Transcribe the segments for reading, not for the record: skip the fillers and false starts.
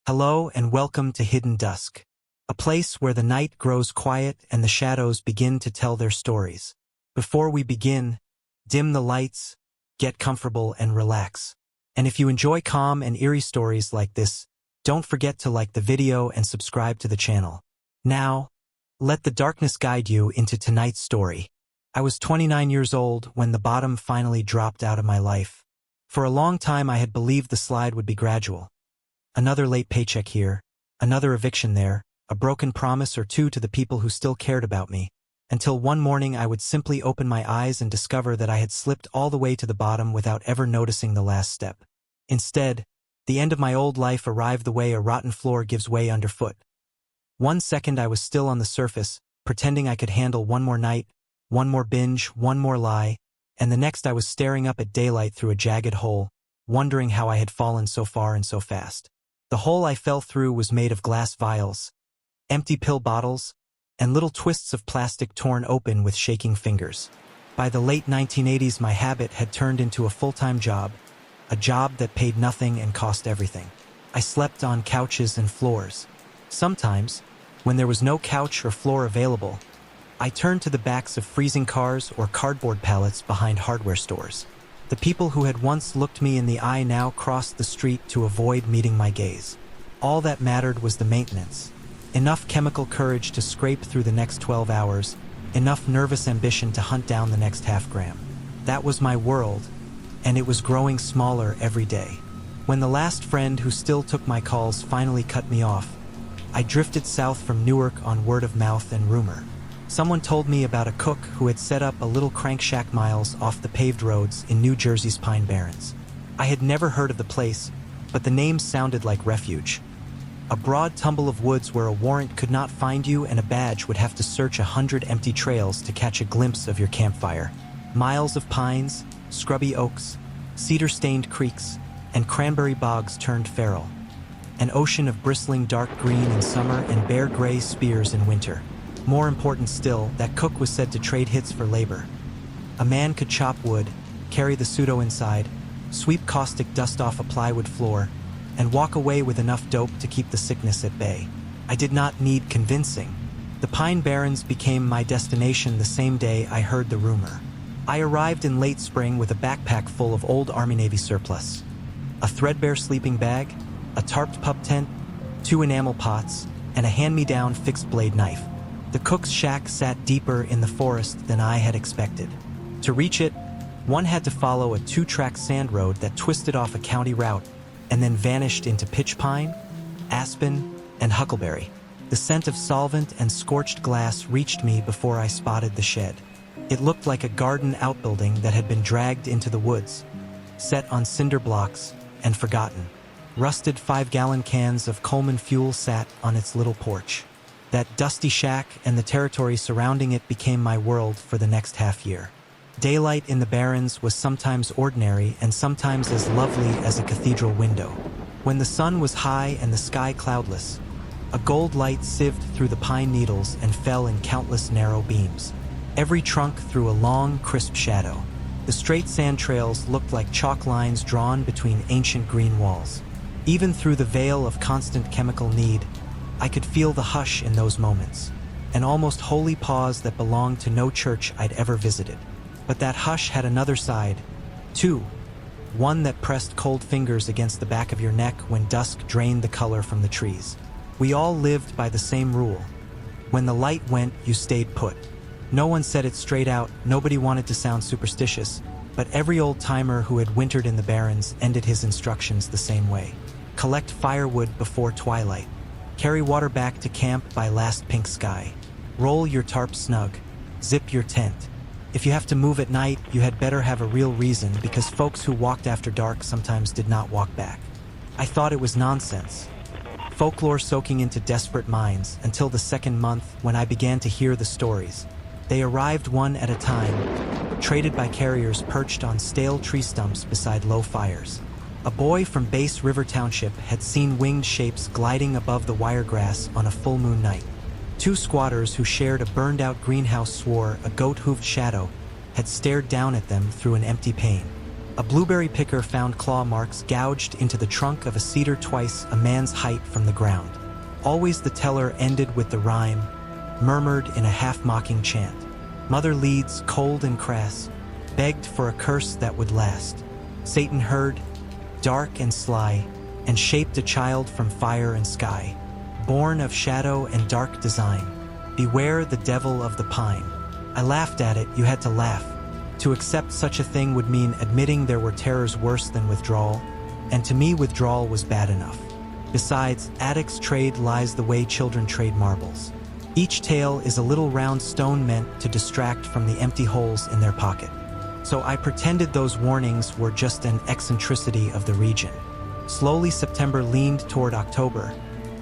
Hello and welcome to Hidden Dusk, a place where the night grows quiet and the shadows begin to tell their stories. Before we begin, dim the lights, get comfortable and relax. And if you enjoy calm and eerie stories like this, don't forget to like the video and subscribe to the channel. Now, let the darkness guide you into tonight's story. I was 29 years old when the bottom finally dropped out of my life. For a long time I had believed the slide would be gradual. Another late paycheck here, another eviction there, a broken promise or two to the people who still cared about me, until one morning I would simply open my eyes and discover that I had slipped all the way to the bottom without ever noticing the last step. Instead, the end of my old life arrived the way a rotten floor gives way underfoot. 1 second I was still on the surface, pretending I could handle one more night, one more binge, one more lie, and the next I was staring up at daylight through a jagged hole, wondering how I had fallen so far and so fast. The hole I fell through was made of glass vials, empty pill bottles, and little twists of plastic torn open with shaking fingers. By the late 1980s, my habit had turned into a full-time job, a job that paid nothing and cost everything. I slept on couches and floors. Sometimes, when there was no couch or floor available, I turned to the backs of freezing cars or cardboard pallets behind hardware stores. The people who had once looked me in the eye now crossed the street to avoid meeting my gaze. All that mattered was the maintenance. Enough chemical courage to scrape through the next 12 hours, enough nervous ambition to hunt down the next half-gram. That was my world, and it was growing smaller every day. When the last friend who still took my calls finally cut me off, I drifted south from Newark on word of mouth and rumor. Someone told me about a cook who had set up a little crank shack miles off the paved roads in New Jersey's Pine Barrens. I had never heard of the place, but the name sounded like refuge. A broad tumble of woods where a warrant could not find you and a badge would have to search 100 empty trails to catch a glimpse of your campfire. Miles of pines, scrubby oaks, cedar-stained creeks, and cranberry bogs turned feral. An ocean of bristling dark green in summer and bare gray spears in winter. More important still, that cook was said to trade hits for labor. A man could chop wood, carry the pseudo inside, sweep caustic dust off a plywood floor, and walk away with enough dope to keep the sickness at bay. I did not need convincing. The Pine Barrens became my destination the same day I heard the rumor. I arrived in late spring with a backpack full of old Army-Navy surplus. A threadbare sleeping bag, a tarped pup tent, 2 enamel pots, and a hand-me-down fixed-blade knife. The cook's shack sat deeper in the forest than I had expected. To reach it, one had to follow a 2-track sand road that twisted off a county route and then vanished into pitch pine, aspen, and huckleberry. The scent of solvent and scorched glass reached me before I spotted the shed. It looked like a garden outbuilding that had been dragged into the woods, set on cinder blocks and forgotten. Rusted 5-gallon cans of Coleman fuel sat on its little porch. That dusty shack and the territory surrounding it became my world for the next half-year. Daylight in the Barrens was sometimes ordinary and sometimes as lovely as a cathedral window. When the sun was high and the sky cloudless, a gold light sieved through the pine needles and fell in countless narrow beams. Every trunk threw a long, crisp shadow. The straight sand trails looked like chalk lines drawn between ancient green walls. Even through the veil of constant chemical need, I could feel the hush in those moments, an almost holy pause that belonged to no church I'd ever visited. But that hush had another side, too, one that pressed cold fingers against the back of your neck when dusk drained the color from the trees. We all lived by the same rule. When the light went, you stayed put. No one said it straight out, nobody wanted to sound superstitious, but every old-timer who had wintered in the Barrens ended his instructions the same way. Collect firewood before twilight. Carry water back to camp by last pink sky. Roll your tarp snug. Zip your tent. If you have to move at night, you had better have a real reason, because folks who walked after dark sometimes did not walk back. I thought it was nonsense. Folklore soaking into desperate minds until the second month when I began to hear the stories. They arrived one at a time, traded by carriers perched on stale tree stumps beside low fires. A boy from Base River Township had seen winged shapes gliding above the wiregrass on a full moon night. 2 squatters who shared a burned-out greenhouse swore a goat-hooved shadow had stared down at them through an empty pane. A blueberry picker found claw marks gouged into the trunk of a cedar twice a man's height from the ground. Always the teller ended with the rhyme, murmured in a half-mocking chant. Mother Leeds, cold and crass, begged for a curse that would last. Satan heard, dark and sly, and shaped a child from fire and sky, born of shadow and dark design. Beware the devil of the pine. I laughed at it, you had to laugh. To accept such a thing would mean admitting there were terrors worse than withdrawal, and to me withdrawal was bad enough. Besides, addicts trade lies the way children trade marbles. Each tale is a little round stone meant to distract from the empty holes in their pocket. So I pretended those warnings were just an eccentricity of the region. Slowly September leaned toward October,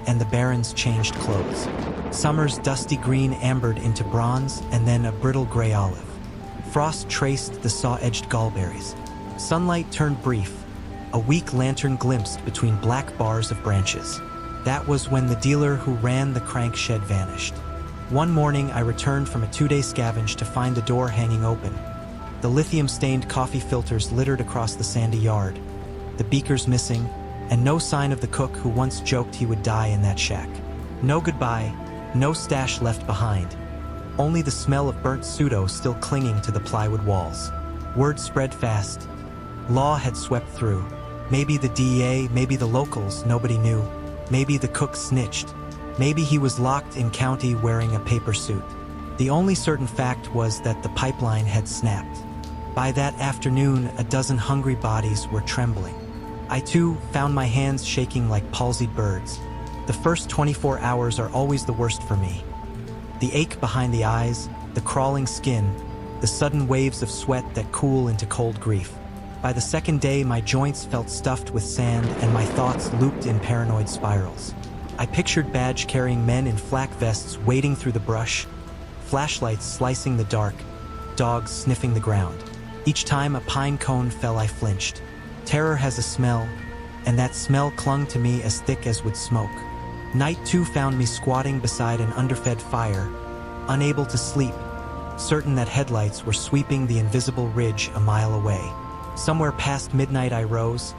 and the barrens changed clothes. Summer's dusty green ambered into bronze and then a brittle gray olive. Frost traced the saw-edged gallberries. Sunlight turned brief. A weak lantern glimpsed between black bars of branches. That was when the dealer who ran the crank shed vanished. One morning I returned from a 2-day scavenge to find the door hanging open. The lithium-stained coffee filters littered across the sandy yard. The beakers missing, and no sign of the cook who once joked he would die in that shack. No goodbye, no stash left behind. Only the smell of burnt pseudo still clinging to the plywood walls. Word spread fast. Law had swept through. Maybe the DEA, maybe the locals, nobody knew. Maybe the cook snitched. Maybe he was locked in county wearing a paper suit. The only certain fact was that the pipeline had snapped. By that afternoon, a dozen hungry bodies were trembling. I too found my hands shaking like palsied birds. The first 24 hours are always the worst for me. The ache behind the eyes, the crawling skin, the sudden waves of sweat that cool into cold grief. By the second day, my joints felt stuffed with sand and my thoughts looped in paranoid spirals. I pictured badge-carrying men in flak vests wading through the brush, flashlights slicing the dark, dogs sniffing the ground. Each time a pine cone fell, I flinched. Terror has a smell, and that smell clung to me as thick as would smoke. Night too found me squatting beside an underfed fire, unable to sleep, certain that headlights were sweeping the invisible ridge a mile away. Somewhere past midnight I rose,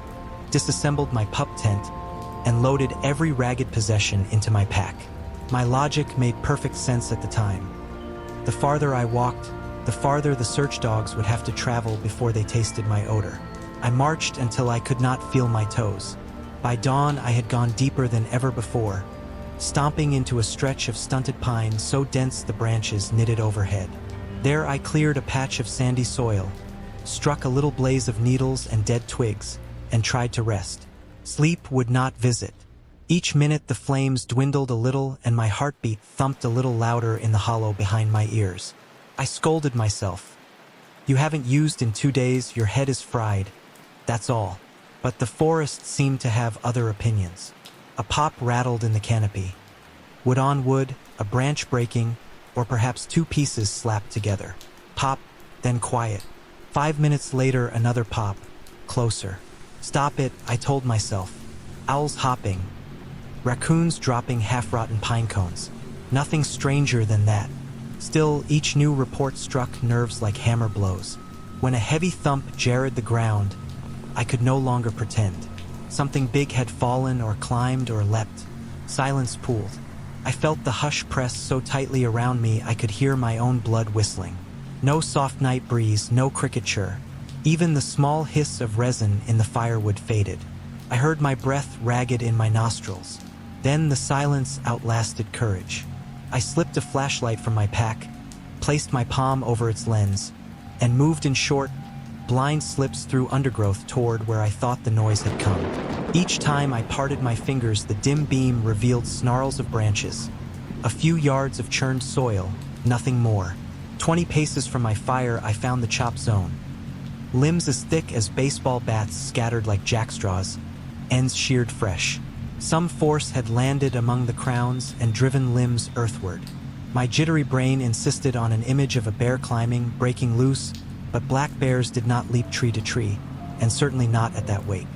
disassembled my pup tent, and loaded every ragged possession into my pack. My logic made perfect sense at the time. The farther I walked, the farther the search dogs would have to travel before they tasted my odor. I marched until I could not feel my toes. By dawn, I had gone deeper than ever before, stomping into a stretch of stunted pine so dense the branches knitted overhead. There I cleared a patch of sandy soil, struck a little blaze of needles and dead twigs, and tried to rest. Sleep would not visit. Each minute the flames dwindled a little and my heartbeat thumped a little louder in the hollow behind my ears. I scolded myself. You haven't used in 2 days, your head is fried. That's all. But the forest seemed to have other opinions. A pop rattled in the canopy. Wood on wood, a branch breaking, or perhaps 2 pieces slapped together. Pop, then quiet. 5 minutes later, another pop. Closer. Stop it, I told myself. Owls hopping. Raccoons dropping half-rotten pine cones. Nothing stranger than that. Still, each new report struck nerves like hammer blows. When a heavy thump jarred the ground, I could no longer pretend. Something big had fallen or climbed or leapt. Silence pooled. I felt the hush press so tightly around me I could hear my own blood whistling. No soft night breeze, no cricket chirp. Even the small hiss of resin in the firewood faded. I heard my breath ragged in my nostrils. Then the silence outlasted courage. I slipped a flashlight from my pack, placed my palm over its lens, and moved in short, blind slips through undergrowth toward where I thought the noise had come. Each time I parted my fingers, the dim beam revealed snarls of branches. A few yards of churned soil, nothing more. 20 paces from my fire, I found the chop zone. Limbs as thick as baseball bats scattered like jackstraws, ends sheared fresh. Some force had landed among the crowns and driven limbs earthward. My jittery brain insisted on an image of a bear climbing, breaking loose, but black bears did not leap tree to tree, and certainly not at that weight.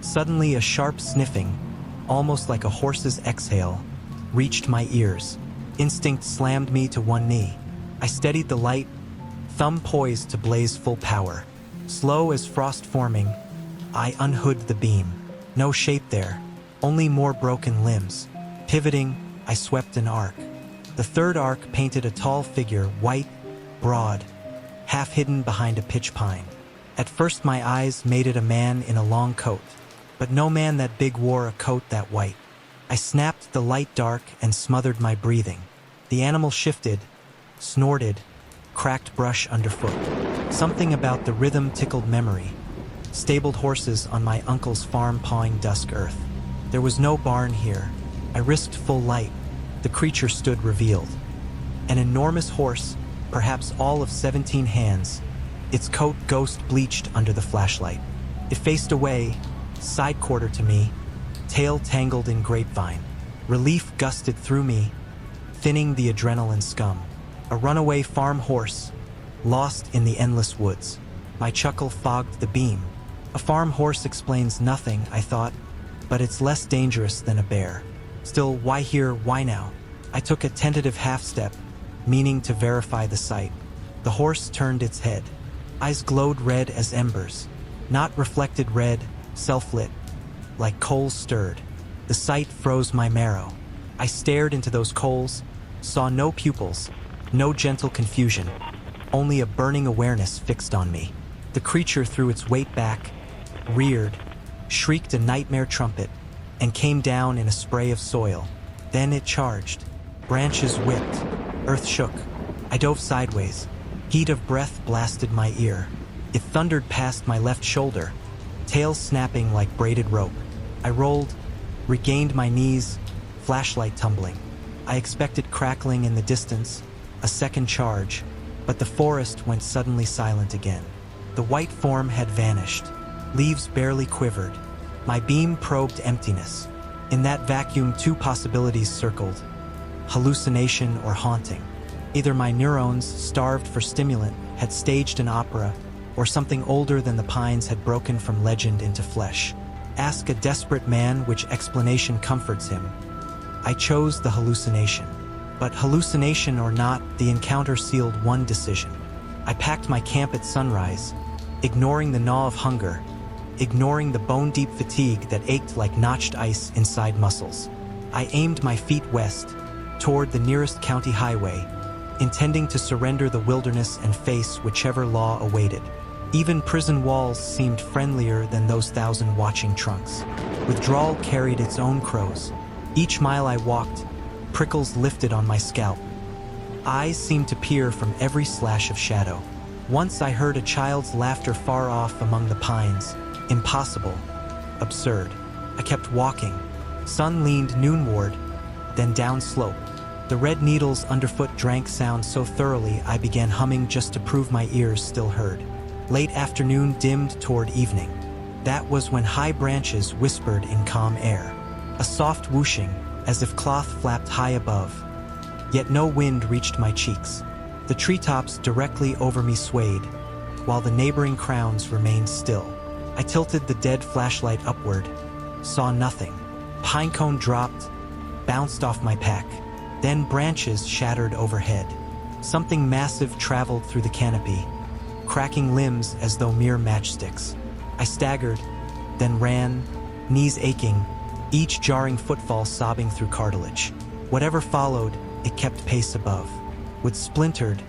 Suddenly a sharp sniffing, almost like a horse's exhale, reached my ears. Instinct slammed me to one knee. I steadied the light, thumb poised to blaze full power. Slow as frost forming, I unhood the beam. No shape there, only more broken limbs. Pivoting, I swept an arc. The third arc painted a tall figure, white, broad, half hidden behind a pitch pine. At first my eyes made it a man in a long coat, but no man that big wore a coat that white. I snapped the light dark and smothered my breathing. The animal shifted, snorted, cracked brush underfoot. Something about the rhythm tickled memory. Stabled horses on my uncle's farm pawing dusk earth. There was no barn here. I risked full light. The creature stood revealed. An enormous horse, perhaps all of 17 hands, its coat ghost bleached under the flashlight. It faced away, side quarter to me, tail tangled in grapevine. Relief gusted through me, thinning the adrenaline scum. A runaway farm horse, lost in the endless woods. My chuckle fogged the beam. A farm horse explains nothing, I thought, but it's less dangerous than a bear. Still, why here, why now? I took a tentative half-step, meaning to verify the sight. The horse turned its head. Eyes glowed red as embers. Not reflected red, self-lit, like coals stirred. The sight froze my marrow. I stared into those coals, saw no pupils, no gentle confusion, only a burning awareness fixed on me. The creature threw its weight back, reared, shrieked a nightmare trumpet, and came down in a spray of soil. Then it charged. Branches whipped. Earth shook. I dove sideways. Heat of breath blasted my ear. It thundered past my left shoulder, tail snapping like braided rope. I rolled, regained my knees, flashlight tumbling. I expected crackling in the distance, a second charge, but the forest went suddenly silent again. The white form had vanished. Leaves barely quivered. My beam probed emptiness. In that vacuum, two possibilities circled: hallucination or haunting. Either my neurons, starved for stimulant, had staged an opera, or something older than the pines had broken from legend into flesh. Ask a desperate man which explanation comforts him. I chose the hallucination. But hallucination or not, the encounter sealed one decision. I packed my camp at sunrise, ignoring the gnaw of hunger, ignoring the bone-deep fatigue that ached like notched ice inside muscles. I aimed my feet west, toward the nearest county highway, intending to surrender the wilderness and face whichever law awaited. Even prison walls seemed friendlier than those 1,000 watching trunks. Withdrawal carried its own crows. Each mile I walked, prickles lifted on my scalp. Eyes seemed to peer from every slash of shadow. Once I heard a child's laughter far off among the pines. Impossible. Absurd. I kept walking. Sun leaned noonward, then downslope. The red needles underfoot drank sound so thoroughly I began humming just to prove my ears still heard. Late afternoon dimmed toward evening. That was when high branches whispered in calm air. A soft whooshing, as if cloth flapped high above. Yet no wind reached my cheeks. The treetops directly over me swayed, while the neighboring crowns remained still. I tilted the dead flashlight upward, saw nothing. Pinecone dropped, bounced off my pack. Then branches shattered overhead. Something massive traveled through the canopy, cracking limbs as though mere matchsticks. I staggered, then ran, knees aching, each jarring footfall sobbing through cartilage. Whatever followed, it kept pace above. With splintered,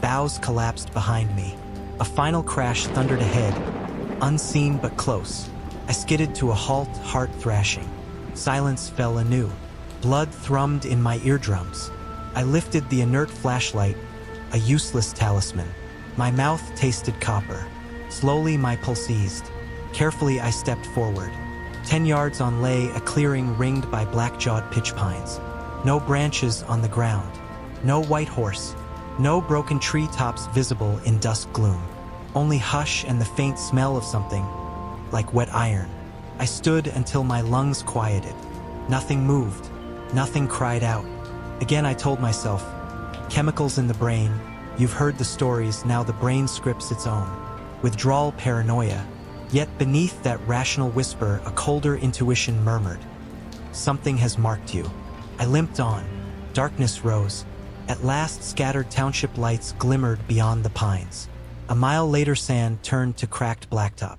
boughs collapsed behind me. A final crash thundered ahead, unseen but close. I skidded to a halt, heart thrashing. Silence fell anew. Blood thrummed in my eardrums. I lifted the inert flashlight, a useless talisman. My mouth tasted copper. Slowly my pulse eased. Carefully I stepped forward. 10 yards on lay a clearing ringed by black-jawed pitch pines. No branches on the ground. No white horse. No broken treetops visible in dusk gloom. Only hush and the faint smell of something, like wet iron. I stood until my lungs quieted. Nothing moved. Nothing cried out. Again I told myself, chemicals in the brain, you've heard the stories, now the brain scripts its own. Withdrawal paranoia. Yet beneath that rational whisper, a colder intuition murmured, something has marked you. I limped on. Darkness rose. At last scattered township lights glimmered beyond the pines. A mile later, sand turned to cracked blacktop.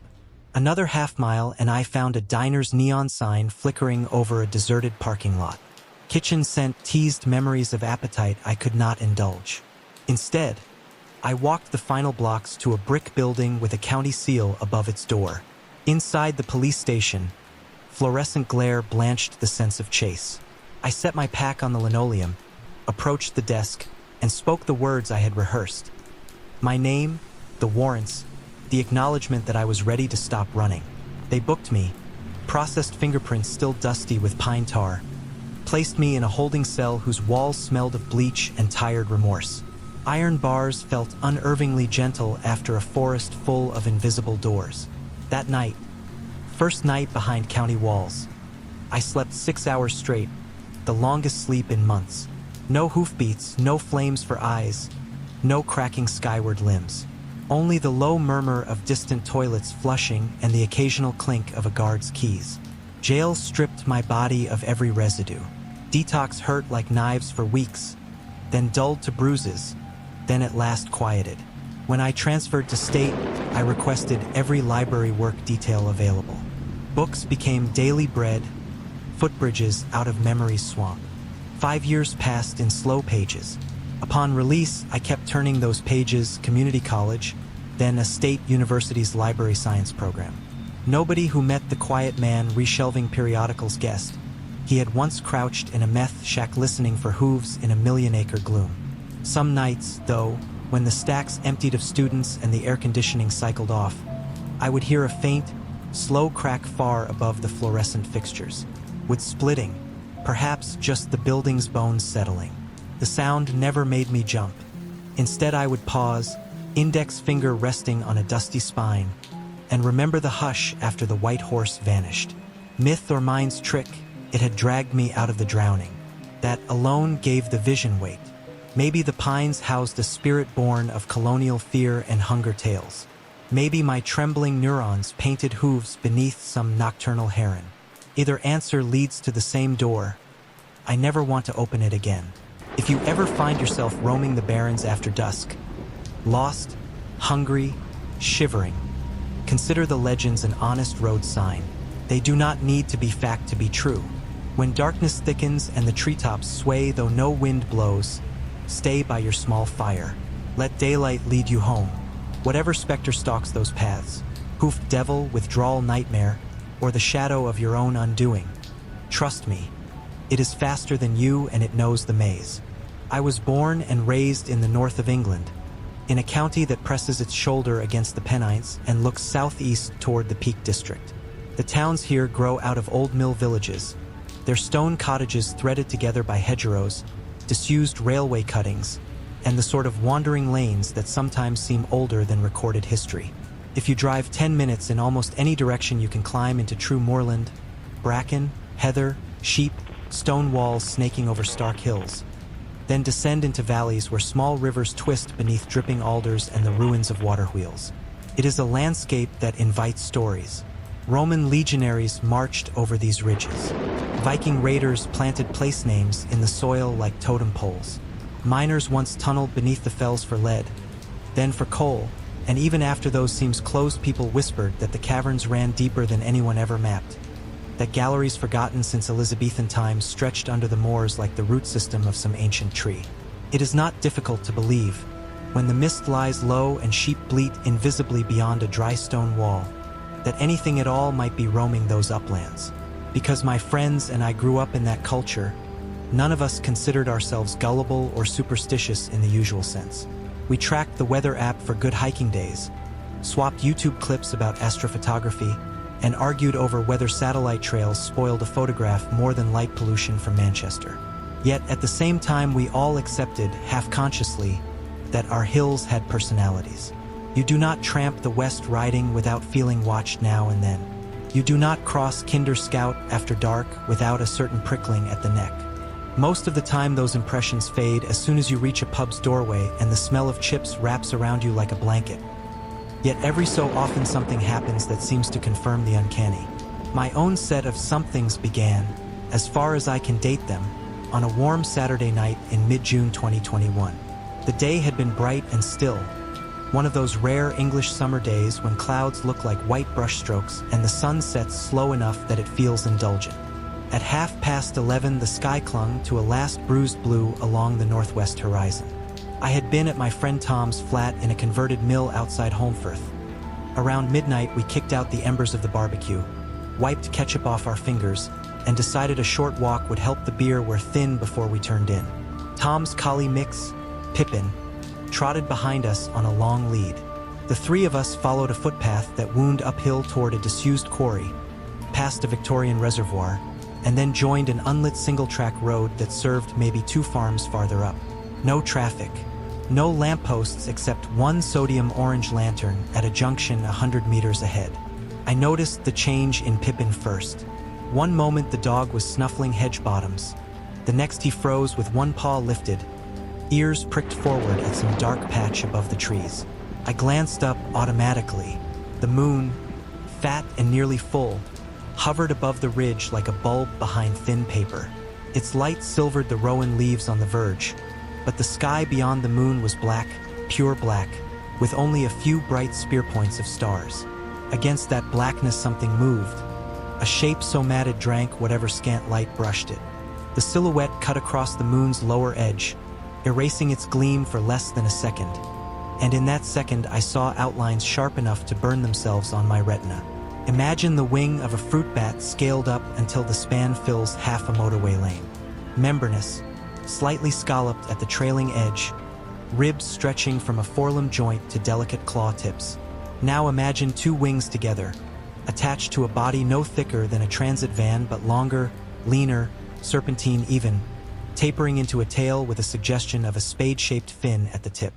Another half-mile and I found a diner's neon sign flickering over a deserted parking lot. Kitchen scent teased memories of appetite I could not indulge. Instead, I walked the final blocks to a brick building with a county seal above its door. Inside the police station, fluorescent glare blanched the sense of chase. I set my pack on the linoleum, approached the desk, and spoke the words I had rehearsed. My name, the warrants, the acknowledgement that I was ready to stop running. They booked me, processed fingerprints still dusty with pine tar, placed me in a holding cell whose walls smelled of bleach and tired remorse. Iron bars felt unervingly gentle after a forest full of invisible doors. That night, first night behind county walls, I slept 6 hours straight, the longest sleep in months. No hoofbeats, no flames for eyes, no cracking skyward limbs. Only the low murmur of distant toilets flushing and the occasional clink of a guard's keys. Jail stripped my body of every residue. Detox hurt like knives for weeks, then dulled to bruises, then at last quieted. When I transferred to state, I requested every library work detail available. Books became daily bread, footbridges out of memory's swamp. 5 years passed in slow pages. Upon release, I kept turning those pages, community college, then a state university's library science program. Nobody who met the quiet man reshelving periodicals guessed he had once crouched in a meth shack listening for hooves in a million-acre gloom. Some nights, though, when the stacks emptied of students and the air conditioning cycled off, I would hear a faint, slow crack far above the fluorescent fixtures. With splitting, perhaps just the building's bones settling. The sound never made me jump. Instead, I would pause, index finger resting on a dusty spine, and remember the hush after the white horse vanished. Myth or mind's trick, it had dragged me out of the drowning. That alone gave the vision weight. Maybe the pines housed a spirit born of colonial fear and hunger tales. Maybe my trembling neurons painted hooves beneath some nocturnal heron. Either answer leads to the same door. I never want to open it again. If you ever find yourself roaming the barrens after dusk, lost, hungry, shivering, consider the legends an honest road sign. They do not need to be fact to be true. When darkness thickens and the treetops sway though no wind blows, stay by your small fire. Let daylight lead you home. Whatever specter stalks those paths, hoofed devil, withdrawal nightmare, or the shadow of your own undoing, trust me, it is faster than you and it knows the maze. I was born and raised in the north of England, in a county that presses its shoulder against the Pennines and looks southeast toward the Peak District. The towns here grow out of old mill villages, their stone cottages threaded together by hedgerows, disused railway cuttings, and the sort of wandering lanes that sometimes seem older than recorded history. If you drive 10 minutes in almost any direction, you can climb into true moorland, bracken, heather, sheep, stone walls snaking over stark hills, then descend into valleys where small rivers twist beneath dripping alders and the ruins of water wheels. It is a landscape that invites stories. Roman legionaries marched over these ridges. Viking raiders planted place names in the soil like totem poles. Miners once tunneled beneath the fells for lead, then for coal, and even after those seams closed, people whispered that the caverns ran deeper than anyone ever mapped, that galleries forgotten since Elizabethan times stretched under the moors like the root system of some ancient tree. It is not difficult to believe, when the mist lies low and sheep bleat invisibly beyond a dry stone wall, that anything at all might be roaming those uplands. Because my friends and I grew up in that culture, none of us considered ourselves gullible or superstitious in the usual sense. We tracked the weather app for good hiking days, swapped YouTube clips about astrophotography, and argued over whether satellite trails spoiled a photograph more than light pollution from Manchester. Yet at the same time, we all accepted, half-consciously, that our hills had personalities. You do not tramp the West Riding without feeling watched now and then. You do not cross Kinder Scout after dark without a certain prickling at the neck. Most of the time, those impressions fade as soon as you reach a pub's doorway and the smell of chips wraps around you like a blanket. Yet every so often something happens that seems to confirm the uncanny. My own set of somethings began, as far as I can date them, on a warm Saturday night in mid-June 2021. The day had been bright and still, One of those rare English summer days when clouds look like white brushstrokes and the sun sets slow enough that it feels indulgent. At 11:30, the sky clung to a last bruised blue along the northwest horizon. I had been at my friend Tom's flat in a converted mill outside Holmfirth. Around midnight, we kicked out the embers of the barbecue, wiped ketchup off our fingers, and decided a short walk would help the beer wear thin before we turned in. Tom's collie mix, Pippin, trotted behind us on a long lead. The three of us followed a footpath that wound uphill toward a disused quarry, past a Victorian reservoir, and then joined an unlit single-track road that served maybe 2 farms farther up. No traffic, no lampposts except one sodium orange lantern at a junction 100 meters ahead. I noticed the change in Pippin first. One moment the dog was snuffling hedge bottoms. The next he froze with one paw lifted, ears pricked forward at some dark patch above the trees. I glanced up automatically. The moon, fat and nearly full, hovered above the ridge like a bulb behind thin paper. Its light silvered the rowan leaves on the verge, but the sky beyond the moon was black, pure black, with only a few bright spear points of stars. Against that blackness something moved, a shape so mad it drank whatever scant light brushed it. The silhouette cut across the moon's lower edge, erasing its gleam for less than a second. And in that second I saw outlines sharp enough to burn themselves on my retina. Imagine the wing of a fruit bat scaled up until the span fills half a motorway lane. Membranous, slightly scalloped at the trailing edge, ribs stretching from a forelimb joint to delicate claw tips. Now imagine 2 wings together, attached to a body no thicker than a transit van but longer, leaner, serpentine even, tapering into a tail with a suggestion of a spade-shaped fin at the tip.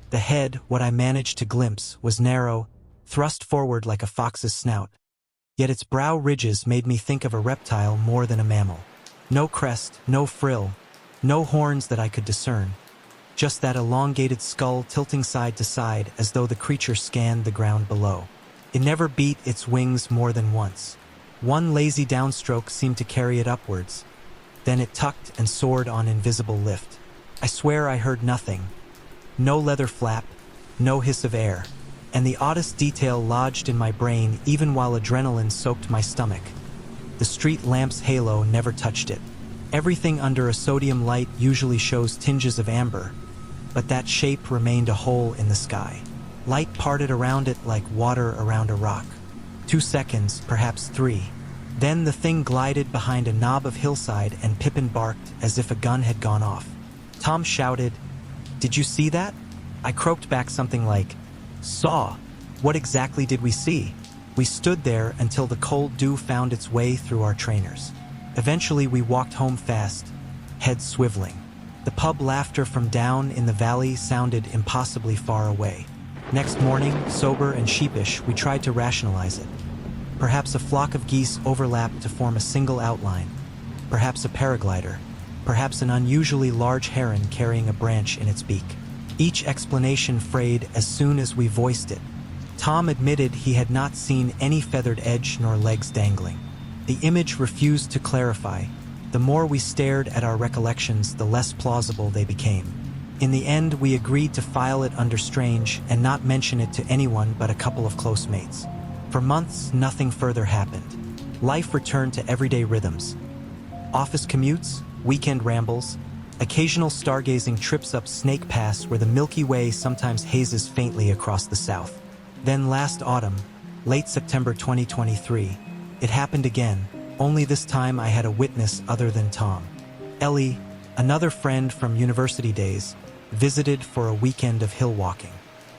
The head, what I managed to glimpse, was narrow, thrust forward like a fox's snout. Yet its brow ridges made me think of a reptile more than a mammal. No crest, no frill, no horns that I could discern. Just that elongated skull tilting side to side as though the creature scanned the ground below. It never beat its wings more than once. One lazy downstroke seemed to carry it upwards. Then it tucked and soared on invisible lift. I swear I heard nothing. No leather flap, no hiss of air. And the oddest detail lodged in my brain even while adrenaline soaked my stomach. The street lamp's halo never touched it. Everything under a sodium light usually shows tinges of amber, but that shape remained a hole in the sky. Light parted around it like water around a rock. 2 seconds, perhaps 3. Then the thing glided behind a knob of hillside and Pippin barked as if a gun had gone off. Tom shouted, "Did you see that?" I croaked back something like, "Saw. What exactly did we see?" We stood there until the cold dew found its way through our trainers. Eventually we walked home fast, heads swiveling. The pub laughter from down in the valley sounded impossibly far away. Next morning, sober and sheepish, we tried to rationalize it. Perhaps a flock of geese overlapped to form a single outline. Perhaps a paraglider. Perhaps an unusually large heron carrying a branch in its beak. Each explanation frayed as soon as we voiced it. Tom admitted he had not seen any feathered edge nor legs dangling. The image refused to clarify. The more we stared at our recollections, the less plausible they became. In the end, we agreed to file it under strange and not mention it to anyone but a couple of close mates. For months, nothing further happened. Life returned to everyday rhythms. Office commutes, weekend rambles, occasional stargazing trips up Snake Pass where the Milky Way sometimes hazes faintly across the south. Then last autumn, late September 2023, it happened again, only this time I had a witness other than Tom. Ellie, another friend from university days, visited for a weekend of hill walking.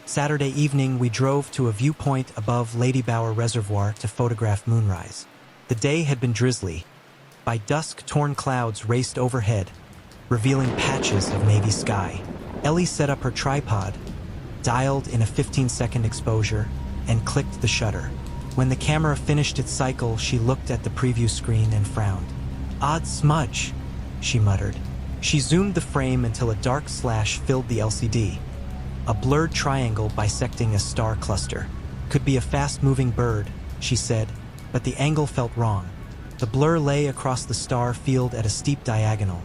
Saturday evening, we drove to a viewpoint above Lady Bower Reservoir to photograph moonrise. The day had been drizzly. By dusk, torn clouds raced overhead, revealing patches of navy sky. Ellie set up her tripod, dialed in a 15-second exposure, and clicked the shutter. When the camera finished its cycle, she looked at the preview screen and frowned. "Odd smudge," she muttered. She zoomed the frame until a dark slash filled the LCD. A blurred triangle bisecting a star cluster. "Could be a fast-moving bird," she said, but the angle felt wrong. The blur lay across the star field at a steep diagonal,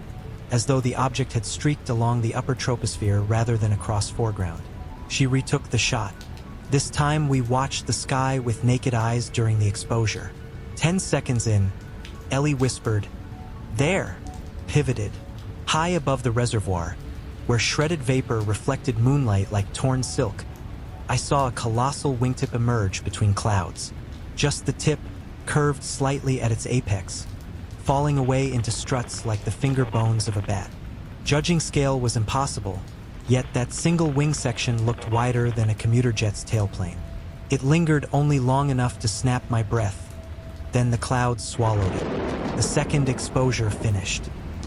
as though the object had streaked along the upper troposphere rather than across foreground. She retook the shot. This time we watched the sky with naked eyes during the exposure. 10 seconds in, Ellie whispered, "There!" pivoted, high above the reservoir, where shredded vapor reflected moonlight like torn silk. I saw a colossal wingtip emerge between clouds. Just the tip, curved slightly at its apex, falling away into struts like the finger bones of a bat. Judging scale was impossible, yet that single wing section looked wider than a commuter jet's tailplane. It lingered only long enough to snap my breath. Then the clouds swallowed it. The second exposure finished.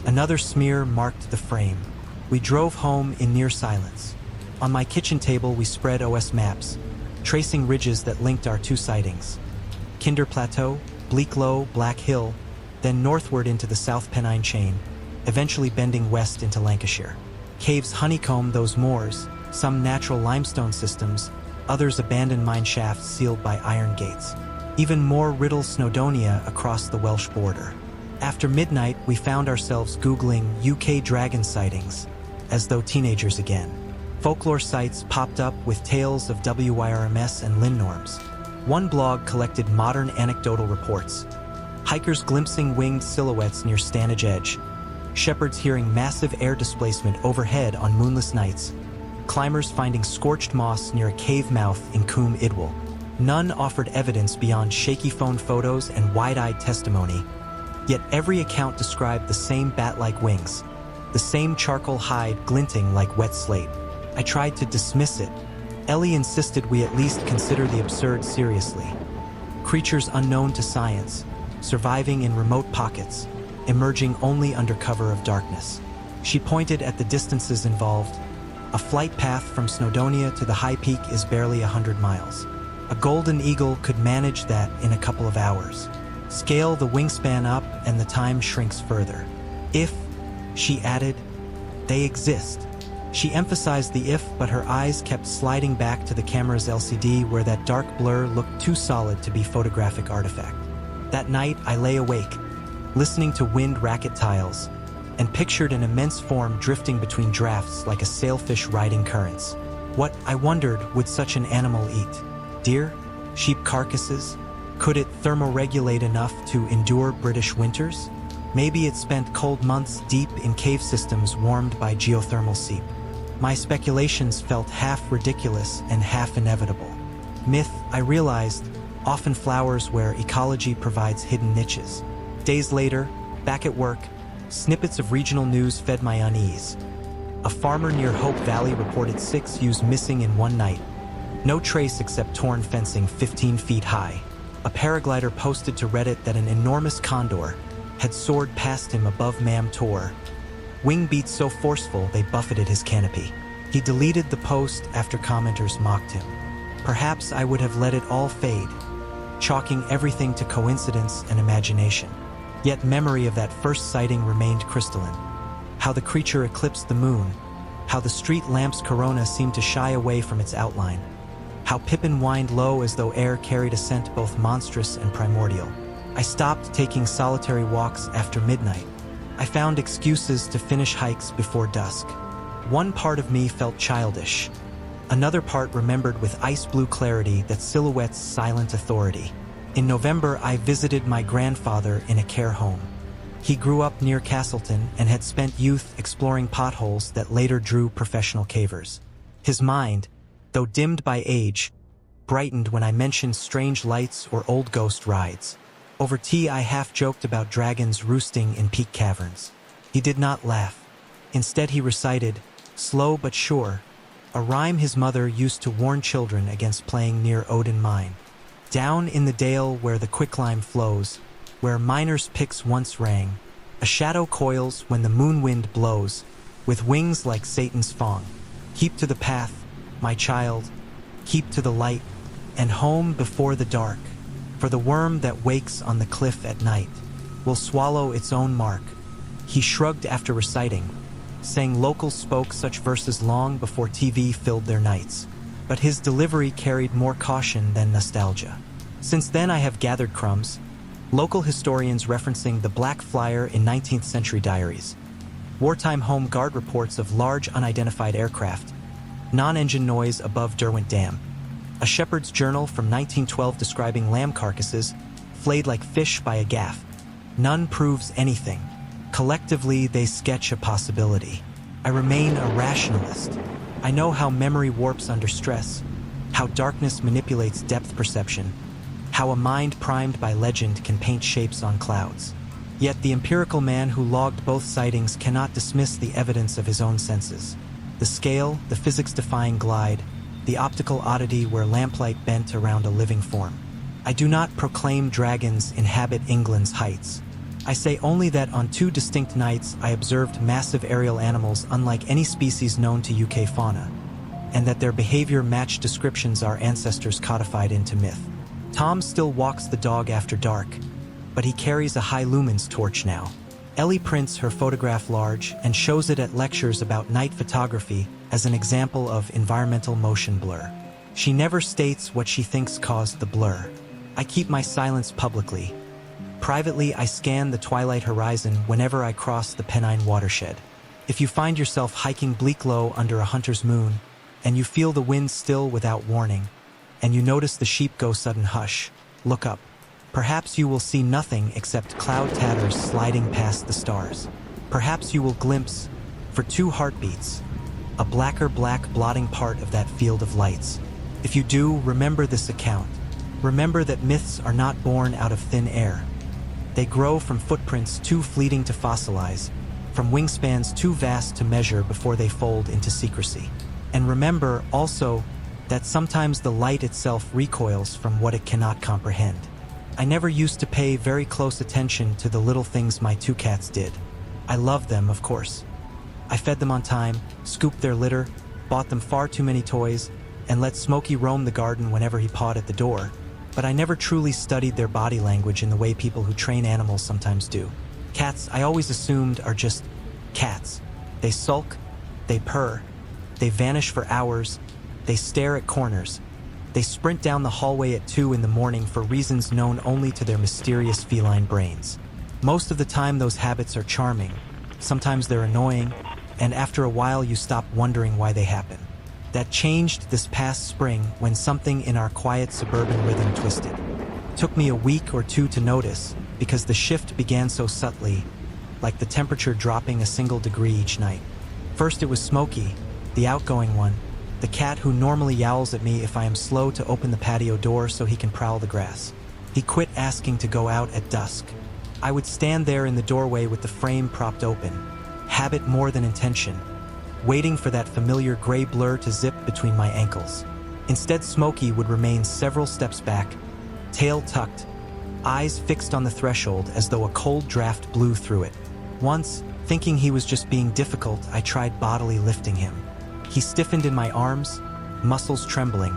Another smear marked the frame. We drove home in near silence. On my kitchen table we spread OS maps, tracing ridges that linked our two sightings. Kinder Plateau, Bleaklow, Black Hill, then northward into the South Pennine chain, eventually bending west into Lancashire. Caves honeycomb those moors, some natural limestone systems, others abandoned mine shafts sealed by iron gates. Even more riddle Snowdonia across the Welsh border. After midnight, we found ourselves Googling UK dragon sightings, as though teenagers again. Folklore sites popped up with tales of WYRMS and Lindnorms. One blog collected modern anecdotal reports. Hikers glimpsing winged silhouettes near Stanage Edge. Shepherds hearing massive air displacement overhead on moonless nights. Climbers finding scorched moss near a cave mouth in Coombe Idwal. None offered evidence beyond shaky phone photos and wide-eyed testimony. Yet every account described the same bat-like wings, the same charcoal hide glinting like wet slate. I tried to dismiss it. Ellie insisted we at least consider the absurd seriously. Creatures unknown to science, surviving in remote pockets, emerging only under cover of darkness. She pointed at the distances involved. A flight path from Snowdonia to the high peak is barely 100 miles. A golden eagle could manage that in a couple of hours. Scale the wingspan up and the time shrinks further. If, she added, they exist. She emphasized the if, but her eyes kept sliding back to the camera's LCD where that dark blur looked too solid to be photographic artifact. That night, I lay awake, listening to wind racket tiles, and pictured an immense form drifting between drafts like a sailfish riding currents. What, I wondered, would such an animal eat? Deer? Sheep carcasses? Could it thermoregulate enough to endure British winters? Maybe it spent cold months deep in cave systems warmed by geothermal seep. My speculations felt half ridiculous and half inevitable. Myth, I realized, often flowers where ecology provides hidden niches. Days later, back at work, snippets of regional news fed my unease. A farmer near Hope Valley reported 6 ewes missing in one night. No trace except torn fencing 15 feet high. A paraglider posted to Reddit that an enormous condor had soared past him above Mam Tor. Wing beats so forceful they buffeted his canopy. He deleted the post after commenters mocked him. Perhaps I would have let it all fade, chalking everything to coincidence and imagination. Yet memory of that first sighting remained crystalline. How the creature eclipsed the moon, how the street lamp's corona seemed to shy away from its outline, how Pippin whined low as though air carried a scent both monstrous and primordial. I stopped taking solitary walks after midnight. I found excuses to finish hikes before dusk. One part of me felt childish. Another part remembered with ice blue clarity that silhouette's silent authority. In November, I visited my grandfather in a care home. He grew up near Castleton and had spent youth exploring potholes that later drew professional cavers. His mind, though dimmed by age, brightened when I mentioned strange lights or old ghost rides. Over tea, I half-joked about dragons roosting in peak caverns. He did not laugh. Instead, he recited, slow but sure, a rhyme his mother used to warn children against playing near Odin Mine. Down in the dale where the quicklime flows, where miners' picks once rang, a shadow coils when the moon wind blows, with wings like Satan's fawn. Keep to the path, my child, keep to the light, and home before the dark, for the worm that wakes on the cliff at night will swallow its own mark. He shrugged after reciting, saying locals spoke such verses long before TV filled their nights. But his delivery carried more caution than nostalgia. Since then I have gathered crumbs, local historians referencing the Black Flyer in 19th century diaries, wartime home guard reports of large unidentified aircraft, Non-engine noise above Derwent Dam. A shepherd's journal from 1912 describing lamb carcasses, flayed like fish by a gaff. None proves anything. Collectively, they sketch a possibility. I remain a rationalist. I know how memory warps under stress, how darkness manipulates depth perception, how a mind primed by legend can paint shapes on clouds. Yet the empirical man who logged both sightings cannot dismiss the evidence of his own senses. The scale, the physics-defying glide, the optical oddity where lamplight bent around a living form. I do not proclaim dragons inhabit England's heights. I say only that on 2 distinct nights I observed massive aerial animals unlike any species known to UK fauna, and that their behavior matched descriptions our ancestors codified into myth. Tom still walks the dog after dark, but he carries a high lumens torch now. Ellie prints her photograph large and shows it at lectures about night photography as an example of environmental motion blur. She never states what she thinks caused the blur. I keep my silence publicly. Privately, I scan the twilight horizon whenever I cross the Pennine watershed. If you find yourself hiking Bleaklow under a hunter's moon, and you feel the wind still without warning, and you notice the sheep go sudden hush, look up. Perhaps you will see nothing except cloud tatters sliding past the stars. Perhaps you will glimpse, for 2 heartbeats, a black blotting part of that field of lights. If you do, remember this account. Remember that myths are not born out of thin air. They grow from footprints too fleeting to fossilize, from wingspans too vast to measure before they fold into secrecy. And remember, also, that sometimes the light itself recoils from what it cannot comprehend. I never used to pay very close attention to the little things my 2 cats did. I loved them, of course. I fed them on time, scooped their litter, bought them far too many toys, and let Smokey roam the garden whenever he pawed at the door. But I never truly studied their body language in the way people who train animals sometimes do. Cats, I always assumed, are just cats. They sulk, they purr, they vanish for hours, they stare at corners, they sprint down the hallway at 2 in the morning for reasons known only to their mysterious feline brains. Most of the time those habits are charming, sometimes they're annoying, and after a while you stop wondering why they happen. That changed this past spring when something in our quiet suburban rhythm twisted. It took me a week or 2 to notice, because the shift began so subtly, like the temperature dropping a single degree each night. First it was Smokey, the outgoing one, the cat who normally yowls at me if I am slow to open the patio door so he can prowl the grass. He quit asking to go out at dusk. I would stand there in the doorway with the frame propped open, habit more than intention, waiting for that familiar gray blur to zip between my ankles. Instead, Smokey would remain several steps back, tail tucked, eyes fixed on the threshold as though a cold draft blew through it. Once, thinking he was just being difficult, I tried bodily lifting him. He stiffened in my arms, muscles trembling,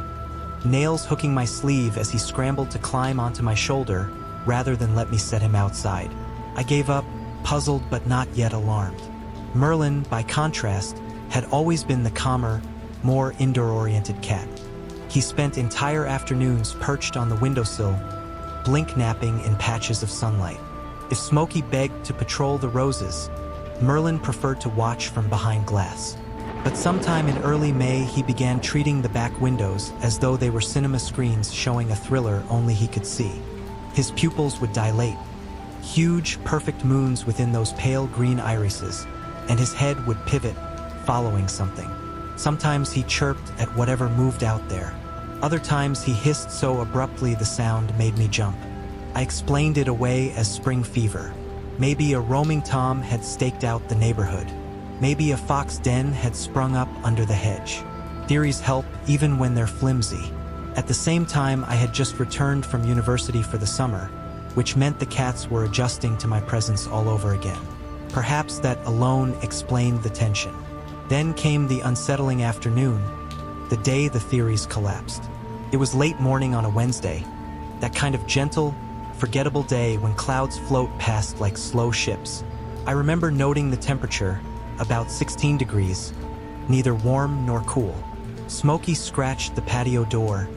nails hooking my sleeve as he scrambled to climb onto my shoulder rather than let me set him outside. I gave up, puzzled but not yet alarmed. Merlin, by contrast, had always been the calmer, more indoor-oriented cat. He spent entire afternoons perched on the windowsill, blink-napping in patches of sunlight. If Smokey begged to patrol the roses, Merlin preferred to watch from behind glass. But sometime in early May, he began treating the back windows as though they were cinema screens showing a thriller only he could see. His pupils would dilate, huge, perfect moons within those pale green irises, and his head would pivot, following something. Sometimes he chirped at whatever moved out there. Other times he hissed so abruptly the sound made me jump. I explained it away as spring fever. Maybe a roaming tom had staked out the neighborhood. Maybe a fox den had sprung up under the hedge. Theories help even when they're flimsy. At the same time, I had just returned from university for the summer, which meant the cats were adjusting to my presence all over again. Perhaps that alone explained the tension. Then came the unsettling afternoon, the day the theories collapsed. It was late morning on a Wednesday, that kind of gentle, forgettable day when clouds float past like slow ships. I remember noting the temperature, about 16 degrees, neither warm nor cool. Smokey scratched the patio door,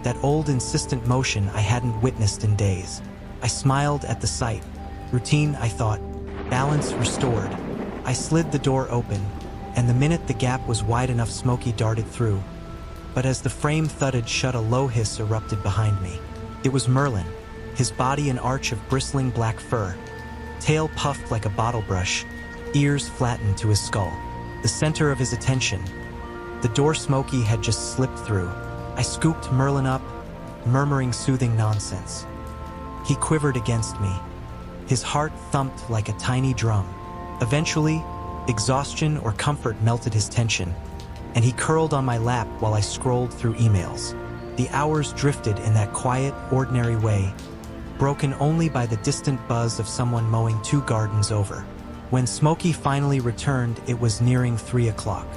that old insistent motion I hadn't witnessed in days. I smiled at the sight. Routine, I thought, balance restored. I slid the door open, and the minute the gap was wide enough, Smokey darted through. But as the frame thudded shut, a low hiss erupted behind me. It was Merlin, his body an arch of bristling black fur, tail puffed like a bottle brush, ears flattened to his skull. The center of his attention, the door Smokey had just slipped through. I scooped Merlin up, murmuring soothing nonsense. He quivered against me. His heart thumped like a tiny drum. Eventually, exhaustion or comfort melted his tension, and he curled on my lap while I scrolled through emails. The hours drifted in that quiet, ordinary way, broken only by the distant buzz of someone mowing 2 gardens over. When Smokey finally returned, it was nearing 3 o'clock.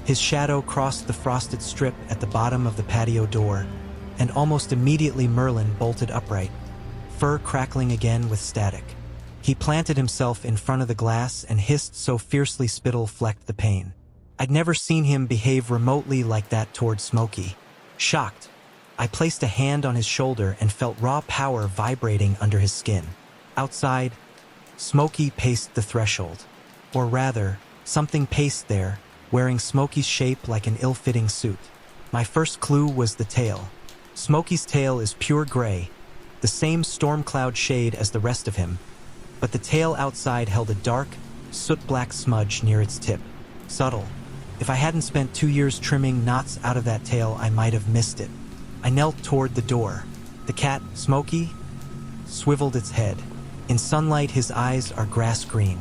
His shadow crossed the frosted strip at the bottom of the patio door, and almost immediately Merlin bolted upright, fur crackling again with static. He planted himself in front of the glass and hissed so fiercely spittle flecked the pane. I'd never seen him behave remotely like that toward Smokey. Shocked, I placed a hand on his shoulder and felt raw power vibrating under his skin. Outside, Smokey paced the threshold. Or rather, something paced there, wearing Smokey's shape like an ill-fitting suit. My first clue was the tail. Smokey's tail is pure gray, the same storm cloud shade as the rest of him, but the tail outside held a dark, soot-black smudge near its tip. Subtle. If I hadn't spent 2 years trimming knots out of that tail, I might have missed it. I knelt toward the door. The cat, Smokey, swiveled its head. In sunlight, his eyes are grass green.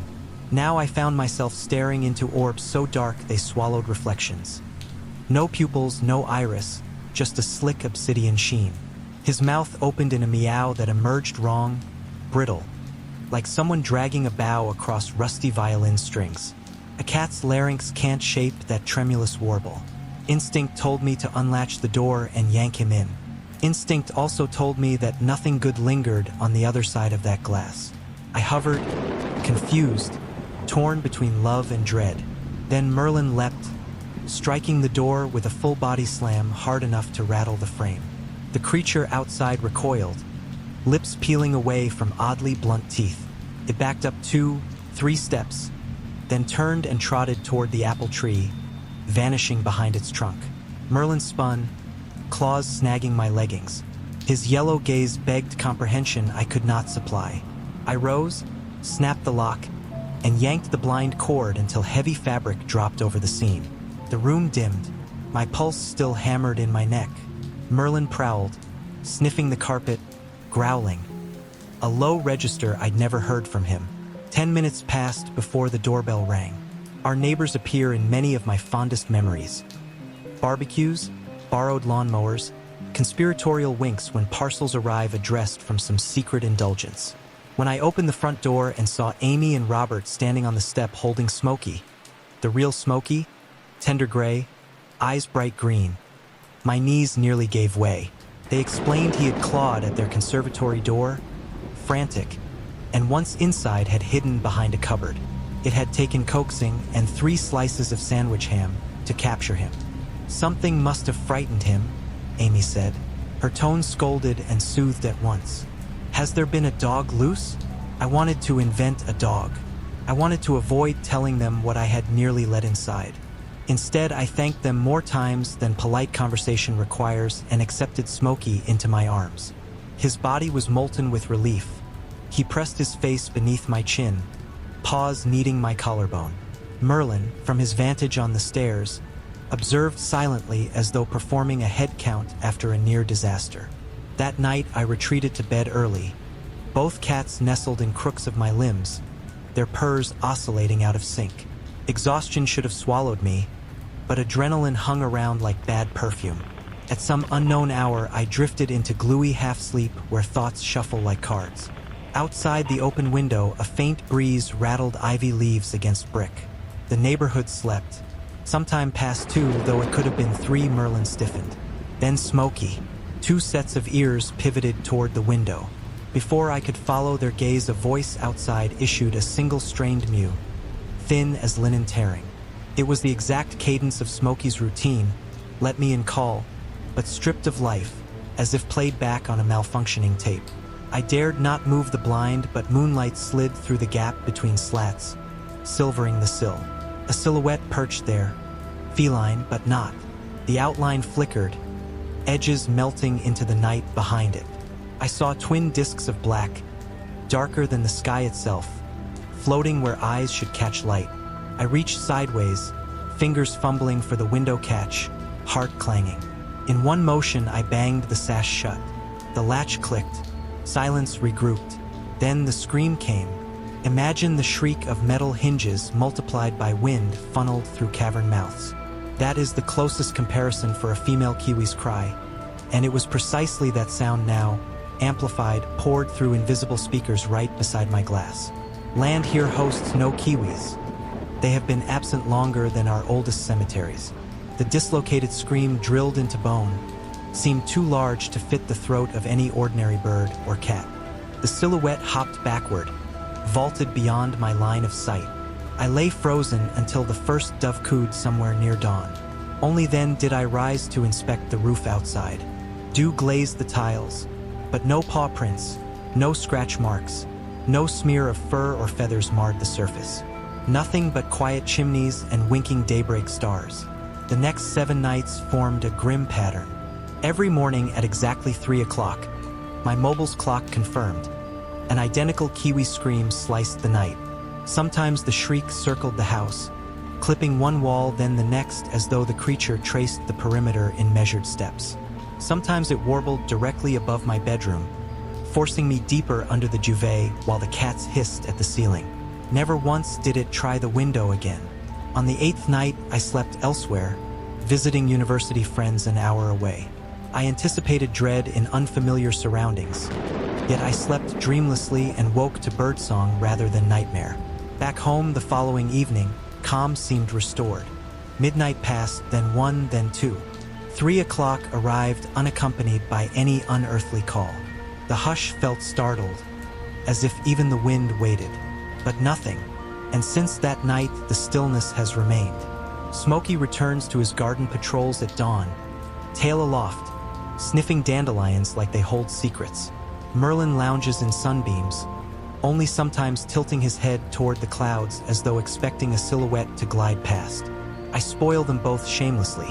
Now I found myself staring into orbs so dark they swallowed reflections. No pupils, no iris, just a slick obsidian sheen. His mouth opened in a meow that emerged wrong, brittle, like someone dragging a bow across rusty violin strings. A cat's larynx can't shape that tremulous warble. Instinct told me to unlatch the door and yank him in. Instinct also told me that nothing good lingered on the other side of that glass. I hovered, confused, torn between love and dread. Then Merlin leapt, striking the door with a full body slam hard enough to rattle the frame. The creature outside recoiled, lips peeling away from oddly blunt teeth. It backed up 2, 3 steps, then turned and trotted toward the apple tree, vanishing behind its trunk. Merlin spun, claws snagging my leggings. His yellow gaze begged comprehension I could not supply. I rose, snapped the lock, and yanked the blind cord until heavy fabric dropped over the scene. The room dimmed, my pulse still hammered in my neck. Merlin prowled, sniffing the carpet, growling. A low register I'd never heard from him. 10 minutes passed before the doorbell rang. Our neighbors appear in many of my fondest memories. Barbecues, borrowed lawnmowers, conspiratorial winks when parcels arrive addressed from some secret indulgence. When I opened the front door and saw Amy and Robert standing on the step holding Smokey, the real Smokey, tender gray, eyes bright green, my knees nearly gave way. They explained he had clawed at their conservatory door, frantic, and once inside had hidden behind a cupboard. It had taken coaxing and 3 slices of sandwich ham to capture him. Something must have frightened him, Amy said. Her tone scolded and soothed at once. Has there been a dog loose? I wanted to invent a dog. I wanted to avoid telling them what I had nearly let inside. Instead, I thanked them more times than polite conversation requires and accepted Smokey into my arms. His body was molten with relief. He pressed his face beneath my chin, paws kneading my collarbone. Merlin, from his vantage on the stairs, observed silently as though performing a head count after a near disaster. That night, I retreated to bed early. Both cats nestled in crooks of my limbs, their purrs oscillating out of sync. Exhaustion should have swallowed me, but adrenaline hung around like bad perfume. At some unknown hour, I drifted into gluey half-sleep where thoughts shuffle like cards. Outside the open window, a faint breeze rattled ivy leaves against brick. The neighborhood slept. Sometime past 2, though it could have been 3. Merlin stiffened. Then Smokey. 2 sets of ears pivoted toward the window. Before I could follow their gaze, a voice outside issued a single strained mew, thin as linen tearing. It was the exact cadence of Smokey's routine, let me in call, but stripped of life, as if played back on a malfunctioning tape. I dared not move the blind, but moonlight slid through the gap between slats, silvering the sill. A A silhouette perched there, feline but not. The outline flickered, edges melting into the night behind it. I saw twin discs of black, darker than the sky itself, floating where eyes should catch light. I reached sideways, fingers fumbling for the window catch, heart clanging. In one motion, I banged the sash shut. The latch clicked, silence regrouped. Then the scream came. Imagine the shriek of metal hinges multiplied by wind funneled through cavern mouths. That is the closest comparison for a female kiwi's cry. And it was precisely that sound now, amplified, poured through invisible speakers right beside my glass. Land here hosts no kiwis. They have been absent longer than our oldest cemeteries. The dislocated scream drilled into bone seemed too large to fit the throat of any ordinary bird or cat. The silhouette hopped backward, vaulted beyond my line of sight. I lay frozen until the first dove cooed somewhere near dawn. Only then did I rise to inspect the roof outside. Dew glazed the tiles, but no paw prints, no scratch marks, no smear of fur or feathers marred the surface. Nothing but quiet chimneys and winking daybreak stars. The next 7 nights formed a grim pattern. Every morning at exactly 3 o'clock, my mobile's clock confirmed. An identical kiwi scream sliced the night. Sometimes the shriek circled the house, clipping one wall then the next as though the creature traced the perimeter in measured steps. Sometimes it warbled directly above my bedroom, forcing me deeper under the duvet while the cats hissed at the ceiling. Never once did it try the window again. On the 8th night, I slept elsewhere, visiting university friends an hour away. I anticipated dread in unfamiliar surroundings, yet I slept dreamlessly and woke to birdsong rather than nightmare. Back home the following evening, calm seemed restored. Midnight passed, then 1, then 2. 3 o'clock arrived unaccompanied by any unearthly call. The hush felt startled, as if even the wind waited. But nothing, and since that night the stillness has remained. Smokey returns to his garden patrols at dawn, tail aloft, sniffing dandelions like they hold secrets. Merlin lounges in sunbeams, only sometimes tilting his head toward the clouds as though expecting a silhouette to glide past. I spoil them both shamelessly.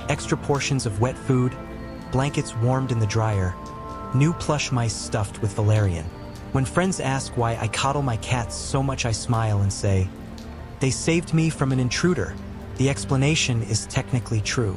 Extra portions of wet food, blankets warmed in the dryer, new plush mice stuffed with valerian. When friends ask why I coddle my cats so much, I smile and say, they saved me from an intruder. The explanation is technically true,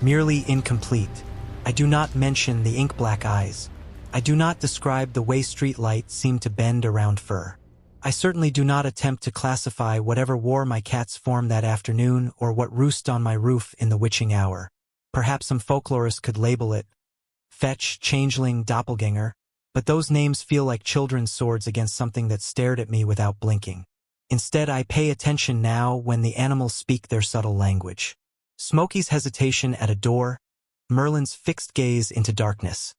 merely incomplete. I do not mention the ink-black eyes. I do not describe the way street light seemed to bend around fur. I certainly do not attempt to classify whatever wore my cat's form that afternoon or what roosted on my roof in the witching hour. Perhaps some folklorist could label it fetch, changeling, doppelganger, but those names feel like children's swords against something that stared at me without blinking. Instead, I pay attention now when the animals speak their subtle language. Smokey's hesitation at a door, Merlin's fixed gaze into darkness.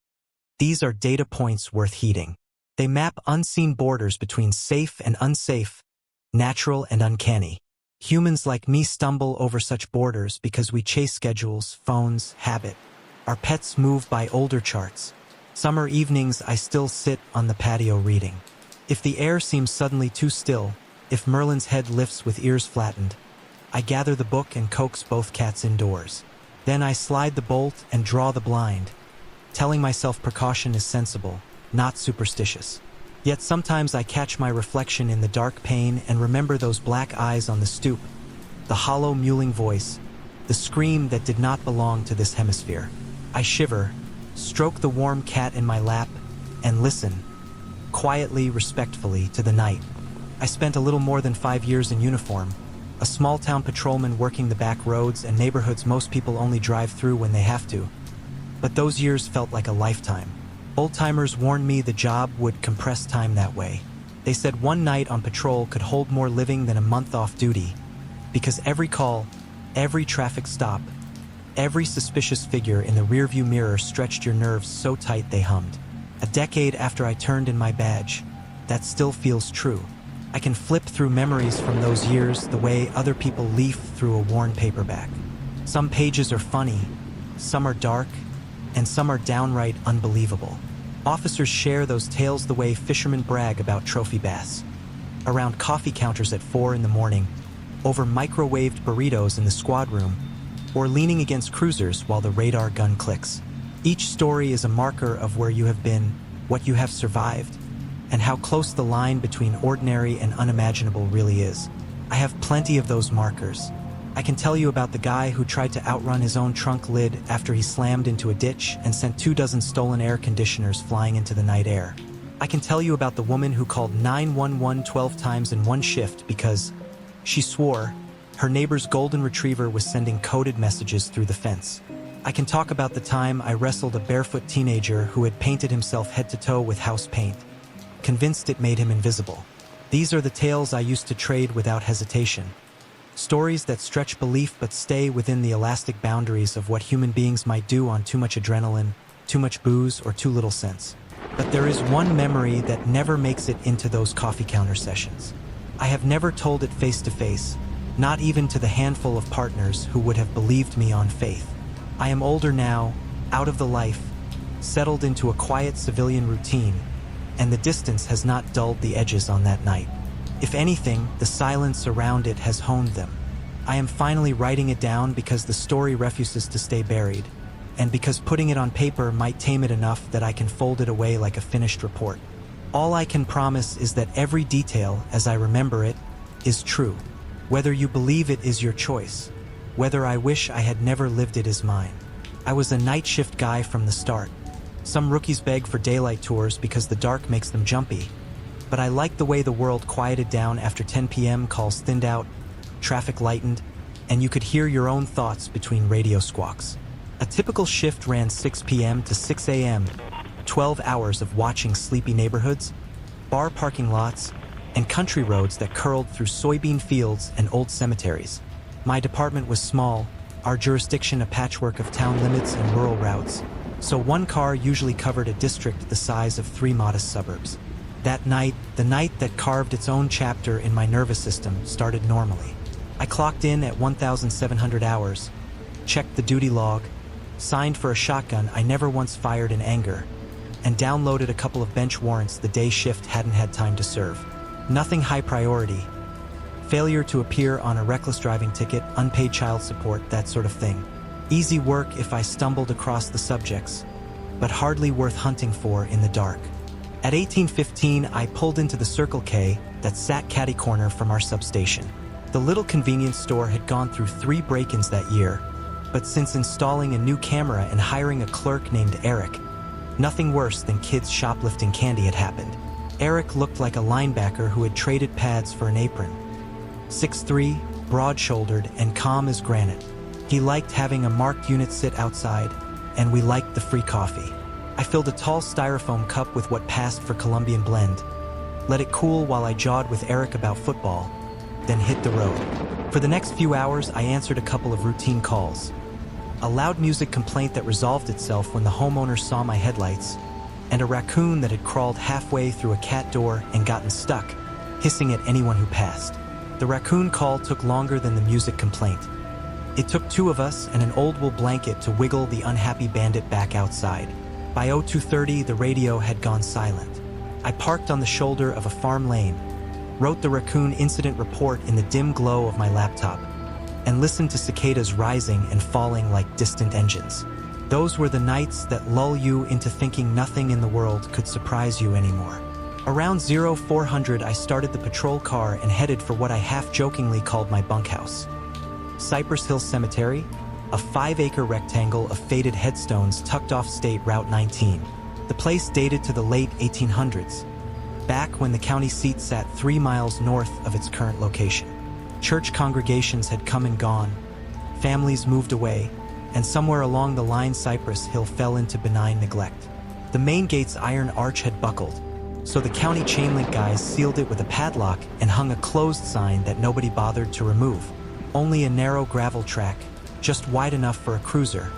These are data points worth heeding. They map unseen borders between safe and unsafe, natural and uncanny. Humans like me stumble over such borders because we chase schedules, phones, habit. Our pets move by older charts. Summer evenings I still sit on the patio reading. If the air seems suddenly too still, if Merlin's head lifts with ears flattened, I gather the book and coax both cats indoors. Then I slide the bolt and draw the blind, telling myself precaution is sensible, not superstitious. Yet sometimes I catch my reflection in the dark pane and remember those black eyes on the stoop, the hollow mewling voice, the scream that did not belong to this hemisphere. I shiver, stroke the warm cat in my lap, and listen, quietly, respectfully, to the night. I spent a little more than 5 years in uniform, a small-town patrolman working the back roads and neighborhoods most people only drive through when they have to. But those years felt like a lifetime. Old-timers warned me the job would compress time that way. They said one night on patrol could hold more living than a month off duty, because every call, every traffic stop, every suspicious figure in the rearview mirror stretched your nerves so tight they hummed. A decade after I turned in my badge, that still feels true. I can flip through memories from those years the way other people leaf through a worn paperback. Some pages are funny, some are dark, and some are downright unbelievable. Officers share those tales the way fishermen brag about trophy bass. Around coffee counters at 4 in the morning, over microwaved burritos in the squad room, or leaning against cruisers while the radar gun clicks. Each story is a marker of where you have been, what you have survived, and how close the line between ordinary and unimaginable really is. I have plenty of those markers. I can tell you about the guy who tried to outrun his own trunk lid after he slammed into a ditch and sent 24 stolen air conditioners flying into the night air. I can tell you about the woman who called 911 12 times in one shift because she swore her neighbor's golden retriever was sending coded messages through the fence. I can talk about the time I wrestled a barefoot teenager who had painted himself head to toe with house paint, convinced it made him invisible. These are the tales I used to trade without hesitation. Stories that stretch belief but stay within the elastic boundaries of what human beings might do on too much adrenaline, too much booze, or too little sense. But there is one memory that never makes it into those coffee counter sessions. I have never told it face to face, not even to the handful of partners who would have believed me on faith. I am older now, out of the life, settled into a quiet civilian routine, and the distance has not dulled the edges on that night. If anything, the silence around it has honed them. I am finally writing it down because the story refuses to stay buried, and because putting it on paper might tame it enough that I can fold it away like a finished report. All I can promise is that every detail, as I remember it, is true. Whether you believe it is your choice. Whether I wish I had never lived it is mine. I was a night shift guy from the start. Some rookies beg for daylight tours because the dark makes them jumpy. But I liked the way the world quieted down after 10 p.m. calls thinned out, traffic lightened, and you could hear your own thoughts between radio squawks. A typical shift ran 6 p.m. to 6 a.m., 12 hours of watching sleepy neighborhoods, bar parking lots, and country roads that curled through soybean fields and old cemeteries. My department was small, our jurisdiction a patchwork of town limits and rural routes, so one car usually covered a district the size of 3 modest suburbs. That night, the night that carved its own chapter in my nervous system, started normally. I clocked in at 1,700 hours, checked the duty log, signed for a shotgun I never once fired in anger, and downloaded a couple of bench warrants the day shift hadn't had time to serve. Nothing high priority. Failure to appear on a reckless driving ticket, unpaid child support, that sort of thing. Easy work if I stumbled across the subjects, but hardly worth hunting for in the dark. At 18:15, I pulled into the Circle K that sat catty-corner from our substation. The little convenience store had gone through 3 break-ins that year, but since installing a new camera and hiring a clerk named Eric, nothing worse than kids shoplifting candy had happened. Eric looked like a linebacker who had traded pads for an apron. 6'3", broad-shouldered, and calm as granite. He liked having a marked unit sit outside, and we liked the free coffee. I filled a tall styrofoam cup with what passed for Colombian blend, let it cool while I jawed with Eric about football, then hit the road. For the next few hours, I answered a couple of routine calls. A loud music complaint that resolved itself when the homeowner saw my headlights, and a raccoon that had crawled halfway through a cat door and gotten stuck, hissing at anyone who passed. The raccoon call took longer than the music complaint. It took 2 of us and an old wool blanket to wiggle the unhappy bandit back outside. By 02:30, the radio had gone silent. I parked on the shoulder of a farm lane, wrote the raccoon incident report in the dim glow of my laptop, and listened to cicadas rising and falling like distant engines. Those were the nights that lull you into thinking nothing in the world could surprise you anymore. Around 0400, I started the patrol car and headed for what I half-jokingly called my bunkhouse. Cypress Hill Cemetery, a 5-acre rectangle of faded headstones tucked off State Route 19. The place dated to the late 1800s, back when the county seat sat 3 miles north of its current location. Church congregations had come and gone, families moved away, and somewhere along the line Cypress Hill fell into benign neglect. The main gate's iron arch had buckled, so the county chain link guys sealed it with a padlock and hung a closed sign that nobody bothered to remove. Only a narrow gravel track, just wide enough for a cruiser,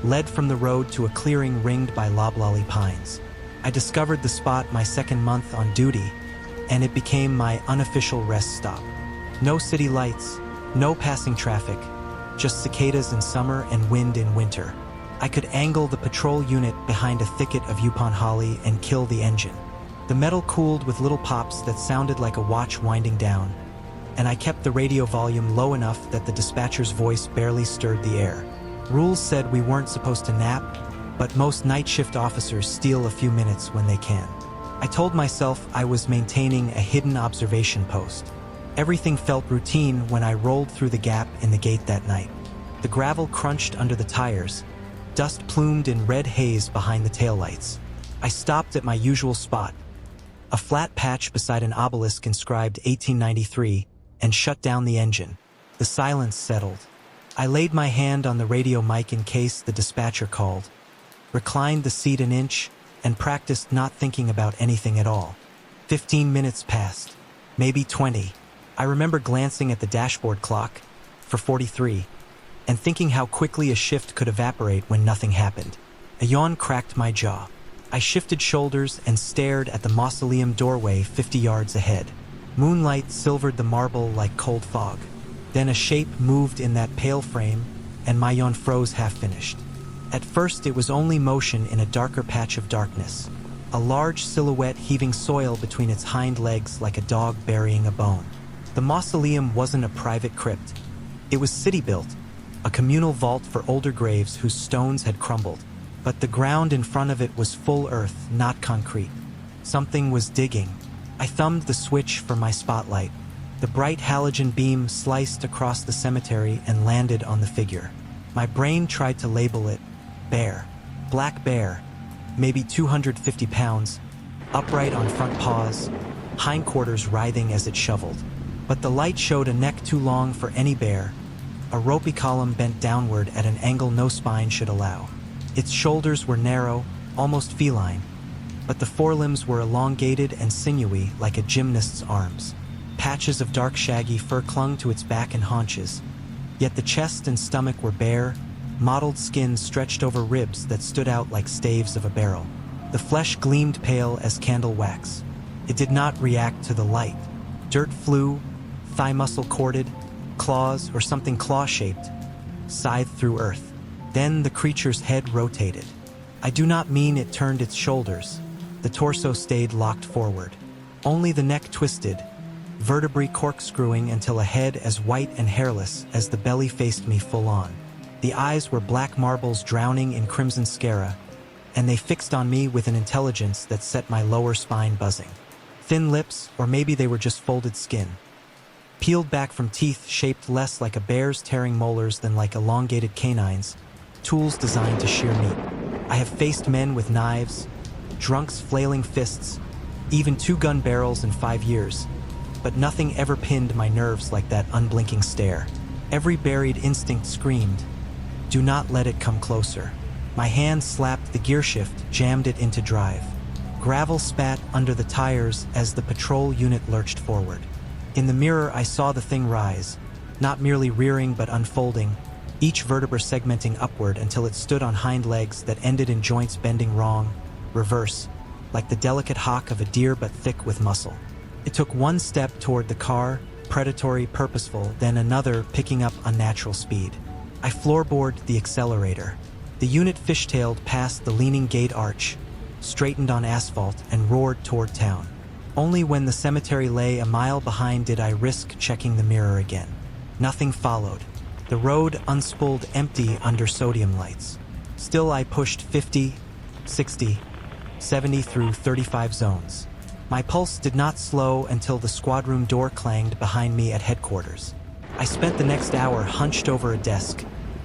led from the road to a clearing ringed by loblolly pines. I discovered the spot my second month on duty, and it became my unofficial rest stop. No city lights, no passing traffic, just cicadas in summer and wind in winter. I could angle the patrol unit behind a thicket of Yupon holly and kill the engine. The metal cooled with little pops that sounded like a watch winding down, and I kept the radio volume low enough that the dispatcher's voice barely stirred the air. Rules said we weren't supposed to nap, but most night shift officers steal a few minutes when they can. I told myself I was maintaining a hidden observation post. Everything felt routine when I rolled through the gap in the gate that night. The gravel crunched under the tires, dust plumed in red haze behind the taillights. I stopped at my usual spot, a flat patch beside an obelisk inscribed 1893, and shut down the engine. The silence settled. I laid my hand on the radio mic in case the dispatcher called, reclined the seat an inch, and practiced not thinking about anything at all. 15 minutes passed, maybe 20. I remember glancing at the dashboard clock, for 43, and thinking how quickly a shift could evaporate when nothing happened. A yawn cracked my jaw. I shifted shoulders and stared at the mausoleum doorway 50 yards ahead. Moonlight silvered the marble like cold fog. Then a shape moved in that pale frame, and my yawn froze half-finished. At first it was only motion in a darker patch of darkness, a large silhouette heaving soil between its hind legs like a dog burying a bone. The mausoleum wasn't a private crypt. It was city-built, a communal vault for older graves whose stones had crumbled. But the ground in front of it was full earth, not concrete. Something was digging. I thumbed the switch for my spotlight. The bright halogen beam sliced across the cemetery and landed on the figure. My brain tried to label it bear. Black bear, maybe 250 pounds, upright on front paws, hindquarters writhing as it shoveled. But the light showed a neck too long for any bear, a ropey column bent downward at an angle no spine should allow. Its shoulders were narrow, almost feline, but the forelimbs were elongated and sinewy like a gymnast's arms. Patches of dark shaggy fur clung to its back and haunches, yet the chest and stomach were bare, mottled skin stretched over ribs that stood out like staves of a barrel. The flesh gleamed pale as candle wax. It did not react to the light. Dirt flew, thigh muscle corded, claws or something claw-shaped, scythed through earth. Then the creature's head rotated. I do not mean it turned its shoulders. The torso stayed locked forward. Only the neck twisted, vertebrae corkscrewing until a head as white and hairless as the belly faced me full on. The eyes were black marbles drowning in crimson sclera, and they fixed on me with an intelligence that set my lower spine buzzing. Thin lips, or maybe they were just folded skin, peeled back from teeth shaped less like a bear's tearing molars than like elongated canines, tools designed to shear meat. I have faced men with knives, drunks flailing fists, even 2 gun barrels in 5 years, but nothing ever pinned my nerves like that unblinking stare. Every buried instinct screamed, "Do not let it come closer." My hand slapped the gear shift, jammed it into drive. Gravel spat under the tires as the patrol unit lurched forward. In the mirror I saw the thing rise, not merely rearing but unfolding, each vertebra segmenting upward until it stood on hind legs that ended in joints bending wrong, reverse, like the delicate hock of a deer but thick with muscle. It took one step toward the car, predatory, purposeful, then another, picking up unnatural speed. I floorboarded the accelerator. The unit fishtailed past the leaning gate arch, straightened on asphalt, and roared toward town. Only when the cemetery lay a mile behind did I risk checking the mirror again. Nothing followed. The road unspooled empty under sodium lights. Still I pushed 50, 60, 70 through 35 zones. My pulse did not slow until the squad room door clanged behind me at headquarters. I spent the next hour hunched over a desk,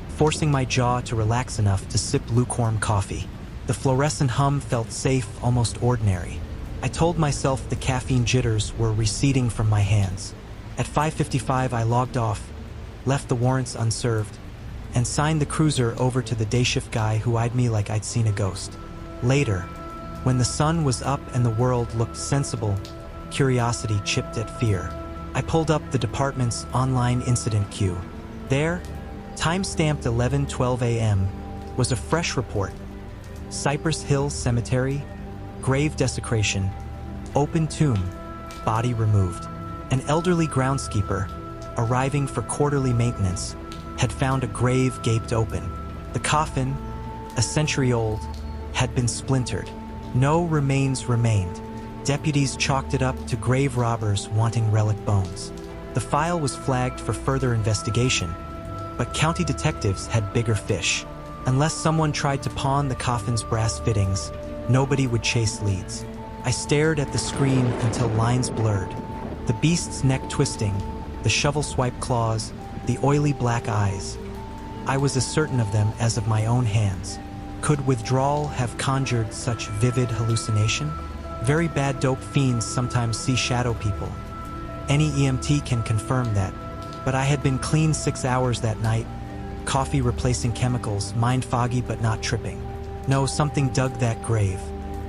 forcing my jaw to relax enough to sip lukewarm coffee. The fluorescent hum felt safe, almost ordinary. I told myself the caffeine jitters were receding from my hands. At 5:55 I logged off, left the warrants unserved, and signed the cruiser over to the day shift guy who eyed me like I'd seen a ghost. Later, when the sun was up and the world looked sensible, curiosity chipped at fear. I pulled up the department's online incident queue. There, time-stamped 11:12 a.m., was a fresh report. Cypress Hill Cemetery, grave desecration, open tomb, body removed. An elderly groundskeeper, arriving for quarterly maintenance, had found a grave gaped open. The coffin, a century old, had been splintered. No remains remained. Deputies chalked it up to grave robbers wanting relic bones. The file was flagged for further investigation, but county detectives had bigger fish. Unless someone tried to pawn the coffin's brass fittings, nobody would chase leads. I stared at the screen until lines blurred. The beast's neck twisting, the shovel-swipe claws, the oily black eyes. I was as certain of them as of my own hands. Could withdrawal have conjured such vivid hallucination? Very bad dope fiends sometimes see shadow people. Any EMT can confirm that. But I had been clean 6 hours that night, coffee replacing chemicals, mind foggy but not tripping. No, something dug that grave.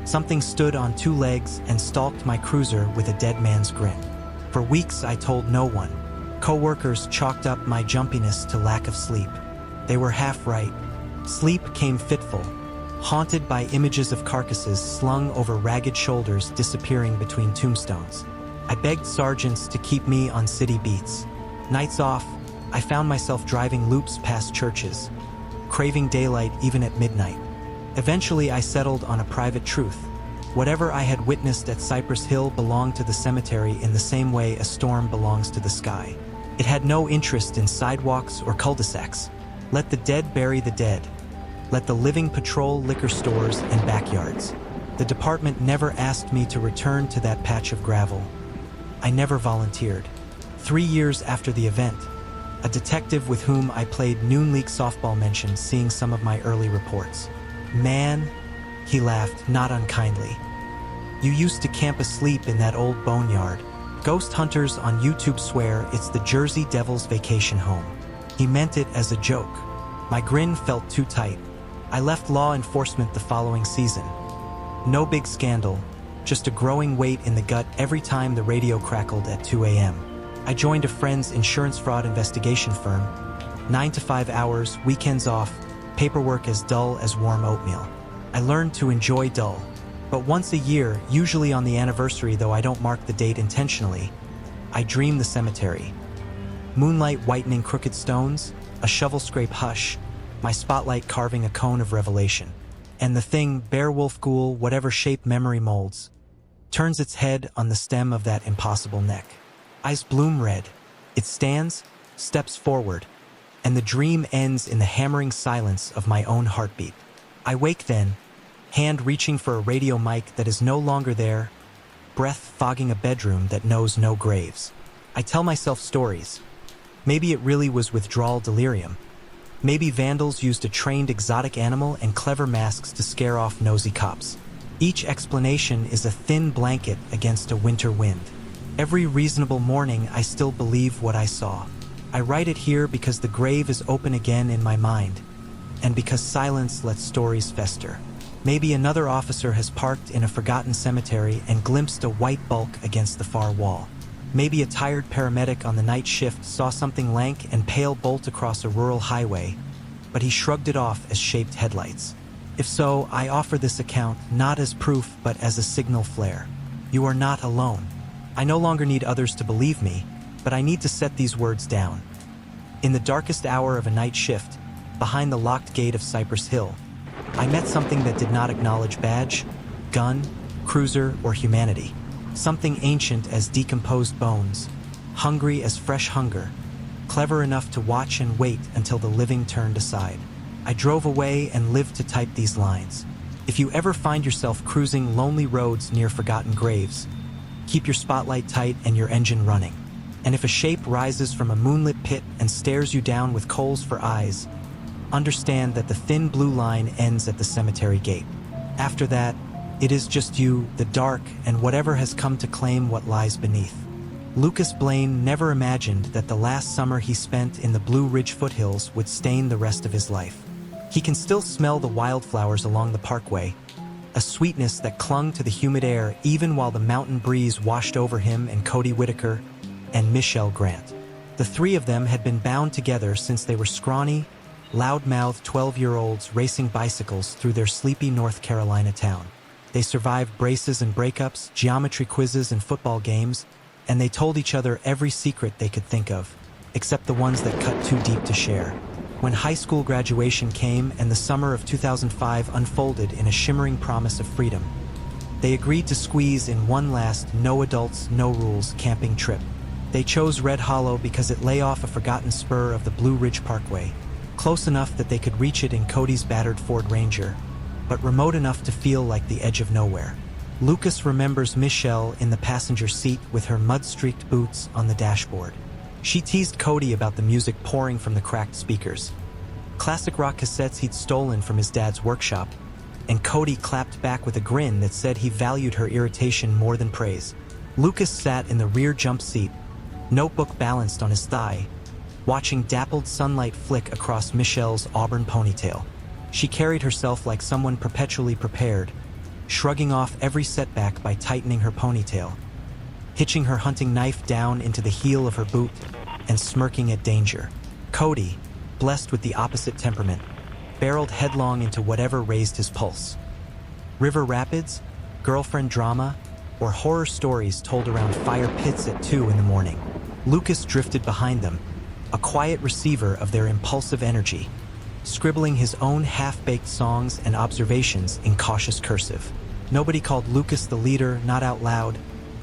Something stood on 2 legs and stalked my cruiser with a dead man's grin. For weeks I told no one. Co-workers chalked up my jumpiness to lack of sleep. They were half right. Sleep came fitful, haunted by images of carcasses slung over ragged shoulders disappearing between tombstones. I begged sergeants to keep me on city beats. Nights off, I found myself driving loops past churches, craving daylight even at midnight. Eventually I settled on a private truth. Whatever I had witnessed at Cypress Hill belonged to the cemetery in the same way a storm belongs to the sky. It had no interest in sidewalks or cul-de-sacs. Let the dead bury the dead. Let the living patrol liquor stores and backyards. The department never asked me to return to that patch of gravel. I never volunteered. 3 years after the event, a detective with whom I played Noon League softball mentioned seeing some of my early reports. "Man," he laughed, not unkindly. "You used to camp asleep in that old boneyard. Ghost hunters on YouTube swear it's the Jersey Devil's vacation home." He meant it as a joke. My grin felt too tight. I left law enforcement the following season. No big scandal, just a growing weight in the gut every time the radio crackled at 2 a.m. I joined a friend's insurance fraud investigation firm. 9 to 5 hours, weekends off, paperwork as dull as warm oatmeal. I learned to enjoy dull. But once a year, usually on the anniversary though I don't mark the date intentionally, I dream the cemetery. Moonlight whitening crooked stones, a shovel scrape hush, my spotlight carving a cone of revelation. And the thing, bear-wolf ghoul, whatever shape memory molds, turns its head on the stem of that impossible neck. Eyes bloom red. It stands, steps forward, and the dream ends in the hammering silence of my own heartbeat. I wake then, hand reaching for a radio mic that is no longer there, breath fogging a bedroom that knows no graves. I tell myself stories. Maybe it really was withdrawal delirium. Maybe vandals used a trained exotic animal and clever masks to scare off nosy cops. Each explanation is a thin blanket against a winter wind. Every reasonable morning I still believe what I saw. I write it here because the grave is open again in my mind, and because silence lets stories fester. Maybe another officer has parked in a forgotten cemetery and glimpsed a white bulk against the far wall. Maybe a tired paramedic on the night shift saw something lank and pale bolt across a rural highway, but he shrugged it off as shaped headlights. If so, I offer this account not as proof but as a signal flare. You are not alone. I no longer need others to believe me, but I need to set these words down. In the darkest hour of a night shift, behind the locked gate of Cypress Hill, I met something that did not acknowledge badge, gun, cruiser, or humanity. Something ancient as decomposed bones, hungry as fresh hunger, clever enough to watch and wait until the living turned aside. I drove away and lived to type these lines. If you ever find yourself cruising lonely roads near forgotten graves, keep your spotlight tight and your engine running. And if a shape rises from a moonlit pit and stares you down with coals for eyes, understand that the thin blue line ends at the cemetery gate. After that, it is just you, the dark, and whatever has come to claim what lies beneath. Lucas Blaine never imagined that the last summer he spent in the Blue Ridge foothills would stain the rest of his life. He can still smell the wildflowers along the parkway, a sweetness that clung to the humid air even while the mountain breeze washed over him and Cody Whitaker and Michelle Grant. The three of them had been bound together since they were scrawny, loud-mouthed 12-year-olds racing bicycles through their sleepy North Carolina town. They survived braces and breakups, geometry quizzes and football games, and they told each other every secret they could think of, except the ones that cut too deep to share. When high school graduation came and the summer of 2005 unfolded in a shimmering promise of freedom, they agreed to squeeze in one last no adults, no rules camping trip. They chose Red Hollow because it lay off a forgotten spur of the Blue Ridge Parkway, close enough that they could reach it in Cody's battered Ford Ranger, but remote enough to feel like the edge of nowhere. Lucas remembers Michelle in the passenger seat with her mud-streaked boots on the dashboard. She teased Cody about the music pouring from the cracked speakers. Classic rock cassettes he'd stolen from his dad's workshop, and Cody clapped back with a grin that said he valued her irritation more than praise. Lucas sat in the rear jump seat, notebook balanced on his thigh, watching dappled sunlight flick across Michelle's auburn ponytail. She carried herself like someone perpetually prepared, shrugging off every setback by tightening her ponytail, hitching her hunting knife down into the heel of her boot, and smirking at danger. Cody, blessed with the opposite temperament, barreled headlong into whatever raised his pulse. River rapids, girlfriend drama, or horror stories told around fire pits at 2 in the morning. Lucas drifted behind them, a quiet receiver of their impulsive energy, scribbling his own half-baked songs and observations in cautious cursive. Nobody called Lucas the leader, not out loud,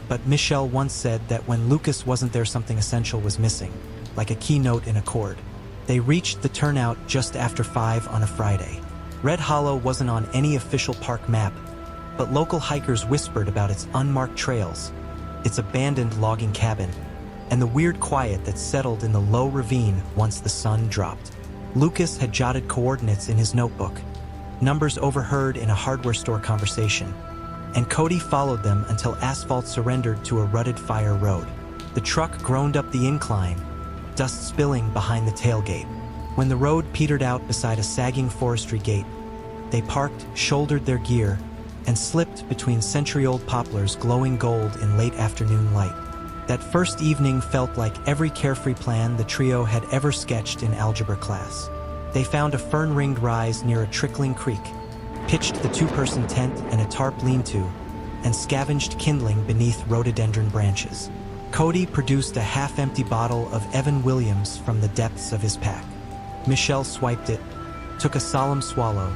but Michelle once said that when Lucas wasn't there, something essential was missing, like a keynote in a chord. They reached the turnout just after 5 on a Friday. Red Hollow wasn't on any official park map, but local hikers whispered about its unmarked trails, its abandoned logging cabin, and the weird quiet that settled in the low ravine once the sun dropped. Lucas had jotted coordinates in his notebook, numbers overheard in a hardware store conversation, and Cody followed them until asphalt surrendered to a rutted fire road. The truck groaned up the incline, dust spilling behind the tailgate. When the road petered out beside a sagging forestry gate, they parked, shouldered their gear, and slipped between century-old poplars glowing gold in late afternoon light. That first evening felt like every carefree plan the trio had ever sketched in algebra class. They found a fern-ringed rise near a trickling creek, pitched the 2-person tent and a tarp lean-to, and scavenged kindling beneath rhododendron branches. Cody produced a half-empty bottle of Evan Williams from the depths of his pack. Michelle swiped it, took a solemn swallow,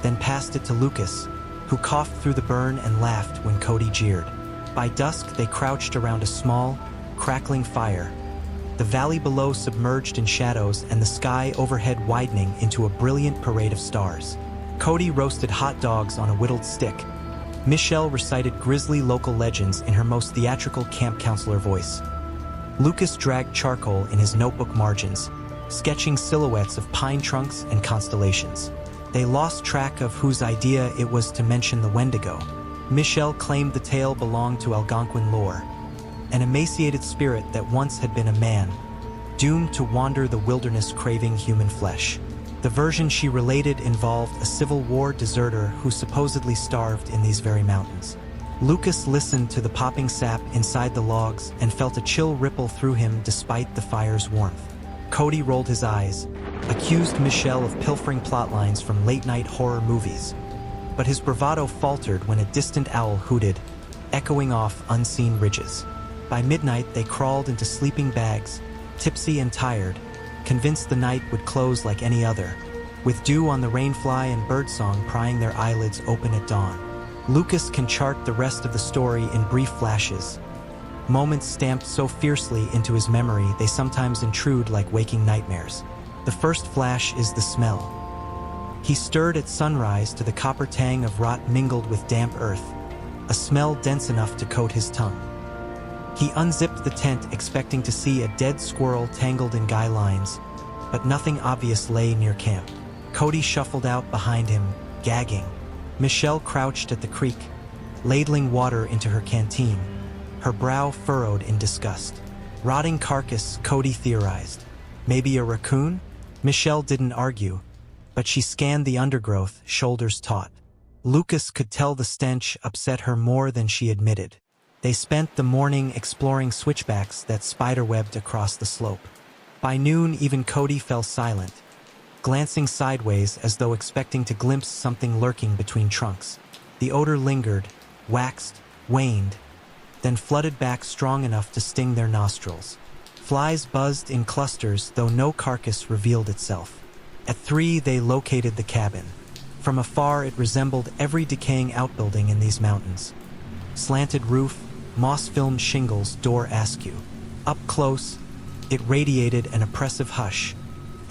then passed it to Lucas, who coughed through the burn and laughed when Cody jeered. By dusk, they crouched around a small, crackling fire, the valley below submerged in shadows and the sky overhead widening into a brilliant parade of stars. Cody roasted hot dogs on a whittled stick. Michelle recited grisly local legends in her most theatrical camp counselor voice. Lucas dragged charcoal in his notebook margins, sketching silhouettes of pine trunks and constellations. They lost track of whose idea it was to mention the Wendigo. Michelle claimed the tale belonged to Algonquin lore, an emaciated spirit that once had been a man, doomed to wander the wilderness craving human flesh. The version she related involved a Civil War deserter who supposedly starved in these very mountains. Lucas listened to the popping sap inside the logs and felt a chill ripple through him despite the fire's warmth. Cody rolled his eyes, accused Michelle of pilfering plotlines from late-night horror movies. But his bravado faltered when a distant owl hooted, echoing off unseen ridges. By midnight, they crawled into sleeping bags, tipsy and tired, convinced the night would close like any other, with dew on the rainfly and birdsong prying their eyelids open at dawn. Lucas can chart the rest of the story in brief flashes, moments stamped so fiercely into his memory they sometimes intrude like waking nightmares. The first flash is the smell. He stirred at sunrise to the copper tang of rot mingled with damp earth, a smell dense enough to coat his tongue. He unzipped the tent expecting to see a dead squirrel tangled in guy lines, but nothing obvious lay near camp. Cody shuffled out behind him, gagging. Michelle crouched at the creek, ladling water into her canteen, her brow furrowed in disgust. Rotting carcass, Cody theorized. Maybe a raccoon? Michelle didn't argue, but she scanned the undergrowth, shoulders taut. Lucas could tell the stench upset her more than she admitted. They spent the morning exploring switchbacks that spiderwebbed across the slope. By noon, even Cody fell silent, glancing sideways as though expecting to glimpse something lurking between trunks. The odor lingered, waxed, waned, then flooded back strong enough to sting their nostrils. Flies buzzed in clusters, though no carcass revealed itself. At 3, they located the cabin. From afar, it resembled every decaying outbuilding in these mountains. Slanted roof, moss-filmed shingles, door askew. Up close, it radiated an oppressive hush,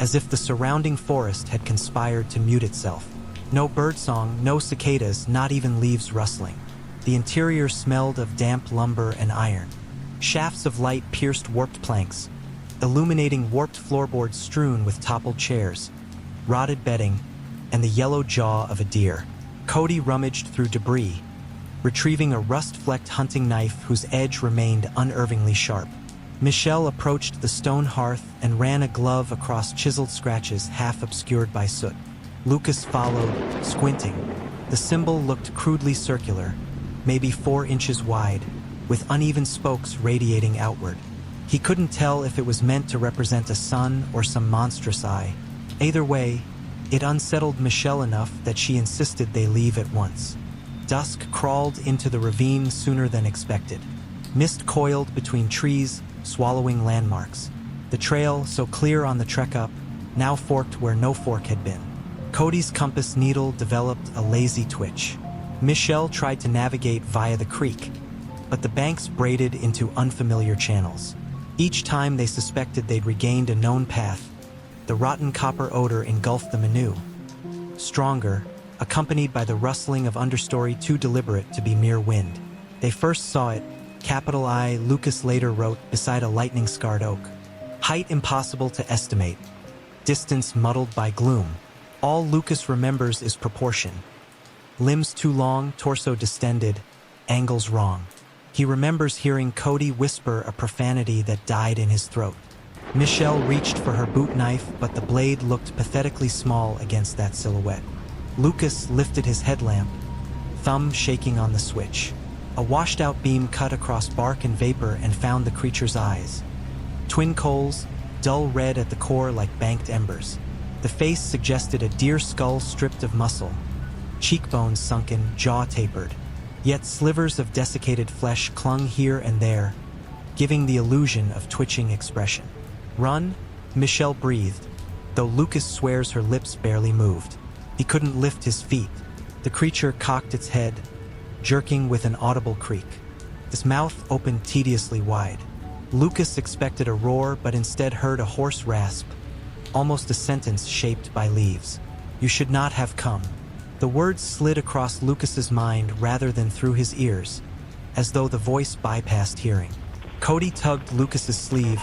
as if the surrounding forest had conspired to mute itself. No birdsong, no cicadas, not even leaves rustling. The interior smelled of damp lumber and iron. Shafts of light pierced warped planks, illuminating warped floorboards strewn with toppled chairs, rotted bedding, and the yellow jaw of a deer. Cody rummaged through debris, retrieving a rust-flecked hunting knife whose edge remained unervingly sharp. Michelle approached the stone hearth and ran a glove across chiseled scratches half obscured by soot. Lucas followed, squinting. The symbol looked crudely circular, maybe 4 inches wide, with uneven spokes radiating outward. He couldn't tell if it was meant to represent a sun or some monstrous eye. Either way, it unsettled Michelle enough that she insisted they leave at once. Dusk crawled into the ravine sooner than expected. Mist coiled between trees, swallowing landmarks. The trail, so clear on the trek up, now forked where no fork had been. Cody's compass needle developed a lazy twitch. Michelle tried to navigate via the creek, but the banks braided into unfamiliar channels. Each time they suspected they'd regained a known path, the rotten copper odor engulfed them anew. Stronger, accompanied by the rustling of understory too deliberate to be mere wind. They first saw it, capital I, Lucas later wrote, beside a lightning-scarred oak. Height impossible to estimate. Distance muddled by gloom. All Lucas remembers is proportion. Limbs too long, torso distended, angles wrong. He remembers hearing Cody whisper a profanity that died in his throat. Michelle reached for her boot knife, but the blade looked pathetically small against that silhouette. Lucas lifted his headlamp, thumb shaking on the switch. A washed-out beam cut across bark and vapor and found the creature's eyes. Twin coals, dull red at the core like banked embers. The face suggested a deer skull stripped of muscle, cheekbones sunken, jaw tapered. Yet slivers of desiccated flesh clung here and there, giving the illusion of twitching expression. Run? Michelle breathed, though Lucas swears her lips barely moved. He couldn't lift his feet. The creature cocked its head, jerking with an audible creak. His mouth opened tediously wide. Lucas expected a roar, but instead heard a hoarse rasp, almost a sentence shaped by leaves. You should not have come. The words slid across Lucas's mind rather than through his ears, as though the voice bypassed hearing. Cody tugged Lucas's sleeve,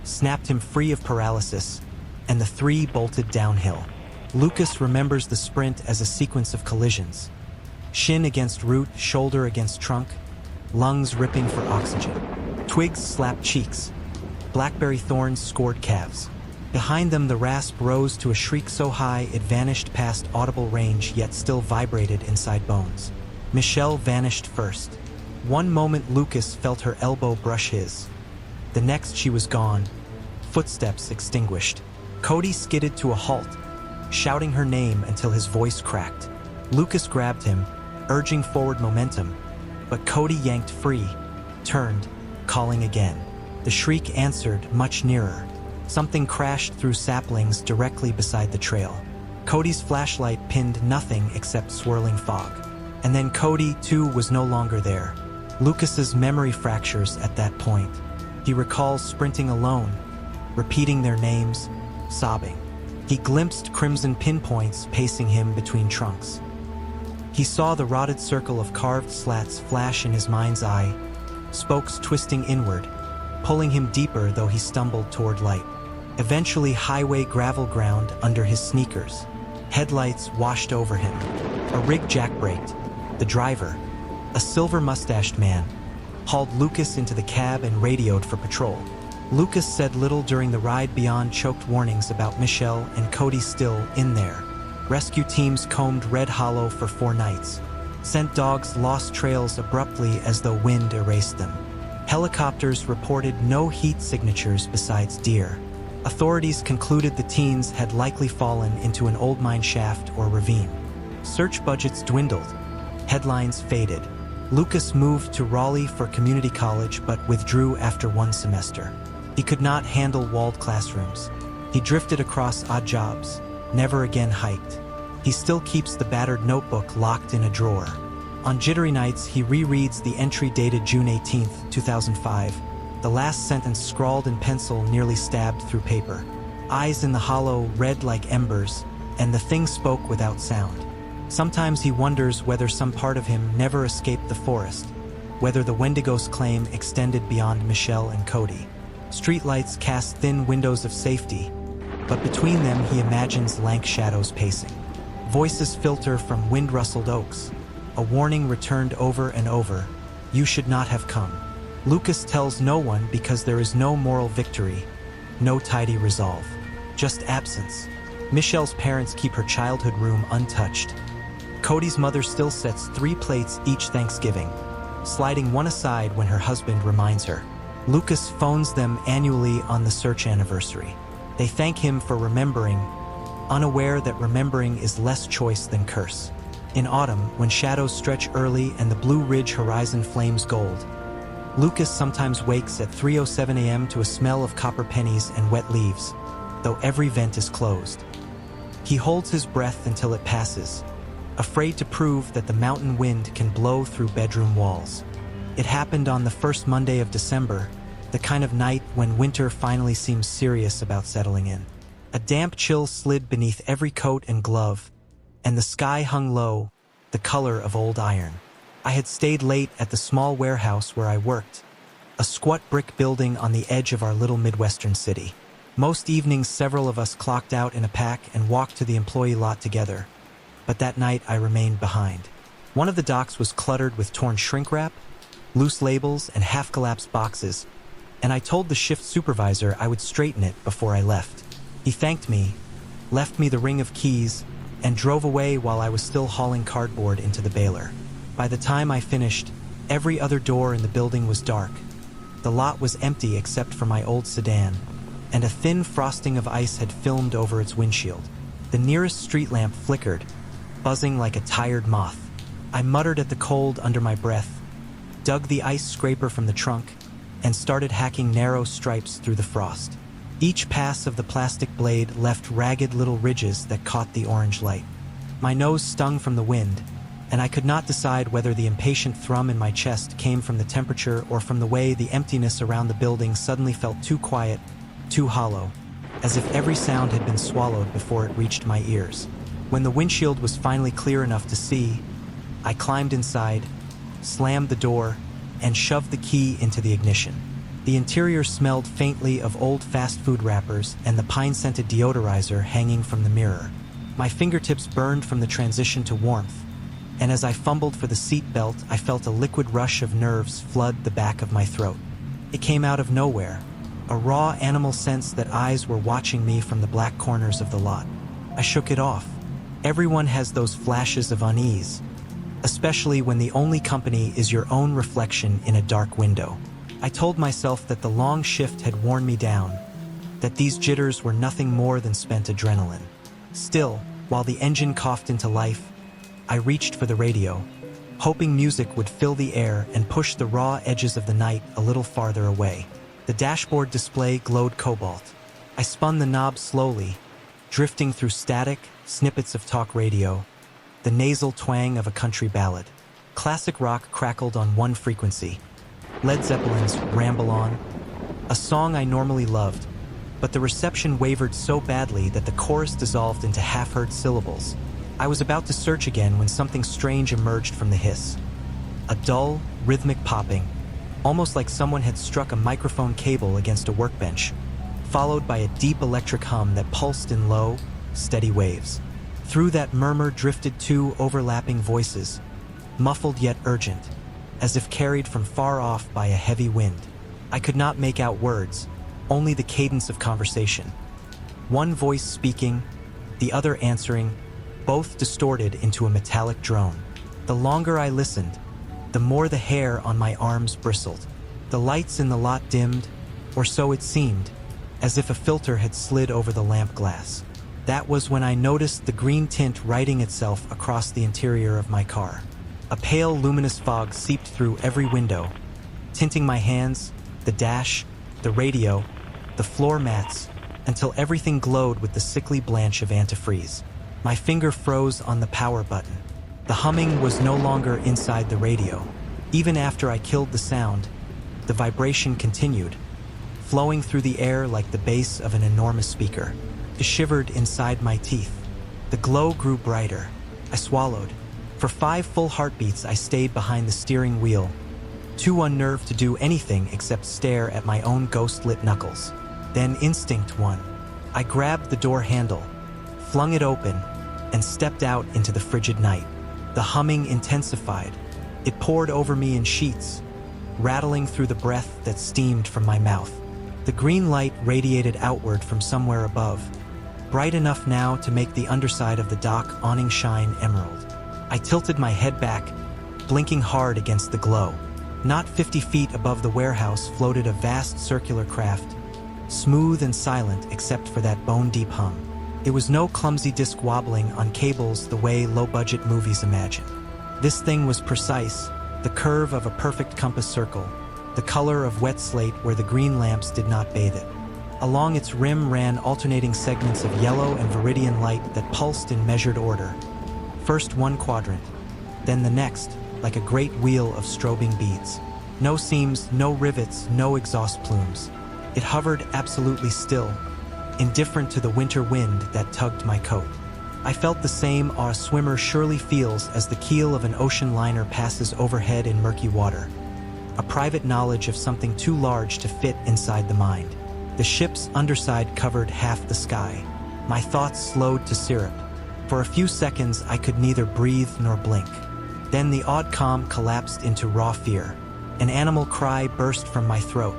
snapped him free of paralysis, and the three bolted downhill. Lucas remembers the sprint as a sequence of collisions. Shin against root, shoulder against trunk, lungs ripping for oxygen. Twigs slapped cheeks. Blackberry thorns scored calves. Behind them, the rasp rose to a shriek so high it vanished past audible range, yet still vibrated inside bones. Michelle vanished first. One moment Lucas felt her elbow brush his. The next she was gone, footsteps extinguished. Cody skidded to a halt, shouting her name until his voice cracked. Lucas grabbed him, urging forward momentum, but Cody yanked free, turned, calling again. The shriek answered, much nearer. Something crashed through saplings directly beside the trail. Cody's flashlight pinned nothing except swirling fog. And then Cody, too, was no longer there. Lucas's memory fractures at that point. He recalls sprinting alone, repeating their names, sobbing. He glimpsed crimson pinpoints pacing him between trunks. He saw the rotted circle of carved slats flash in his mind's eye, spokes twisting inward, pulling him deeper though he stumbled toward light. Eventually, highway gravel ground under his sneakers. Headlights washed over him. A rig jackbraked. The driver, a silver-mustached man, hauled Lucas into the cab and radioed for patrol. Lucas said little during the ride beyond choked warnings about Michelle and Cody still in there. Rescue teams combed Red Hollow for 4 nights. Scent dogs lost trails abruptly as though wind erased them. Helicopters reported no heat signatures besides deer. Authorities concluded the teens had likely fallen into an old mine shaft or ravine. Search budgets dwindled. Headlines faded. Lucas moved to Raleigh for community college but withdrew after 1 semester. He could not handle walled classrooms. He drifted across odd jobs, never again hiked. He still keeps the battered notebook locked in a drawer. On jittery nights, he rereads the entry dated June 18, 2005, the last sentence scrawled in pencil nearly stabbed through paper. Eyes in the hollow, red like embers, and the thing spoke without sound. Sometimes he wonders whether some part of him never escaped the forest, whether the Wendigos claim extended beyond Michelle and Cody. Streetlights cast thin windows of safety, but between them he imagines lank shadows pacing. Voices filter from wind-rustled oaks. A warning returned over and over. You should not have come. Lucas tells no one because there is no moral victory, no tidy resolve, just absence. Michelle's parents keep her childhood room untouched. Cody's mother still sets 3 plates each Thanksgiving, sliding one aside when her husband reminds her. Lucas phones them annually on the search anniversary. They thank him for remembering, unaware that remembering is less choice than curse. In autumn, when shadows stretch early and the Blue Ridge horizon flames gold, Lucas sometimes wakes at 3:07 a.m. to a smell of copper pennies and wet leaves, though every vent is closed. He holds his breath until it passes, afraid to prove that the mountain wind can blow through bedroom walls. It happened on the first Monday of December, the kind of night when winter finally seems serious about settling in. A damp chill slid beneath every coat and glove, and the sky hung low, the color of old iron. I had stayed late at the small warehouse where I worked, a squat brick building on the edge of our little Midwestern city. Most evenings several of us clocked out in a pack and walked to the employee lot together, but that night I remained behind. One of the docks was cluttered with torn shrink wrap, loose labels, and half-collapsed boxes, and I told the shift supervisor I would straighten it before I left. He thanked me, left me the ring of keys, and drove away while I was still hauling cardboard into the baler. By the time I finished, every other door in the building was dark. The lot was empty except for my old sedan, and a thin frosting of ice had filmed over its windshield. The nearest street lamp flickered, buzzing like a tired moth. I muttered at the cold under my breath, dug the ice scraper from the trunk, and started hacking narrow stripes through the frost. Each pass of the plastic blade left ragged little ridges that caught the orange light. My nose stung from the wind, and I could not decide whether the impatient thrum in my chest came from the temperature or from the way the emptiness around the building suddenly felt too quiet, too hollow, as if every sound had been swallowed before it reached my ears. When the windshield was finally clear enough to see, I climbed inside, slammed the door, and shoved the key into the ignition. The interior smelled faintly of old fast food wrappers and the pine-scented deodorizer hanging from the mirror. My fingertips burned from the transition to warmth, and as I fumbled for the seat belt, I felt a liquid rush of nerves flood the back of my throat. It came out of nowhere, a raw animal sense that eyes were watching me from the black corners of the lot. I shook it off. Everyone has those flashes of unease, especially when the only company is your own reflection in a dark window. I told myself that the long shift had worn me down, that these jitters were nothing more than spent adrenaline. Still, while the engine coughed into life, I reached for the radio, hoping music would fill the air and push the raw edges of the night a little farther away. The dashboard display glowed cobalt. I spun the knob slowly, drifting through static, snippets of talk radio, the nasal twang of a country ballad. Classic rock crackled on one frequency. Led Zeppelin's Ramble On, a song I normally loved, but the reception wavered so badly that the chorus dissolved into half-heard syllables. I was about to search again when something strange emerged from the hiss. A dull, rhythmic popping, almost like someone had struck a microphone cable against a workbench, followed by a deep electric hum that pulsed in low, steady waves. Through that murmur drifted 2 overlapping voices, muffled yet urgent, as if carried from far off by a heavy wind. I could not make out words, only the cadence of conversation. One voice speaking, the other answering, both distorted into a metallic drone. The longer I listened, the more the hair on my arms bristled. The lights in the lot dimmed, or so it seemed, as if a filter had slid over the lamp glass. That was when I noticed the green tint writing itself across the interior of my car. A pale, luminous fog seeped through every window, tinting my hands, the dash, the radio, the floor mats, until everything glowed with the sickly blanch of antifreeze. My finger froze on the power button. The humming was no longer inside the radio. Even after I killed the sound, The vibration continued, flowing through the air like the bass of an enormous speaker. It shivered inside my teeth. The glow grew brighter. I swallowed. For 5 full heartbeats, I stayed behind the steering wheel, too unnerved to do anything except stare at my own ghost-lit knuckles. Then instinct won. I grabbed the door handle, flung it open, and stepped out into the frigid night. The humming intensified. It poured over me in sheets, rattling through the breath that steamed from my mouth. The green light radiated outward from somewhere above, bright enough now to make the underside of the dock awning shine emerald. I tilted my head back, blinking hard against the glow. Not 50 feet above the warehouse floated a vast circular craft, smooth and silent except for that bone-deep hum. It was no clumsy disc wobbling on cables the way low-budget movies imagine. This thing was precise, the curve of a perfect compass circle, the color of wet slate where the green lamps did not bathe it. Along its rim ran alternating segments of yellow and viridian light that pulsed in measured order. First one quadrant, then the next, like a great wheel of strobing beads. No seams, no rivets, no exhaust plumes. It hovered absolutely still, indifferent to the winter wind that tugged my coat. I felt the same awe a swimmer surely feels as the keel of an ocean liner passes overhead in murky water. A private knowledge of something too large to fit inside the mind. The ship's underside covered half the sky. My thoughts slowed to syrup. For a few seconds, I could neither breathe nor blink. Then the odd calm collapsed into raw fear. An animal cry burst from my throat.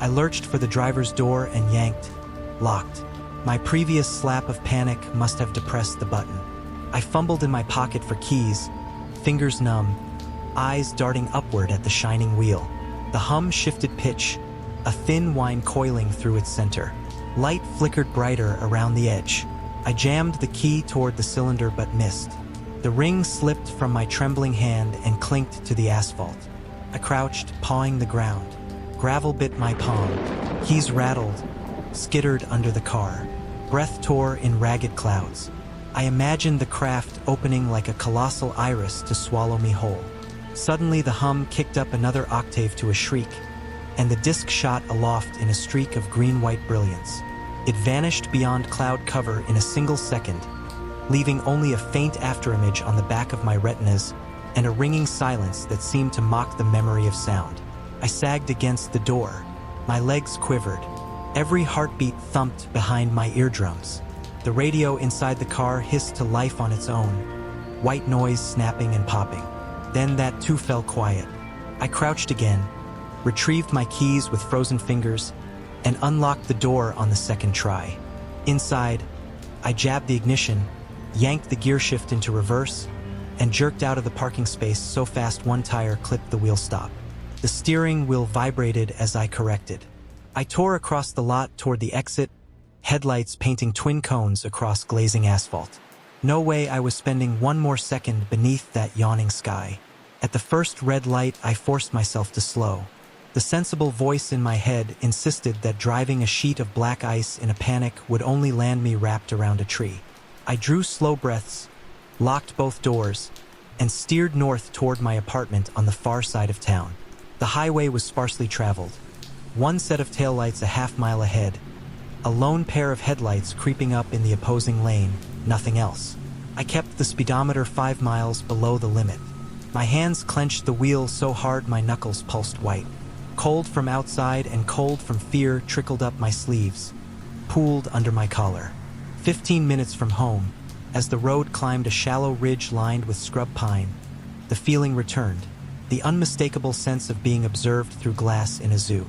I lurched for the driver's door and yanked, locked. My previous slap of panic must have depressed the button. I fumbled in my pocket for keys, fingers numb, eyes darting upward at the shining wheel. The hum shifted pitch, a thin whine coiling through its center. Light flickered brighter around the edge. I jammed the key toward the cylinder but missed. The ring slipped from my trembling hand and clinked to the asphalt. I crouched, pawing the ground. Gravel bit my palm. Keys rattled, skittered under the car. Breath tore in ragged clouds. I imagined the craft opening like a colossal iris to swallow me whole. Suddenly the hum kicked up another octave to a shriek, and the disc shot aloft in a streak of green-white brilliance. It vanished beyond cloud cover in a single second, leaving only a faint afterimage on the back of my retinas and a ringing silence that seemed to mock the memory of sound. I sagged against the door. My legs quivered. Every heartbeat thumped behind my eardrums. The radio inside the car hissed to life on its own, white noise snapping and popping. Then that too fell quiet. I crouched again, retrieved my keys with frozen fingers, and unlocked the door on the second try. Inside, I jabbed the ignition, yanked the gear shift into reverse, and jerked out of the parking space so fast one tire clipped the wheel stop. The steering wheel vibrated as I corrected. I tore across the lot toward the exit, headlights painting twin cones across glazing asphalt. No way I was spending one more second beneath that yawning sky. At the first red light, I forced myself to slow. The sensible voice in my head insisted that driving a sheet of black ice in a panic would only land me wrapped around a tree. I drew slow breaths, locked both doors, and steered north toward my apartment on the far side of town. The highway was sparsely traveled. One set of taillights a half-mile ahead, a lone pair of headlights creeping up in the opposing lane, nothing else. I kept the speedometer 5 miles below the limit. My hands clenched the wheel so hard my knuckles pulsed white. Cold from outside and cold from fear trickled up my sleeves, pooled under my collar. 15 minutes from home, as the road climbed a shallow ridge lined with scrub pine, the feeling returned, the unmistakable sense of being observed through glass in a zoo.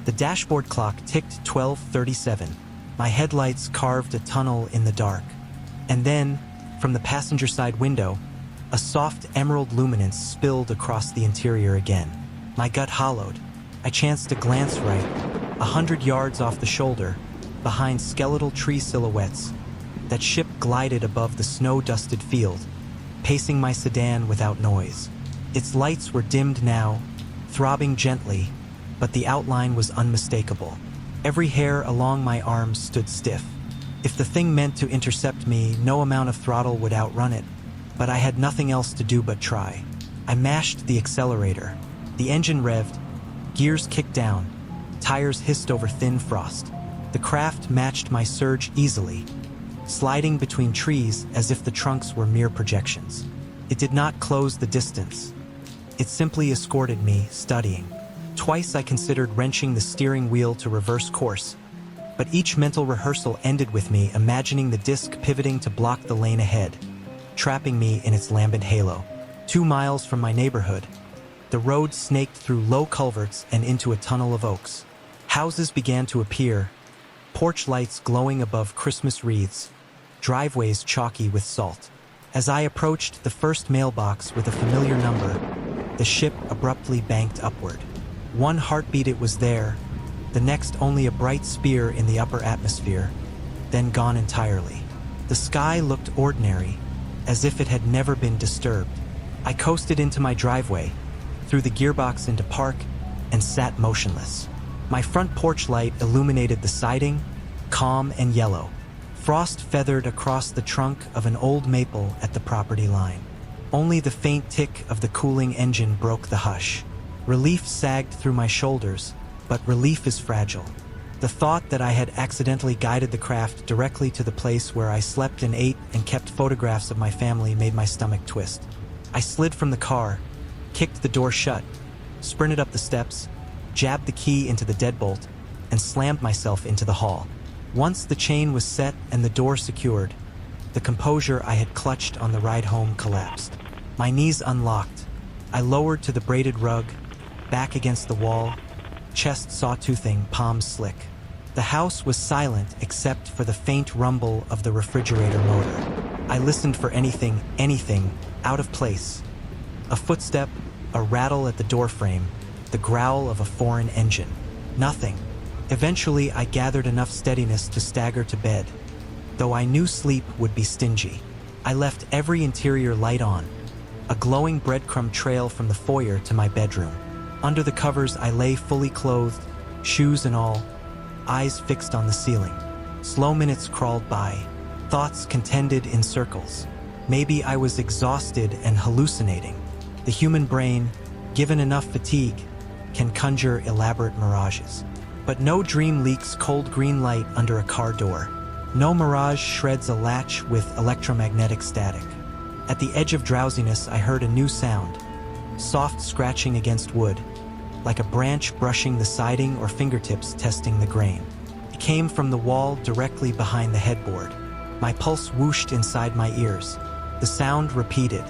The dashboard clock ticked 12:37. My headlights carved a tunnel in the dark. And then, from the passenger side window, a soft emerald luminance spilled across the interior again. My gut hollowed. I chanced a glance right, 100 yards off the shoulder, behind skeletal tree silhouettes. That ship glided above the snow-dusted field, pacing my sedan without noise. Its lights were dimmed now, throbbing gently, but the outline was unmistakable. Every hair along my arms stood stiff. If the thing meant to intercept me, no amount of throttle would outrun it, but I had nothing else to do but try. I mashed the accelerator. The engine revved, Gears kicked down. Tires hissed over thin frost. The craft matched my surge easily, sliding between trees as if the trunks were mere projections. It did not close the distance. It simply escorted me, studying. Twice I considered wrenching the steering wheel to reverse course, but each mental rehearsal ended with me imagining the disc pivoting to block the lane ahead, trapping me in its lambent halo. 2 miles from my neighborhood, the road snaked through low culverts and into a tunnel of oaks. Houses began to appear, porch lights glowing above Christmas wreaths, driveways chalky with salt. As I approached the first mailbox with a familiar number, the ship abruptly banked upward. One heartbeat it was there, the next only a bright spear in the upper atmosphere, then gone entirely. The sky looked ordinary, as if it had never been disturbed. I coasted into my driveway, threw the gearbox into park, and sat motionless. My front porch light illuminated the siding, calm and yellow. Frost feathered across the trunk of an old maple at the property line. Only the faint tick of the cooling engine broke the hush. Relief sagged through my shoulders, but relief is fragile. The thought that I had accidentally guided the craft directly to the place where I slept and ate and kept photographs of my family made my stomach twist. I slid from the car, kicked the door shut, sprinted up the steps, jabbed the key into the deadbolt, and slammed myself into the hall. Once the chain was set and the door secured, the composure I had clutched on the ride home collapsed. My knees unlocked. I lowered to the braided rug, back against the wall, chest sawtoothing, palms slick. The house was silent except for the faint rumble of the refrigerator motor. I listened for anything out of place. A footstep, a rattle at the doorframe, the growl of a foreign engine. Nothing. Eventually, I gathered enough steadiness to stagger to bed, though I knew sleep would be stingy. I left every interior light on, a glowing breadcrumb trail from the foyer to my bedroom. Under the covers, I lay fully clothed, shoes and all, eyes fixed on the ceiling. Slow minutes crawled by, thoughts contended in circles. Maybe I was exhausted and hallucinating. The human brain, given enough fatigue, can conjure elaborate mirages. But no dream leaks cold green light under a car door. No mirage shreds a latch with electromagnetic static. At the edge of drowsiness, I heard a new sound, soft scratching against wood, like a branch brushing the siding or fingertips testing the grain. It came from the wall directly behind the headboard. My pulse whooshed inside my ears. The sound repeated.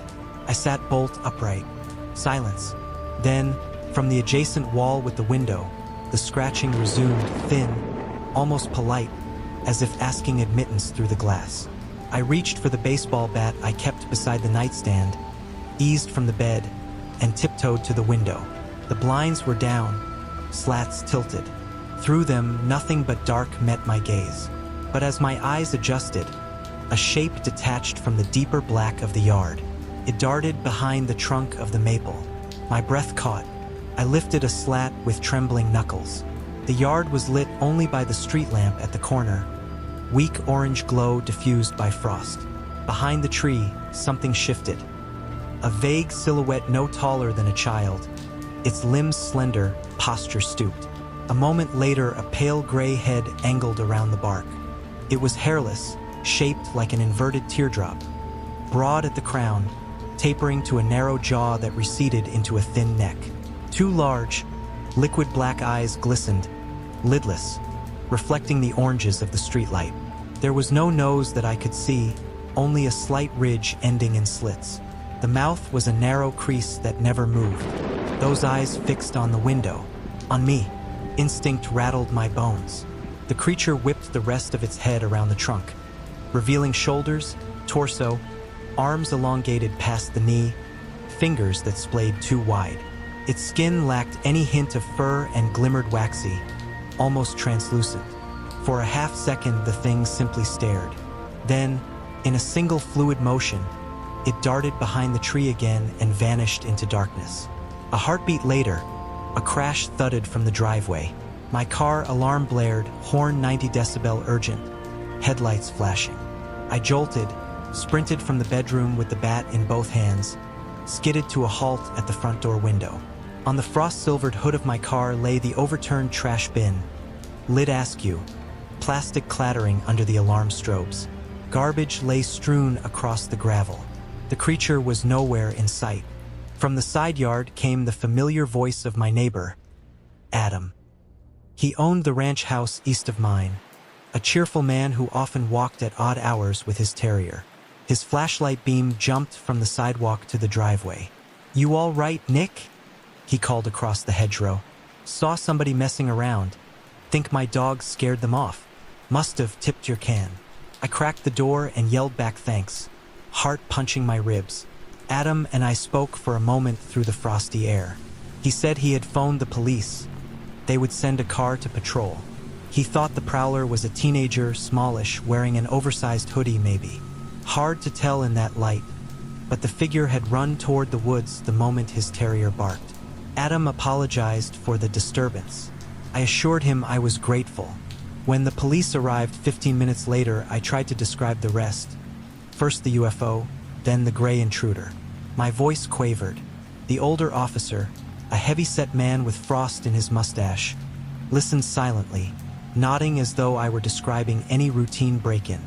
I sat bolt upright. Silence. Then, from the adjacent wall with the window, the scratching resumed, thin, almost polite, as if asking admittance through the glass. I reached for the baseball bat I kept beside the nightstand, eased from the bed, and tiptoed to the window. The blinds were down, slats tilted. Through them, nothing but dark met my gaze. But as my eyes adjusted, a shape detached from the deeper black of the yard. It darted behind the trunk of the maple. My breath caught. I lifted a slat with trembling knuckles. The yard was lit only by the street lamp at the corner, weak orange glow diffused by frost. Behind the tree, something shifted. A vague silhouette no taller than a child, its limbs slender, posture stooped. A moment later, a pale gray head angled around the bark. It was hairless, shaped like an inverted teardrop, broad at the crown, tapering to a narrow jaw that receded into a thin neck. Two large, liquid black eyes glistened, lidless, reflecting the oranges of the streetlight. There was no nose that I could see, only a slight ridge ending in slits. The mouth was a narrow crease that never moved. Those eyes fixed on the window, on me. Instinct rattled my bones. The creature whipped the rest of its head around the trunk, revealing shoulders, torso, arms elongated past the knee, fingers that splayed too wide. Its skin lacked any hint of fur and glimmered waxy, almost translucent. For a half second, the thing simply stared. Then, in a single fluid motion, it darted behind the tree again and vanished into darkness. A heartbeat later, a crash thudded from the driveway. My car alarm blared, horn 90 decibel urgent, headlights flashing. I jolted, sprinted from the bedroom with the bat in both hands, skidded to a halt at the front door window. On the frost-silvered hood of my car lay the overturned trash bin, lid askew, plastic clattering under the alarm strobes. Garbage lay strewn across the gravel. The creature was nowhere in sight. From the side yard came the familiar voice of my neighbor, Adam. He owned the ranch house east of mine, a cheerful man who often walked at odd hours with his terrier. His flashlight beam jumped from the sidewalk to the driveway. "You all right, Nick?" he called across the hedgerow. "Saw somebody messing around. Think my dog scared them off. Must have tipped your can." I cracked the door and yelled back thanks, heart punching my ribs. Adam and I spoke for a moment through the frosty air. He said he had phoned the police. They would send a car to patrol. He thought the prowler was a teenager, smallish, wearing an oversized hoodie maybe. Hard to tell in that light, but the figure had run toward the woods the moment his terrier barked. Adam apologized for the disturbance. I assured him I was grateful. When the police arrived 15 minutes later, I tried to describe the rest. First the UFO, then the gray intruder. My voice quavered. The older officer, a heavy-set man with frost in his mustache, listened silently, nodding as though I were describing any routine break-in.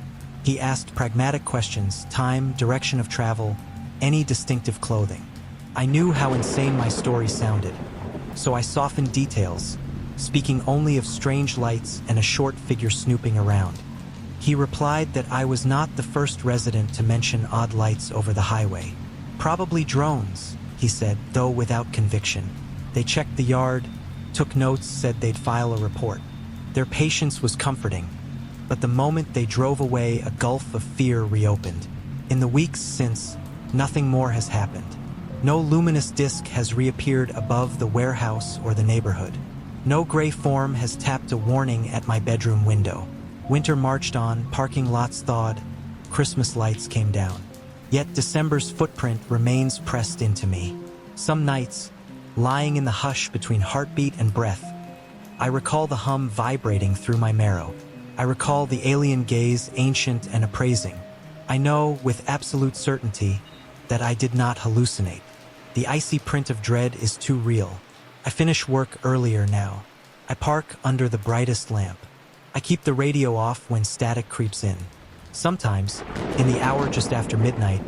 He asked pragmatic questions: time, direction of travel, any distinctive clothing. I knew how insane my story sounded, so I softened details, speaking only of strange lights and a short figure snooping around. He replied that I was not the first resident to mention odd lights over the highway. "Probably drones," he said, though without conviction. They checked the yard, took notes, said they'd file a report. Their patience was comforting, but the moment they drove away, a gulf of fear reopened. In the weeks since, nothing more has happened. No luminous disk has reappeared above the warehouse or the neighborhood. No gray form has tapped a warning at my bedroom window. Winter marched on, parking lots thawed, Christmas lights came down. Yet December's footprint remains pressed into me. Some nights, lying in the hush between heartbeat and breath, I recall the hum vibrating through my marrow. I recall the alien gaze, ancient and appraising. I know with absolute certainty that I did not hallucinate. The icy print of dread is too real. I finish work earlier now. I park under the brightest lamp. I keep the radio off when static creeps in. Sometimes, in the hour just after midnight,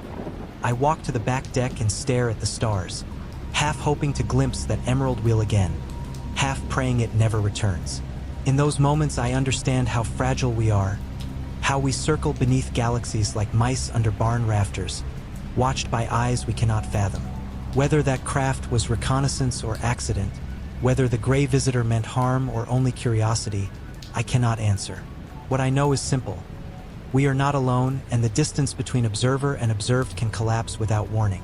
I walk to the back deck and stare at the stars, half hoping to glimpse that emerald wheel again, half praying it never returns. In those moments I understand how fragile we are, how we circle beneath galaxies like mice under barn rafters, watched by eyes we cannot fathom. Whether that craft was reconnaissance or accident, whether the gray visitor meant harm or only curiosity, I cannot answer. What I know is simple. We are not alone, and the distance between observer and observed can collapse without warning.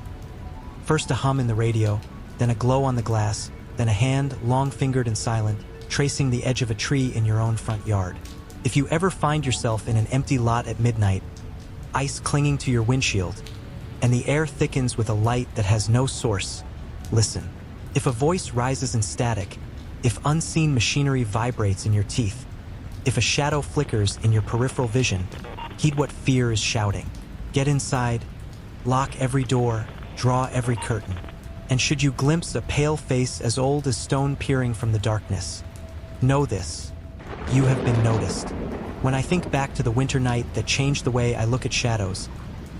First a hum in the radio, then a glow on the glass, then a hand, long-fingered and silent, tracing the edge of a tree in your own front yard. If you ever find yourself in an empty lot at midnight, ice clinging to your windshield, and the air thickens with a light that has no source, listen. If a voice rises in static, if unseen machinery vibrates in your teeth, if a shadow flickers in your peripheral vision, heed what fear is shouting. Get inside, lock every door, draw every curtain. And should you glimpse a pale face as old as stone peering from the darkness, know this: you have been noticed. When I think back to the winter night that changed the way I look at shadows,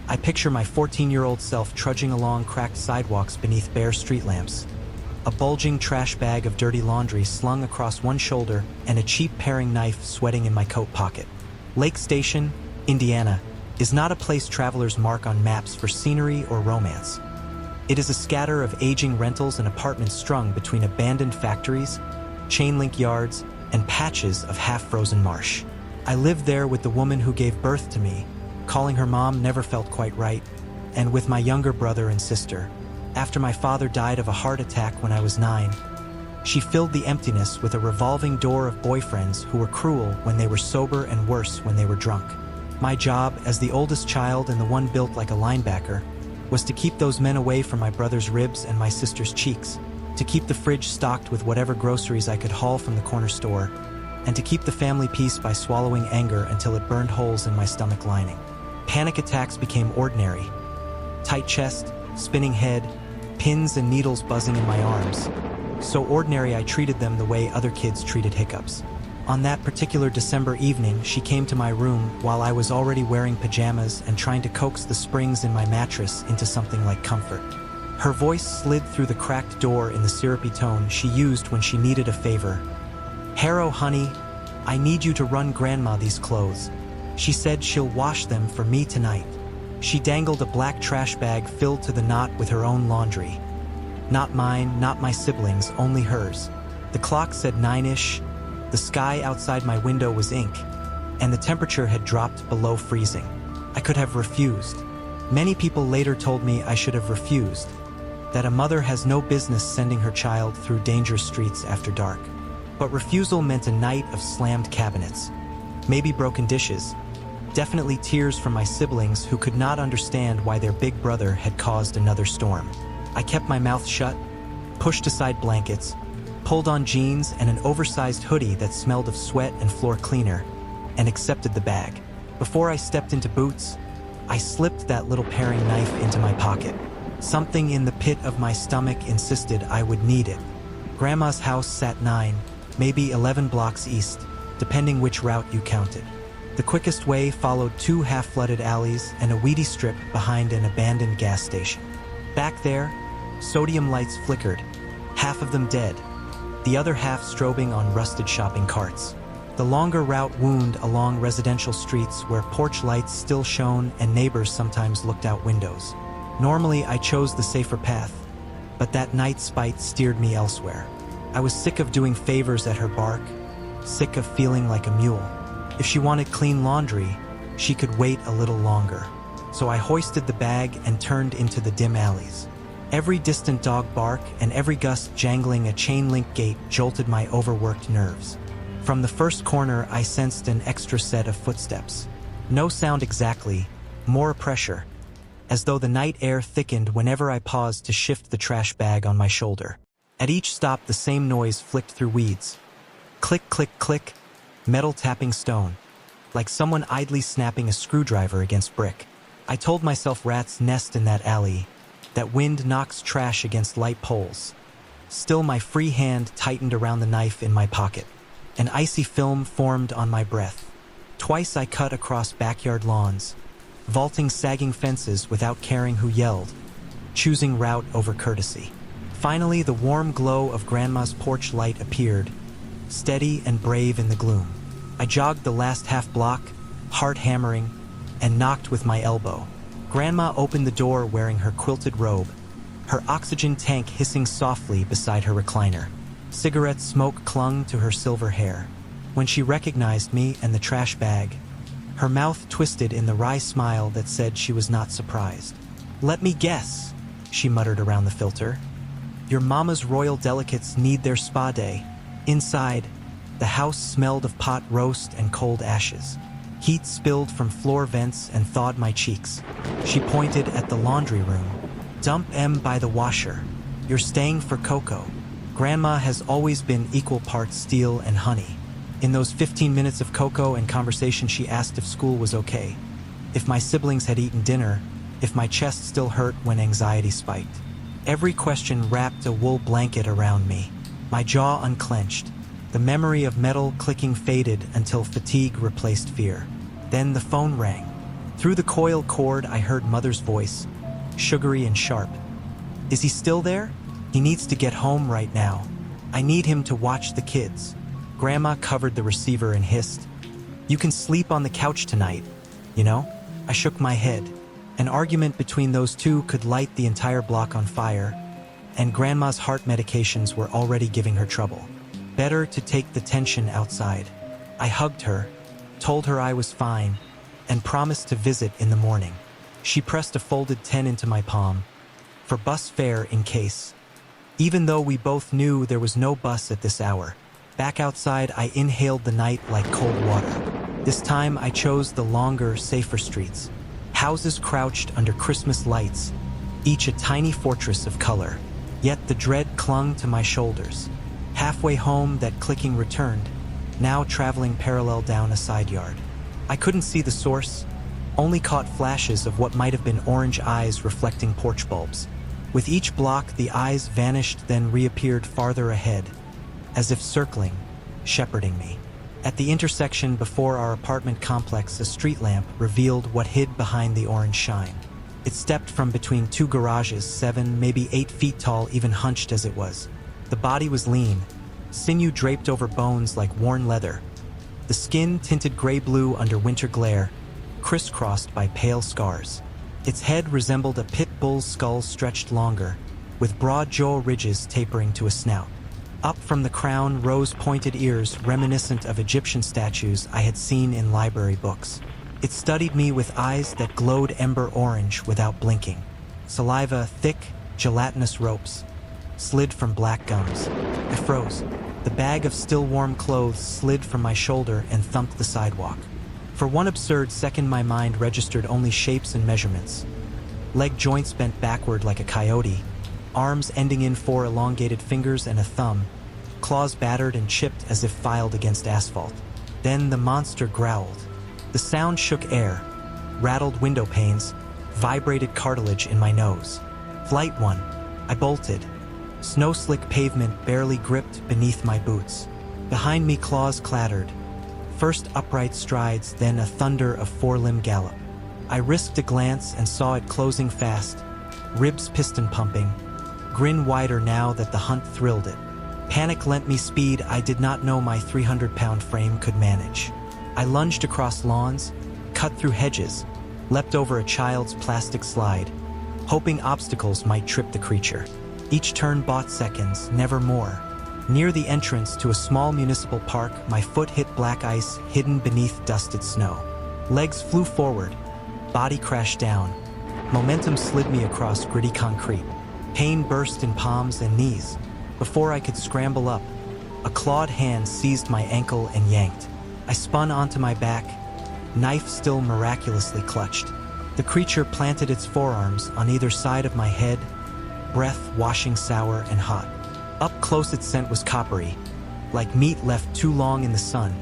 I picture my 14-year-old self trudging along cracked sidewalks beneath bare street lamps, a bulging trash bag of dirty laundry slung across one shoulder and a cheap paring knife sweating in my coat pocket. Lake Station, Indiana, is not a place travelers mark on maps for scenery or romance. It is a scatter of aging rentals and apartments strung between abandoned factories, chain-link yards, and patches of half-frozen marsh. I lived there with the woman who gave birth to me. Calling her mom never felt quite right, and with my younger brother and sister. After my father died of a heart attack when I was 9, she filled the emptiness with a revolving door of boyfriends who were cruel when they were sober and worse when they were drunk. My job, as the oldest child and the one built like a linebacker, was to keep those men away from my brother's ribs and my sister's cheeks, to keep the fridge stocked with whatever groceries I could haul from the corner store, and to keep the family peace by swallowing anger until it burned holes in my stomach lining. Panic attacks became ordinary. Tight chest, spinning head, pins and needles buzzing in my arms. So ordinary I treated them the way other kids treated hiccups. On that particular December evening, she came to my room while I was already wearing pajamas and trying to coax the springs in my mattress into something like comfort. Her voice slid through the cracked door in the syrupy tone she used when she needed a favor. "Harrow, honey, I need you to run Grandma these clothes. She said she'll wash them for me tonight." She dangled a black trash bag filled to the knot with her own laundry. Not mine, not my siblings, only hers. The clock said 9-ish. The sky outside my window was ink, and the temperature had dropped below freezing. I could have refused. Many people later told me I should have refused, that a mother has no business sending her child through dangerous streets after dark. But refusal meant a night of slammed cabinets, maybe broken dishes, definitely tears from my siblings who could not understand why their big brother had caused another storm. I kept my mouth shut, pushed aside blankets, pulled on jeans and an oversized hoodie that smelled of sweat and floor cleaner, and accepted the bag. Before I stepped into boots, I slipped that little paring knife into my pocket. Something in the pit of my stomach insisted I would need it. Grandma's house sat 9, maybe 11 blocks east, depending which route you counted. The quickest way followed 2 half-flooded alleys and a weedy strip behind an abandoned gas station. Back there, sodium lights flickered, half of them dead, the other half strobing on rusted shopping carts. The longer route wound along residential streets where porch lights still shone and neighbors sometimes looked out windows. Normally, I chose the safer path, but that night spite steered me elsewhere. I was sick of doing favors at her bark, sick of feeling like a mule. If she wanted clean laundry, she could wait a little longer. So I hoisted the bag and turned into the dim alleys. Every distant dog bark and every gust jangling a chain-link gate jolted my overworked nerves. From the first corner, I sensed an extra set of footsteps. No sound exactly, more pressure, as though the night air thickened whenever I paused to shift the trash bag on my shoulder. At each stop, the same noise flicked through weeds. Click, click, click, metal tapping stone, like someone idly snapping a screwdriver against brick. I told myself rats nest in that alley, that wind knocks trash against light poles. Still, my free hand tightened around the knife in my pocket. An icy film formed on my breath. Twice I cut across backyard lawns, vaulting sagging fences without caring who yelled, choosing route over courtesy. Finally, the warm glow of Grandma's porch light appeared, steady and brave in the gloom. I jogged the last half block, heart hammering, and knocked with my elbow. Grandma opened the door wearing her quilted robe, her oxygen tank hissing softly beside her recliner. Cigarette smoke clung to her silver hair. When she recognized me and the trash bag, her mouth twisted in the wry smile that said she was not surprised. "Let me guess," she muttered around the filter. "Your mama's royal delicates need their spa day." Inside, the house smelled of pot roast and cold ashes. Heat spilled from floor vents and thawed my cheeks. She pointed at the laundry room. "Dump em by the washer. You're staying for Coco." Grandma has always been equal parts steel and honey. In those 15 minutes of cocoa and conversation, she asked if school was okay, if my siblings had eaten dinner, if my chest still hurt when anxiety spiked. Every question wrapped a wool blanket around me. My jaw unclenched. The memory of metal clicking faded until fatigue replaced fear. Then the phone rang. Through the coil cord, I heard Mother's voice, sugary and sharp. "Is he still there? He needs to get home right now. I need him to watch the kids." Grandma covered the receiver and hissed, "You can sleep on the couch tonight, you know?" I shook my head. An argument between those two could light the entire block on fire, and Grandma's heart medications were already giving her trouble. Better to take the tension outside. I hugged her, told her I was fine, and promised to visit in the morning. She pressed a folded 10 into my palm, for bus fare in case. Even though we both knew there was no bus at this hour. Back outside, I inhaled the night like cold water. This time, I chose the longer, safer streets. Houses crouched under Christmas lights, each a tiny fortress of color. Yet the dread clung to my shoulders. Halfway home, that clicking returned, now traveling parallel down a side yard. I couldn't see the source, only caught flashes of what might have been orange eyes reflecting porch bulbs. With each block, the eyes vanished, then reappeared farther ahead, as if circling, shepherding me. At the intersection before our apartment complex, a street lamp revealed what hid behind the orange shine. It stepped from between two garages, 7, maybe 8 feet tall, even hunched as it was. The body was lean, sinew draped over bones like worn leather. The skin tinted gray-blue under winter glare, crisscrossed by pale scars. Its head resembled a pit bull's skull stretched longer, with broad jaw ridges tapering to a snout. Up from the crown rose pointed ears reminiscent of Egyptian statues I had seen in library books. It studied me with eyes that glowed ember orange without blinking. Saliva, thick, gelatinous ropes, slid from black gums. I froze. The bag of still warm clothes slid from my shoulder and thumped the sidewalk. For one absurd second, my mind registered only shapes and measurements. Leg joints bent backward like a coyote, arms ending in 4 elongated fingers and a thumb, claws battered and chipped as if filed against asphalt. Then the monster growled. The sound shook air, rattled window panes, vibrated cartilage in my nose. Flight 1. I bolted. Snow-slick pavement barely gripped beneath my boots. Behind me, claws clattered. First upright strides, then a thunder of 4-limb gallop. I risked a glance and saw it closing fast, ribs piston pumping, grin wider now that the hunt thrilled it. Panic lent me speed I did not know my 300-pound frame could manage. I lunged across lawns, cut through hedges, leapt over a child's plastic slide, hoping obstacles might trip the creature. Each turn bought seconds, never more. Near the entrance to a small municipal park, my foot hit black ice hidden beneath dusted snow. Legs flew forward, body crashed down. Momentum slid me across gritty concrete. Pain burst in palms and knees. Before I could scramble up, a clawed hand seized my ankle and yanked. I spun onto my back, knife still miraculously clutched. The creature planted its forearms on either side of my head, breath washing sour and hot. Up close, its scent was coppery, like meat left too long in the sun,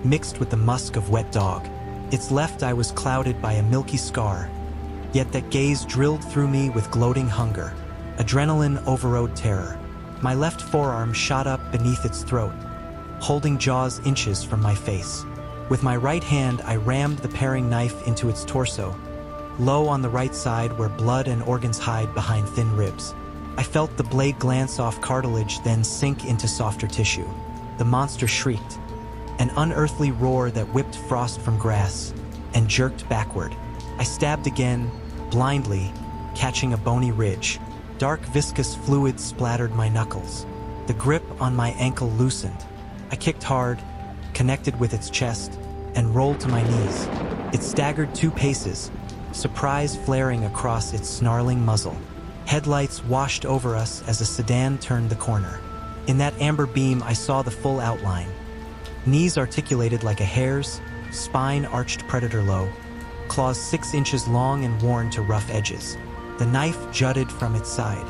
mixed with the musk of wet dog. Its left eye was clouded by a milky scar, yet that gaze drilled through me with gloating hunger. Adrenaline overrode terror. My left forearm shot up beneath its throat, holding jaws inches from my face. With my right hand, I rammed the paring knife into its torso, low on the right side where blood and organs hide behind thin ribs. I felt the blade glance off cartilage, then sink into softer tissue. The monster shrieked, an unearthly roar that whipped frost from grass, and jerked backward. I stabbed again, blindly, catching a bony ridge. Dark viscous fluid splattered my knuckles. The grip on my ankle loosened. I kicked hard, connected with its chest, and rolled to my knees. It staggered 2 paces, surprise flaring across its snarling muzzle. Headlights washed over us as a sedan turned the corner. In that amber beam, I saw the full outline. Knees articulated like a hare's, spine arched predator low, claws 6 inches long and worn to rough edges. The knife jutted from its side.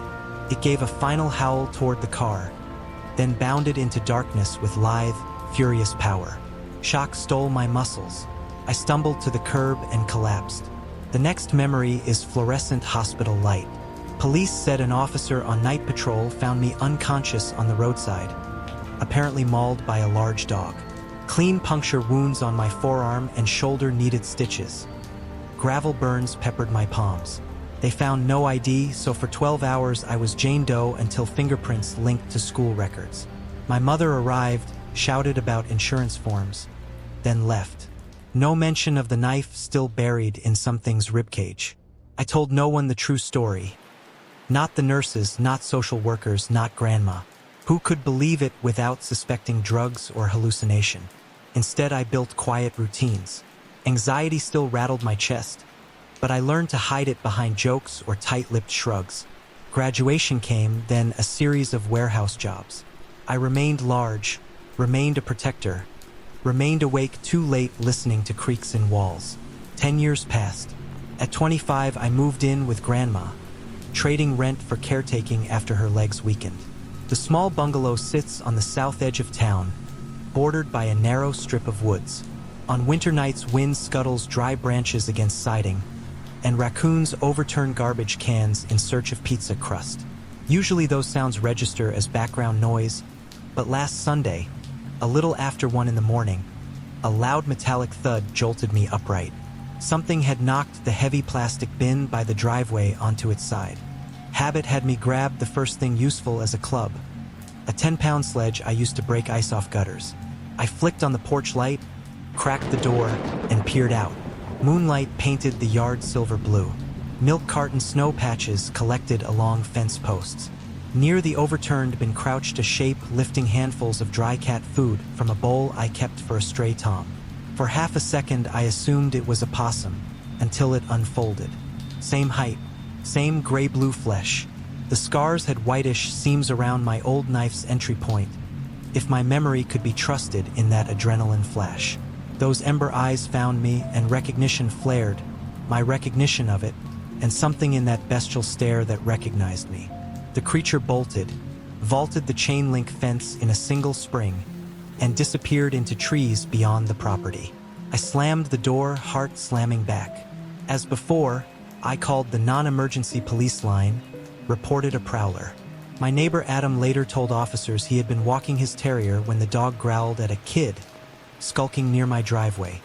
It gave a final howl toward the car, then bounded into darkness with lithe, furious power. Shock stole my muscles. I stumbled to the curb and collapsed. The next memory is fluorescent hospital light. Police said an officer on night patrol found me unconscious on the roadside, apparently mauled by a large dog. Clean puncture wounds on my forearm and shoulder needed stitches. Gravel burns peppered my palms. They found no ID, so for 12 hours I was Jane Doe until fingerprints linked to school records. My mother arrived, shouted about insurance forms, then left. No mention of the knife still buried in something's ribcage. I told no one the true story. Not the nurses, not social workers, not grandma. Who could believe it without suspecting drugs or hallucination? Instead, I built quiet routines. Anxiety still rattled my chest, but I learned to hide it behind jokes or tight-lipped shrugs. Graduation came, then a series of warehouse jobs. I remained large, remained a protector, remained awake too late listening to creaks in walls. 10 years passed. At 25, I moved in with grandma, trading rent for caretaking after her legs weakened. The small bungalow sits on the south edge of town, bordered by a narrow strip of woods. On winter nights, wind scuttles dry branches against siding, and raccoons overturn garbage cans in search of pizza crust. Usually those sounds register as background noise, but last Sunday, a little after 1 in the morning, a loud metallic thud jolted me upright. Something had knocked the heavy plastic bin by the driveway onto its side. Habit had me grab the first thing useful as a club, a 10-pound sledge I used to break ice off gutters. I flicked on the porch light, cracked the door, and peered out. Moonlight painted the yard silver blue. Milk carton snow patches collected along fence posts. Near the overturned bin crouched a shape lifting handfuls of dry cat food from a bowl I kept for a stray tom. For half a second I assumed it was a possum, until it unfolded. Same height, same gray-blue flesh. The scars had whitish seams around my old knife's entry point, if my memory could be trusted in that adrenaline flash. Those ember eyes found me, and recognition flared, my recognition of it, and something in that bestial stare that recognized me. The creature bolted, vaulted the chain-link fence in a single spring, and disappeared into trees beyond the property. I slammed the door, heart slamming back. As before, I called the non-emergency police line, reported a prowler. My neighbor Adam later told officers he had been walking his terrier when the dog growled at a kid skulking near my driveway.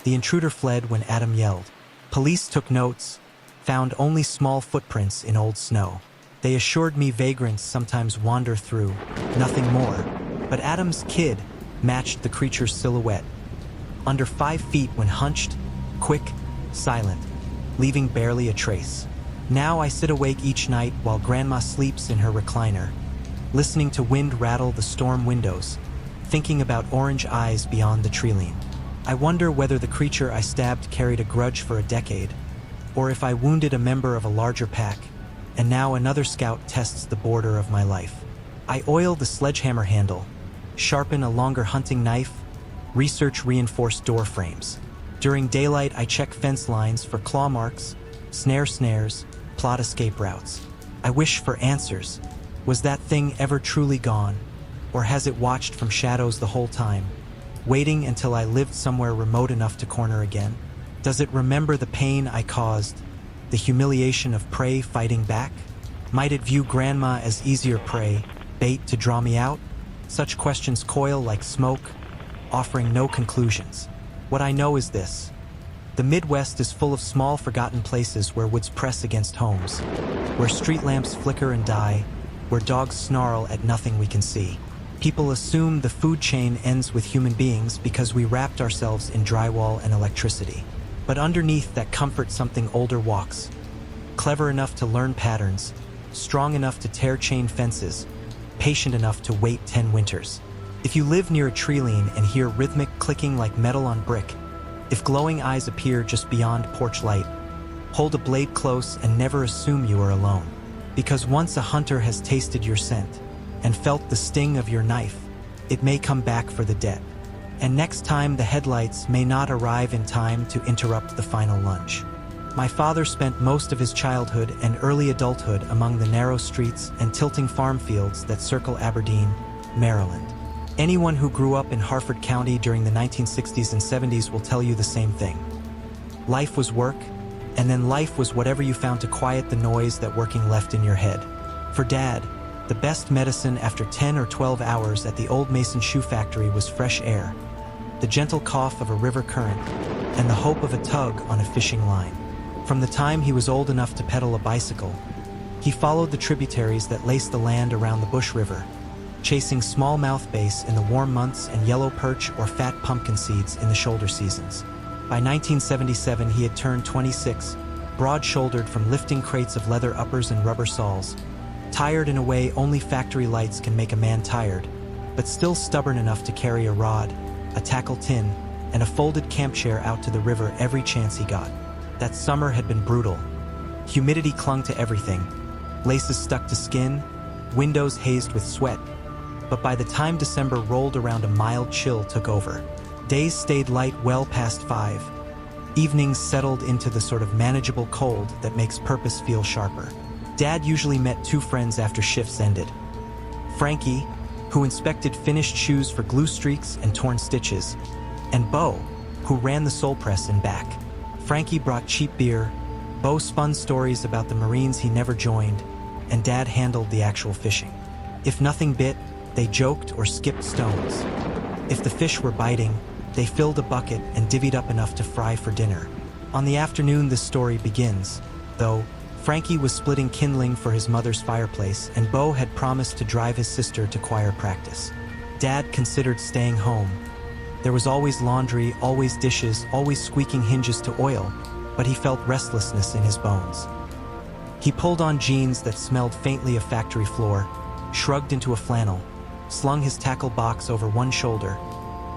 The intruder fled when Adam yelled. Police took notes, found only small footprints in old snow. They assured me vagrants sometimes wander through, nothing more. But Adam's kid matched the creature's silhouette. Under 5 feet when hunched, quick, silent, leaving barely a trace. Now I sit awake each night while Grandma sleeps in her recliner, listening to wind rattle the storm windows, thinking about orange eyes beyond the treeline. I wonder whether the creature I stabbed carried a grudge for a decade, or if I wounded a member of a larger pack, and now another scout tests the border of my life. I oil the sledgehammer handle, sharpen a longer hunting knife, research reinforced door frames. During daylight, I check fence lines for claw marks, snares, plot escape routes. I wish for answers. Was that thing ever truly gone? Or has it watched from shadows the whole time, waiting until I lived somewhere remote enough to corner again? Does it remember the pain I caused, the humiliation of prey fighting back? Might it view Grandma as easier prey, bait to draw me out? Such questions coil like smoke, offering no conclusions. What I know is this: the Midwest is full of small forgotten places where woods press against homes, where street lamps flicker and die, where dogs snarl at nothing we can see. People assume the food chain ends with human beings because we wrapped ourselves in drywall and electricity. But underneath that comfort something older walks, clever enough to learn patterns, strong enough to tear chain fences, patient enough to wait 10 winters. If you live near a treeline and hear rhythmic clicking like metal on brick, if glowing eyes appear just beyond porch light, hold a blade close and never assume you are alone. Because once a hunter has tasted your scent and felt the sting of your knife, it may come back for the dead. And next time the headlights may not arrive in time to interrupt the final lunge. My father spent most of his childhood and early adulthood among the narrow streets and tilting farm fields that circle Aberdeen, Maryland. Anyone who grew up in Harford County during the 1960s and 70s will tell you the same thing. Life was work, and then life was whatever you found to quiet the noise that working left in your head. For Dad, the best medicine after 10 or 12 hours at the old Mason shoe factory was fresh air, the gentle cough of a river current, and the hope of a tug on a fishing line. From the time he was old enough to pedal a bicycle, he followed the tributaries that laced the land around the Bush River, chasing smallmouth bass in the warm months and yellow perch or fat pumpkin seeds in the shoulder seasons. By 1977, he had turned 26, broad-shouldered from lifting crates of leather uppers and rubber soles, tired in a way only factory lights can make a man tired, but still stubborn enough to carry a rod, a tackle tin, and a folded camp chair out to the river every chance he got. That summer had been brutal. Humidity clung to everything, laces stuck to skin, windows hazed with sweat. But by the time December rolled around, a mild chill took over. Days stayed light well past 5. Evenings settled into the sort of manageable cold that makes purpose feel sharper. Dad usually met 2 friends after shifts ended. Frankie, who inspected finished shoes for glue streaks and torn stitches, and Bo, who ran the sole press and back. Frankie brought cheap beer, Bo spun stories about the Marines he never joined, and Dad handled the actual fishing. If nothing bit, they joked or skipped stones. If the fish were biting, they filled a bucket and divvied up enough to fry for dinner. On the afternoon this story begins, though, Frankie was splitting kindling for his mother's fireplace, and Bo had promised to drive his sister to choir practice. Dad considered staying home. There was always laundry, always dishes, always squeaking hinges to oil, but he felt restlessness in his bones. He pulled on jeans that smelled faintly of factory floor, shrugged into a flannel, slung his tackle box over one shoulder,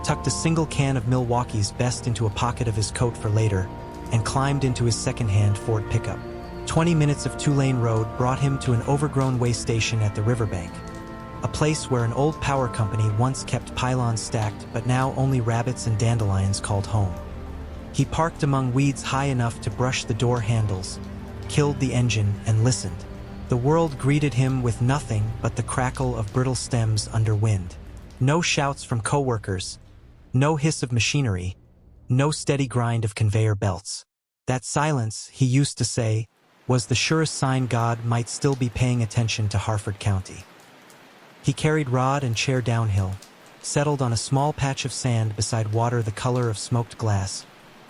tucked a single can of Milwaukee's Best into a pocket of his coat for later, and climbed into his second-hand Ford pickup. 20 minutes of two-lane road brought him to an overgrown way station at the riverbank, a place where an old power company once kept pylons stacked but now only rabbits and dandelions called home. He parked among weeds high enough to brush the door handles, killed the engine, and listened. The world greeted him with nothing but the crackle of brittle stems under wind. No shouts from coworkers, no hiss of machinery, no steady grind of conveyor belts. That silence, he used to say, was the surest sign God might still be paying attention to Harford County. He carried rod and chair downhill, settled on a small patch of sand beside water the color of smoked glass,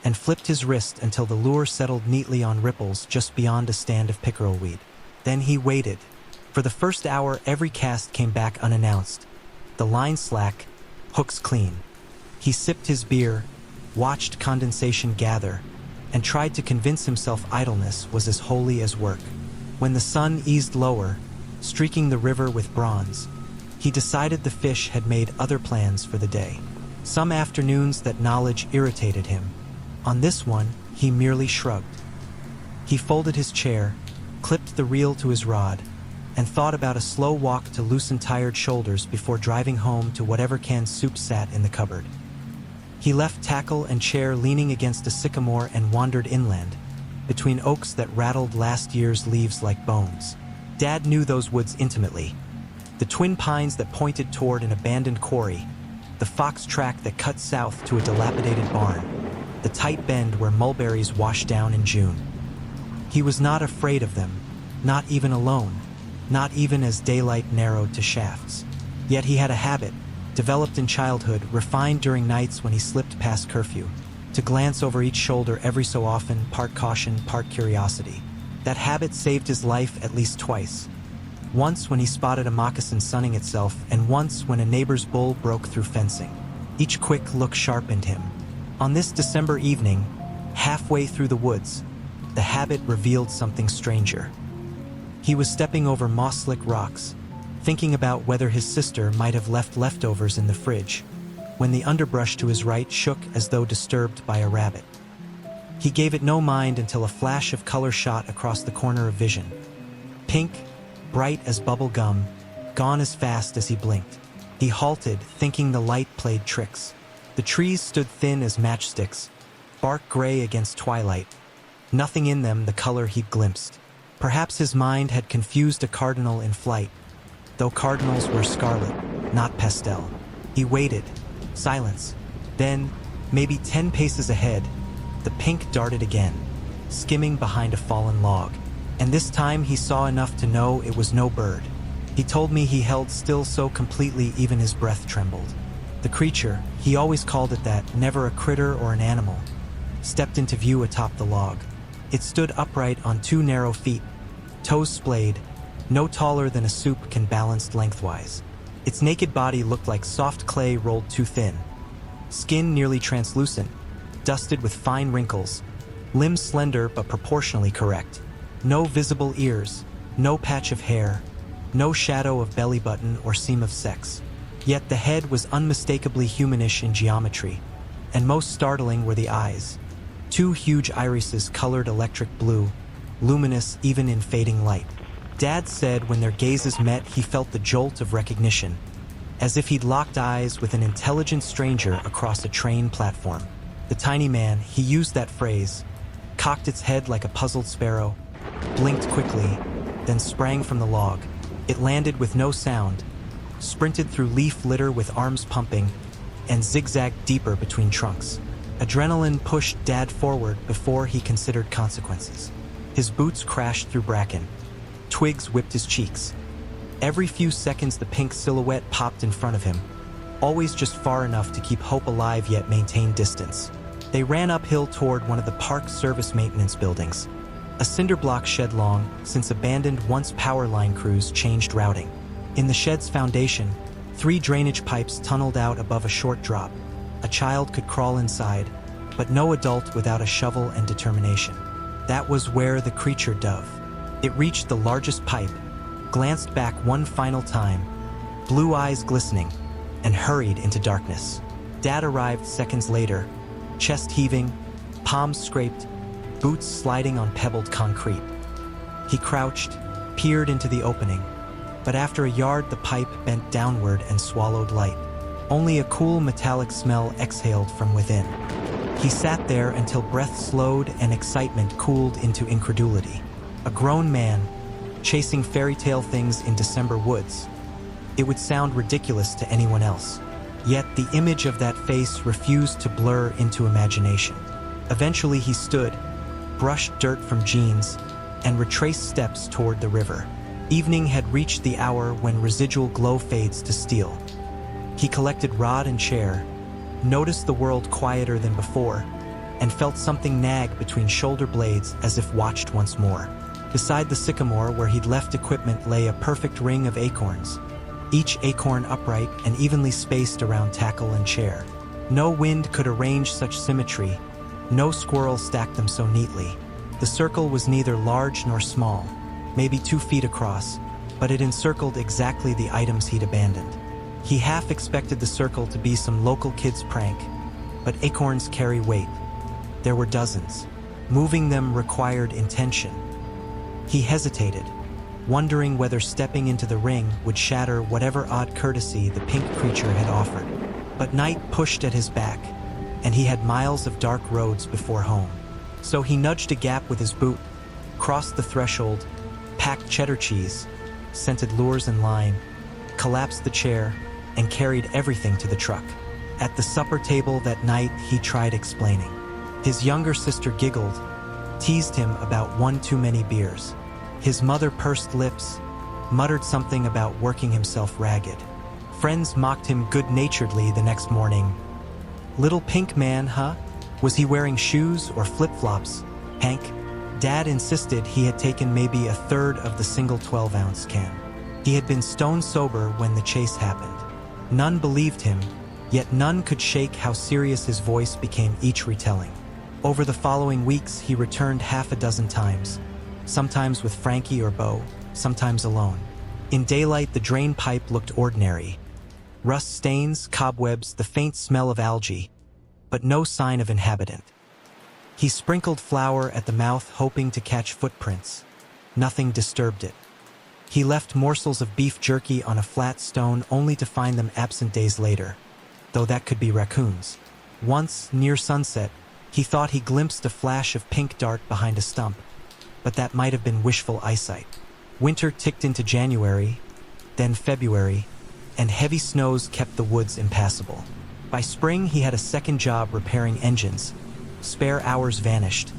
and flipped his wrist until the lure settled neatly on ripples just beyond a stand of pickerel weed. Then he waited. For the first hour, every cast came back unannounced. The line slack, hooks clean. He sipped his beer, watched condensation gather, and tried to convince himself idleness was as holy as work. When the sun eased lower, streaking the river with bronze, he decided the fish had made other plans for the day. Some afternoons that knowledge irritated him. On this one, he merely shrugged. He folded his chair, clipped the reel to his rod, and thought about a slow walk to loosen tired shoulders before driving home to whatever canned soup sat in the cupboard. He left tackle and chair leaning against a sycamore and wandered inland, between oaks that rattled last year's leaves like bones. Dad knew those woods intimately. The twin pines that pointed toward an abandoned quarry, the fox track that cut south to a dilapidated barn, the tight bend where mulberries washed down in June. He was not afraid of them, not even alone, not even as daylight narrowed to shafts. Yet he had a habit, developed in childhood, refined during nights when he slipped past curfew, to glance over each shoulder every so often, part caution, part curiosity. That habit saved his life at least twice. Once when he spotted a moccasin sunning itself, and once when a neighbor's bull broke through fencing. Each quick look sharpened him. On this December evening, halfway through the woods, the habit revealed something stranger. He was stepping over moss-slick rocks, thinking about whether his sister might have left leftovers in the fridge, when the underbrush to his right shook as though disturbed by a rabbit. He gave it no mind until a flash of color shot across the corner of vision. Pink, bright as bubble gum, gone as fast as he blinked. He halted, thinking the light played tricks. The trees stood thin as matchsticks, bark gray against twilight, nothing in them the color he'd glimpsed. Perhaps his mind had confused a cardinal in flight, though cardinals were scarlet, not pastel. He waited. Silence. Then, maybe 10 paces ahead, the pink darted again, skimming behind a fallen log. And this time he saw enough to know it was no bird. He told me he held still so completely even his breath trembled. The creature, he always called it that, never a critter or an animal, stepped into view atop the log. It stood upright on 2 narrow feet, toes splayed, no taller than a soup can balanced lengthwise. Its naked body looked like soft clay rolled too thin. Skin nearly translucent, dusted with fine wrinkles, limbs slender but proportionally correct. No visible ears, no patch of hair, no shadow of belly button or seam of sex. Yet the head was unmistakably humanish in geometry, and most startling were the eyes. 2 huge irises colored electric blue, luminous even in fading light. Dad said when their gazes met he felt the jolt of recognition, as if he'd locked eyes with an intelligent stranger across a train platform. The tiny man, he used that phrase, cocked its head like a puzzled sparrow, blinked quickly, then sprang from the log. It landed with no sound, sprinted through leaf litter with arms pumping, and zigzagged deeper between trunks. Adrenaline pushed Dad forward before he considered consequences. His boots crashed through bracken. Twigs whipped his cheeks. Every few seconds the pink silhouette popped in front of him, always just far enough to keep hope alive yet maintain distance. They ran uphill toward one of the park's service maintenance buildings, a cinder block shed long since abandoned once power line crews changed routing. In the shed's foundation, 3 drainage pipes tunneled out above a short drop. A child could crawl inside, but no adult without a shovel and determination. That was where the creature dove. It reached the largest pipe, glanced back one final time, blue eyes glistening, and hurried into darkness. Dad arrived seconds later, chest heaving, palms scraped, boots sliding on pebbled concrete. He crouched, peered into the opening, but after a yard the pipe bent downward and swallowed light. Only a cool metallic smell exhaled from within. He sat there until breath slowed and excitement cooled into incredulity. A grown man, chasing fairy tale things in December woods. It would sound ridiculous to anyone else. Yet the image of that face refused to blur into imagination. Eventually he stood, brushed dirt from jeans, and retraced steps toward the river. Evening had reached the hour when residual glow fades to steel. He collected rod and chair, noticed the world quieter than before, and felt something nag between shoulder blades as if watched once more. Beside the sycamore where he'd left equipment lay a perfect ring of acorns, each acorn upright and evenly spaced around tackle and chair. No wind could arrange such symmetry, no squirrel stacked them so neatly. The circle was neither large nor small, maybe 2 feet across, but it encircled exactly the items he'd abandoned. He half expected the circle to be some local kid's prank, but acorns carry weight. There were dozens. Moving them required intention. He hesitated, wondering whether stepping into the ring would shatter whatever odd courtesy the pink creature had offered. But night pushed at his back, and he had miles of dark roads before home. So he nudged a gap with his boot, crossed the threshold, packed cheddar cheese, scented lures and lime, collapsed the chair, and carried everything to the truck. At the supper table that night, he tried explaining. His younger sister giggled, teased him about one too many beers. His mother pursed lips, muttered something about working himself ragged. Friends mocked him good-naturedly the next morning. Little pink man, huh? Was he wearing shoes or flip-flops, Hank? Dad insisted he had taken maybe a third of the single 12-ounce can. He had been stone sober when the chase happened. None believed him, yet none could shake how serious his voice became each retelling. Over the following weeks, he returned half a dozen times, sometimes with Frankie or Bo, sometimes alone. In daylight, the drain pipe looked ordinary. Rust stains, cobwebs, the faint smell of algae, but no sign of inhabitant. He sprinkled flour at the mouth, hoping to catch footprints. Nothing disturbed it. He left morsels of beef jerky on a flat stone only to find them absent days later, though that could be raccoons. Once, near sunset, he thought he glimpsed a flash of pink dart behind a stump, but that might have been wishful eyesight. Winter ticked into January, then February, and heavy snows kept the woods impassable. By spring, he had a second job repairing engines. Spare hours vanished,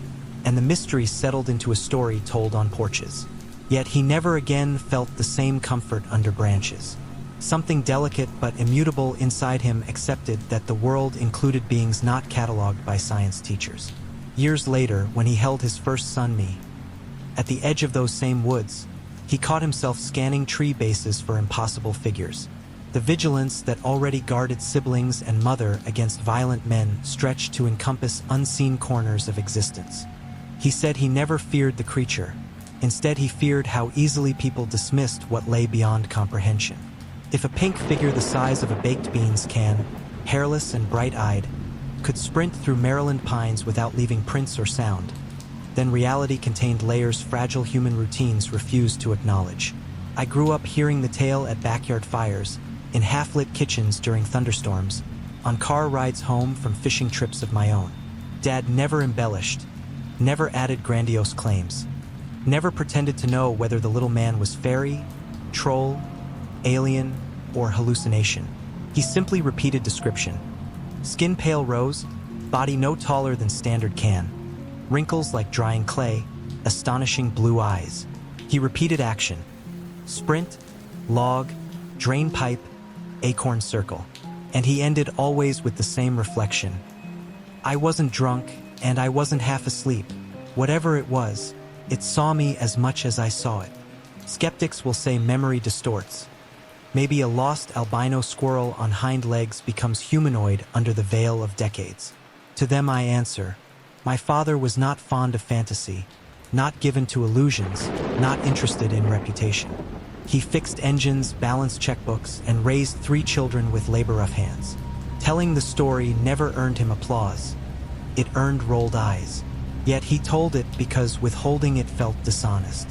and the mystery settled into a story told on porches. Yet he never again felt the same comfort under branches. Something delicate but immutable inside him accepted that the world included beings not cataloged by science teachers. Years later, when he held his first son, me, at the edge of those same woods, he caught himself scanning tree bases for impossible figures. The vigilance that already guarded siblings and mother against violent men stretched to encompass unseen corners of existence. He said he never feared the creature. Instead, he feared how easily people dismissed what lay beyond comprehension. If a pink figure the size of a baked beans can, hairless and bright-eyed, could sprint through Maryland pines without leaving prints or sound, then reality contained layers fragile human routines refused to acknowledge. I grew up hearing the tale at backyard fires, in half-lit kitchens during thunderstorms, on car rides home from fishing trips of my own. Dad never embellished, never added grandiose claims, never pretended to know whether the little man was fairy, troll, alien, or hallucination. He simply repeated description. Skin pale rose, body no taller than standard can, wrinkles like drying clay, astonishing blue eyes. He repeated action. Sprint, log, drain pipe, acorn circle. And he ended always with the same reflection. I wasn't drunk, and I wasn't half asleep. Whatever it was, it saw me as much as I saw it. Skeptics will say memory distorts. Maybe a lost albino squirrel on hind legs becomes humanoid under the veil of decades. To them I answer, my father was not fond of fantasy, not given to illusions, not interested in reputation. He fixed engines, balanced checkbooks, and raised 3 children with labor-rough hands. Telling the story never earned him applause. It earned rolled eyes. Yet he told it because withholding it felt dishonest.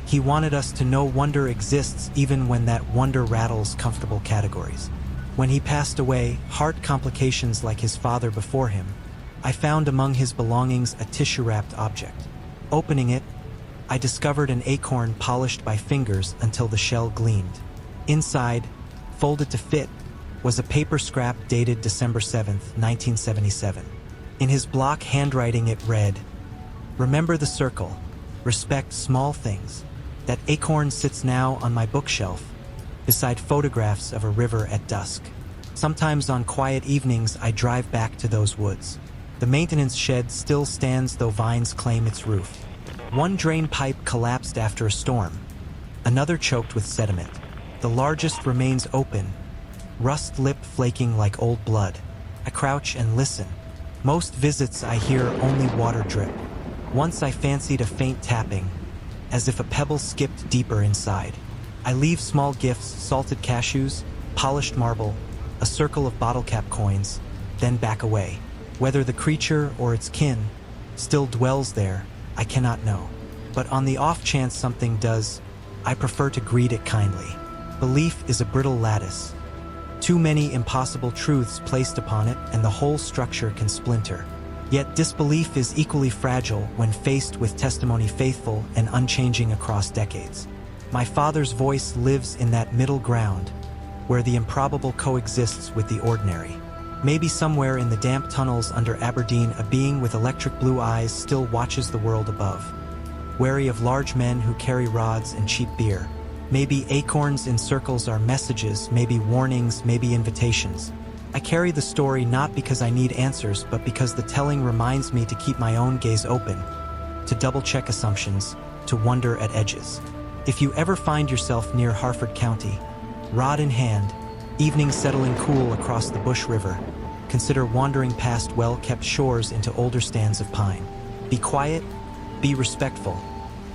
He wanted us to know wonder exists even when that wonder rattles comfortable categories. When he passed away, heart complications like his father before him, I found among his belongings a tissue-wrapped object. Opening it, I discovered an acorn polished by fingers until the shell gleamed. Inside, folded to fit, was a paper scrap dated December 7, 1977. In his block handwriting it read, "Remember the circle, respect small things. That acorn sits now on my bookshelf, beside photographs of a river at dusk. Sometimes on quiet evenings I drive back to those woods. The maintenance shed still stands though vines claim its roof. One drain pipe collapsed after a storm, another choked with sediment. The largest remains open, rust lip flaking like old blood. I crouch and listen. Most visits I hear only water drip. Once I fancied a faint tapping, as if a pebble skipped deeper inside. I leave small gifts, salted cashews, polished marble, a circle of bottle cap coins, then back away. Whether the creature or its kin still dwells there, I cannot know. But on the off chance something does, I prefer to greet it kindly. Belief is a brittle lattice. Too many impossible truths placed upon it and the whole structure can splinter. Yet disbelief is equally fragile when faced with testimony faithful and unchanging across decades. My father's voice lives in that middle ground, where the improbable coexists with the ordinary. Maybe somewhere in the damp tunnels under Aberdeen, a being with electric blue eyes still watches the world above, wary of large men who carry rods and cheap beer. Maybe acorns in circles are messages, maybe warnings, maybe invitations. I carry the story not because I need answers, but because the telling reminds me to keep my own gaze open, to double-check assumptions, to wonder at edges. If you ever find yourself near Harford County, rod in hand, evening settling cool across the Bush River, consider wandering past well-kept shores into older stands of pine. Be quiet, be respectful,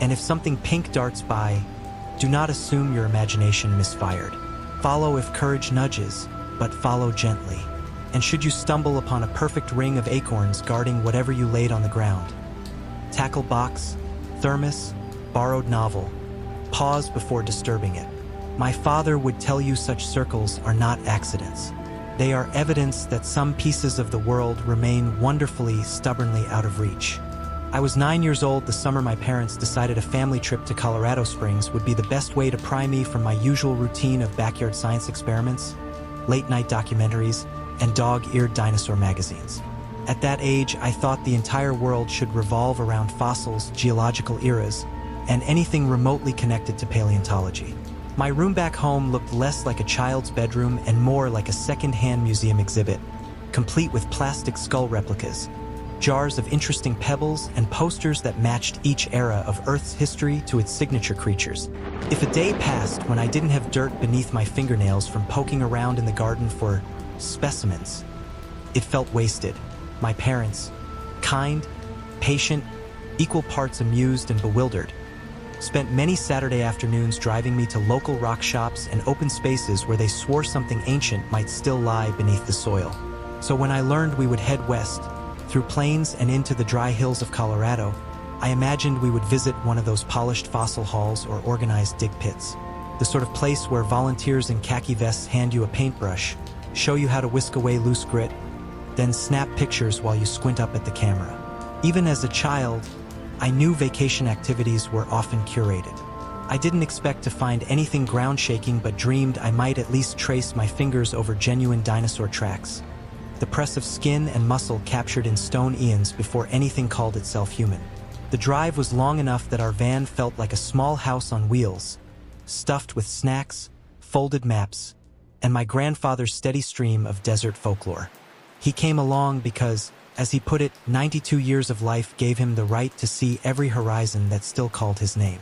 and if something pink darts by, do not assume your imagination misfired. Follow if courage nudges, but follow gently. And should you stumble upon a perfect ring of acorns guarding whatever you laid on the ground, tackle box, thermos, borrowed novel, pause before disturbing it. My father would tell you such circles are not accidents. They are evidence that some pieces of the world remain wonderfully, stubbornly out of reach. I was 9 years old the summer my parents decided a family trip to Colorado Springs would be the best way to pry me from my usual routine of backyard science experiments, late-night documentaries, and dog-eared dinosaur magazines. At that age, I thought the entire world should revolve around fossils, geological eras, and anything remotely connected to paleontology. My room back home looked less like a child's bedroom and more like a second-hand museum exhibit, complete with plastic skull replicas, jars of interesting pebbles, and posters that matched each era of Earth's history to its signature creatures. If a day passed when I didn't have dirt beneath my fingernails from poking around in the garden for specimens, it felt wasted. My parents, kind, patient, equal parts amused and bewildered, spent many Saturday afternoons driving me to local rock shops and open spaces where they swore something ancient might still lie beneath the soil. So when I learned we would head west, through plains and into the dry hills of Colorado, I imagined we would visit one of those polished fossil halls or organized dig pits, the sort of place where volunteers in khaki vests hand you a paintbrush, show you how to whisk away loose grit, then snap pictures while you squint up at the camera. Even as a child, I knew vacation activities were often curated. I didn't expect to find anything ground-shaking, but dreamed I might at least trace my fingers over genuine dinosaur tracks, the press of skin and muscle captured in stone eons before anything called itself human. The drive was long enough that our van felt like a small house on wheels, stuffed with snacks, folded maps, and my grandfather's steady stream of desert folklore. He came along because, as he put it, 92 years of life gave him the right to see every horizon that still called his name.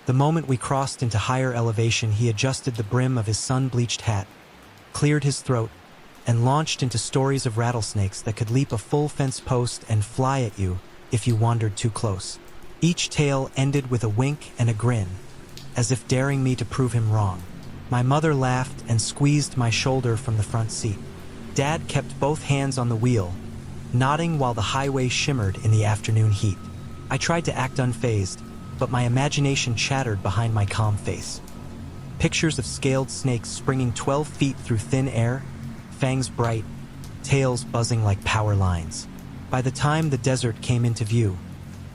The moment we crossed into higher elevation, he adjusted the brim of his sun-bleached hat, cleared his throat, and launched into stories of rattlesnakes that could leap a full fence post and fly at you if you wandered too close. Each tale ended with a wink and a grin, as if daring me to prove him wrong. My mother laughed and squeezed my shoulder from the front seat. Dad kept both hands on the wheel, nodding while the highway shimmered in the afternoon heat. I tried to act unfazed, but my imagination chattered behind my calm face. Pictures of scaled snakes springing 12 feet through thin air, fangs bright, tails buzzing like power lines. By the time the desert came into view,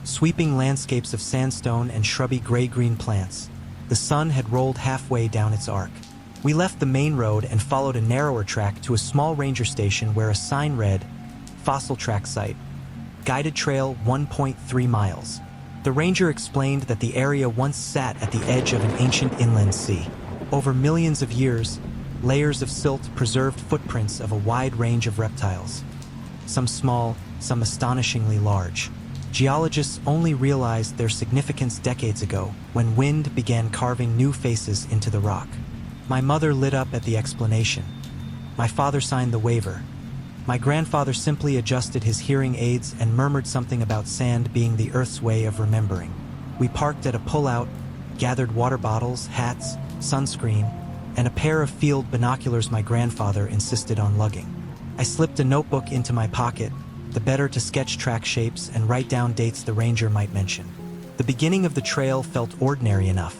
sweeping landscapes of sandstone and shrubby gray-green plants, the sun had rolled halfway down its arc. We left the main road and followed a narrower track to a small ranger station where a sign read, "Fossil Track Site, Guided Trail 1.3 miles." The ranger explained that the area once sat at the edge of an ancient inland sea. Over millions of years, layers of silt preserved footprints of a wide range of reptiles. Some small, some astonishingly large. Geologists only realized their significance decades ago, when wind began carving new faces into the rock. My mother lit up at the explanation. My father signed the waiver. My grandfather simply adjusted his hearing aids and murmured something about sand being the Earth's way of remembering. We parked at a pull-out, gathered water bottles, hats, sunscreen, and a pair of field binoculars my grandfather insisted on lugging. I slipped a notebook into my pocket, the better to sketch track shapes and write down dates the ranger might mention. The beginning of the trail felt ordinary enough.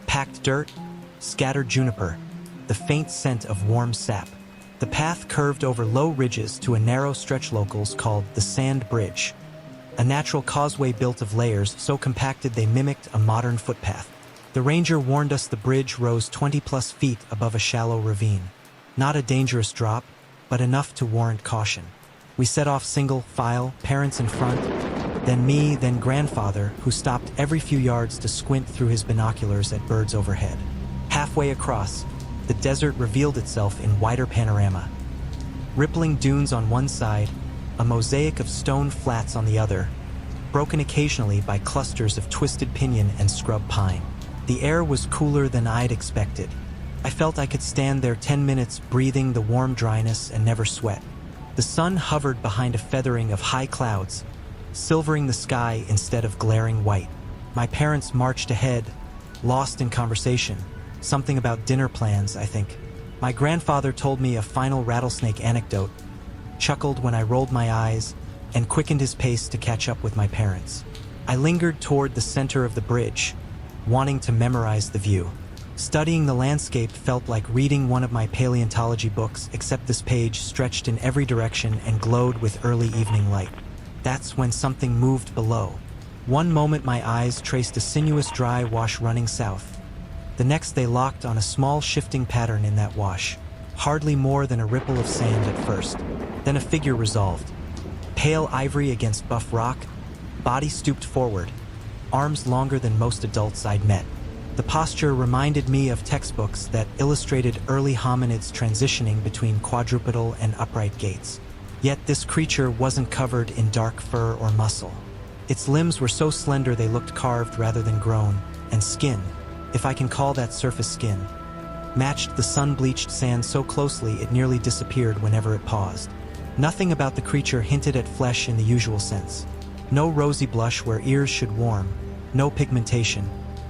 Packed dirt, scattered juniper, the faint scent of warm sap. The path curved over low ridges to a narrow stretch locals called the Sand Bridge, a natural causeway built of layers so compacted they mimicked a modern footpath. The ranger warned us the bridge rose 20+ feet above a shallow ravine. Not a dangerous drop, but enough to warrant caution. We set off single file, parents in front, then me, then grandfather, who stopped every few yards to squint through his binoculars at birds overhead. Halfway across, the desert revealed itself in wider panorama. Rippling dunes on one side, a mosaic of stone flats on the other, broken occasionally by clusters of twisted pinyon and scrub pine. The air was cooler than I'd expected. I felt I could stand there 10 minutes breathing the warm dryness and never sweat. The sun hovered behind a feathering of high clouds, silvering the sky instead of glaring white. My parents marched ahead, lost in conversation. Something about dinner plans, I think. My grandfather told me a final rattlesnake anecdote, chuckled when I rolled my eyes, and quickened his pace to catch up with my parents. I lingered toward the center of the bridge, wanting to memorize the view. Studying the landscape felt like reading one of my paleontology books, except this page stretched in every direction and glowed with early evening light. That's when something moved below. One moment my eyes traced a sinuous dry wash running south. The next they locked on a small shifting pattern in that wash, hardly more than a ripple of sand at first. Then a figure resolved. Pale ivory against buff rock, body stooped forward, arms longer than most adults I'd met. The posture reminded me of textbooks that illustrated early hominids transitioning between quadrupedal and upright gaits. Yet this creature wasn't covered in dark fur or muscle. Its limbs were so slender they looked carved rather than grown, and skin, if I can call that surface skin, matched the sun-bleached sand so closely it nearly disappeared whenever it paused. Nothing about the creature hinted at flesh in the usual sense. No rosy blush where ears should warm, no pigmentation,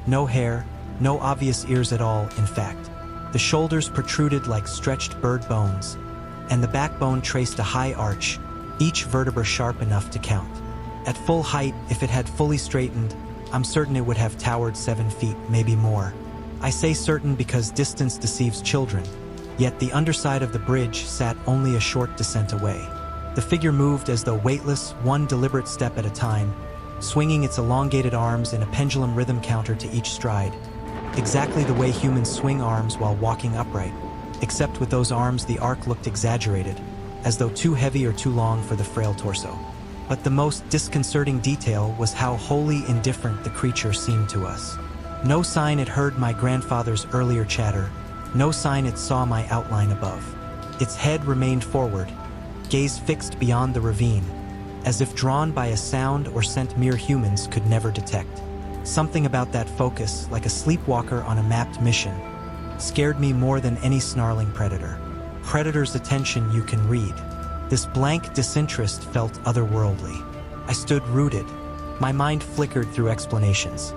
no hair, no obvious ears at all, in fact. The shoulders protruded like stretched bird bones, and the backbone traced a high arch, each vertebra sharp enough to count. At full height, if it had fully straightened, I'm certain it would have towered 7 feet, maybe more. I say certain because distance deceives children, yet the underside of the bridge sat only a short descent away. The figure moved as though weightless, one deliberate step at a time, swinging its elongated arms in a pendulum rhythm counter to each stride, exactly the way humans swing arms while walking upright, except with those arms the arc looked exaggerated, as though too heavy or too long for the frail torso. But the most disconcerting detail was how wholly indifferent the creature seemed to us. No sign it heard my grandfather's earlier chatter, no sign it saw my outline above. Its head remained forward, gaze fixed beyond the ravine, as if drawn by a sound or scent mere humans could never detect. Something about that focus, like a sleepwalker on a mapped mission, scared me more than any snarling predator. Predator's attention you can read. This blank disinterest felt otherworldly. I stood rooted. My mind flickered through explanations.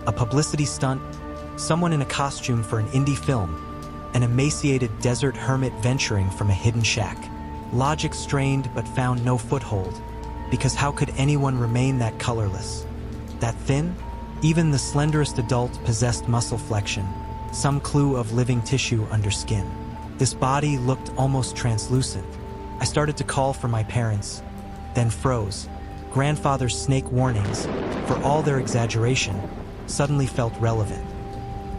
A publicity stunt, someone in a costume for an indie film, an emaciated desert hermit venturing from a hidden shack. Logic strained but found no foothold, because how could anyone remain that colorless, that thin? Even the slenderest adult possessed muscle flexion, some clue of living tissue under skin. This body looked almost translucent. I started to call for my parents, then froze. Grandfather's snake warnings, for all their exaggeration, suddenly felt relevant.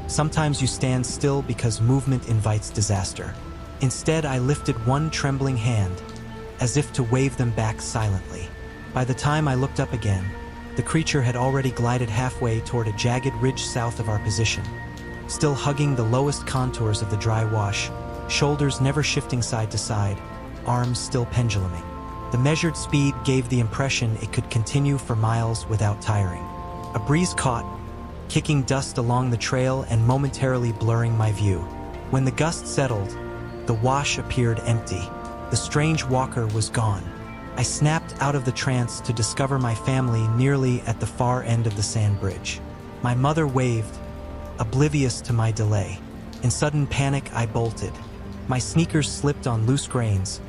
Sometimes you stand still because movement invites disaster. Instead, I lifted one trembling hand, as if to wave them back silently. By the time I looked up again, the creature had already glided halfway toward a jagged ridge south of our position, still hugging the lowest contours of the dry wash, shoulders never shifting side to side, arms still penduluming. The measured speed gave the impression it could continue for miles without tiring. A breeze caught, kicking dust along the trail and momentarily blurring my view. When the gust settled, the wash appeared empty. The strange walker was gone. I snapped out of the trance to discover my family nearly at the far end of the sand bridge. My mother waved, oblivious to my delay. In sudden panic, I bolted. My sneakers slipped on loose grains,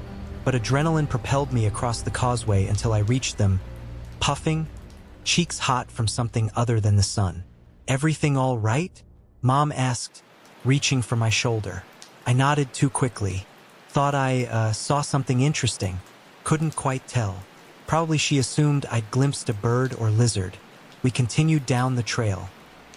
but adrenaline propelled me across the causeway until I reached them, puffing, cheeks hot from something other than the sun. "Everything all right?" Mom asked, reaching for my shoulder. I nodded too quickly. Thought I saw something interesting. Couldn't quite tell. Probably she assumed I'd glimpsed a bird or lizard. We continued down the trail.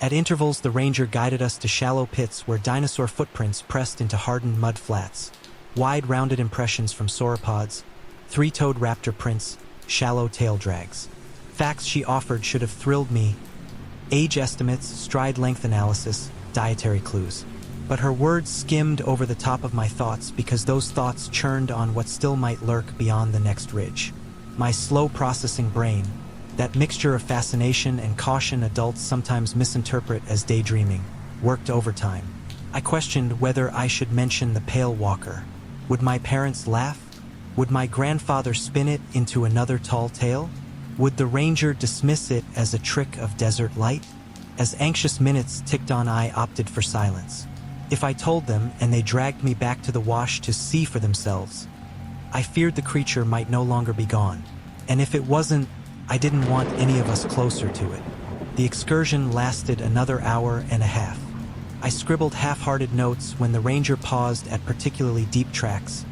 At intervals, the ranger guided us to shallow pits where dinosaur footprints pressed into hardened mud flats. Wide, rounded impressions from sauropods, three-toed raptor prints, shallow tail drags. Facts she offered should have thrilled me. Age estimates, stride length analysis, dietary clues. But her words skimmed over the top of my thoughts because those thoughts churned on what still might lurk beyond the next ridge. My slow-processing brain, that mixture of fascination and caution adults sometimes misinterpret as daydreaming, worked overtime. I questioned whether I should mention the pale walker. Would my parents laugh? Would my grandfather spin it into another tall tale? Would the ranger dismiss it as a trick of desert light? As anxious minutes ticked on, I opted for silence. If I told them and they dragged me back to the wash to see for themselves, I feared the creature might no longer be gone. And if it wasn't, I didn't want any of us closer to it. The excursion lasted another hour and a half. I scribbled half-hearted notes when the ranger paused at particularly deep tracks,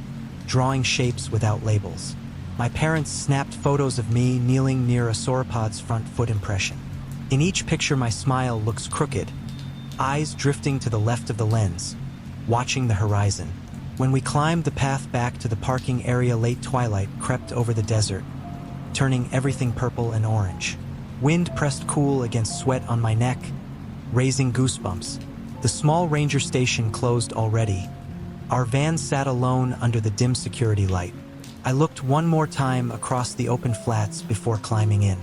drawing shapes without labels. My parents snapped photos of me kneeling near a sauropod's front foot impression. In each picture, my smile looks crooked, eyes drifting to the left of the lens, watching the horizon. When we climbed the path back to the parking area, late twilight crept over the desert, turning everything purple and orange. Wind pressed cool against sweat on my neck, raising goosebumps. The small ranger station closed already. Our van sat alone under the dim security light. I looked one more time across the open flats before climbing in.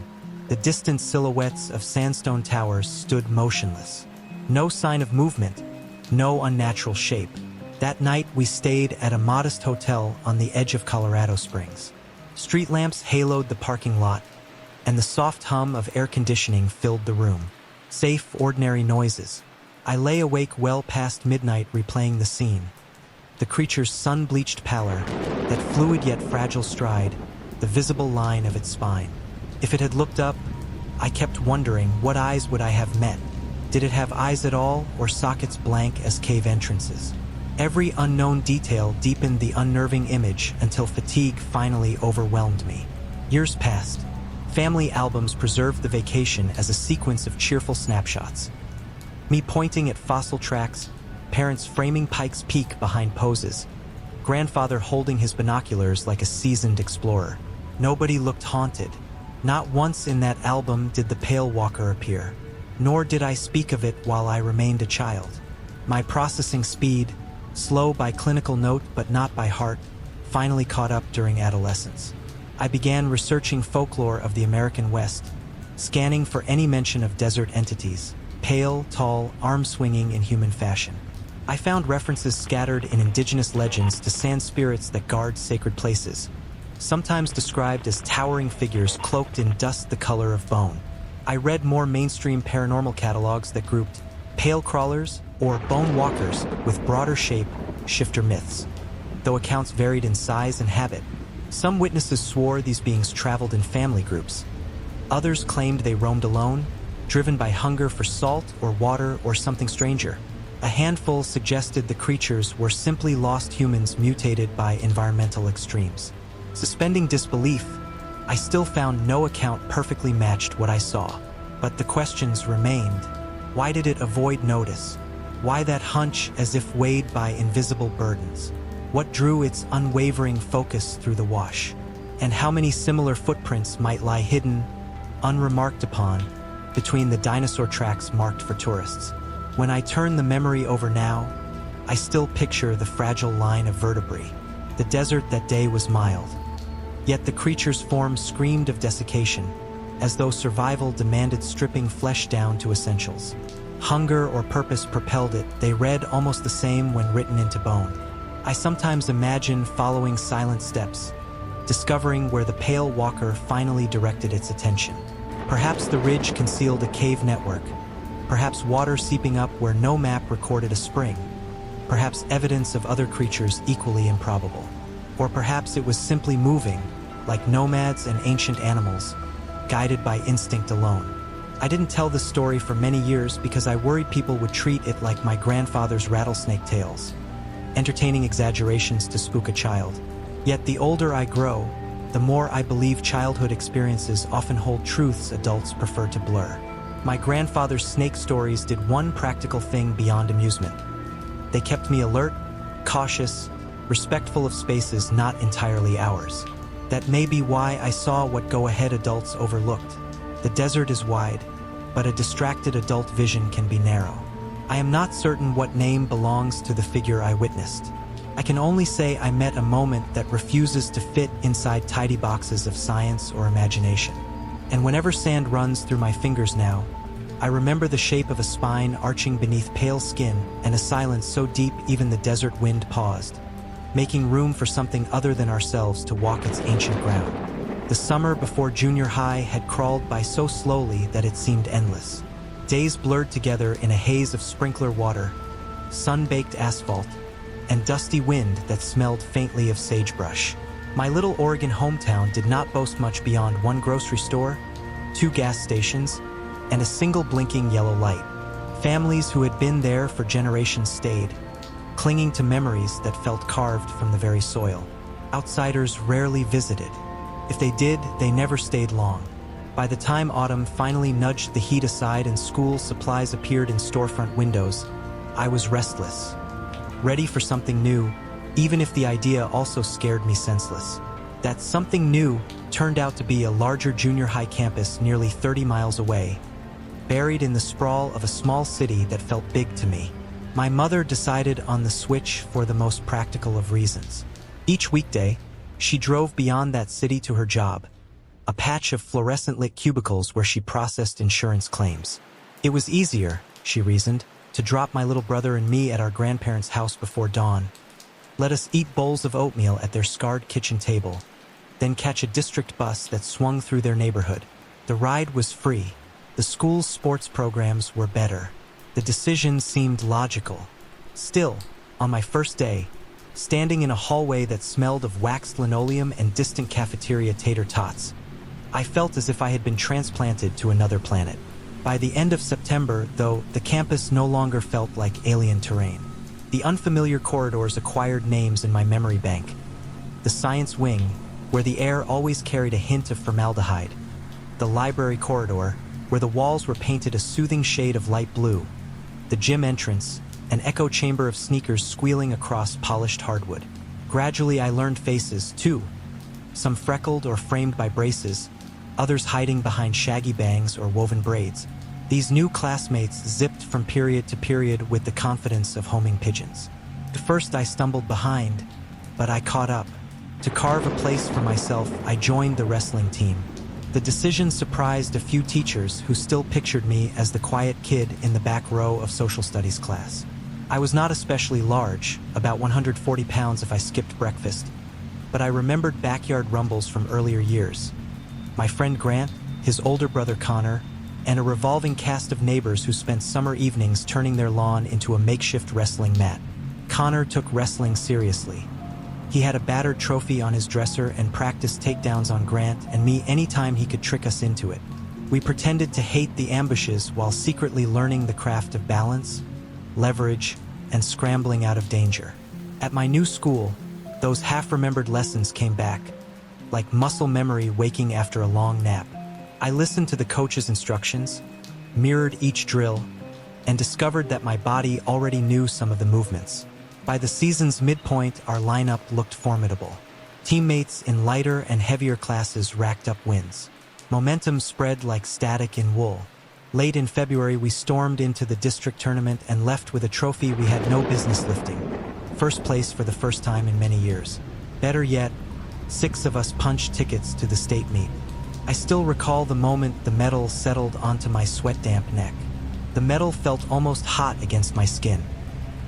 The distant silhouettes of sandstone towers stood motionless. No sign of movement, no unnatural shape. That night, we stayed at a modest hotel on the edge of Colorado Springs. Street lamps haloed the parking lot, and the soft hum of air conditioning filled the room. Safe, ordinary noises. I lay awake well past midnight replaying the scene. The creature's sun-bleached pallor, that fluid yet fragile stride, the visible line of its spine. If it had looked up, I kept wondering, what eyes would I have met? Did it have eyes at all, or sockets blank as cave entrances? Every unknown detail deepened the unnerving image until fatigue finally overwhelmed me. Years passed. Family albums preserved the vacation as a sequence of cheerful snapshots. Me pointing at fossil tracks, parents framing Pikes Peak behind poses, grandfather holding his binoculars like a seasoned explorer. Nobody looked haunted. Not once in that album did the Pale Walker appear, nor did I speak of it while I remained a child. My processing speed, slow by clinical note but not by heart, finally caught up during adolescence. I began researching folklore of the American West, scanning for any mention of desert entities, pale, tall, arm-swinging in human fashion. I found references scattered in indigenous legends to sand spirits that guard sacred places, sometimes described as towering figures cloaked in dust the color of bone. I read more mainstream paranormal catalogs that grouped pale crawlers or bone walkers with broader shape, shifter myths. Though accounts varied in size and habit, some witnesses swore these beings traveled in family groups. Others claimed they roamed alone, driven by hunger for salt or water or something stranger. A handful suggested the creatures were simply lost humans mutated by environmental extremes. Suspending disbelief, I still found no account perfectly matched what I saw. But the questions remained. Why did it avoid notice? Why that hunch as if weighed by invisible burdens? What drew its unwavering focus through the wash? And how many similar footprints might lie hidden, unremarked upon, between the dinosaur tracks marked for tourists? When I turn the memory over now, I still picture the fragile line of vertebrae. The desert that day was mild, yet the creature's form screamed of desiccation, as though survival demanded stripping flesh down to essentials. Hunger or purpose propelled it. They read almost the same when written into bone. I sometimes imagine following silent steps, discovering where the Pale Walker finally directed its attention. Perhaps the ridge concealed a cave network, perhaps water seeping up where no map recorded a spring, perhaps evidence of other creatures equally improbable. Or perhaps it was simply moving, like nomads and ancient animals, guided by instinct alone. I didn't tell this story for many years because I worried people would treat it like my grandfather's rattlesnake tales, entertaining exaggerations to spook a child. Yet the older I grow, the more I believe childhood experiences often hold truths adults prefer to blur. My grandfather's snake stories did one practical thing beyond amusement. They kept me alert, cautious, respectful of spaces not entirely ours. That may be why I saw what go-ahead adults overlooked. The desert is wide, but a distracted adult vision can be narrow. I am not certain what name belongs to the figure I witnessed. I can only say I met a moment that refuses to fit inside tidy boxes of science or imagination. And whenever sand runs through my fingers now, I remember the shape of a spine arching beneath pale skin and a silence so deep even the desert wind paused, making room for something other than ourselves to walk its ancient ground. The summer before junior high had crawled by so slowly that it seemed endless. Days blurred together in a haze of sprinkler water, sun-baked asphalt, and dusty wind that smelled faintly of sagebrush. My little Oregon hometown did not boast much beyond one grocery store, 2 gas stations, and a single blinking yellow light. Families who had been there for generations stayed, clinging to memories that felt carved from the very soil. Outsiders rarely visited. If they did, they never stayed long. By the time autumn finally nudged the heat aside and school supplies appeared in storefront windows, I was restless, ready for something new, even if the idea also scared me senseless. That something new turned out to be a larger junior high campus nearly 30 miles away, buried in the sprawl of a small city that felt big to me. My mother decided on the switch for the most practical of reasons. Each weekday, she drove beyond that city to her job, a patch of fluorescent-lit cubicles where she processed insurance claims. It was easier, she reasoned, to drop my little brother and me at our grandparents' house before dawn. Let us eat bowls of oatmeal at their scarred kitchen table, then catch a district bus that swung through their neighborhood. The ride was free. The school's sports programs were better. The decision seemed logical. Still, on my first day, standing in a hallway that smelled of waxed linoleum and distant cafeteria tater tots, I felt as if I had been transplanted to another planet. By the end of September, though, the campus no longer felt like alien terrain. The unfamiliar corridors acquired names in my memory bank. The science wing, where the air always carried a hint of formaldehyde. The library corridor, where the walls were painted a soothing shade of light blue. The gym entrance, an echo chamber of sneakers squealing across polished hardwood. Gradually I learned faces, too. some freckled or framed by braces, others hiding behind shaggy bangs or woven braids. These new classmates zipped from period to period with the confidence of homing pigeons. At first I stumbled behind, but I caught up. To carve a place for myself, I joined the wrestling team. The decision surprised a few teachers who still pictured me as the quiet kid in the back row of social studies class. I was not especially large, about 140 pounds if I skipped breakfast, but I remembered backyard rumbles from earlier years. My friend Grant, his older brother Connor, and a revolving cast of neighbors who spent summer evenings turning their lawn into a makeshift wrestling mat. Connor took wrestling seriously. He had a battered trophy on his dresser and practiced takedowns on Grant and me anytime he could trick us into it. We pretended to hate the ambushes while secretly learning the craft of balance, leverage, and scrambling out of danger. At my new school, those half-remembered lessons came back, like muscle memory waking after a long nap. I listened to the coach's instructions, mirrored each drill, and discovered that my body already knew some of the movements. By the season's midpoint, our lineup looked formidable. Teammates in lighter and heavier classes racked up wins. Momentum spread like static in wool. Late in February, we stormed into the district tournament and left with a trophy we had no business lifting. First place for the first time in many years. Better yet, 6 of us punched tickets to the state meet. I still recall the moment the medal settled onto my sweat-damp neck. The metal felt almost hot against my skin.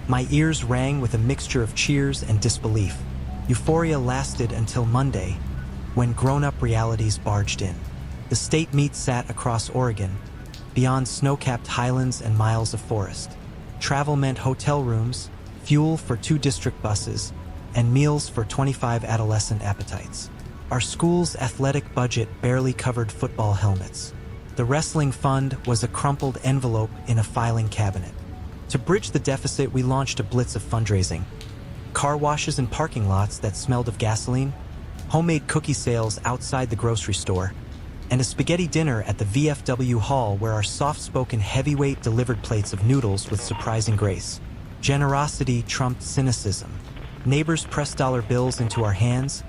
My ears rang with a mixture of cheers and disbelief. Euphoria lasted until Monday, when grown-up realities barged in. The state meet sat across Oregon, beyond snow-capped highlands and miles of forest. Travel meant hotel rooms, fuel for 2 district buses, and meals for 25 adolescent appetites. Our school's athletic budget barely covered football helmets. The wrestling fund was a crumpled envelope in a filing cabinet. To bridge the deficit, we launched a blitz of fundraising. Car washes in parking lots that smelled of gasoline, homemade cookie sales outside the grocery store, and a spaghetti dinner at the VFW hall where our soft-spoken heavyweight delivered plates of noodles with surprising grace. Generosity trumped cynicism. Neighbors pressed dollar bills into our hands,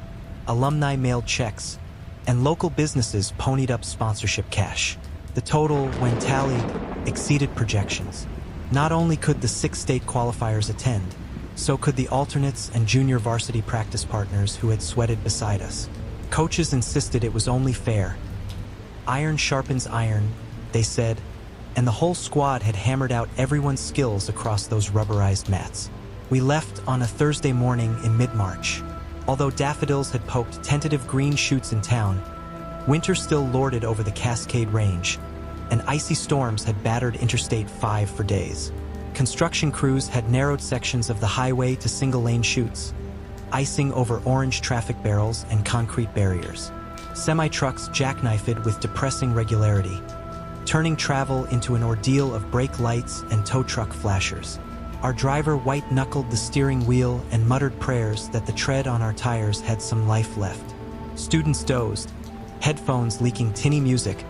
alumni mailed checks, and local businesses ponied up sponsorship cash. The total, when tallied, exceeded projections. Not only could the 6 state qualifiers attend, so could the alternates and junior varsity practice partners who had sweated beside us. Coaches insisted it was only fair. Iron sharpens iron, they said, and the whole squad had hammered out everyone's skills across those rubberized mats. We left on a Thursday morning in mid-March. Although daffodils had poked tentative green shoots in town, winter still lorded over the Cascade Range, and icy storms had battered Interstate 5 for days. Construction crews had narrowed sections of the highway to single-lane chutes, icing over orange traffic barrels and concrete barriers. Semi-trucks jackknifed with depressing regularity, turning travel into an ordeal of brake lights and tow truck flashers. Our driver white-knuckled the steering wheel and muttered prayers that the tread on our tires had some life left. Students dozed, headphones leaking tinny music,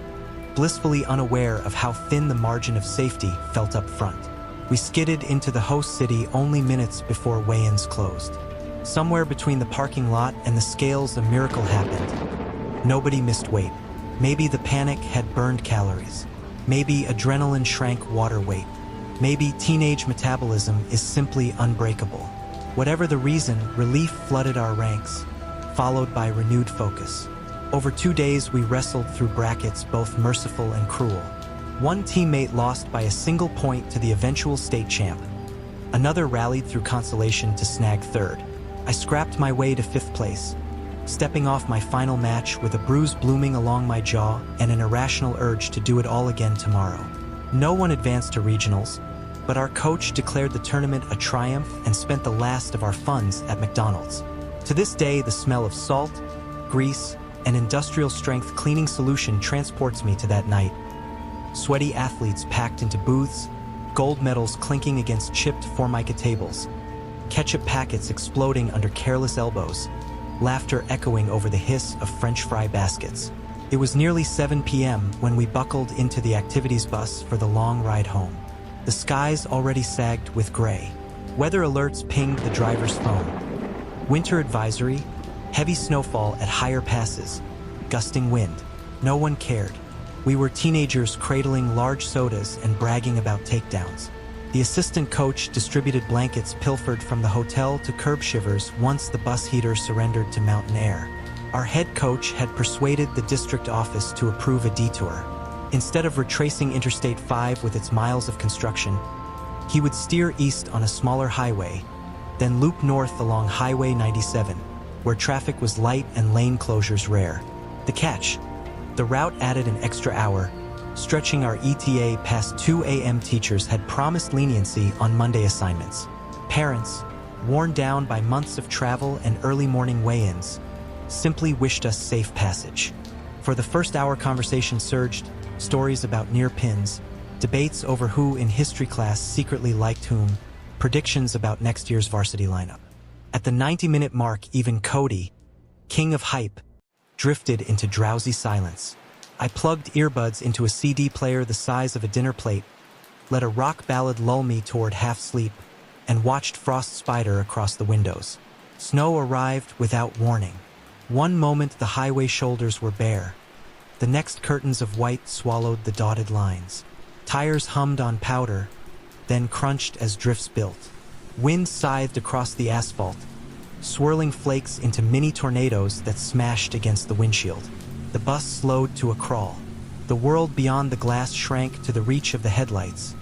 blissfully unaware of how thin the margin of safety felt up front. We skidded into the host city only minutes before weigh-ins closed. Somewhere between the parking lot and the scales, a miracle happened. Nobody missed weight. Maybe the panic had burned calories. Maybe adrenaline shrank water weight. Maybe teenage metabolism is simply unbreakable. Whatever the reason, relief flooded our ranks, followed by renewed focus. Over 2 days, we wrestled through brackets both merciful and cruel. One teammate lost by a single point to the eventual state champ. Another rallied through consolation to snag 3rd. I scrapped my way to 5th place, stepping off my final match with a bruise blooming along my jaw and an irrational urge to do it all again tomorrow. No one advanced to regionals, but our coach declared the tournament a triumph and spent the last of our funds at McDonald's. To this day, the smell of salt, grease, and industrial-strength cleaning solution transports me to that night. Sweaty athletes packed into booths, gold medals clinking against chipped Formica tables, ketchup packets exploding under careless elbows, laughter echoing over the hiss of French fry baskets. It was nearly 7 p.m. when we buckled into the activities bus for the long ride home. The skies already sagged with gray. Weather alerts pinged the driver's phone. Winter advisory, Heavy snowfall at higher passes, gusting wind. No one cared. We were teenagers cradling large sodas and bragging about takedowns. The assistant coach distributed blankets pilfered from the hotel to curb shivers once the bus heater surrendered to mountain air. Our head coach had persuaded the district office to approve a detour. Instead of retracing Interstate 5 with its miles of construction, he would steer east on a smaller highway, then loop north along Highway 97, where traffic was light and lane closures rare. The catch: the route added an extra hour, stretching our ETA past 2 a.m. Teachers had promised leniency on Monday assignments. Parents, worn down by months of travel and early morning weigh-ins, simply wished us safe passage. For the first hour, conversation surged, stories about near pins, debates over who in history class secretly liked whom, predictions about next year's varsity lineup. At the 90-minute mark, even Cody, king of hype, drifted into drowsy silence. I plugged earbuds into a CD player the size of a dinner plate, let a rock ballad lull me toward half-sleep, and watched frost spider across the windows. Snow arrived without warning. One moment the highway shoulders were bare. The next curtains of white swallowed the dotted lines. Tires hummed on powder, then crunched as drifts built. Wind scythed across the asphalt, swirling flakes into mini tornadoes that smashed against the windshield. The bus slowed to a crawl. The world beyond the glass shrank to the reach of the headlights.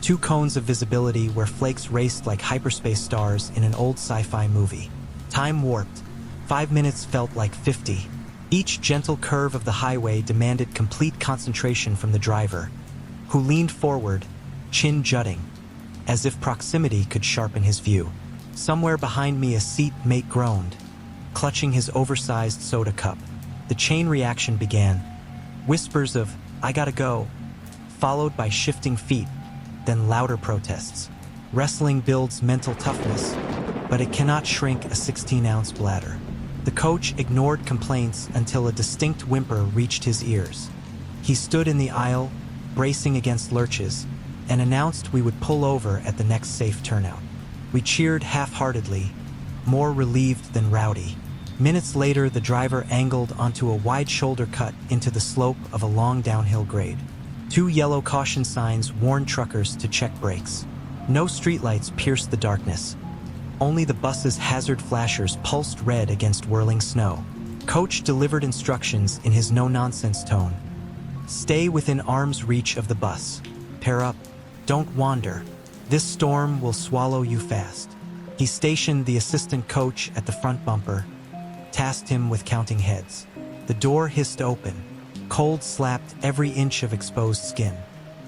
2 cones of visibility where flakes raced like hyperspace stars in an old sci-fi movie. Time warped. 5 minutes felt like 50. Each gentle curve of the highway demanded complete concentration from the driver, who leaned forward, chin jutting, as if proximity could sharpen his view. Somewhere behind me a seatmate groaned, clutching his oversized soda cup. The chain reaction began. Whispers of, "I gotta go," followed by shifting feet, then louder protests. Wrestling builds mental toughness, but it cannot shrink a 16-ounce bladder. The coach ignored complaints until a distinct whimper reached his ears. He stood in the aisle, bracing against lurches, and announced we would pull over at the next safe turnout. We cheered half-heartedly, more relieved than rowdy. Minutes later, the driver angled onto a wide shoulder cut into the slope of a long downhill grade. 2 yellow caution signs warned truckers to check brakes. No streetlights pierced the darkness. Only the bus's hazard flashers pulsed red against whirling snow. Coach delivered instructions in his no-nonsense tone. Stay within arm's reach of the bus. Pair up. Don't wander. This storm will swallow you fast. He stationed the assistant coach at the front bumper, tasked him with counting heads. The door hissed open. Cold slapped every inch of exposed skin.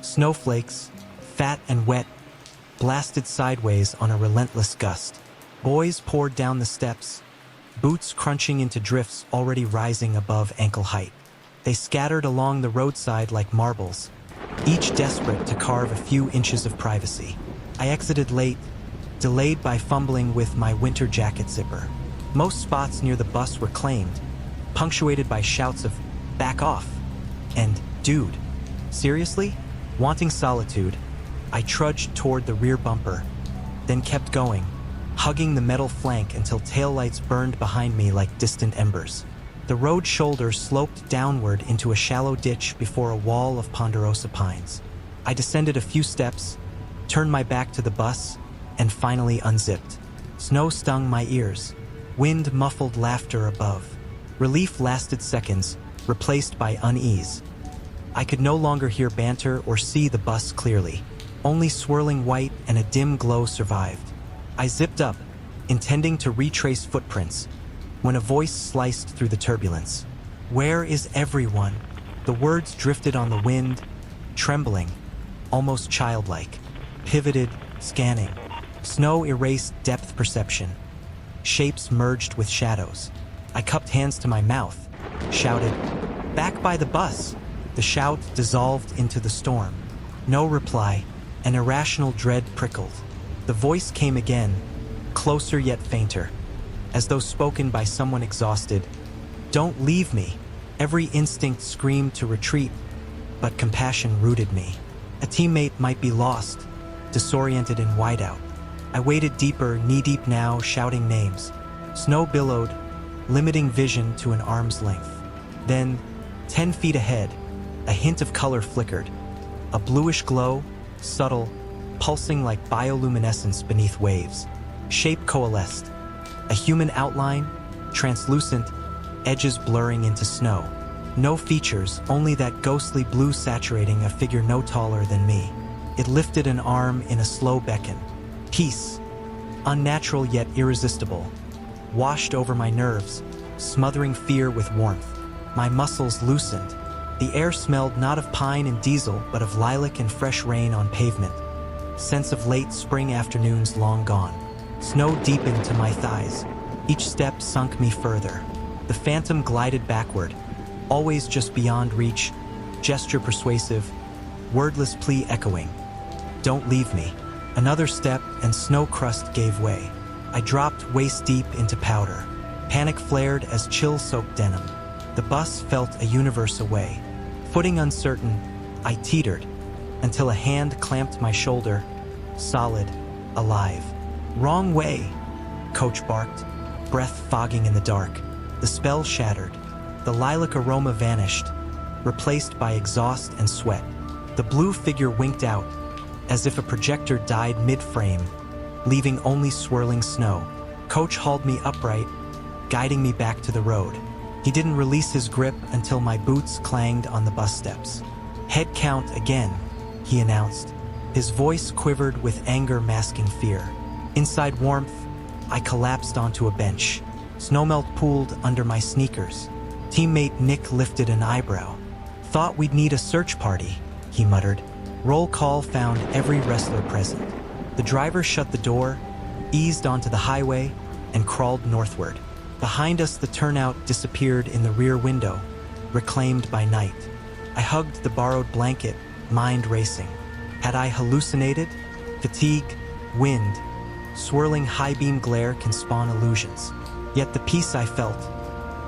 Snowflakes, fat and wet, blasted sideways on a relentless gust. Boys poured down the steps, boots crunching into drifts already rising above ankle height. They scattered along the roadside like marbles, each desperate to carve a few inches of privacy. I exited late, delayed by fumbling with my winter jacket zipper. Most spots near the bus were claimed, punctuated by shouts of, "Back off," and "Dude, seriously?" Wanting solitude, I trudged toward the rear bumper, then kept going, hugging the metal flank until taillights burned behind me like distant embers. The road shoulder sloped downward into a shallow ditch before a wall of ponderosa pines. I descended a few steps, turned my back to the bus, and finally unzipped. Snow stung my ears. Wind muffled laughter above. Relief lasted seconds, replaced by unease. I could no longer hear banter or see the bus clearly. Only swirling white and a dim glow survived. I zipped up, intending to retrace footprints, when a voice sliced through the turbulence. "Where is everyone?" The words drifted on the wind, trembling, almost childlike. Pivoted, scanning. Snow erased depth perception. Shapes merged with shadows. I cupped hands to my mouth, shouted, "Back by the bus!" The shout dissolved into the storm. No reply. An irrational dread prickled. The voice came again, closer yet fainter, as though spoken by someone exhausted. "Don't leave me." Every instinct screamed to retreat, but compassion rooted me. A teammate might be lost, disoriented in whiteout. I waded deeper, knee-deep now, shouting names. Snow billowed, limiting vision to an arm's length. Then, 10 feet ahead, a hint of color flickered. A bluish glow, subtle, pulsing like bioluminescence beneath waves. Shape coalesced. A human outline, translucent, edges blurring into snow. No features, only that ghostly blue saturating a figure no taller than me. It lifted an arm in a slow beckon. Peace, unnatural yet irresistible, washed over my nerves, smothering fear with warmth. My muscles loosened. The air smelled not of pine and diesel, but of lilac and fresh rain on pavement. Sense of late spring afternoons long gone. Snow deepened to my thighs. Each step sunk me further. The phantom glided backward, always just beyond reach, gesture persuasive, wordless plea echoing. Don't leave me. Another step and snow crust gave way. I dropped waist deep into powder. Panic flared as chill-soaked denim. The bus felt a universe away. Footing uncertain, I teetered until a hand clamped my shoulder, solid, alive. Wrong way, coach barked, breath fogging in the dark. The spell shattered. The lilac aroma vanished, replaced by exhaust and sweat. The blue figure winked out, as if a projector died mid-frame, leaving only swirling snow. Coach hauled me upright, guiding me back to the road. He didn't release his grip until my boots clanged on the bus steps. Head count again, he announced. His voice quivered with anger masking fear. Inside warmth, I collapsed onto a bench. Snowmelt pooled under my sneakers. Teammate Nick lifted an eyebrow. Thought we'd need a search party, he muttered. Roll call found every wrestler present. The driver shut the door, eased onto the highway, and crawled northward. Behind us, the turnout disappeared in the rear window, reclaimed by night. I hugged the borrowed blanket, mind racing. Had I hallucinated? Fatigue, wind, swirling high-beam glare can spawn illusions. Yet the peace I felt,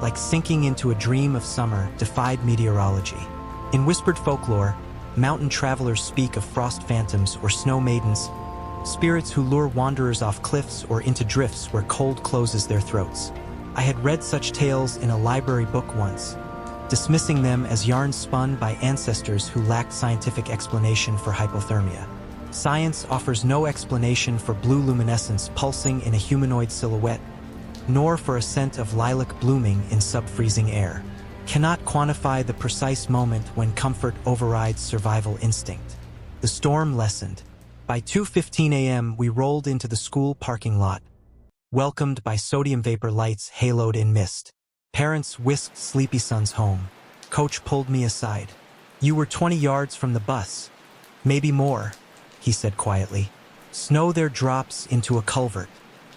like sinking into a dream of summer, defied meteorology. In whispered folklore, mountain travelers speak of frost phantoms or snow maidens, spirits who lure wanderers off cliffs or into drifts where cold closes their throats. I had read such tales in a library book once, dismissing them as yarns spun by ancestors who lacked scientific explanation for hypothermia. Science offers no explanation for blue luminescence pulsing in a humanoid silhouette, nor for a scent of lilac blooming in sub-freezing air. Cannot quantify the precise moment when comfort overrides survival instinct. The storm lessened. By 2:15 a.m., we rolled into the school parking lot, welcomed by sodium vapor lights haloed in mist. Parents whisked sleepy sons home. Coach pulled me aside. You were 20 yards from the bus. Maybe more, he said quietly. Snow there drops into a culvert.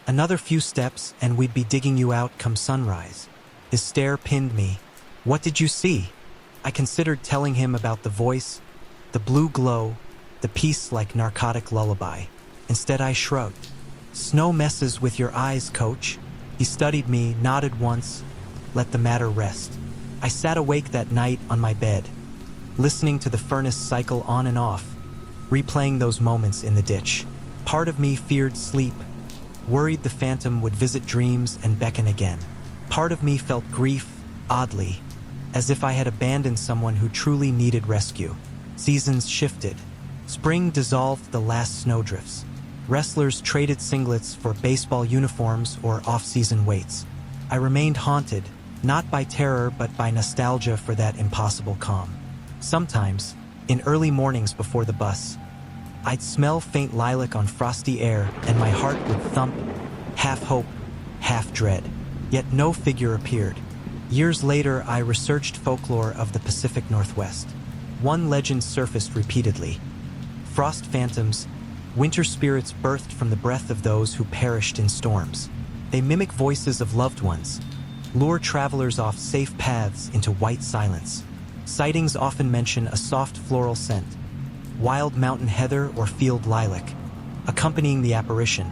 Another few steps and we'd be digging you out come sunrise. His stare pinned me. What did you see? I considered telling him about the voice, the blue glow, the peace like narcotic lullaby. Instead I shrugged. Snow messes with your eyes, Coach. He studied me, nodded once, let the matter rest. I sat awake that night on my bed, listening to the furnace cycle on and off, replaying those moments in the ditch. Part of me feared sleep, worried the phantom would visit dreams and beckon again. Part of me felt grief, oddly, as if I had abandoned someone who truly needed rescue. Seasons shifted. Spring dissolved the last snowdrifts. Wrestlers traded singlets for baseball uniforms or off-season weights. I remained haunted, not by terror but by nostalgia for that impossible calm. Sometimes, in early mornings before the bus, I'd smell faint lilac on frosty air and my heart would thump, half hope, half dread. Yet no figure appeared. Years later, I researched folklore of the Pacific Northwest. One legend surfaced repeatedly. Frost phantoms, winter spirits birthed from the breath of those who perished in storms. They mimic voices of loved ones, lure travelers off safe paths into white silence. Sightings often mention a soft floral scent, wild mountain heather or field lilac, accompanying the apparition,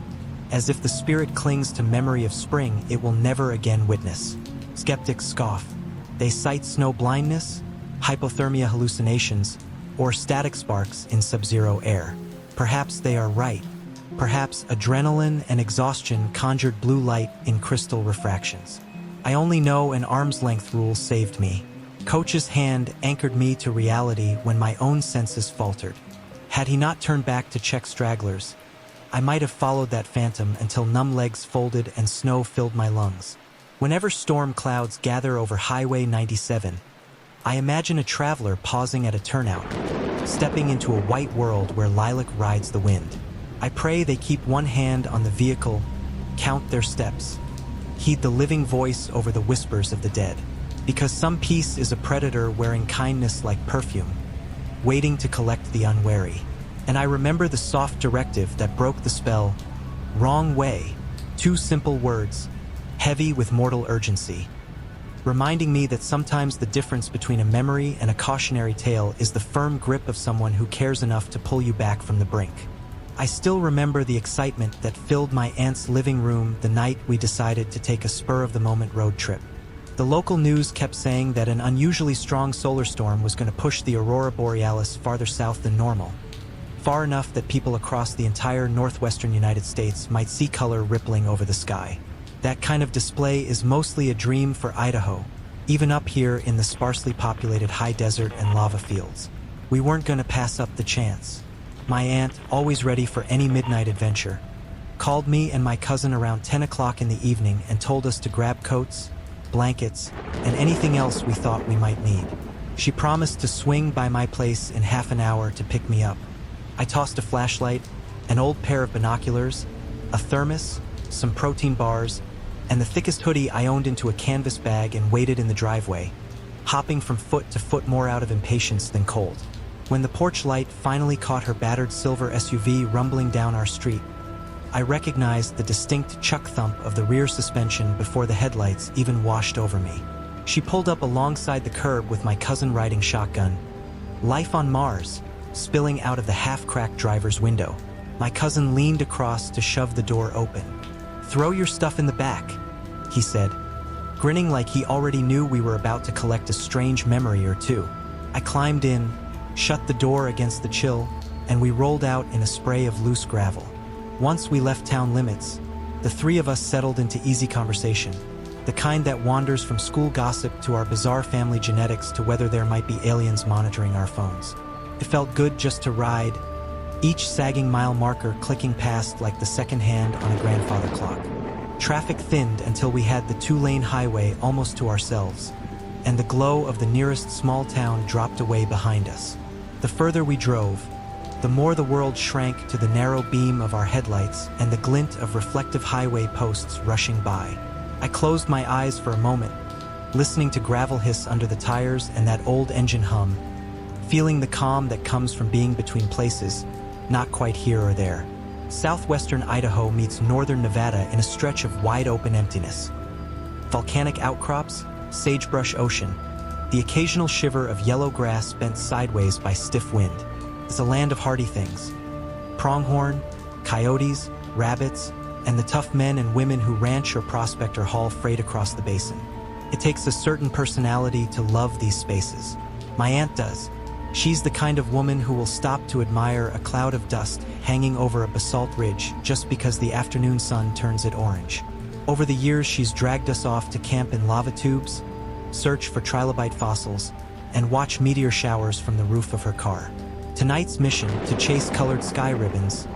as if the spirit clings to memory of spring it will never again witness. Skeptics scoff. They cite snow blindness, hypothermia hallucinations, or static sparks in sub-zero air. Perhaps they are right. Perhaps adrenaline and exhaustion conjured blue light in crystal refractions. I only know an arm's length rule saved me. Coach's hand anchored me to reality when my own senses faltered. Had he not turned back to check stragglers, I might have followed that phantom until numb legs folded and snow filled my lungs. Whenever storm clouds gather over Highway 97, I imagine a traveler pausing at a turnout, stepping into a white world where lilac rides the wind. I pray they keep one hand on the vehicle, count their steps, heed the living voice over the whispers of the dead. Because some peace is a predator wearing kindness like perfume, waiting to collect the unwary. And I remember the soft directive that broke the spell. Wrong way. 2 simple words, heavy with mortal urgency, reminding me that sometimes the difference between a memory and a cautionary tale is the firm grip of someone who cares enough to pull you back from the brink. I still remember the excitement that filled my aunt's living room the night we decided to take a spur-of-the-moment road trip. The local news kept saying that an unusually strong solar storm was going to push the aurora borealis farther south than normal, far enough that people across the entire northwestern United States might see color rippling over the sky. That kind of display is mostly a dream for Idaho, even up here in the sparsely populated high desert and lava fields. We weren't going to pass up the chance. My aunt, always ready for any midnight adventure, called me and my cousin around 10 o'clock in the evening and told us to grab coats, blankets, and anything else we thought we might need. She promised to swing by my place in half an hour to pick me up. I tossed a flashlight, an old pair of binoculars, a thermos, some protein bars, and the thickest hoodie I owned into a canvas bag and waited in the driveway, hopping from foot to foot more out of impatience than cold. When the porch light finally caught her battered silver SUV rumbling down our street, I recognized the distinct chuck thump of the rear suspension before the headlights even washed over me. She pulled up alongside the curb with my cousin riding shotgun. Life on Mars, spilling out of the half-cracked driver's window. My cousin leaned across to shove the door open. "Throw your stuff in the back," he said, grinning like he already knew we were about to collect a strange memory or two. I climbed in, shut the door against the chill, and we rolled out in a spray of loose gravel. Once we left town limits, the 3 of us settled into easy conversation, the kind that wanders from school gossip to our bizarre family genetics to whether there might be aliens monitoring our phones. It felt good just to ride, each sagging mile marker clicking past like the second hand on a grandfather clock. Traffic thinned until we had the 2-lane highway almost to ourselves, and the glow of the nearest small town dropped away behind us. The further we drove, the more the world shrank to the narrow beam of our headlights and the glint of reflective highway posts rushing by. I closed my eyes for a moment, listening to gravel hiss under the tires and that old engine hum, feeling the calm that comes from being between places, not quite here or there. Southwestern Idaho meets northern Nevada in a stretch of wide-open emptiness. Volcanic outcrops, sagebrush ocean, the occasional shiver of yellow grass bent sideways by stiff wind. It's a land of hardy things. Pronghorn, coyotes, rabbits, and the tough men and women who ranch or prospect or haul freight across the basin. It takes a certain personality to love these spaces. My aunt does. She's the kind of woman who will stop to admire a cloud of dust hanging over a basalt ridge just because the afternoon sun turns it orange. Over the years, she's dragged us off to camp in lava tubes, search for trilobite fossils, and watch meteor showers from the roof of her car. Tonight's mission, to chase colored sky ribbons,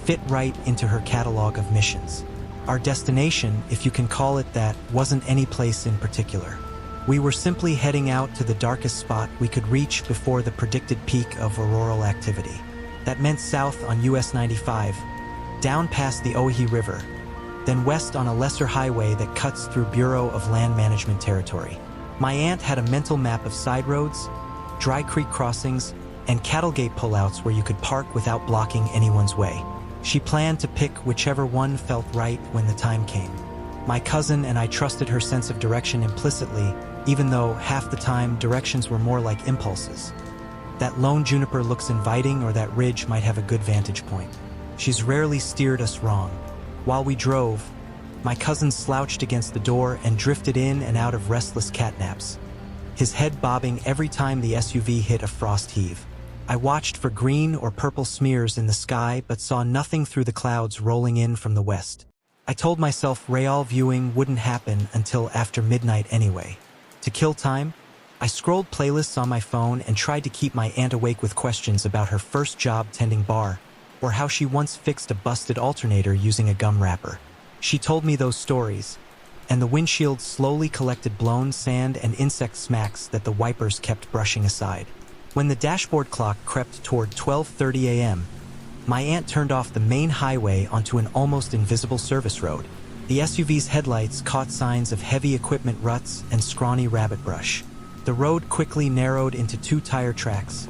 fit right into her catalog of missions. Our destination, if you can call it that, wasn't any place in particular. We were simply heading out to the darkest spot we could reach before the predicted peak of auroral activity. That meant south on US 95, down past the Oahe River, then west on a lesser highway that cuts through Bureau of Land Management territory. My aunt had a mental map of side roads, dry creek crossings, and cattle gate pullouts where you could park without blocking anyone's way. She planned to pick whichever one felt right when the time came. My cousin and I trusted her sense of direction implicitly, even though half the time directions were more like impulses. That lone juniper looks inviting, or that ridge might have a good vantage point. She's rarely steered us wrong. While we drove, my cousin slouched against the door and drifted in and out of restless catnaps, his head bobbing every time the SUV hit a frost heave. I watched for green or purple smears in the sky but saw nothing through the clouds rolling in from the west. I told myself real viewing wouldn't happen until after midnight anyway. To kill time, I scrolled playlists on my phone and tried to keep my aunt awake with questions about her first job tending bar, or how she once fixed a busted alternator using a gum wrapper. She told me those stories, and the windshield slowly collected blown sand and insect smacks that the wipers kept brushing aside. When the dashboard clock crept toward 12:30 a.m., my aunt turned off the main highway onto an almost invisible service road. The SUV's headlights caught signs of heavy equipment ruts and scrawny rabbit brush. The road quickly narrowed into two tire tracks,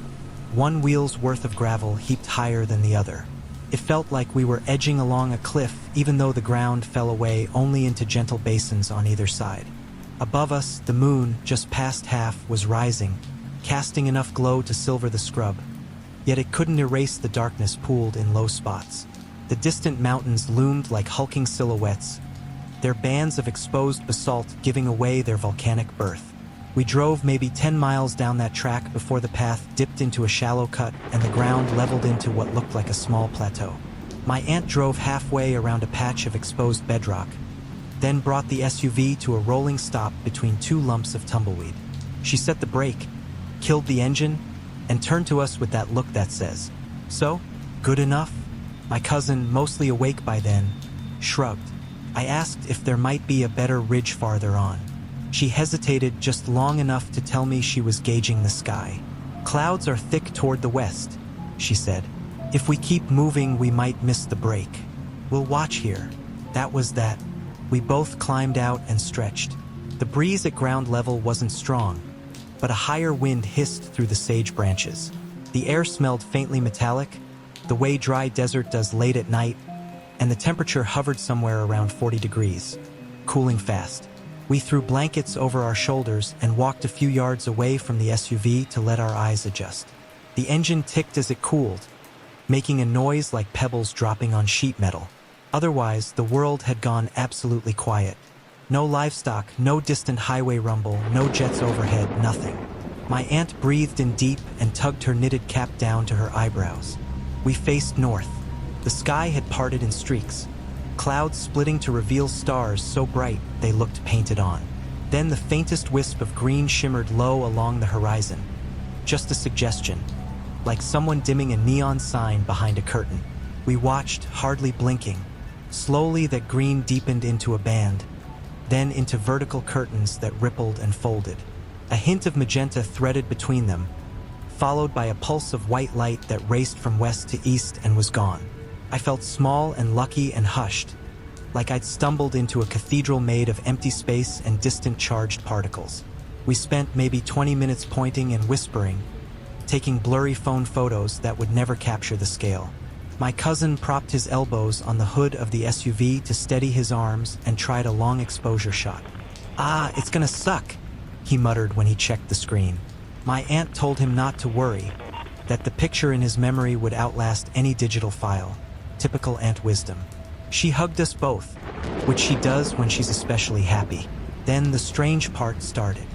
one wheel's worth of gravel heaped higher than the other. It felt like we were edging along a cliff, even though the ground fell away only into gentle basins on either side. Above us, the moon, just past half, was rising, casting enough glow to silver the scrub. Yet it couldn't erase the darkness pooled in low spots. The distant mountains loomed like hulking silhouettes, their bands of exposed basalt giving away their volcanic birth. We drove maybe 10 miles down that track before the path dipped into a shallow cut and the ground leveled into what looked like a small plateau. My aunt drove halfway around a patch of exposed bedrock, then brought the SUV to a rolling stop between two lumps of tumbleweed. She set the brake, killed the engine, and turned to us with that look that says, "So, good enough?" My cousin, mostly awake by then, shrugged. I asked if there might be a better ridge farther on. She hesitated just long enough to tell me she was gauging the sky. "Clouds are thick toward the west," she said. "If we keep moving, we might miss the break. We'll watch here." That was that. We both climbed out and stretched. The breeze at ground level wasn't strong, but a higher wind hissed through the sage branches. The air smelled faintly metallic, the way dry desert does late at night, and the temperature hovered somewhere around 40 degrees, cooling fast. We threw blankets over our shoulders and walked a few yards away from the SUV to let our eyes adjust. The engine ticked as it cooled, making a noise like pebbles dropping on sheet metal. Otherwise, the world had gone absolutely quiet. No livestock, no distant highway rumble, no jets overhead, nothing. My aunt breathed in deep and tugged her knitted cap down to her eyebrows. We faced north. The sky had parted in streaks, clouds splitting to reveal stars so bright they looked painted on. Then the faintest wisp of green shimmered low along the horizon. Just a suggestion, like someone dimming a neon sign behind a curtain. We watched, hardly blinking. Slowly that green deepened into a band, then into vertical curtains that rippled and folded. A hint of magenta threaded between them, followed by a pulse of white light that raced from west to east and was gone. I felt small and lucky and hushed, like I'd stumbled into a cathedral made of empty space and distant charged particles. We spent maybe 20 minutes pointing and whispering, taking blurry phone photos that would never capture the scale. My cousin propped his elbows on the hood of the SUV to steady his arms and tried a long exposure shot. "Ah, it's gonna suck," he muttered when he checked the screen. My aunt told him not to worry, that the picture in his memory would outlast any digital file. Typical aunt wisdom. She hugged us both, which she does when she's especially happy. Then the strange part started.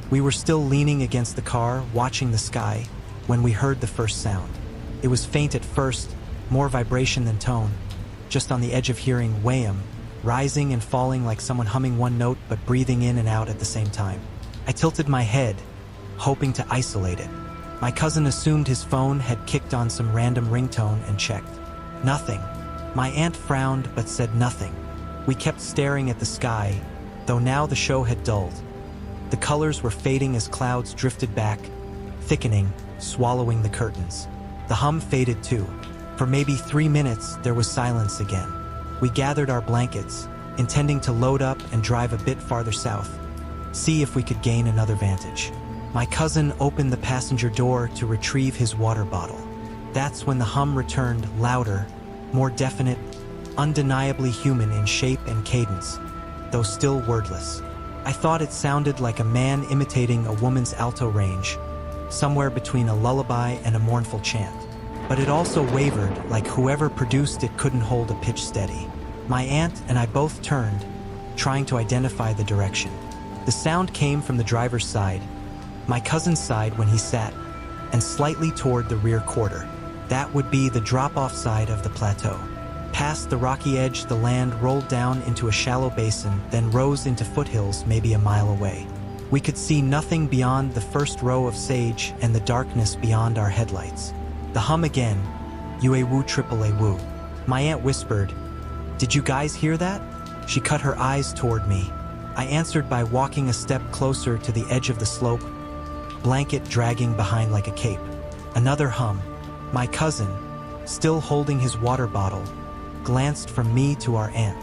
We were still leaning against the car, watching the sky, when we heard the first sound. It was faint at first, more vibration than tone, just on the edge of hearing wham, rising and falling like someone humming one note but breathing in and out at the same time. I tilted my head, hoping to isolate it. My cousin assumed his phone had kicked on some random ringtone and checked. Nothing. My aunt frowned but said nothing. We kept staring at the sky, though now the show had dulled. The colors were fading as clouds drifted back, thickening, swallowing the curtains. The hum faded too. For maybe 3 minutes, there was silence again. We gathered our blankets, intending to load up and drive a bit farther south, see if we could gain another vantage. My cousin opened the passenger door to retrieve his water bottle. That's when the hum returned, louder, more definite, undeniably human in shape and cadence, though still wordless. I thought it sounded like a man imitating a woman's alto range, somewhere between a lullaby and a mournful chant. But it also wavered, like whoever produced it couldn't hold a pitch steady. My aunt and I both turned, trying to identify the direction. The sound came from the driver's side, my cousin's side when he sat, and slightly toward the rear quarter. That would be the drop-off side of the plateau. Past the rocky edge, the land rolled down into a shallow basin, then rose into foothills maybe a mile away. We could see nothing beyond the first row of sage and the darkness beyond our headlights. The hum again. Ue-woo triple A-woo. My aunt whispered, "Did you guys hear that?" She cut her eyes toward me. I answered by walking a step closer to the edge of the slope, blanket dragging behind like a cape. Another hum. My cousin, still holding his water bottle, glanced from me to our aunt.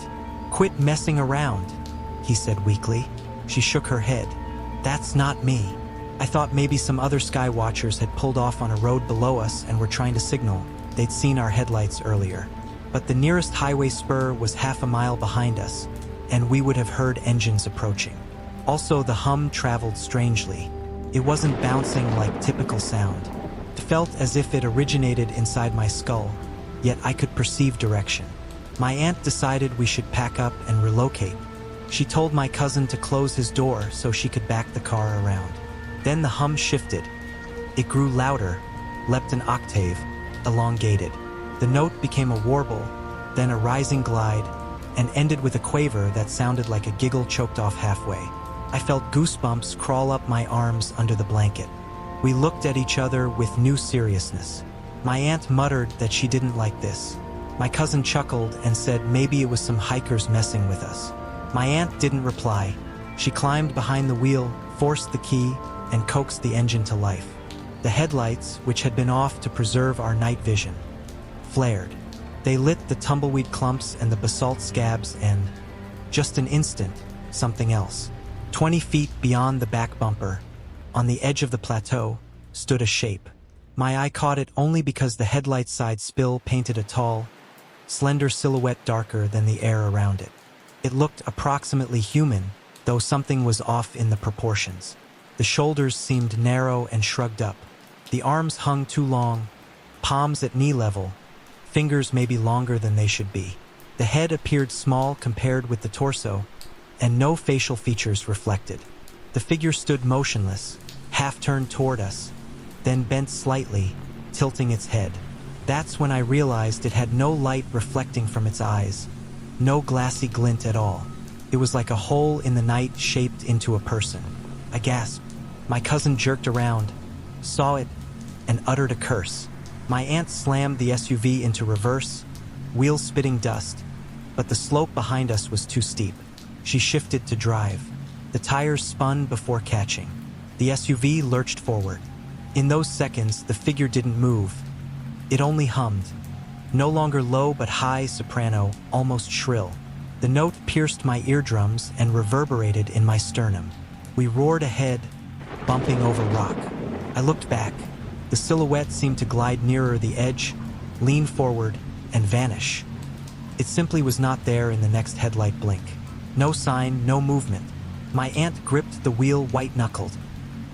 "Quit messing around," he said weakly. She shook her head. "That's not me." I thought maybe some other sky watchers had pulled off on a road below us and were trying to signal. They'd seen our headlights earlier. But the nearest highway spur was half a mile behind us, and we would have heard engines approaching. Also, the hum traveled strangely. It wasn't bouncing like typical sound. It felt as if it originated inside my skull, yet I could perceive direction. My aunt decided we should pack up and relocate. She told my cousin to close his door so she could back the car around. Then the hum shifted. It grew louder, leapt an octave, elongated. The note became a warble, then a rising glide, and ended with a quaver that sounded like a giggle choked off halfway. I felt goosebumps crawl up my arms under the blanket. We looked at each other with new seriousness. My aunt muttered that she didn't like this. My cousin chuckled and said maybe it was some hikers messing with us. My aunt didn't reply. She climbed behind the wheel, forced the key, and coaxed the engine to life. The headlights, which had been off to preserve our night vision, flared. They lit the tumbleweed clumps and the basalt scabs and, just an instant, something else. 20 feet beyond the back bumper, on the edge of the plateau, stood a shape. My eye caught it only because the headlight's side spill painted a tall, slender silhouette darker than the air around it. It looked approximately human, though something was off in the proportions. The shoulders seemed narrow and shrugged up. The arms hung too long, palms at knee level, fingers maybe longer than they should be. The head appeared small compared with the torso, and no facial features reflected. The figure stood motionless, half turned toward us, then bent slightly, tilting its head. That's when I realized it had no light reflecting from its eyes, no glassy glint at all. It was like a hole in the night shaped into a person. I gasped. My cousin jerked around, saw it, and uttered a curse. My aunt slammed the SUV into reverse, wheels spitting dust, but the slope behind us was too steep. She shifted to drive. The tires spun before catching. The SUV lurched forward. In those seconds, the figure didn't move. It only hummed. No longer low but high soprano, almost shrill. The note pierced my eardrums and reverberated in my sternum. We roared ahead, bumping over rock. I looked back. The silhouette seemed to glide nearer the edge, lean forward, and vanish. It simply was not there in the next headlight blink. No sign, no movement. My aunt gripped the wheel white-knuckled,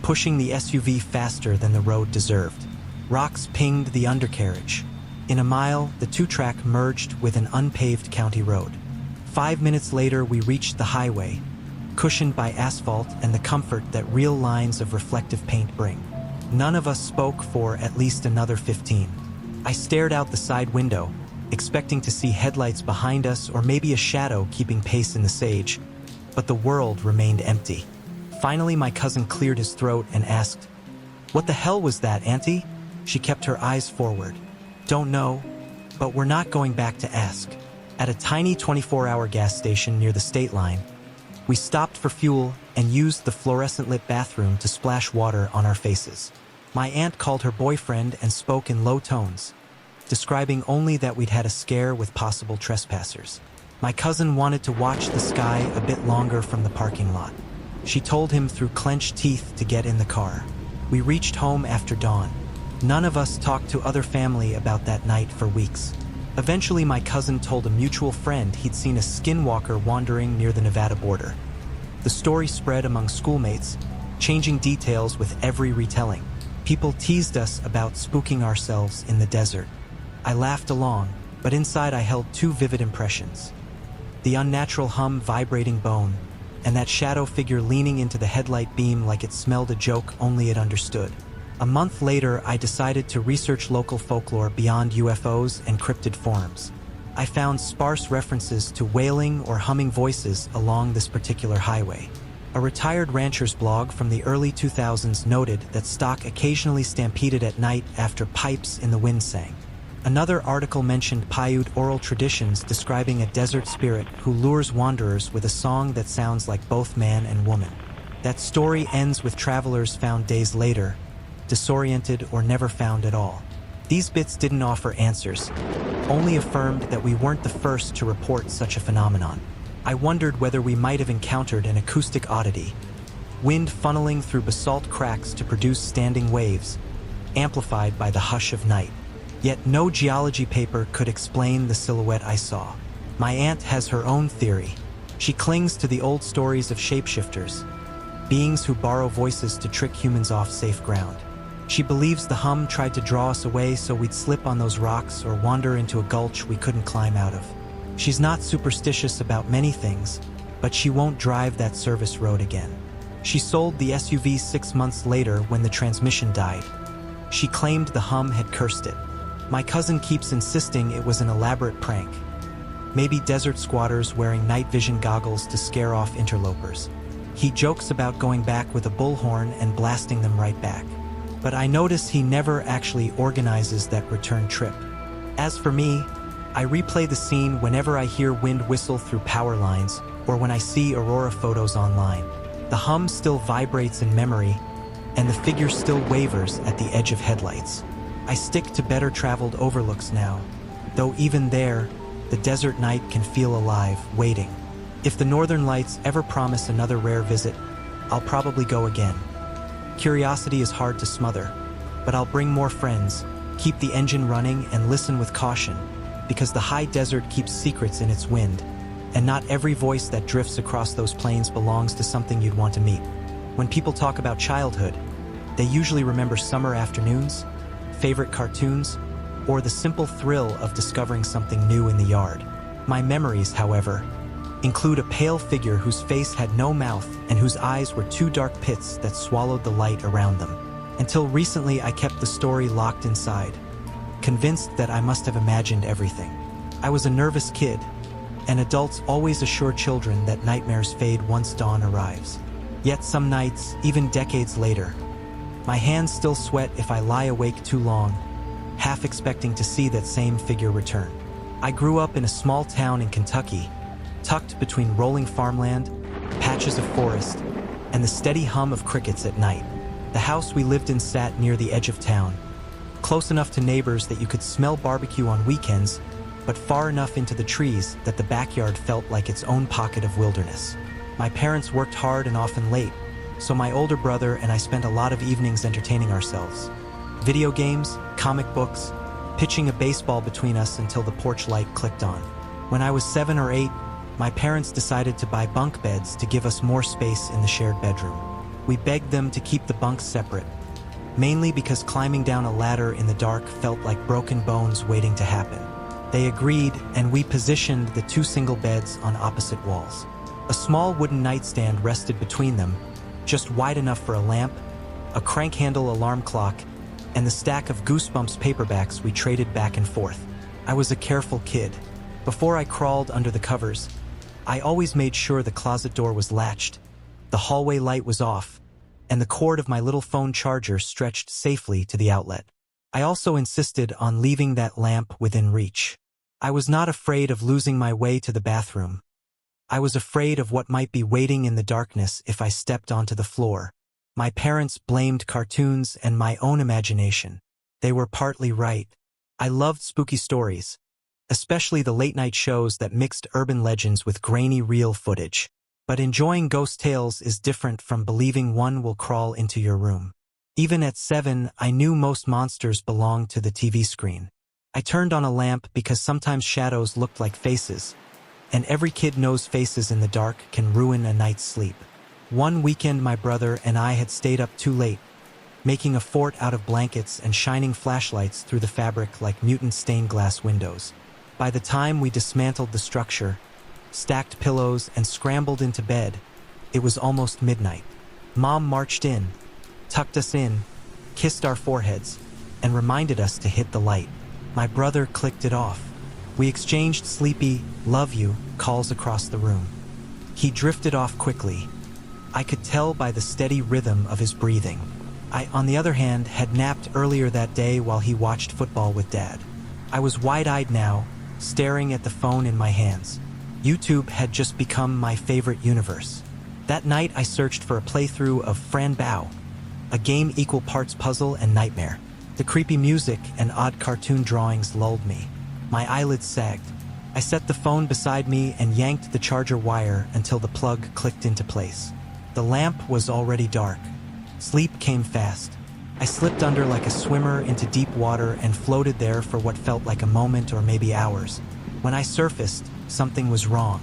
pushing the SUV faster than the road deserved. Rocks pinged the undercarriage. In a mile, the two-track merged with an unpaved county road. 5 minutes later, we reached the highway, cushioned by asphalt and the comfort that real lines of reflective paint bring. None of us spoke for at least another 15. I stared out the side window, expecting to see headlights behind us or maybe a shadow keeping pace in the sage, but the world remained empty. Finally, my cousin cleared his throat and asked, "What the hell was that, Auntie?" She kept her eyes forward. "Don't know, but we're not going back to ask." At a tiny 24-hour gas station near the state line, we stopped for fuel and used the fluorescent-lit bathroom to splash water on our faces. My aunt called her boyfriend and spoke in low tones, describing only that we'd had a scare with possible trespassers. My cousin wanted to watch the sky a bit longer from the parking lot. She told him through clenched teeth to get in the car. We reached home after dawn. None of us talked to other family about that night for weeks. Eventually, my cousin told a mutual friend he'd seen a skinwalker wandering near the Nevada border. The story spread among schoolmates, changing details with every retelling. People teased us about spooking ourselves in the desert. I laughed along, but inside I held two vivid impressions: the unnatural hum vibrating bone, and that shadow figure leaning into the headlight beam like it smelled a joke only it understood. A month later, I decided to research local folklore beyond UFOs and cryptid forms. I found sparse references to wailing or humming voices along this particular highway. A retired rancher's blog from the early 2000s noted that stock occasionally stampeded at night after pipes in the wind sang. Another article mentioned Paiute oral traditions describing a desert spirit who lures wanderers with a song that sounds like both man and woman. That story ends with travelers found days later, disoriented or never found at all. These bits didn't offer answers, only affirmed that we weren't the first to report such a phenomenon. I wondered whether we might have encountered an acoustic oddity, wind funneling through basalt cracks to produce standing waves, amplified by the hush of night. Yet no geology paper could explain the silhouette I saw. My aunt has her own theory. She clings to the old stories of shapeshifters, beings who borrow voices to trick humans off safe ground. She believes the hum tried to draw us away so we'd slip on those rocks or wander into a gulch we couldn't climb out of. She's not superstitious about many things, but she won't drive that service road again. She sold the SUV 6 months later when the transmission died. She claimed the hum had cursed it. My cousin keeps insisting it was an elaborate prank. Maybe desert squatters wearing night vision goggles to scare off interlopers. He jokes about going back with a bullhorn and blasting them right back. But I notice he never actually organizes that return trip. As for me, I replay the scene whenever I hear wind whistle through power lines or when I see aurora photos online. The hum still vibrates in memory, and the figure still wavers at the edge of headlights. I stick to better traveled overlooks now, though even there, the desert night can feel alive, waiting. If the northern lights ever promise another rare visit, I'll probably go again. Curiosity is hard to smother, but I'll bring more friends, keep the engine running, and listen with caution, because the high desert keeps secrets in its wind, and not every voice that drifts across those plains belongs to something you'd want to meet. When people talk about childhood, they usually remember summer afternoons, favorite cartoons, or the simple thrill of discovering something new in the yard. My memories, however, include a pale figure whose face had no mouth and whose eyes were two dark pits that swallowed the light around them. Until recently, I kept the story locked inside, convinced that I must have imagined everything. I was a nervous kid, and adults always assure children that nightmares fade once dawn arrives. Yet some nights, even decades later, my hands still sweat if I lie awake too long, half expecting to see that same figure return. I grew up in a small town in Kentucky, tucked between rolling farmland, patches of forest, and the steady hum of crickets at night. The house we lived in sat near the edge of town, close enough to neighbors that you could smell barbecue on weekends, but far enough into the trees that the backyard felt like its own pocket of wilderness. My parents worked hard and often late, so my older brother and I spent a lot of evenings entertaining ourselves. Video games, comic books, pitching a baseball between us until the porch light clicked on. When I was 7 or 8, my parents decided to buy bunk beds to give us more space in the shared bedroom. We begged them to keep the bunks separate, mainly because climbing down a ladder in the dark felt like broken bones waiting to happen. They agreed, and we positioned the 2 single beds on opposite walls. A small wooden nightstand rested between them, just wide enough for a lamp, a crank-handle alarm clock, and the stack of Goosebumps paperbacks we traded back and forth. I was a careful kid. Before I crawled under the covers, I always made sure the closet door was latched, the hallway light was off, and the cord of my little phone charger stretched safely to the outlet. I also insisted on leaving that lamp within reach. I was not afraid of losing my way to the bathroom. I was afraid of what might be waiting in the darkness if I stepped onto the floor. My parents blamed cartoons and my own imagination. They were partly right. I loved spooky stories, especially the late-night shows that mixed urban legends with grainy real footage. But enjoying ghost tales is different from believing one will crawl into your room. Even at 7, I knew most monsters belonged to the TV screen. I turned on a lamp because sometimes shadows looked like faces, and every kid knows faces in the dark can ruin a night's sleep. One weekend my brother and I had stayed up too late, making a fort out of blankets and shining flashlights through the fabric like mutant stained glass windows. By the time we dismantled the structure, stacked pillows, and scrambled into bed, it was almost midnight. Mom marched in, tucked us in, kissed our foreheads, and reminded us to hit the light. My brother clicked it off. We exchanged sleepy, "love you" calls across the room. He drifted off quickly. I could tell by the steady rhythm of his breathing. I, on the other hand, had napped earlier that day while he watched football with Dad. I was wide-eyed now, staring at the phone in my hands. YouTube had just become my favorite universe. That night I searched for a playthrough of Fran Bow, a game equal parts puzzle and nightmare. The creepy music and odd cartoon drawings lulled me. My eyelids sagged. I set the phone beside me and yanked the charger wire until the plug clicked into place. The lamp was already dark. Sleep came fast. I slipped under like a swimmer into deep water and floated there for what felt like a moment or maybe hours. When I surfaced, something was wrong.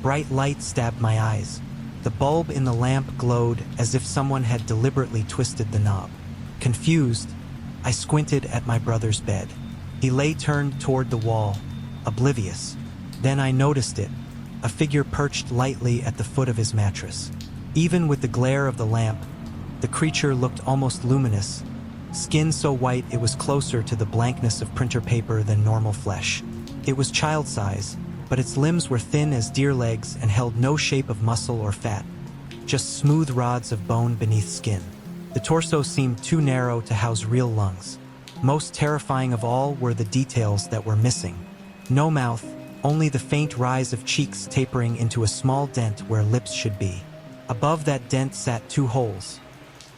Bright light stabbed my eyes. The bulb in the lamp glowed as if someone had deliberately twisted the knob. Confused, I squinted at my brother's bed. He lay turned toward the wall, oblivious. Then I noticed it, a figure perched lightly at the foot of his mattress. Even with the glare of the lamp, the creature looked almost luminous, skin so white it was closer to the blankness of printer paper than normal flesh. It was child-size, but its limbs were thin as deer legs and held no shape of muscle or fat, just smooth rods of bone beneath skin. The torso seemed too narrow to house real lungs. Most terrifying of all were the details that were missing. No mouth, only the faint rise of cheeks tapering into a small dent where lips should be. Above that dent sat two holes,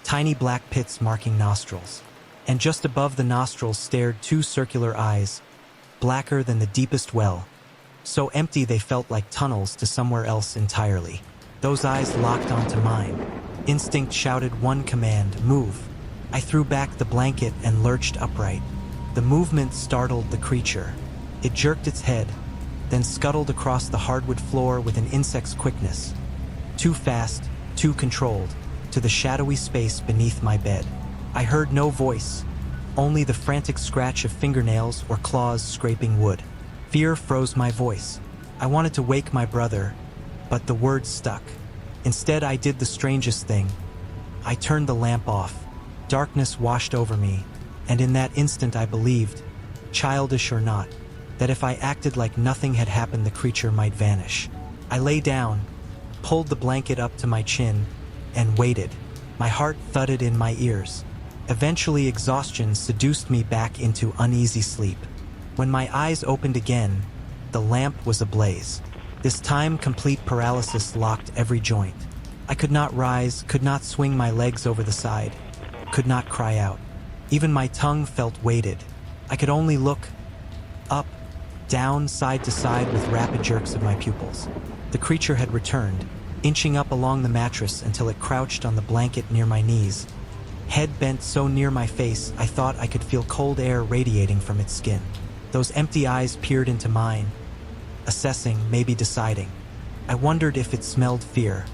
tiny black pits marking nostrils. And just above the nostrils stared two circular eyes, blacker than the deepest well. So empty they felt like tunnels to somewhere else entirely. Those eyes locked onto mine. Instinct shouted one command, move. I threw back the blanket and lurched upright. The movement startled the creature. It jerked its head, then scuttled across the hardwood floor with an insect's quickness. Too fast, too controlled, to the shadowy space beneath my bed. I heard no voice, only the frantic scratch of fingernails or claws scraping wood. Fear froze my voice. I wanted to wake my brother, but the words stuck. Instead, I did the strangest thing. I turned the lamp off. Darkness washed over me, and in that instant I believed, childish or not, that if I acted like nothing had happened, the creature might vanish. I lay down, pulled the blanket up to my chin, and waited. My heart thudded in my ears. Eventually, exhaustion seduced me back into uneasy sleep. When my eyes opened again, the lamp was ablaze. This time, complete paralysis locked every joint. I could not rise, could not swing my legs over the side, could not cry out. Even my tongue felt weighted. I could only look up, down, side to side with rapid jerks of my pupils. The creature had returned, inching up along the mattress until it crouched on the blanket near my knees. Head bent so near my face, I thought I could feel cold air radiating from its skin. Those empty eyes peered into mine, assessing, maybe deciding. I wondered if it smelled fear.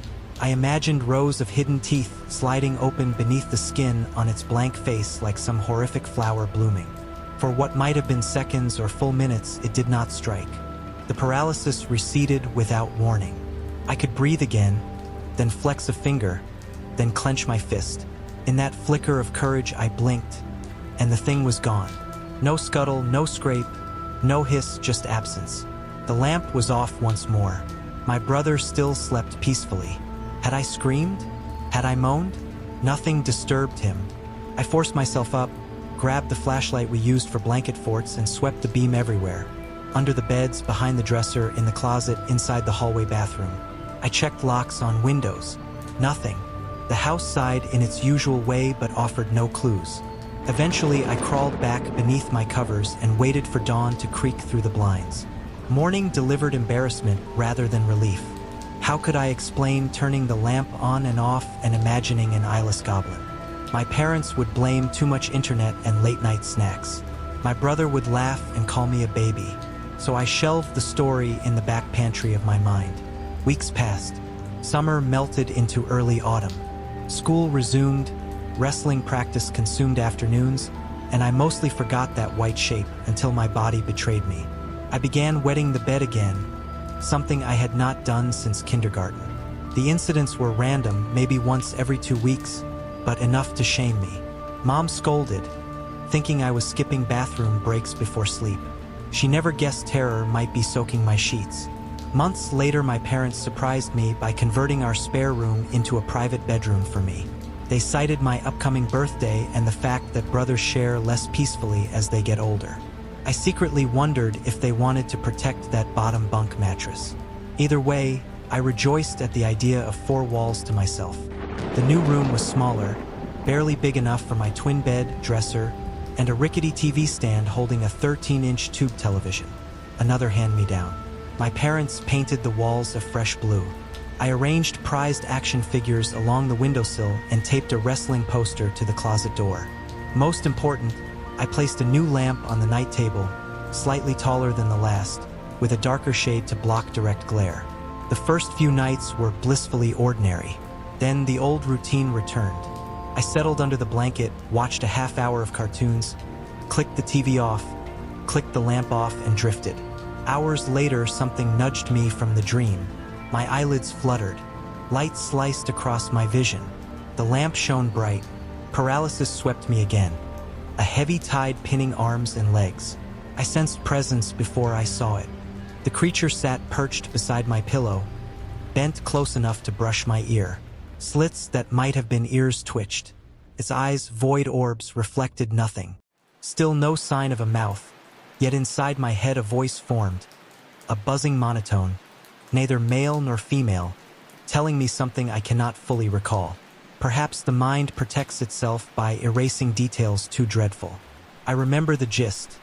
I imagined rows of hidden teeth sliding open beneath the skin on its blank face like some horrific flower blooming. For what might have been seconds or full minutes, it did not strike. The paralysis receded without warning. I could breathe again, then flex a finger, then clench my fist. In that flicker of courage, I blinked, and the thing was gone. No scuttle, no scrape, no hiss, just absence. The lamp was off once more. My brother still slept peacefully. Had I screamed? Had I moaned? Nothing disturbed him. I forced myself up, grabbed the flashlight we used for blanket forts, and swept the beam everywhere. Under the beds, behind the dresser, in the closet, inside the hallway bathroom. I checked locks on windows. Nothing. The house sighed in its usual way but offered no clues. Eventually, I crawled back beneath my covers and waited for dawn to creak through the blinds. Morning delivered embarrassment rather than relief. How could I explain turning the lamp on and off and imagining an eyeless goblin? My parents would blame too much internet and late-night snacks. My brother would laugh and call me a baby. So I shelved the story in the back pantry of my mind. Weeks passed. Summer melted into early autumn. School resumed, wrestling practice consumed afternoons, and I mostly forgot that white shape until my body betrayed me. I began wetting the bed again, something I had not done since kindergarten. The incidents were random, maybe once every 2 weeks, but enough to shame me. Mom scolded, thinking I was skipping bathroom breaks before sleep. She never guessed terror might be soaking my sheets. Months later, my parents surprised me by converting our spare room into a private bedroom for me. They cited my upcoming birthday and the fact that brothers share less peacefully as they get older. I secretly wondered if they wanted to protect that bottom bunk mattress. Either way, I rejoiced at the idea of 4 walls to myself. The new room was smaller, barely big enough for my twin bed, dresser, and a rickety TV stand holding a 13-inch tube television, another hand-me-down. My parents painted the walls a fresh blue. I arranged prized action figures along the windowsill and taped a wrestling poster to the closet door. Most important, I placed a new lamp on the night table, slightly taller than the last, with a darker shade to block direct glare. The first few nights were blissfully ordinary. Then the old routine returned. I settled under the blanket, watched a half hour of cartoons, clicked the TV off, clicked the lamp off, and drifted. Hours later, something nudged me from the dream. My eyelids fluttered. Light sliced across my vision. The lamp shone bright. Paralysis swept me again. A heavy tide pinning arms and legs. I sensed presence before I saw it. The creature sat perched beside my pillow, bent close enough to brush my ear. Slits that might have been ears twitched. Its eyes, void orbs, reflected nothing. Still no sign of a mouth. Yet inside my head a voice formed. A buzzing monotone, neither male nor female, telling me something I cannot fully recall. Perhaps the mind protects itself by erasing details too dreadful. I remember the gist.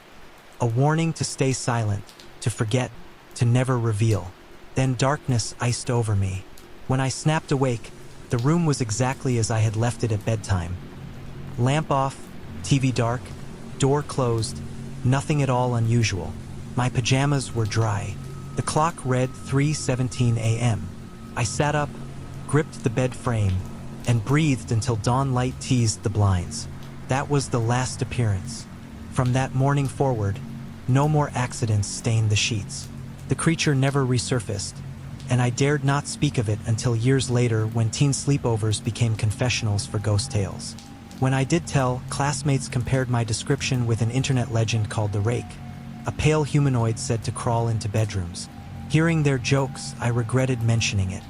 A warning to stay silent, to forget, to never reveal. Then darkness iced over me. When I snapped awake, the room was exactly as I had left it at bedtime. Lamp off, TV dark, door closed, nothing at all unusual. My pajamas were dry. The clock read 3:17 a.m. I sat up, gripped the bed frame, and breathed until dawn light teased the blinds. That was the last appearance. From that morning forward, no more accidents stained the sheets. The creature never resurfaced, and I dared not speak of it until years later when teen sleepovers became confessionals for ghost tales. When I did tell, classmates compared my description with an internet legend called the Rake, a pale humanoid said to crawl into bedrooms. Hearing their jokes, I regretted mentioning it.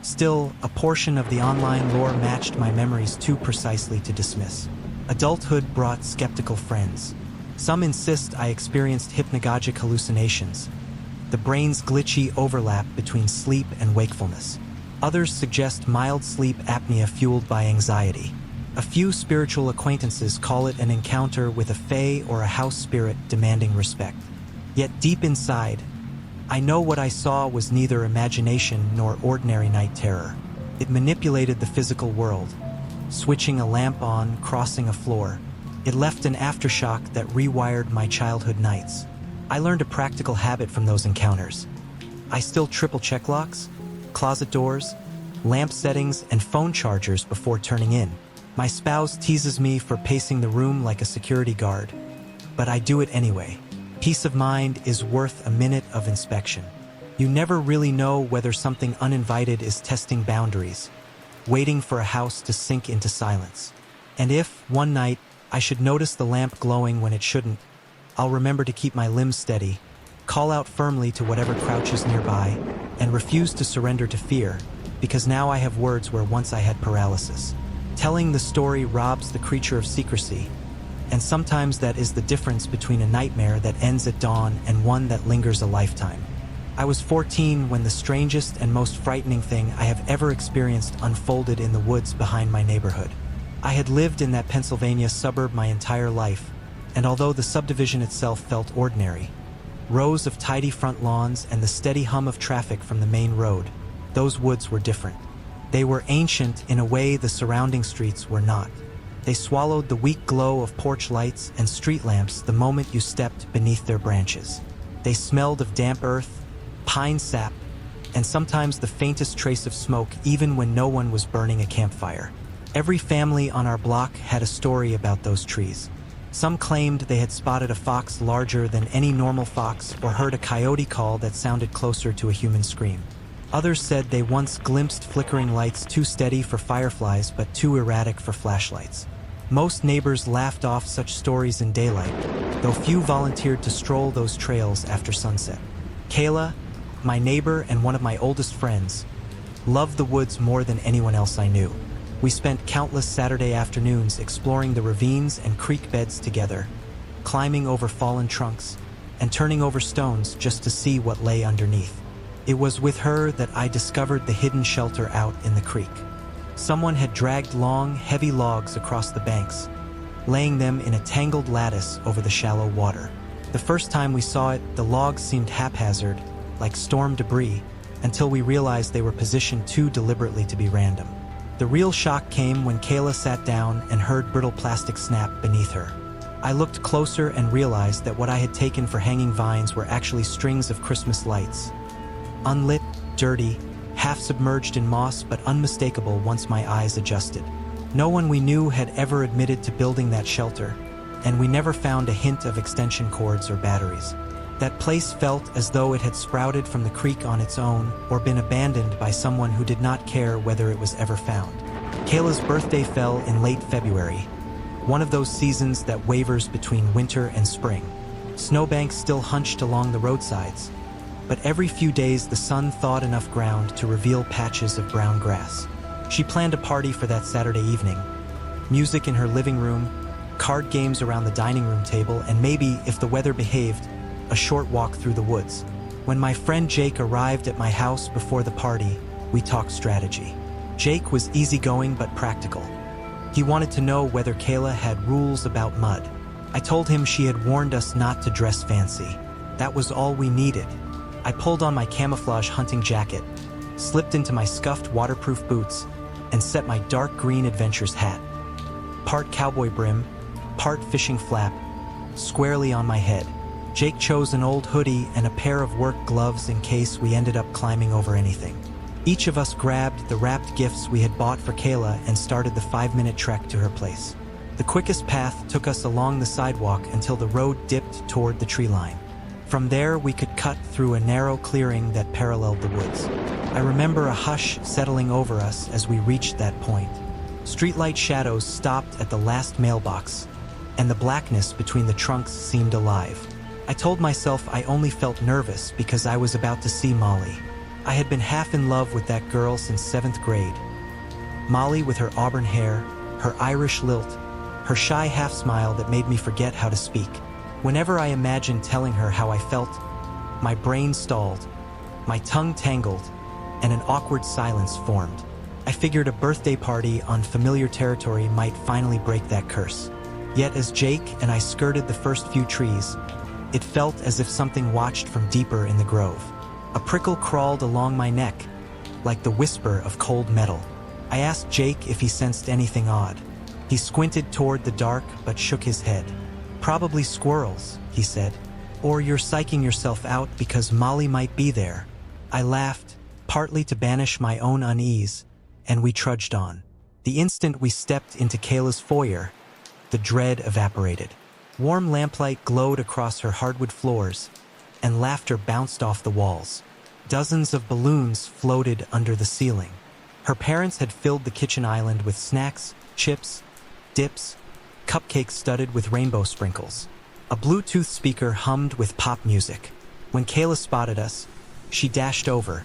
Still, a portion of the online lore matched my memories too precisely to dismiss. Adulthood brought skeptical friends. Some insist I experienced hypnagogic hallucinations, the brain's glitchy overlap between sleep and wakefulness. Others suggest mild sleep apnea fueled by anxiety. A few spiritual acquaintances call it an encounter with a fae or a house spirit demanding respect. Yet deep inside, I know what I saw was neither imagination nor ordinary night terror. It manipulated the physical world, switching a lamp on, crossing a floor. It left an aftershock that rewired my childhood nights. I learned a practical habit from those encounters. I still triple check locks, closet doors, lamp settings, and phone chargers before turning in. My spouse teases me for pacing the room like a security guard, but I do it anyway. Peace of mind is worth a minute of inspection. You never really know whether something uninvited is testing boundaries, waiting for a house to sink into silence. And if, one night, I should notice the lamp glowing when it shouldn't, I'll remember to keep my limbs steady, call out firmly to whatever crouches nearby, and refuse to surrender to fear, because now I have words where once I had paralysis. Telling the story robs the creature of secrecy, and sometimes that is the difference between a nightmare that ends at dawn and one that lingers a lifetime. I was 14 when the strangest and most frightening thing I have ever experienced unfolded in the woods behind my neighborhood. I had lived in that Pennsylvania suburb my entire life, and although the subdivision itself felt ordinary, rows of tidy front lawns and the steady hum of traffic from the main road, those woods were different. They were ancient in a way the surrounding streets were not. They swallowed the weak glow of porch lights and street lamps the moment you stepped beneath their branches. They smelled of damp earth, pine sap, and sometimes the faintest trace of smoke even when no one was burning a campfire. Every family on our block had a story about those trees. Some claimed they had spotted a fox larger than any normal fox or heard a coyote call that sounded closer to a human scream. Others said they once glimpsed flickering lights too steady for fireflies but too erratic for flashlights. Most neighbors laughed off such stories in daylight, though few volunteered to stroll those trails after sunset. Kayla, my neighbor and one of my oldest friends, loved the woods more than anyone else I knew. We spent countless Saturday afternoons exploring the ravines and creek beds together, climbing over fallen trunks, and turning over stones just to see what lay underneath. It was with her that I discovered the hidden shelter out in the creek. Someone had dragged long, heavy logs across the banks, laying them in a tangled lattice over the shallow water. The first time we saw it, the logs seemed haphazard, like storm debris, until we realized they were positioned too deliberately to be random. The real shock came when Kayla sat down and heard brittle plastic snap beneath her. I looked closer and realized that what I had taken for hanging vines were actually strings of Christmas lights. Unlit, dirty, half-submerged in moss, but unmistakable once my eyes adjusted. No one we knew had ever admitted to building that shelter, and we never found a hint of extension cords or batteries. That place felt as though it had sprouted from the creek on its own or been abandoned by someone who did not care whether it was ever found. Kayla's birthday fell in late February, one of those seasons that wavers between winter and spring. Snowbanks still hunched along the roadsides, but every few days the sun thawed enough ground to reveal patches of brown grass. She planned a party for that Saturday evening. Music in her living room, card games around the dining room table, and maybe, if the weather behaved, a short walk through the woods. When my friend Jake arrived at my house before the party, we talked strategy. Jake was easygoing but practical. He wanted to know whether Kayla had rules about mud. I told him she had warned us not to dress fancy. That was all we needed. I pulled on my camouflage hunting jacket, slipped into my scuffed waterproof boots, and set my dark green adventurer's hat, part cowboy brim, part fishing flap, squarely on my head. Jake chose an old hoodie and a pair of work gloves in case we ended up climbing over anything. Each of us grabbed the wrapped gifts we had bought for Kayla and started the 5-minute trek to her place. The quickest path took us along the sidewalk until the road dipped toward the tree line. From there, we could cut through a narrow clearing that paralleled the woods. I remember a hush settling over us as we reached that point. Streetlight shadows stopped at the last mailbox, and the blackness between the trunks seemed alive. I told myself I only felt nervous because I was about to see Molly. I had been half in love with that girl since 7th grade. Molly with her auburn hair, her Irish lilt, her shy half-smile that made me forget how to speak. Whenever I imagined telling her how I felt, my brain stalled, my tongue tangled, and an awkward silence formed. I figured a birthday party on familiar territory might finally break that curse. Yet as Jake and I skirted the first few trees, it felt as if something watched from deeper in the grove. A prickle crawled along my neck, like the whisper of cold metal. I asked Jake if he sensed anything odd. He squinted toward the dark but shook his head. "Probably squirrels," he said. "Or you're psyching yourself out because Molly might be there." I laughed, partly to banish my own unease, and we trudged on. The instant we stepped into Kayla's foyer, the dread evaporated. Warm lamplight glowed across her hardwood floors, and laughter bounced off the walls. Dozens of balloons floated under the ceiling. Her parents had filled the kitchen island with snacks, chips, dips, cupcakes studded with rainbow sprinkles. A Bluetooth speaker hummed with pop music. When Kayla spotted us, she dashed over,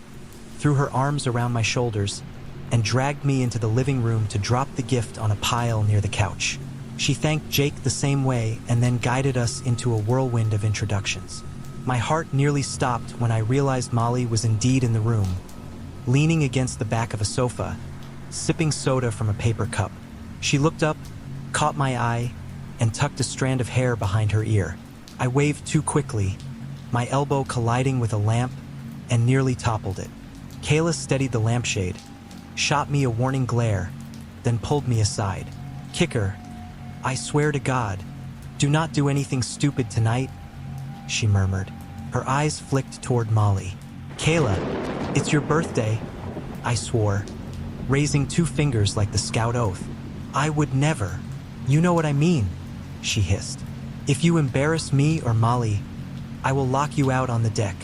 threw her arms around my shoulders, and dragged me into the living room to drop the gift on a pile near the couch. She thanked Jake the same way and then guided us into a whirlwind of introductions. My heart nearly stopped when I realized Molly was indeed in the room, leaning against the back of a sofa, sipping soda from a paper cup. She looked up, caught my eye, and tucked a strand of hair behind her ear. I waved too quickly, my elbow colliding with a lamp, and nearly toppled it. Kayla steadied the lampshade, shot me a warning glare, then pulled me aside. "Kicker, I swear to God, do not do anything stupid tonight," she murmured. Her eyes flicked toward Molly. "Kayla, it's your birthday," I swore, raising 2 fingers like the scout oath. "I would never." "You know what I mean," she hissed. "If you embarrass me or Molly, I will lock you out on the deck."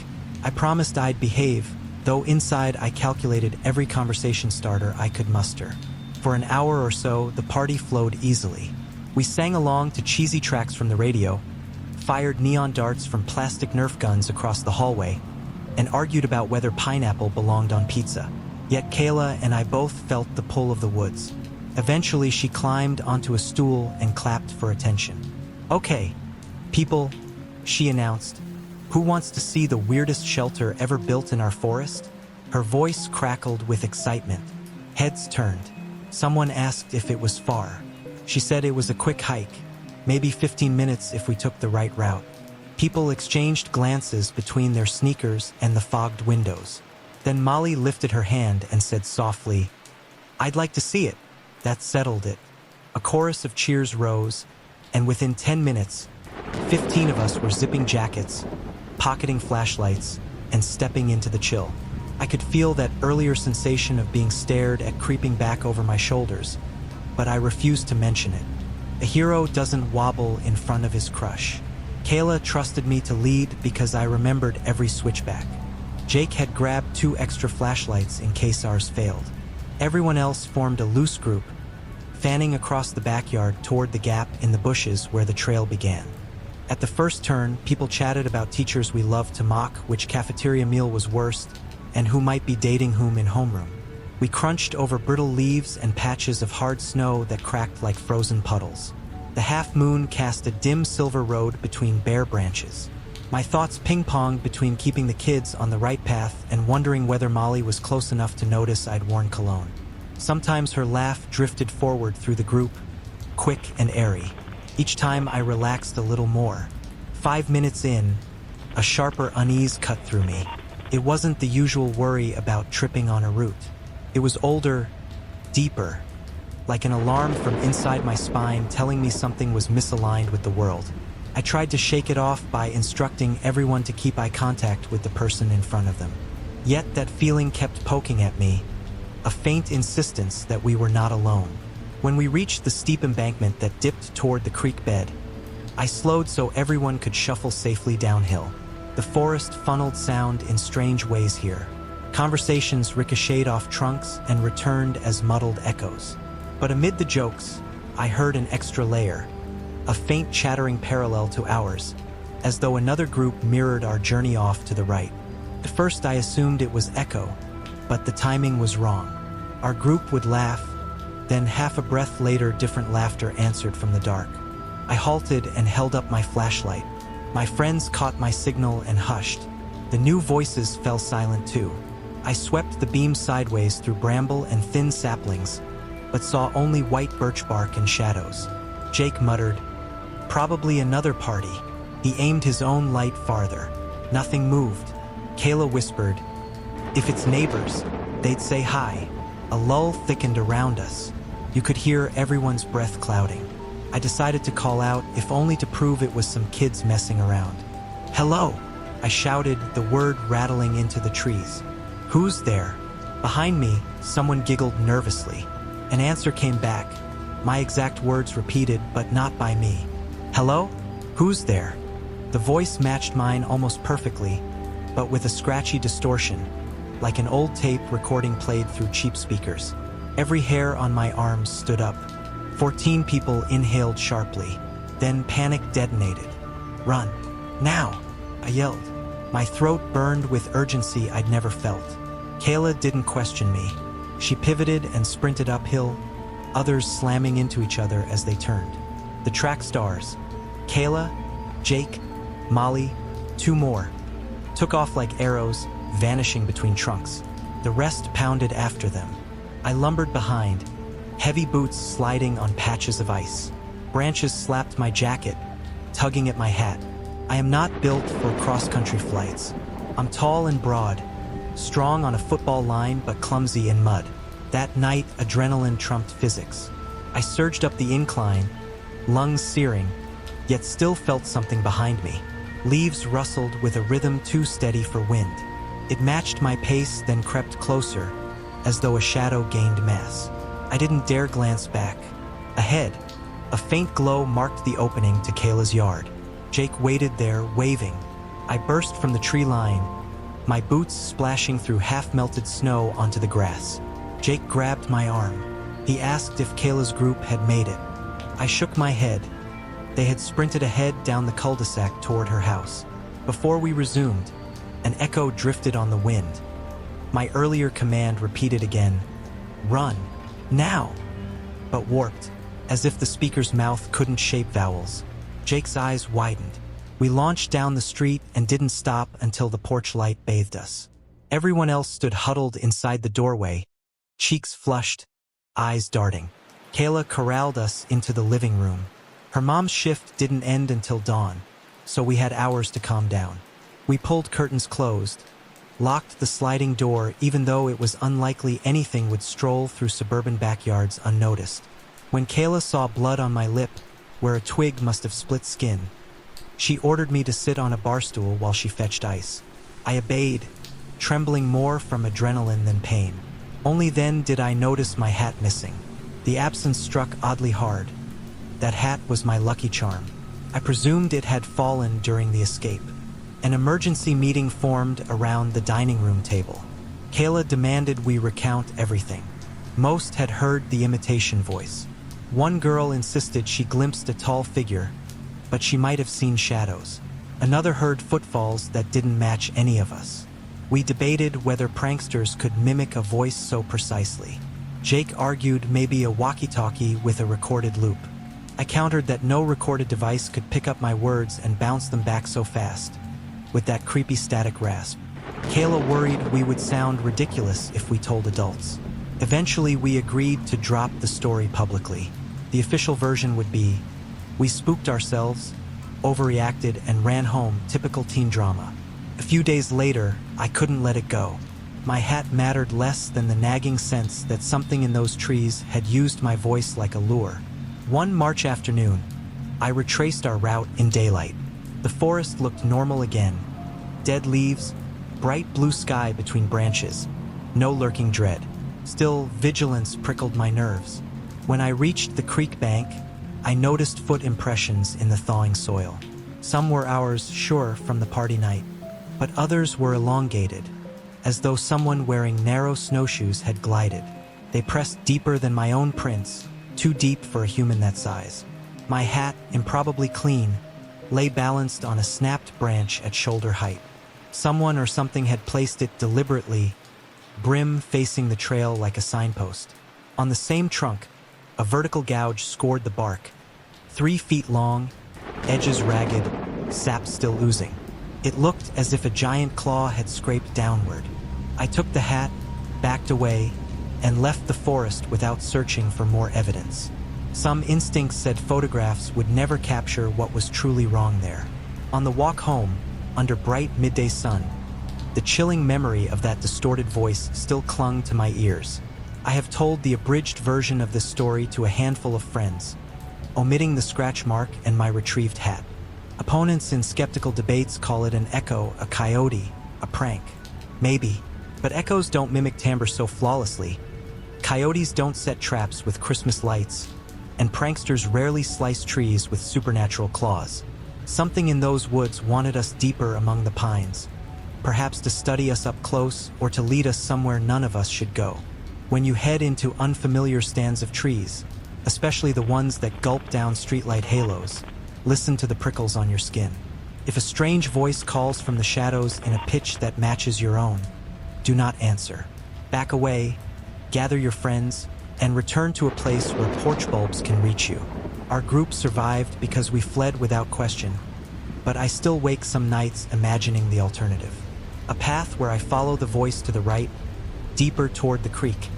I promised I'd behave, though inside I calculated every conversation starter I could muster. For an hour or so, the party flowed easily. We sang along to cheesy tracks from the radio, fired neon darts from plastic Nerf guns across the hallway, and argued about whether pineapple belonged on pizza. Yet Kayla and I both felt the pull of the woods. Eventually, she climbed onto a stool and clapped for attention. "Okay, people," she announced, "who wants to see the weirdest shelter ever built in our forest?" Her voice crackled with excitement. Heads turned. Someone asked if it was far. She said it was a quick hike, maybe 15 minutes if we took the right route. People exchanged glances between their sneakers and the fogged windows. Then Molly lifted her hand and said softly, "I'd like to see it." That settled it. A chorus of cheers rose, and within 10 minutes, 15 of us were zipping jackets, pocketing flashlights, and stepping into the chill. I could feel that earlier sensation of being stared at creeping back over my shoulders, but I refused to mention it. A hero doesn't wobble in front of his crush. Kayla trusted me to lead because I remembered every switchback. Jake had grabbed 2 extra flashlights in case ours failed. Everyone else formed a loose group, fanning across the backyard toward the gap in the bushes where the trail began. At the first turn, people chatted about teachers we loved to mock, which cafeteria meal was worst, and who might be dating whom in homeroom. We crunched over brittle leaves and patches of hard snow that cracked like frozen puddles. The half moon cast a dim silver road between bare branches. My thoughts ping-ponged between keeping the kids on the right path and wondering whether Molly was close enough to notice I'd worn cologne. Sometimes her laugh drifted forward through the group, quick and airy. Each time I relaxed a little more. 5 minutes in, a sharper unease cut through me. It wasn't the usual worry about tripping on a route. It was older, deeper, like an alarm from inside my spine telling me something was misaligned with the world. I tried to shake it off by instructing everyone to keep eye contact with the person in front of them. Yet that feeling kept poking at me, a faint insistence that we were not alone. When we reached the steep embankment that dipped toward the creek bed, I slowed so everyone could shuffle safely downhill. The forest funneled sound in strange ways here. Conversations ricocheted off trunks and returned as muddled echoes. But amid the jokes, I heard an extra layer, a faint chattering parallel to ours, as though another group mirrored our journey off to the right. At first I assumed it was echo, but the timing was wrong. Our group would laugh, then half a breath later different laughter answered from the dark. I halted and held up my flashlight. My friends caught my signal and hushed. The new voices fell silent too. I swept the beam sideways through bramble and thin saplings, but saw only white birch bark and shadows. Jake muttered, "Probably another party." He aimed his own light farther. Nothing moved. Kayla whispered, "If it's neighbors, they'd say hi." A lull thickened around us. You could hear everyone's breath clouding. I decided to call out, if only to prove it was some kids messing around. "Hello!" I shouted, the word rattling into the trees. "Who's there?" Behind me, someone giggled nervously. An answer came back, my exact words repeated, but not by me. "Hello? Who's there?" The voice matched mine almost perfectly, but with a scratchy distortion, like an old tape recording played through cheap speakers. Every hair on my arms stood up. 14 people inhaled sharply, then panic detonated. "Run! Now!" I yelled. My throat burned with urgency I'd never felt. Kayla didn't question me. She pivoted and sprinted uphill, others slamming into each other as they turned. The track stars, Kayla, Jake, Molly, 2 more, took off like arrows, vanishing between trunks. The rest pounded after them. I lumbered behind, heavy boots sliding on patches of ice. Branches slapped my jacket, tugging at my hat. I am not built for cross-country flights. I'm tall and broad, strong on a football line but clumsy in mud. That night, adrenaline trumped physics. I surged up the incline, lungs searing, yet still felt something behind me. Leaves rustled with a rhythm too steady for wind. It matched my pace, then crept closer, as though a shadow gained mass. I didn't dare glance back. Ahead, a faint glow marked the opening to Kayla's yard. Jake waited there, waving. I burst from the tree line, my boots splashing through half-melted snow onto the grass. Jake grabbed my arm. He asked if Kayla's group had made it. I shook my head. They had sprinted ahead down the cul-de-sac toward her house. Before we resumed, an echo drifted on the wind. My earlier command repeated again, "Run, now!" but warped, as if the speaker's mouth couldn't shape vowels. Jake's eyes widened. We launched down the street and didn't stop until the porch light bathed us. Everyone else stood huddled inside the doorway, cheeks flushed, eyes darting. Kayla corralled us into the living room. Her mom's shift didn't end until dawn, so we had hours to calm down. We pulled curtains closed, locked the sliding door even though it was unlikely anything would stroll through suburban backyards unnoticed. When Kayla saw blood on my lip, where a twig must have split skin, she ordered me to sit on a bar stool while she fetched ice. I obeyed, trembling more from adrenaline than pain. Only then did I notice my hat missing. The absence struck oddly hard. That hat was my lucky charm. I presumed it had fallen during the escape. An emergency meeting formed around the dining room table. Kayla demanded we recount everything. Most had heard the imitation voice. One girl insisted she glimpsed a tall figure, but she might have seen shadows. Another heard footfalls that didn't match any of us. We debated whether pranksters could mimic a voice so precisely. Jake argued maybe a walkie-talkie with a recorded loop. I countered that no recorded device could pick up my words and bounce them back so fast, with that creepy static rasp. Kayla worried we would sound ridiculous if we told adults. Eventually, we agreed to drop the story publicly. The official version would be, we spooked ourselves, overreacted, and ran home, typical teen drama. A few days later, I couldn't let it go. My hat mattered less than the nagging sense that something in those trees had used my voice like a lure. One March afternoon, I retraced our route in daylight. The forest looked normal again. Dead leaves, bright blue sky between branches, no lurking dread. Still, vigilance prickled my nerves. When I reached the creek bank, I noticed foot impressions in the thawing soil. Some were ours, sure, from the party night, but others were elongated, as though someone wearing narrow snowshoes had glided. They pressed deeper than my own prints, too deep for a human that size. My hat, improbably clean, lay balanced on a snapped branch at shoulder height. Someone or something had placed it deliberately, brim facing the trail like a signpost. On the same trunk, a vertical gouge scored the bark, 3 feet long, edges ragged, sap still oozing. It looked as if a giant claw had scraped downward. I took the hat, backed away, and left the forest without searching for more evidence. Some instincts said photographs would never capture what was truly wrong there. On the walk home, under bright midday sun, the chilling memory of that distorted voice still clung to my ears. I have told the abridged version of this story to a handful of friends, omitting the scratch mark and my retrieved hat. Opponents in skeptical debates call it an echo, a coyote, a prank. Maybe, but echoes don't mimic timbre so flawlessly. Coyotes don't set traps with Christmas lights, and pranksters rarely slice trees with supernatural claws. Something in those woods wanted us deeper among the pines, perhaps to study us up close or to lead us somewhere none of us should go. When you head into unfamiliar stands of trees, especially the ones that gulp down streetlight halos, listen to the prickles on your skin. If a strange voice calls from the shadows in a pitch that matches your own, do not answer. Back away, gather your friends, and return to a place where porch bulbs can reach you. Our group survived because we fled without question, but I still wake some nights imagining the alternative. A path where I follow the voice to the right, deeper toward the creek,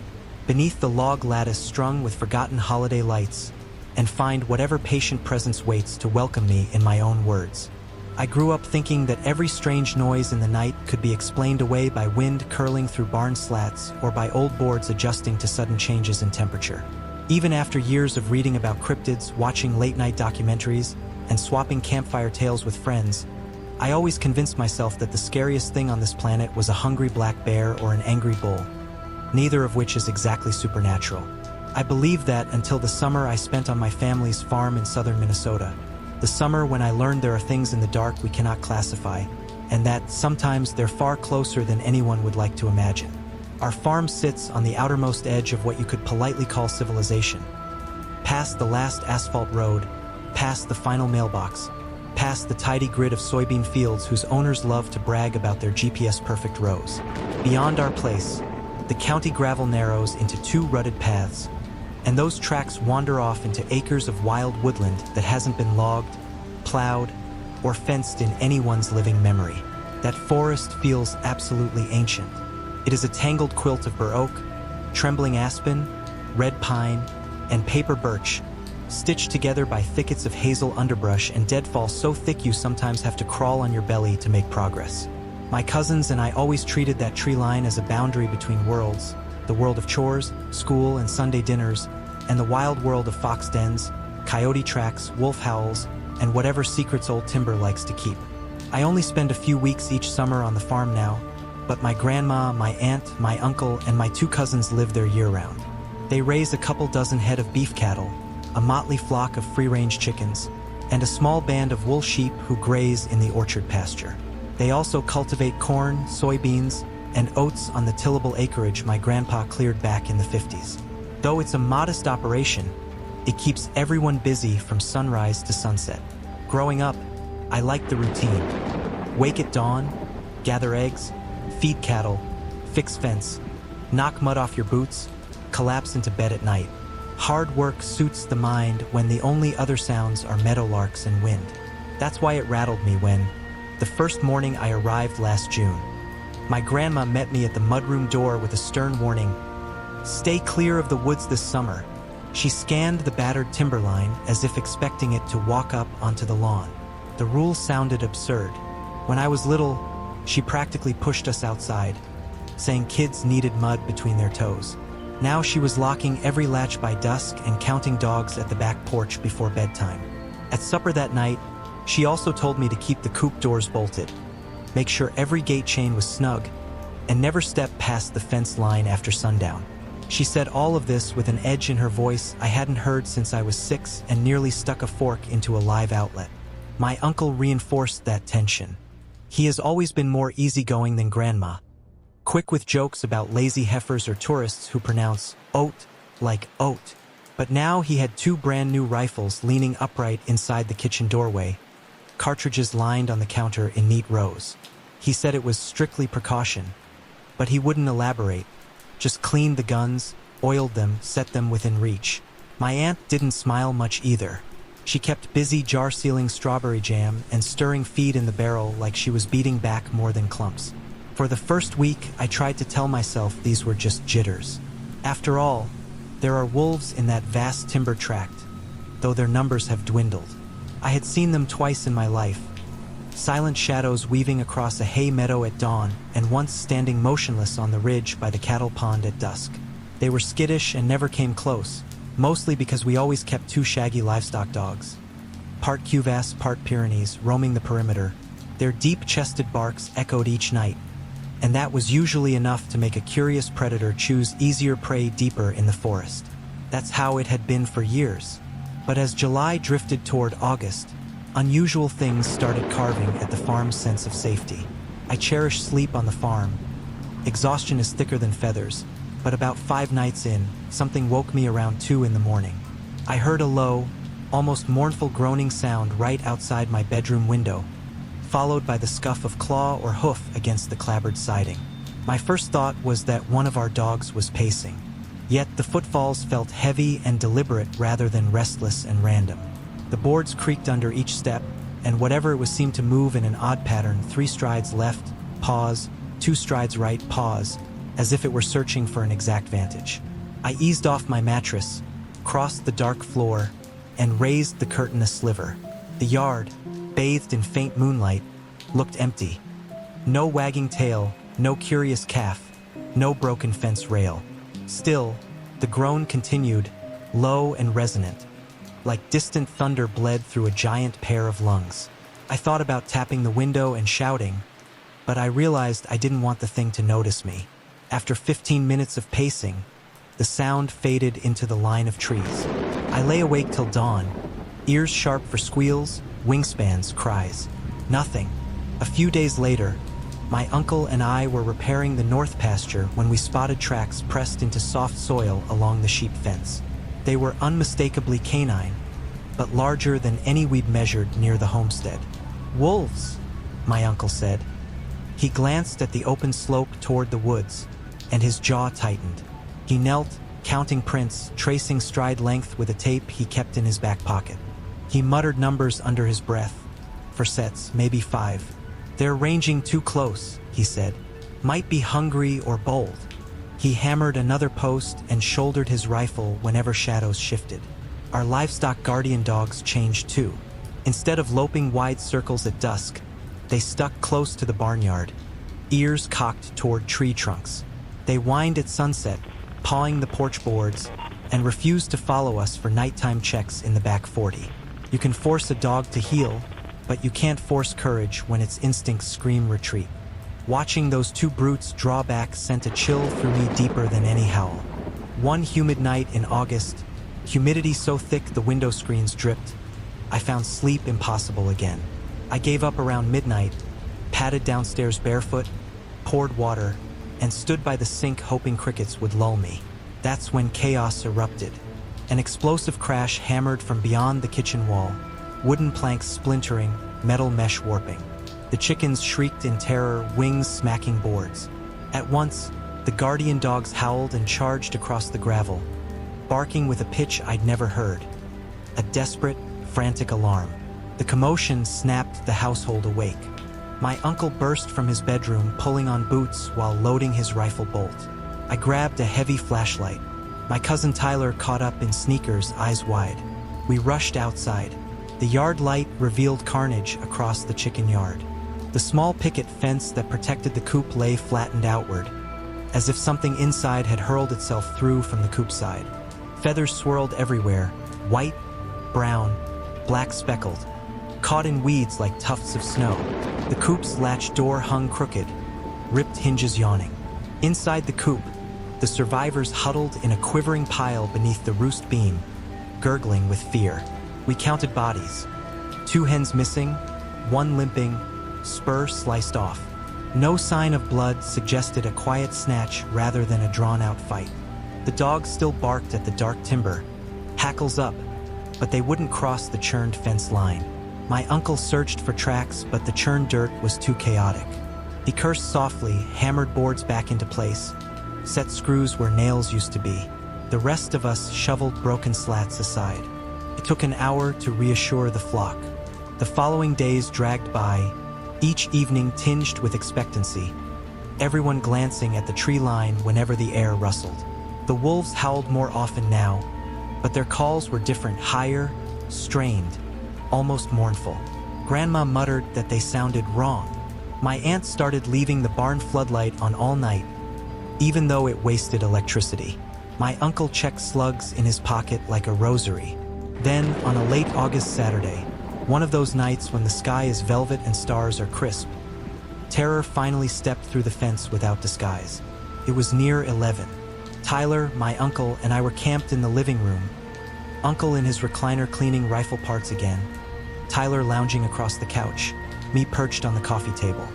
beneath the log lattice strung with forgotten holiday lights, and find whatever patient presence waits to welcome me in my own words. I grew up thinking that every strange noise in the night could be explained away by wind curling through barn slats or by old boards adjusting to sudden changes in temperature. Even after years of reading about cryptids, watching late-night documentaries, and swapping campfire tales with friends, I always convinced myself that the scariest thing on this planet was a hungry black bear or an angry bull, neither of which is exactly supernatural. I believed that until the summer I spent on my family's farm in southern Minnesota. The summer when I learned there are things in the dark we cannot classify, and that sometimes they're far closer than anyone would like to imagine. Our farm sits on the outermost edge of what you could politely call civilization. Past the last asphalt road, past the final mailbox, past the tidy grid of soybean fields whose owners love to brag about their GPS-perfect rows. Beyond our place, the county gravel narrows into two rutted paths, and those tracks wander off into acres of wild woodland that hasn't been logged, plowed, or fenced in anyone's living memory. That forest feels absolutely ancient. It is a tangled quilt of bur oak, trembling aspen, red pine, and paper birch, stitched together by thickets of hazel underbrush and deadfall so thick you sometimes have to crawl on your belly to make progress. My cousins and I always treated that tree line as a boundary between worlds, the world of chores, school, and Sunday dinners, and the wild world of fox dens, coyote tracks, wolf howls, and whatever secrets old timber likes to keep. I only spend a few weeks each summer on the farm now, but my grandma, my aunt, my uncle, and my two cousins live there year-round. They raise a couple dozen head of beef cattle, a motley flock of free-range chickens, and a small band of wool sheep who graze in the orchard pasture. They also cultivate corn, soybeans, and oats on the tillable acreage my grandpa cleared back in the 50s. Though it's a modest operation, it keeps everyone busy from sunrise to sunset. Growing up, I liked the routine. Wake at dawn, gather eggs, feed cattle, fix fence, knock mud off your boots, collapse into bed at night. Hard work suits the mind when the only other sounds are meadowlarks and wind. That's why it rattled me when, the first morning I arrived last June, my grandma met me at the mudroom door with a stern warning, "Stay clear of the woods this summer." She scanned the battered timberline as if expecting it to walk up onto the lawn. The rule sounded absurd. When I was little, she practically pushed us outside, saying kids needed mud between their toes. Now she was locking every latch by dusk and counting dogs at the back porch before bedtime. At supper that night, she also told me to keep the coop doors bolted, make sure every gate chain was snug, and never step past the fence line after sundown. She said all of this with an edge in her voice I hadn't heard since I was 6 and nearly stuck a fork into a live outlet. My uncle reinforced that tension. He has always been more easygoing than Grandma, quick with jokes about lazy heifers or tourists who pronounce oat like oat. But now he had 2 brand new rifles leaning upright inside the kitchen doorway, cartridges lined on the counter in neat rows. He said it was strictly precaution, but he wouldn't elaborate. Just cleaned the guns, oiled them, set them within reach. My aunt didn't smile much either. She kept busy jar-sealing strawberry jam and stirring feed in the barrel like she was beating back more than clumps. For the first week, I tried to tell myself these were just jitters. After all, there are wolves in that vast timber tract, though their numbers have dwindled. I had seen them twice in my life, silent shadows weaving across a hay meadow at dawn and once standing motionless on the ridge by the cattle pond at dusk. They were skittish and never came close, mostly because we always kept 2 shaggy livestock dogs, part Cuvass, part Pyrenees, roaming the perimeter. Their deep-chested barks echoed each night, and that was usually enough to make a curious predator choose easier prey deeper in the forest. That's how it had been for years. But as July drifted toward August, unusual things started carving at the farm's sense of safety. I cherish sleep on the farm. Exhaustion is thicker than feathers, but about 5 nights in, something woke me around 2 in the morning. I heard a low, almost mournful groaning sound right outside my bedroom window, followed by the scuff of claw or hoof against the clapboard siding. My first thought was that one of our dogs was pacing. Yet the footfalls felt heavy and deliberate rather than restless and random. The boards creaked under each step, and whatever it was seemed to move in an odd pattern, 3 strides left, pause, 2 strides right, pause, as if it were searching for an exact vantage. I eased off my mattress, crossed the dark floor, and raised the curtain a sliver. The yard, bathed in faint moonlight, looked empty. No wagging tail, no curious calf, no broken fence rail. Still, the groan continued, low and resonant, like distant thunder bled through a giant pair of lungs. I thought about tapping the window and shouting, but I realized I didn't want the thing to notice me. After 15 minutes of pacing, the sound faded into the line of trees. I lay awake till dawn, ears sharp for squeals, wingspans, cries. Nothing. A few days later, my uncle and I were repairing the north pasture when we spotted tracks pressed into soft soil along the sheep fence. They were unmistakably canine, but larger than any we'd measured near the homestead. "Wolves," my uncle said. He glanced at the open slope toward the woods, and his jaw tightened. He knelt, counting prints, tracing stride length with a tape he kept in his back pocket. He muttered numbers under his breath. "For sets, maybe 5. They're ranging too close," he said. "Might be hungry or bold." He hammered another post and shouldered his rifle whenever shadows shifted. Our livestock guardian dogs changed too. Instead of loping wide circles at dusk, they stuck close to the barnyard, ears cocked toward tree trunks. They whined at sunset, pawing the porch boards, and refused to follow us for nighttime checks in the back 40. You can force a dog to heel, but you can't force courage when its instincts scream retreat. Watching those two brutes draw back sent a chill through me deeper than any howl. One humid night in August, humidity so thick the window screens dripped, I found sleep impossible again. I gave up around midnight, padded downstairs barefoot, poured water, and stood by the sink hoping crickets would lull me. That's when chaos erupted. An explosive crash hammered from beyond the kitchen wall, wooden planks splintering, metal mesh warping. The chickens shrieked in terror, wings smacking boards. At once, the guardian dogs howled and charged across the gravel, barking with a pitch I'd never heard. A desperate, frantic alarm. The commotion snapped the household awake. My uncle burst from his bedroom, pulling on boots while loading his rifle bolt. I grabbed a heavy flashlight. My cousin Tyler caught up in sneakers, eyes wide. We rushed outside. The yard light revealed carnage across the chicken yard. The small picket fence that protected the coop lay flattened outward, as if something inside had hurled itself through from the coop side. Feathers swirled everywhere, white, brown, black speckled, caught in weeds like tufts of snow. The coop's latch door hung crooked, ripped hinges yawning. Inside the coop, the survivors huddled in a quivering pile beneath the roost beam, gurgling with fear. We counted bodies. 2 hens missing, 1 limping, spur sliced off. No sign of blood suggested a quiet snatch rather than a drawn-out fight. The dogs still barked at the dark timber, hackles up, but they wouldn't cross the churned fence line. My uncle searched for tracks, but the churned dirt was too chaotic. He cursed softly, hammered boards back into place, set screws where nails used to be. The rest of us shoveled broken slats aside. It took an hour to reassure the flock. The following days dragged by, each evening tinged with expectancy, everyone glancing at the tree line whenever the air rustled. The wolves howled more often now, but their calls were different, higher, strained, almost mournful. Grandma muttered that they sounded wrong. My aunt started leaving the barn floodlight on all night, even though it wasted electricity. My uncle checked slugs in his pocket like a rosary. Then, on a late August Saturday, one of those nights when the sky is velvet and stars are crisp, terror finally stepped through the fence without disguise. It was near 11. Tyler, my uncle, and I were camped in the living room, Uncle in his recliner cleaning rifle parts again, Tyler lounging across the couch, me perched on the coffee table.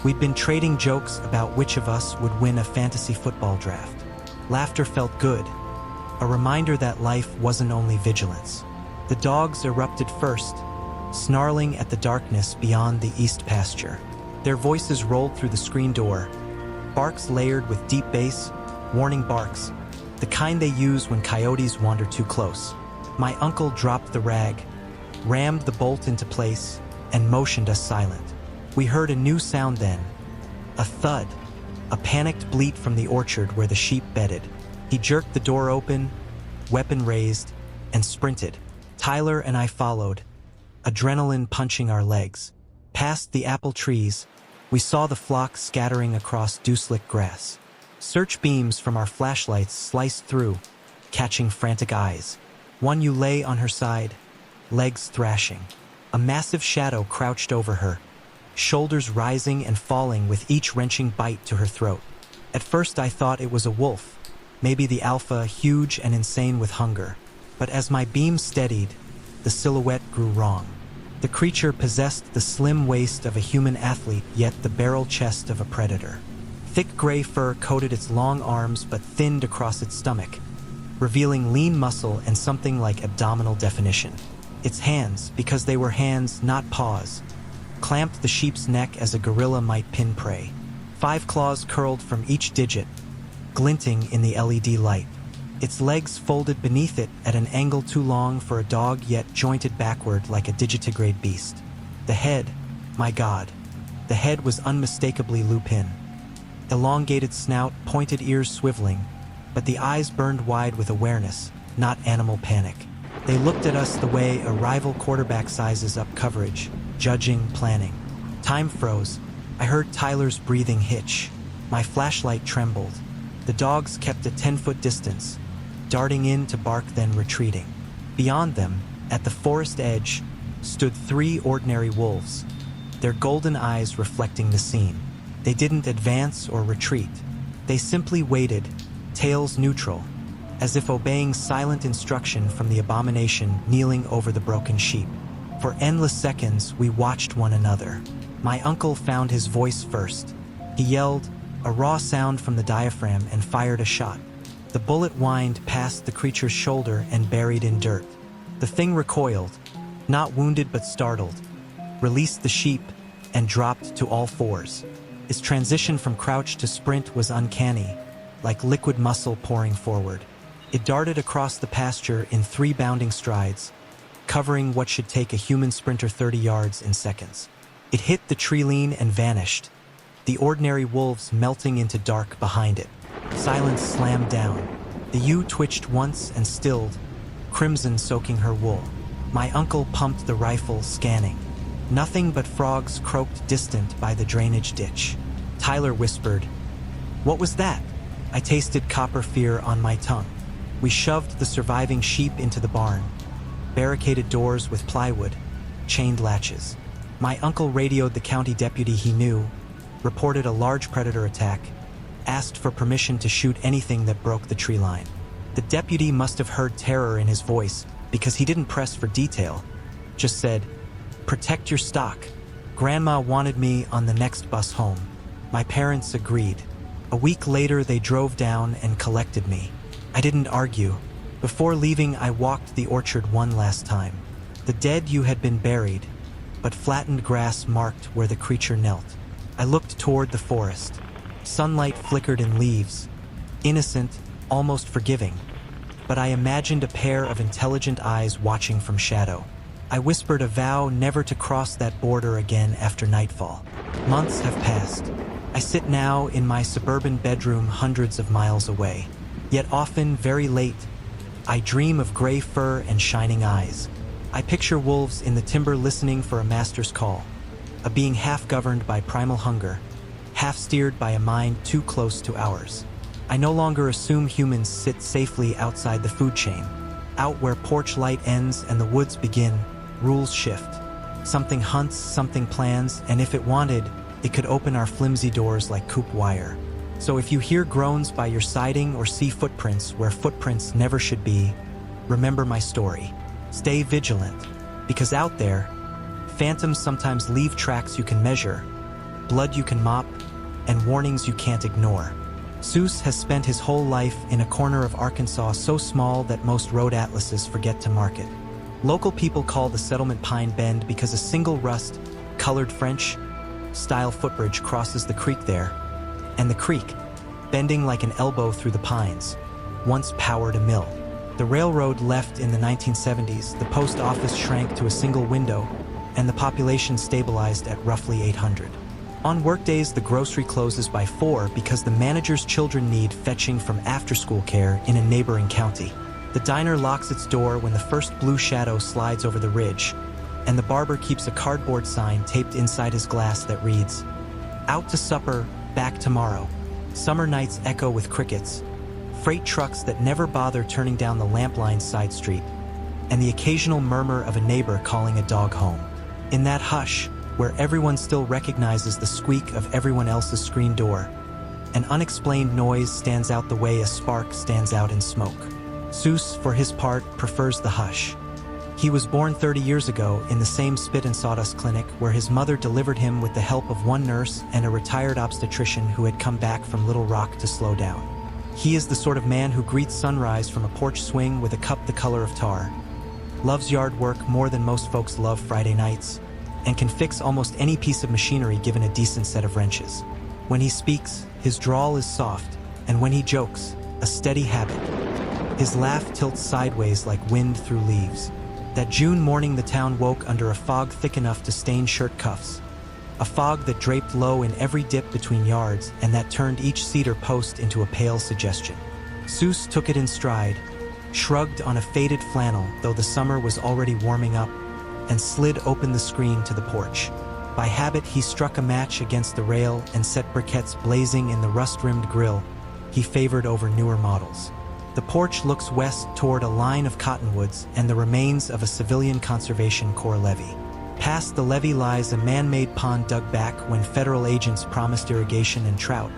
We'd been trading jokes about which of us would win a fantasy football draft. Laughter felt good, a reminder that life wasn't only vigilance. The dogs erupted first, snarling at the darkness beyond the east pasture. Their voices rolled through the screen door, barks layered with deep bass, warning barks, the kind they use when coyotes wander too close. My uncle dropped the rag, rammed the bolt into place, and motioned us silent. We heard a new sound then, a thud, a panicked bleat from the orchard where the sheep bedded. He jerked the door open, weapon raised, and sprinted. Tyler and I followed, adrenaline punching our legs. Past the apple trees, we saw the flock scattering across dew-slick grass. Search beams from our flashlights sliced through, catching frantic eyes. One ewe lay on her side, legs thrashing. A massive shadow crouched over her, shoulders rising and falling with each wrenching bite to her throat. At first I thought it was a wolf, maybe the alpha, huge and insane with hunger. But as my beam steadied, the silhouette grew wrong. The creature possessed the slim waist of a human athlete, yet the barrel chest of a predator. Thick gray fur coated its long arms but thinned across its stomach, revealing lean muscle and something like abdominal definition. Its hands, because they were hands, not paws, clamped the sheep's neck as a gorilla might pin prey. 5 claws curled from each digit, glinting in the LED light. Its legs folded beneath it at an angle too long for a dog, yet jointed backward like a digitigrade beast. The head, my God, the head was unmistakably lupin. Elongated snout, pointed ears swiveling, but the eyes burned wide with awareness, not animal panic. They looked at us the way a rival quarterback sizes up coverage, judging, planning. Time froze. I heard Tyler's breathing hitch. My flashlight trembled. The dogs kept a 10-foot distance, darting in to bark then retreating. Beyond them, at the forest edge, stood 3 ordinary wolves, their golden eyes reflecting the scene. They didn't advance or retreat. They simply waited, tails neutral, as if obeying silent instruction from the abomination kneeling over the broken sheep. For endless seconds, we watched one another. My uncle found his voice first. He yelled, a raw sound from the diaphragm, and fired a shot. The bullet whined past the creature's shoulder and buried in dirt. The thing recoiled, not wounded but startled, released the sheep, and dropped to all fours. Its transition from crouch to sprint was uncanny, like liquid muscle pouring forward. It darted across the pasture in 3 bounding strides, covering what should take a human sprinter 30 yards in seconds. It hit the tree line and vanished, the ordinary wolves melting into dark behind it. Silence slammed down. The ewe twitched once and stilled, crimson soaking her wool. My uncle pumped the rifle, scanning. Nothing but frogs croaked distant by the drainage ditch. Tyler whispered, "What was that?" I tasted copper fear on my tongue. We shoved the surviving sheep into the barn, barricaded doors with plywood, chained latches. My uncle radioed the county deputy he knew, reported a large predator attack, asked for permission to shoot anything that broke the tree line. The deputy must have heard terror in his voice because he didn't press for detail, just said, "Protect your stock." Grandma wanted me on the next bus home. My parents agreed. A week later, they drove down and collected me. I didn't argue. Before leaving, I walked the orchard one last time. The dead ewe had been buried, but flattened grass marked where the creature knelt. I looked toward the forest. Sunlight flickered in leaves, innocent, almost forgiving, but I imagined a pair of intelligent eyes watching from shadow. I whispered a vow never to cross that border again after nightfall. Months have passed. I sit now in my suburban bedroom hundreds of miles away. Yet often, very late, I dream of gray fur and shining eyes. I picture wolves in the timber listening for a master's call, a being half governed by primal hunger, half steered by a mind too close to ours. I no longer assume humans sit safely outside the food chain. Out where porch light ends and the woods begin, rules shift. Something hunts, something plans, and if it wanted, it could open our flimsy doors like coop wire. So if you hear groans by your siding or see footprints where footprints never should be, remember my story. Stay vigilant, because out there, phantoms sometimes leave tracks you can measure, blood you can mop, and warnings you can't ignore. Seuss has spent his whole life in a corner of Arkansas so small that most road atlases forget to mark it. Local people call the settlement Pine Bend because a single rust-colored French-style footbridge crosses the creek there, and the creek, bending like an elbow through the pines, once powered a mill. The railroad left in the 1970s, the post office shrank to a single window, and the population stabilized at roughly 800. On workdays, the grocery closes by 4 because the manager's children need fetching from after-school care in a neighboring county. The diner locks its door when the first blue shadow slides over the ridge, and the barber keeps a cardboard sign taped inside his glass that reads, "Out to supper, back tomorrow." Summer nights echo with crickets, freight trucks that never bother turning down the lampline's side street, and the occasional murmur of a neighbor calling a dog home. In that hush, where everyone still recognizes the squeak of everyone else's screen door, an unexplained noise stands out the way a spark stands out in smoke. Seuss, for his part, prefers the hush. He was born 30 years ago in the same spit and sawdust clinic where his mother delivered him with the help of one nurse and a retired obstetrician who had come back from Little Rock to slow down. He is the sort of man who greets sunrise from a porch swing with a cup the color of tar, loves yard work more than most folks love Friday nights, and can fix almost any piece of machinery given a decent set of wrenches. When he speaks, his drawl is soft, and when he jokes, a steady habit. His laugh tilts sideways like wind through leaves. That June morning the town woke under a fog thick enough to stain shirt cuffs. A fog that draped low in every dip between yards and that turned each cedar post into a pale suggestion. Seuss took it in stride, shrugged on a faded flannel though the summer was already warming up, and slid open the screen to the porch. By habit he struck a match against the rail and set briquettes blazing in the rust-rimmed grill he favored over newer models. The porch looks west toward a line of cottonwoods and the remains of a civilian conservation corps levee. Past the levee lies a man-made pond dug back when federal agents promised irrigation and trout,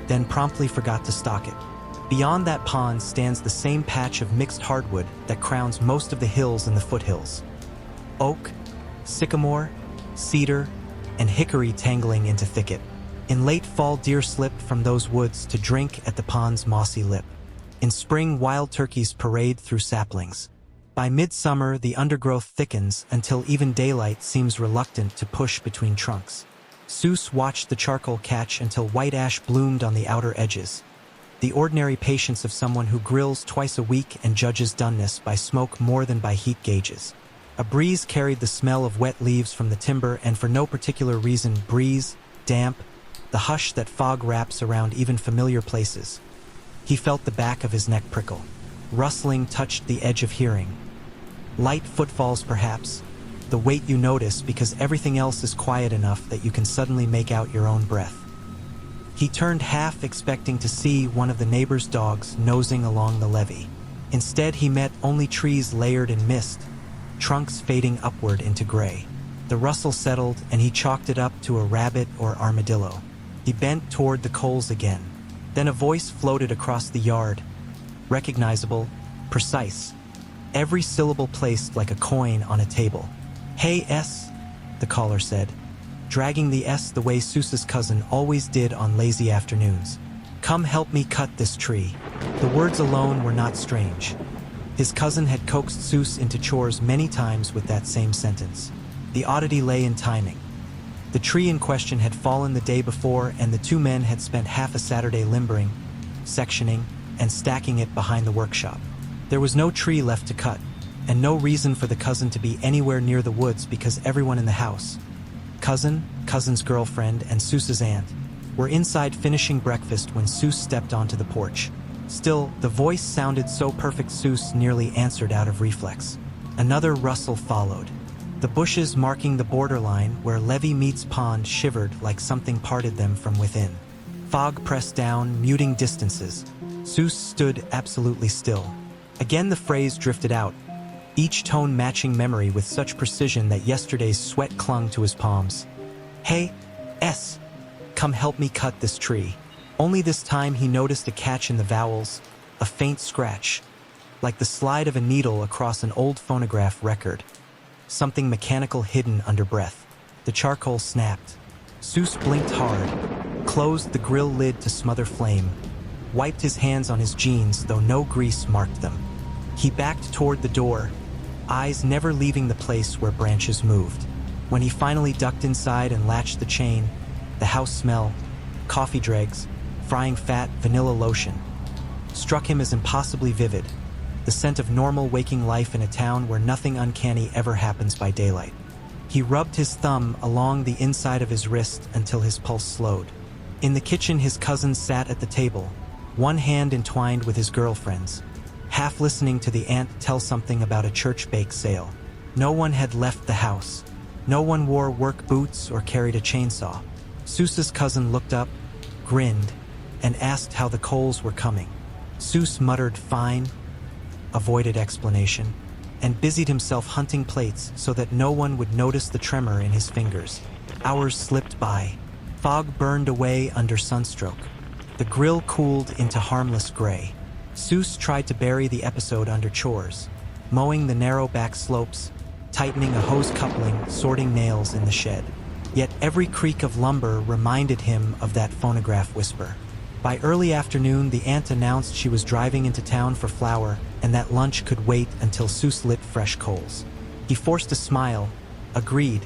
then promptly forgot to stock it. Beyond that pond stands the same patch of mixed hardwood that crowns most of the hills in the foothills. Oak, sycamore, cedar, and hickory tangling into thicket. In late fall deer slip from those woods to drink at the pond's mossy lip. In spring wild turkeys parade through saplings. By midsummer the undergrowth thickens until even daylight seems reluctant to push between trunks. Seuss watched the charcoal catch until white ash bloomed on the outer edges. The ordinary patience of someone who grills twice a week and judges doneness by smoke more than by heat gauges. A breeze carried the smell of wet leaves from the timber, and for no particular reason, breeze, damp, the hush that fog wraps around even familiar places. He felt the back of his neck prickle. Rustling touched the edge of hearing. Light footfalls perhaps, the weight you notice because everything else is quiet enough that you can suddenly make out your own breath. He turned half expecting to see one of the neighbor's dogs nosing along the levee. Instead he met only trees layered in mist, trunks fading upward into gray. The rustle settled and he chalked it up to a rabbit or armadillo. He bent toward the coals again. Then a voice floated across the yard. Recognizable, precise. Every syllable placed like a coin on a table. "Hey, S," the caller said, dragging the S the way Seuss's cousin always did on lazy afternoons. "Come help me cut this tree." The words alone were not strange. His cousin had coaxed Seuss into chores many times with that same sentence. The oddity lay in timing. The tree in question had fallen the day before, and the two men had spent half a Saturday limbering, sectioning, and stacking it behind the workshop. There was no tree left to cut, and no reason for the cousin to be anywhere near the woods because everyone in the house, cousin, cousin's girlfriend, and Seuss's aunt, were inside finishing breakfast when Seuss stepped onto the porch. Still, the voice sounded so perfect Seuss nearly answered out of reflex. Another rustle followed. The bushes marking the borderline where levee meets pond shivered like something parted them from within. Fog pressed down, muting distances. Seuss stood absolutely still. Again the phrase drifted out, each tone matching memory with such precision that yesterday's sweat clung to his palms. "Hey, S, come help me cut this tree." Only this time he noticed a catch in the vowels, a faint scratch, like the slide of a needle across an old phonograph record. Something mechanical hidden under breath. The charcoal snapped. Seuss blinked hard, closed the grill lid to smother flame, wiped his hands on his jeans though no grease marked them. He backed toward the door, eyes never leaving the place where branches moved. When he finally ducked inside and latched the chain, the house smell, coffee dregs, frying fat, vanilla lotion, struck him as impossibly vivid. The scent of normal waking life in a town where nothing uncanny ever happens by daylight. He rubbed his thumb along the inside of his wrist until his pulse slowed. In the kitchen his cousin sat at the table, one hand entwined with his girlfriend's, half listening to the aunt tell something about a church bake sale. No one had left the house. No one wore work boots or carried a chainsaw. Seuss's cousin looked up, grinned, and asked how the coals were coming. Seuss muttered "fine," avoided explanation, and busied himself hunting plates so that no one would notice the tremor in his fingers. Hours slipped by. Fog burned away under sunstroke. The grill cooled into harmless gray. Seuss tried to bury the episode under chores, mowing the narrow back slopes, tightening a hose coupling, sorting nails in the shed. Yet every creak of lumber reminded him of that phonograph whisper. By early afternoon, the aunt announced she was driving into town for flour and that lunch could wait until Seuss lit fresh coals. He forced a smile, agreed,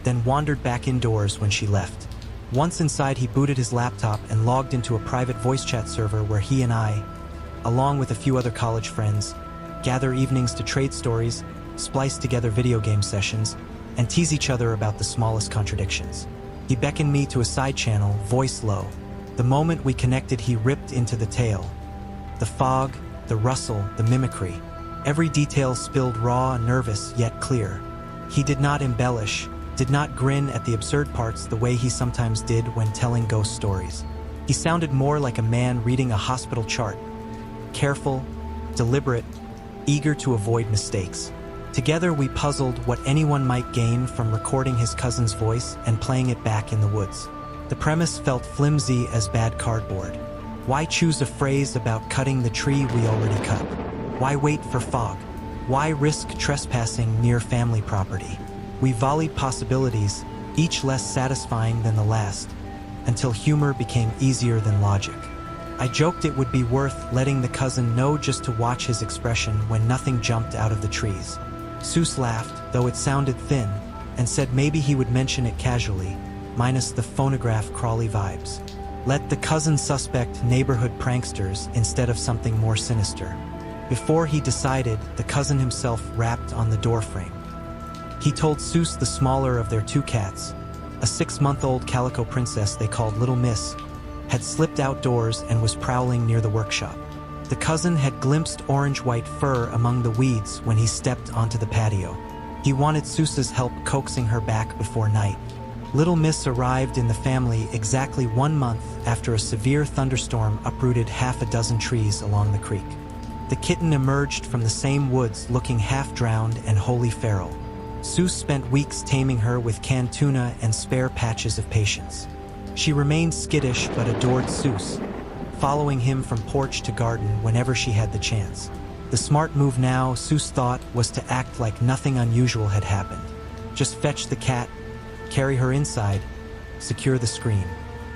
then wandered back indoors when she left. Once inside, he booted his laptop and logged into a private voice chat server where he and I, along with a few other college friends, gather evenings to trade stories, splice together video game sessions, and tease each other about the smallest contradictions. He beckoned me to a side channel, voice low. The moment we connected, he ripped into the tale. The fog, the rustle, the mimicry. Every detail spilled raw, nervous, yet clear. He did not embellish, did not grin at the absurd parts the way he sometimes did when telling ghost stories. He sounded more like a man reading a hospital chart. Careful, deliberate, eager to avoid mistakes. Together we puzzled what anyone might gain from recording his cousin's voice and playing it back in the woods. The premise felt flimsy as bad cardboard. Why choose a phrase about cutting the tree we already cut? Why wait for fog? Why risk trespassing near family property? We volleyed possibilities, each less satisfying than the last, until humor became easier than logic. I joked it would be worth letting the cousin know just to watch his expression when nothing jumped out of the trees. Seuss laughed, though it sounded thin, and said maybe he would mention it casually, minus the phonograph crawly vibes. Let the cousin suspect neighborhood pranksters instead of something more sinister. Before he decided, the cousin himself rapped on the doorframe. He told Seuss the smaller of their two cats, a 6-month-old calico princess they called Little Miss, had slipped outdoors and was prowling near the workshop. The cousin had glimpsed orange-white fur among the weeds when he stepped onto the patio. He wanted Seuss's help coaxing her back before night. Little Miss arrived in the family exactly 1 month after a severe thunderstorm uprooted half a dozen trees along the creek. The kitten emerged from the same woods looking half-drowned and wholly feral. Seuss spent weeks taming her with canned tuna and spare patches of patience. She remained skittish but adored Seuss, following him from porch to garden whenever she had the chance. The smart move now, Seuss thought, was to act like nothing unusual had happened. Just fetch the cat, carry her inside, secure the screen.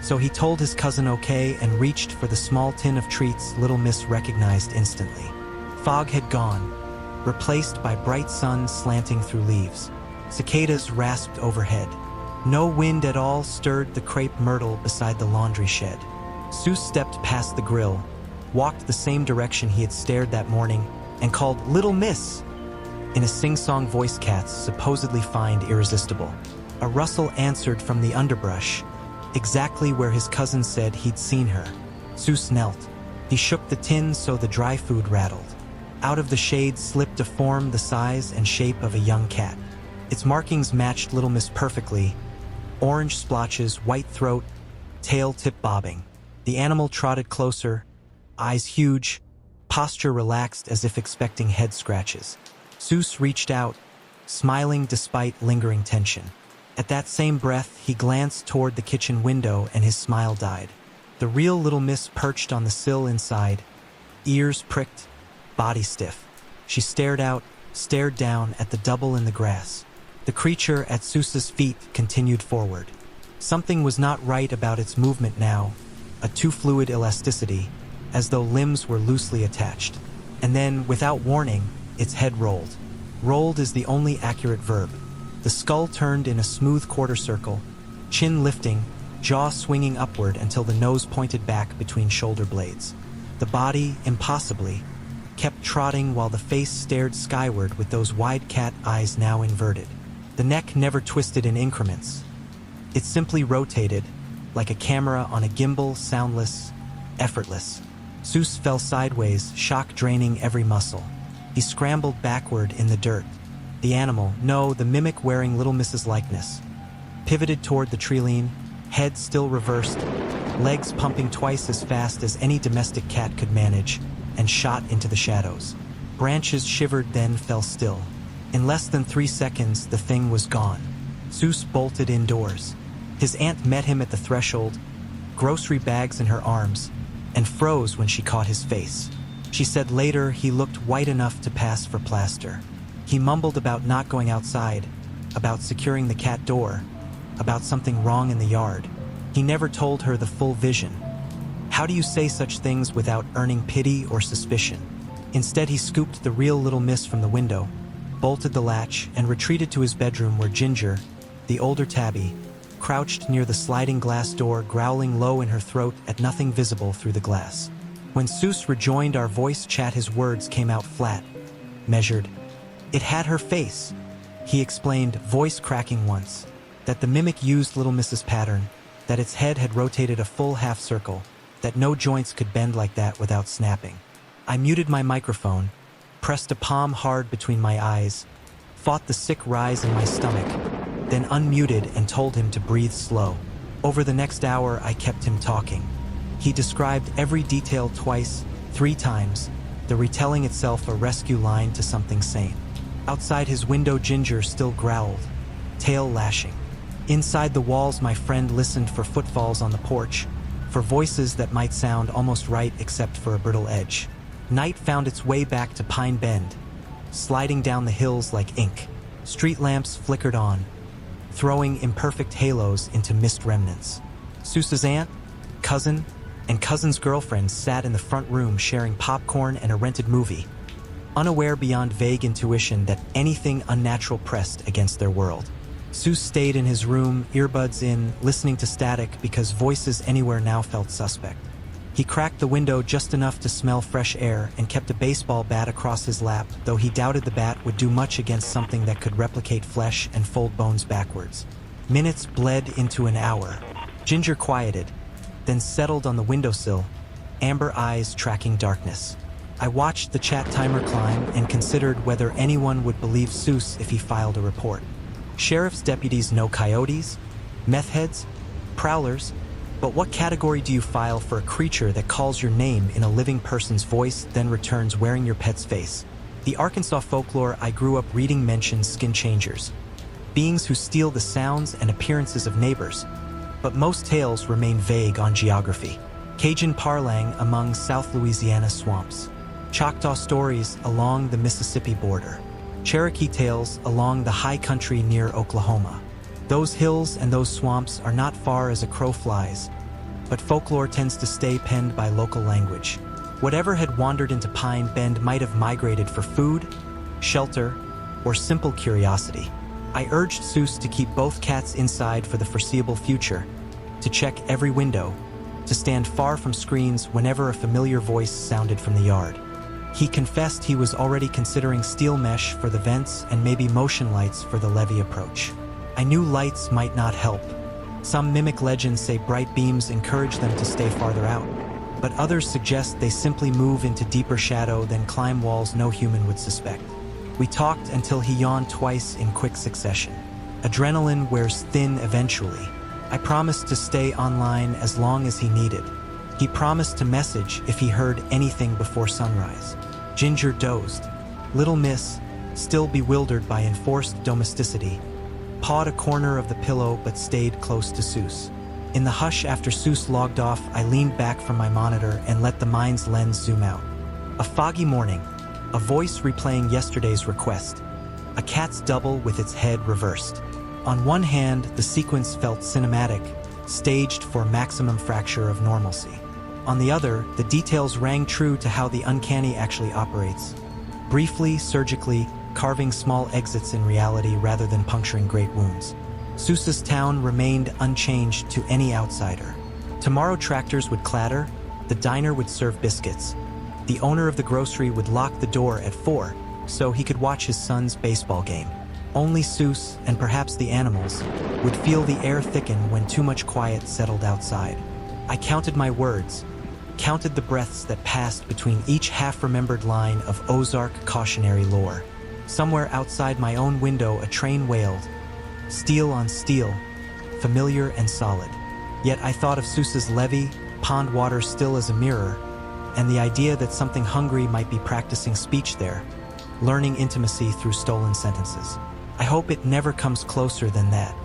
So he told his cousin okay and reached for the small tin of treats Little Miss recognized instantly. Fog had gone, replaced by bright sun slanting through leaves. Cicadas rasped overhead. No wind at all stirred the crepe myrtle beside the laundry shed. Seuss stepped past the grill, walked the same direction he had stared that morning, and called Little Miss in a sing-song voice cats supposedly find irresistible. A rustle answered from the underbrush, exactly where his cousin said he'd seen her. Seuss knelt. He shook the tin so the dry food rattled. Out of the shade slipped a form the size and shape of a young cat. Its markings matched Little Miss perfectly. Orange splotches, white throat, tail tip bobbing. The animal trotted closer, eyes huge, posture relaxed as if expecting head scratches. Seuss reached out, smiling despite lingering tension. At that same breath, he glanced toward the kitchen window and his smile died. The real Little Miss perched on the sill inside, ears pricked, body stiff. She stared out, stared down at the double in the grass. The creature at Seuss's feet continued forward. Something was not right about its movement now, a too fluid elasticity, as though limbs were loosely attached. And then, without warning, its head rolled. Rolled is the only accurate verb. The skull turned in a smooth quarter circle, chin lifting, jaw swinging upward until the nose pointed back between shoulder blades. The body, impossibly, kept trotting while the face stared skyward with those wide cat eyes now inverted. The neck never twisted in increments. It simply rotated, like a camera on a gimbal, soundless, effortless. Seuss fell sideways, shock draining every muscle. He scrambled backward in the dirt. The animal, no, the mimic wearing Little Miss's likeness, pivoted toward the treeline, head still reversed, legs pumping twice as fast as any domestic cat could manage, and shot into the shadows. Branches shivered, then fell still. In less than 3 seconds, the thing was gone. Seuss bolted indoors. His aunt met him at the threshold, grocery bags in her arms, and froze when she caught his face. She said later he looked white enough to pass for plaster. He mumbled about not going outside, about securing the cat door, about something wrong in the yard. He never told her the full vision. How How do you say such things without earning pity or suspicion? Instead, he scooped the real little miss from the window, bolted the latch, and retreated to his bedroom where Ginger, the older tabby, crouched near the sliding glass door, growling low in her throat at nothing visible through the glass. When Seuss rejoined our voice chat, his words came out flat, measured. It had her face, he explained, voice cracking once, that the mimic used Little Miss's pattern, that its head had rotated a full half circle, that no joints could bend like that without snapping. I muted my microphone, pressed a palm hard between my eyes, fought the sick rise in my stomach, then unmuted and told him to breathe slow. Over the next hour, I kept him talking. He described every detail twice, 3 times, the retelling itself a rescue line to something sane. Outside his window, Ginger still growled, tail lashing. Inside the walls, my friend listened for footfalls on the porch, for voices that might sound almost right except for a brittle edge. Night found its way back to Pine Bend, sliding down the hills like ink. Street lamps flickered on, throwing imperfect halos into mist remnants. Seuss's aunt, cousin, and cousin's girlfriend sat in the front room sharing popcorn and a rented movie, unaware beyond vague intuition that anything unnatural pressed against their world. Seuss stayed in his room, earbuds in, listening to static because voices anywhere now felt suspect. He cracked the window just enough to smell fresh air and kept a baseball bat across his lap, though he doubted the bat would do much against something that could replicate flesh and fold bones backwards. Minutes bled into an hour. Ginger quieted, then settled on the windowsill, amber eyes tracking darkness. I watched the chat timer climb and considered whether anyone would believe Seuss if he filed a report. Sheriff's deputies know coyotes, meth heads, prowlers, but what category do you file for a creature that calls your name in a living person's voice, then returns wearing your pet's face? The Arkansas folklore I grew up reading mentions skin changers, beings who steal the sounds and appearances of neighbors, but most tales remain vague on geography. Cajun parlang among South Louisiana swamps, Choctaw stories along the Mississippi border, Cherokee tales along the high country near Oklahoma. Those hills and those swamps are not far as a crow flies, but folklore tends to stay penned by local language. Whatever had wandered into Pine Bend might have migrated for food, shelter, or simple curiosity. I urged Seuss to keep both cats inside for the foreseeable future, to check every window, to stand far from screens whenever a familiar voice sounded from the yard. He confessed he was already considering steel mesh for the vents and maybe motion lights for the levee approach. I knew lights might not help. Some mimic legends say bright beams encourage them to stay farther out, but others suggest they simply move into deeper shadow, then climb walls no human would suspect. We talked until he yawned twice in quick succession. Adrenaline wears thin eventually. I promised to stay online as long as he needed. He promised to message if he heard anything before sunrise. Ginger dozed. Little Miss, still bewildered by enforced domesticity, pawed a corner of the pillow but stayed close to Seuss. In the hush after Seuss logged off, I leaned back from my monitor and let the mind's lens zoom out. A foggy morning, a voice replaying yesterday's request, a cat's double with its head reversed. On one hand, the sequence felt cinematic, staged for maximum fracture of normalcy. On the other, the details rang true to how the uncanny actually operates. Briefly, surgically, carving small exits in reality rather than puncturing great wounds. Seuss's town remained unchanged to any outsider. Tomorrow tractors would clatter, the diner would serve biscuits. The owner of the grocery would lock the door at 4, so he could watch his son's baseball game. Only Seuss, and perhaps the animals, would feel the air thicken when too much quiet settled outside. I counted my words, counted the breaths that passed between each half-remembered line of Ozark cautionary lore. Somewhere outside my own window, a train wailed, steel on steel, familiar and solid. Yet I thought of Seuss's levee, pond water still as a mirror, and the idea that something hungry might be practicing speech there, learning intimacy through stolen sentences. I hope it never comes closer than that.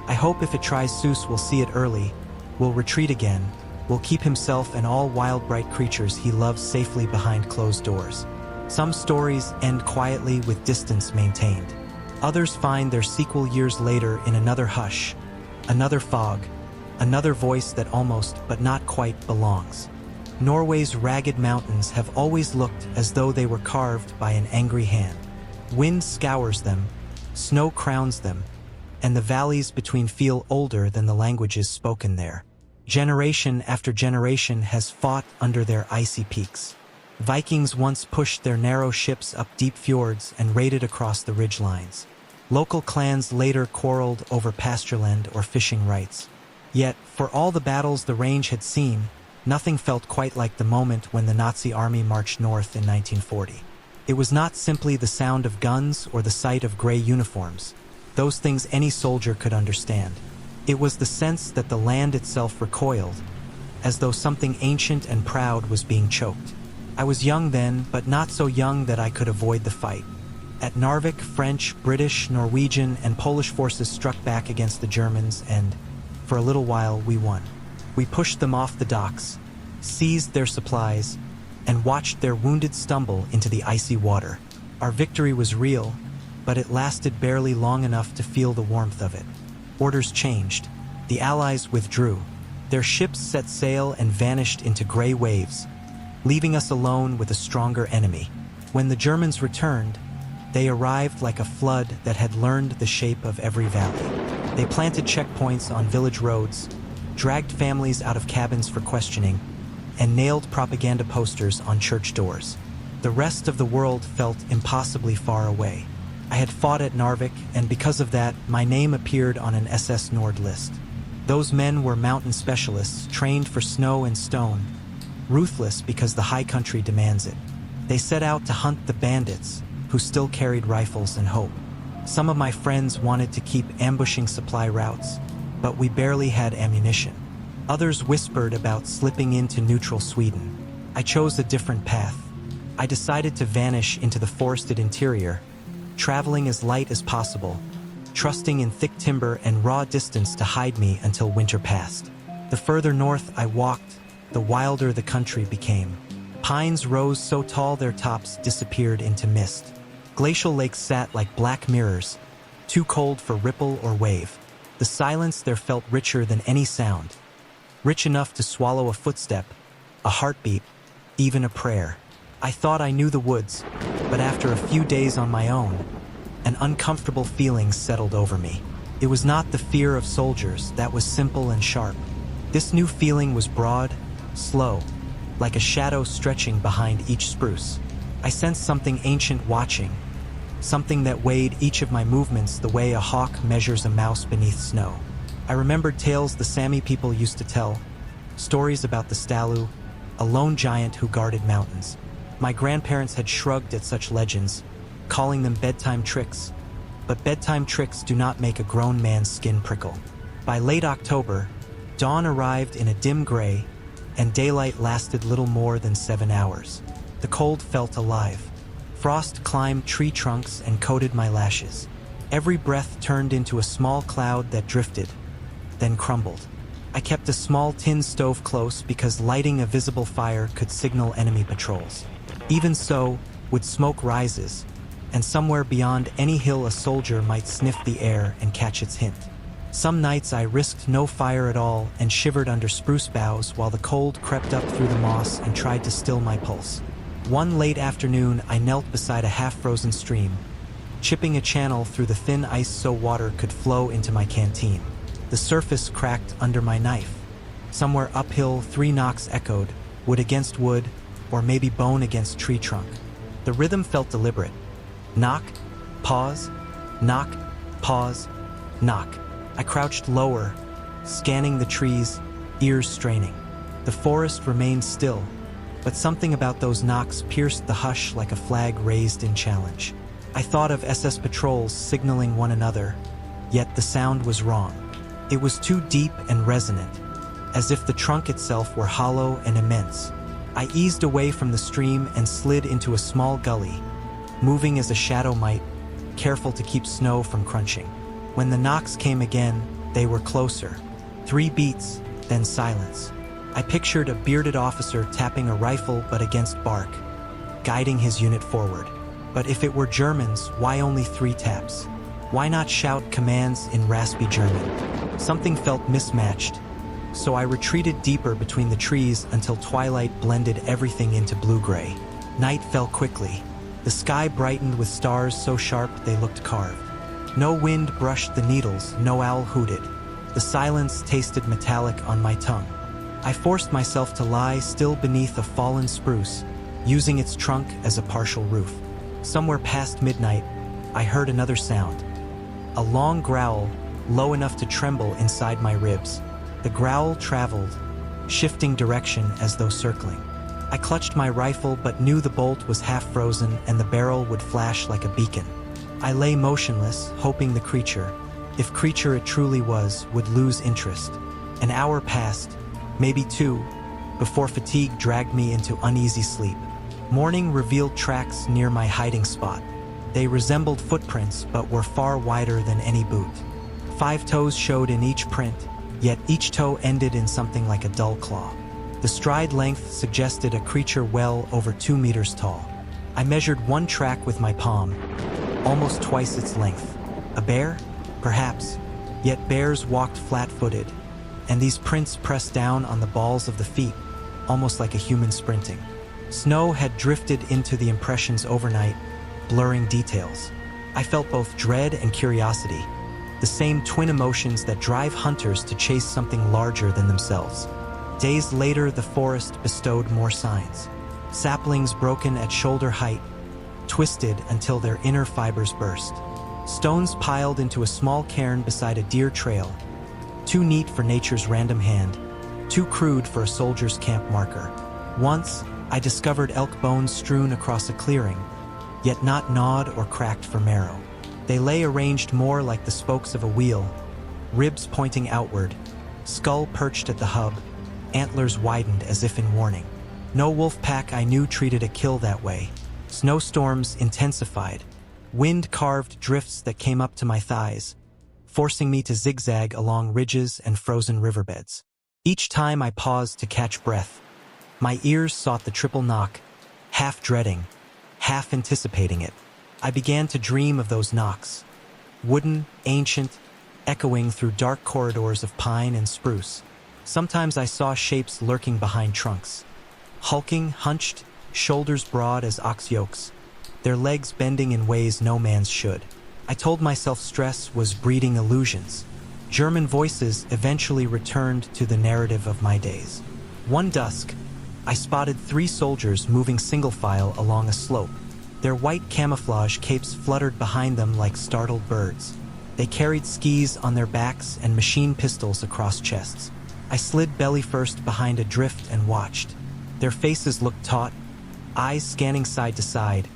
I hope if it tries, Seuss will see it early, will retreat again, will keep himself and all wild, bright creatures he loves safely behind closed doors. Some stories end quietly with distance maintained. Others find their sequel years later in another hush, another fog, another voice that almost but not quite belongs. Norway's ragged mountains have always looked as though they were carved by an angry hand. Wind scours them, snow crowns them, and the valleys between feel older than the languages spoken there. Generation after generation has fought under their icy peaks. Vikings once pushed their narrow ships up deep fjords and raided across the ridgelines. Local clans later quarreled over pastureland or fishing rights. Yet, for all the battles the range had seen, nothing felt quite like the moment when the Nazi army marched north in 1940. It was not simply the sound of guns or the sight of gray uniforms. Those things any soldier could understand. It was the sense that the land itself recoiled, as though something ancient and proud was being choked. I was young then, but not so young that I could avoid the fight. At Narvik, French, British, Norwegian, and Polish forces struck back against the Germans and, for a little while, we won. We pushed them off the docks, seized their supplies, and watched their wounded stumble into the icy water. Our victory was real, but it lasted barely long enough to feel the warmth of it. Orders changed. The Allies withdrew. Their ships set sail and vanished into gray waves, leaving us alone with a stronger enemy. When the Germans returned, they arrived like a flood that had learned the shape of every valley. They planted checkpoints on village roads, dragged families out of cabins for questioning, and nailed propaganda posters on church doors. The rest of the world felt impossibly far away. I had fought at Narvik, and because of that, my name appeared on an SS Nord list. Those men were mountain specialists, trained for snow and stone, ruthless because the high country demands it. They set out to hunt the bandits, who still carried rifles and hope. Some of my friends wanted to keep ambushing supply routes, but we barely had ammunition. Others whispered about slipping into neutral Sweden. I chose a different path. I decided to vanish into the forested interior, traveling as light as possible, trusting in thick timber and raw distance to hide me until winter passed. The further north I walked, the wilder the country became. Pines rose so tall their tops disappeared into mist. Glacial lakes sat like black mirrors, too cold for ripple or wave. The silence there felt richer than any sound, rich enough to swallow a footstep, a heartbeat, even a prayer. I thought I knew the woods, but after a few days on my own, an uncomfortable feeling settled over me. It was not the fear of soldiers, that was simple and sharp. This new feeling was broad, slow, like a shadow stretching behind each spruce. I sensed something ancient watching, something that weighed each of my movements the way a hawk measures a mouse beneath snow. I remembered tales the Sami people used to tell, stories about the Stalu, a lone giant who guarded mountains. My grandparents had shrugged at such legends, calling them bedtime tricks, but bedtime tricks do not make a grown man's skin prickle. By late October, dawn arrived in a dim gray, and daylight lasted little more than 7 hours. The cold felt alive. Frost climbed tree trunks and coated my lashes. Every breath turned into a small cloud that drifted, then crumbled. I kept a small tin stove close because lighting a visible fire could signal enemy patrols. Even so, with smoke rises, and somewhere beyond any hill a soldier might sniff the air and catch its hint. Some nights I risked no fire at all and shivered under spruce boughs while the cold crept up through the moss and tried to still my pulse. One late afternoon, I knelt beside a half-frozen stream, chipping a channel through the thin ice so water could flow into my canteen. The surface cracked under my knife. Somewhere uphill, 3 knocks echoed, wood against wood, or maybe bone against tree trunk. The rhythm felt deliberate. Knock, pause, knock, pause, knock. I crouched lower, scanning the trees, ears straining. The forest remained still, but something about those knocks pierced the hush like a flag raised in challenge. I thought of SS patrols signaling one another, yet the sound was wrong. It was too deep and resonant, as if the trunk itself were hollow and immense. I eased away from the stream and slid into a small gully, moving as a shadow might, careful to keep snow from crunching. When the knocks came again, they were closer. 3 beats, then silence. I pictured a bearded officer tapping a rifle but against bark, guiding his unit forward. But if it were Germans, why only 3 taps? Why not shout commands in raspy German? Something felt mismatched. so I retreated deeper between the trees until twilight blended everything into blue-gray. Night fell quickly. The sky brightened with stars so sharp they looked carved. No wind brushed the needles, no owl hooted. The silence tasted metallic on my tongue. I forced myself to lie still beneath a fallen spruce, using its trunk as a partial roof. Somewhere past midnight, I heard another sound. A long growl, low enough to tremble inside my ribs. The growl traveled, shifting direction as though circling. I clutched my rifle but knew the bolt was half frozen and the barrel would flash like a beacon. I lay motionless, hoping the creature, if creature it truly was, would lose interest. An hour passed, maybe two, before fatigue dragged me into uneasy sleep. Morning revealed tracks near my hiding spot. They resembled footprints but were far wider than any boot. 5 toes showed in each print, yet each toe ended in something like a dull claw. The stride length suggested a creature well over 2 meters tall. I measured one track with my palm, almost twice its length. A bear? Perhaps. Yet bears walked flat-footed, and these prints pressed down on the balls of the feet, almost like a human sprinting. Snow had drifted into the impressions overnight, blurring details. I felt both dread and curiosity, the same twin emotions that drive hunters to chase something larger than themselves. Days later, the forest bestowed more signs. Saplings broken at shoulder height, twisted until their inner fibers burst. Stones piled into a small cairn beside a deer trail, too neat for nature's random hand, too crude for a soldier's camp marker. Once, I discovered elk bones strewn across a clearing, yet not gnawed or cracked for marrow. They lay arranged more like the spokes of a wheel, ribs pointing outward, skull perched at the hub, antlers widened as if in warning. No wolf pack I knew treated a kill that way. Snowstorms intensified, wind carved drifts that came up to my thighs, forcing me to zigzag along ridges and frozen riverbeds. Each time I paused to catch breath, my ears sought the triple knock, half dreading, half anticipating it. I began to dream of those knocks, wooden, ancient, echoing through dark corridors of pine and spruce. Sometimes I saw shapes lurking behind trunks, hulking, hunched, shoulders broad as ox yokes, their legs bending in ways no man's should. I told myself stress was breeding illusions. German voices eventually returned to the narrative of my days. One dusk, I spotted 3 soldiers moving single file along a slope. Their white camouflage capes fluttered behind them like startled birds. They carried skis on their backs and machine pistols across chests. I slid belly first behind a drift and watched. Their faces looked taut, eyes scanning side to side,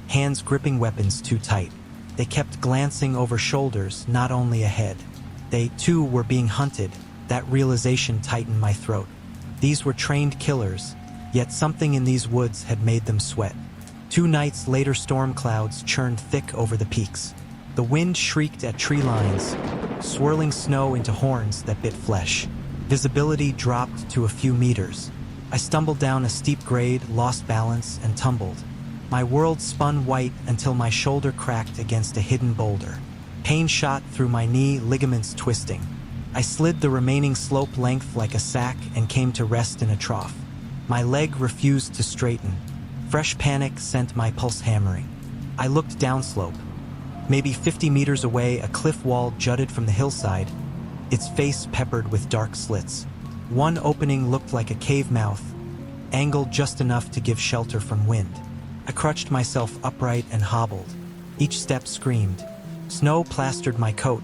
hands gripping weapons too tight. They kept glancing over shoulders, not only ahead. They, too, were being hunted. That realization tightened my throat. These were trained killers, yet something in these woods had made them sweat. 2 nights later, storm clouds churned thick over the peaks. The wind shrieked at tree lines, swirling snow into horns that bit flesh. Visibility dropped to a few meters. I stumbled down a steep grade, lost balance, and tumbled. My world spun white until my shoulder cracked against a hidden boulder. Pain shot through my knee, ligaments twisting. I slid the remaining slope length like a sack and came to rest in a trough. My leg refused to straighten. Fresh panic sent my pulse hammering. I looked downslope. Maybe 50 meters away, a cliff wall jutted from the hillside, its face peppered with dark slits. One opening looked like a cave mouth, angled just enough to give shelter from wind. I crutched myself upright and hobbled. Each step screamed. Snow plastered my coat,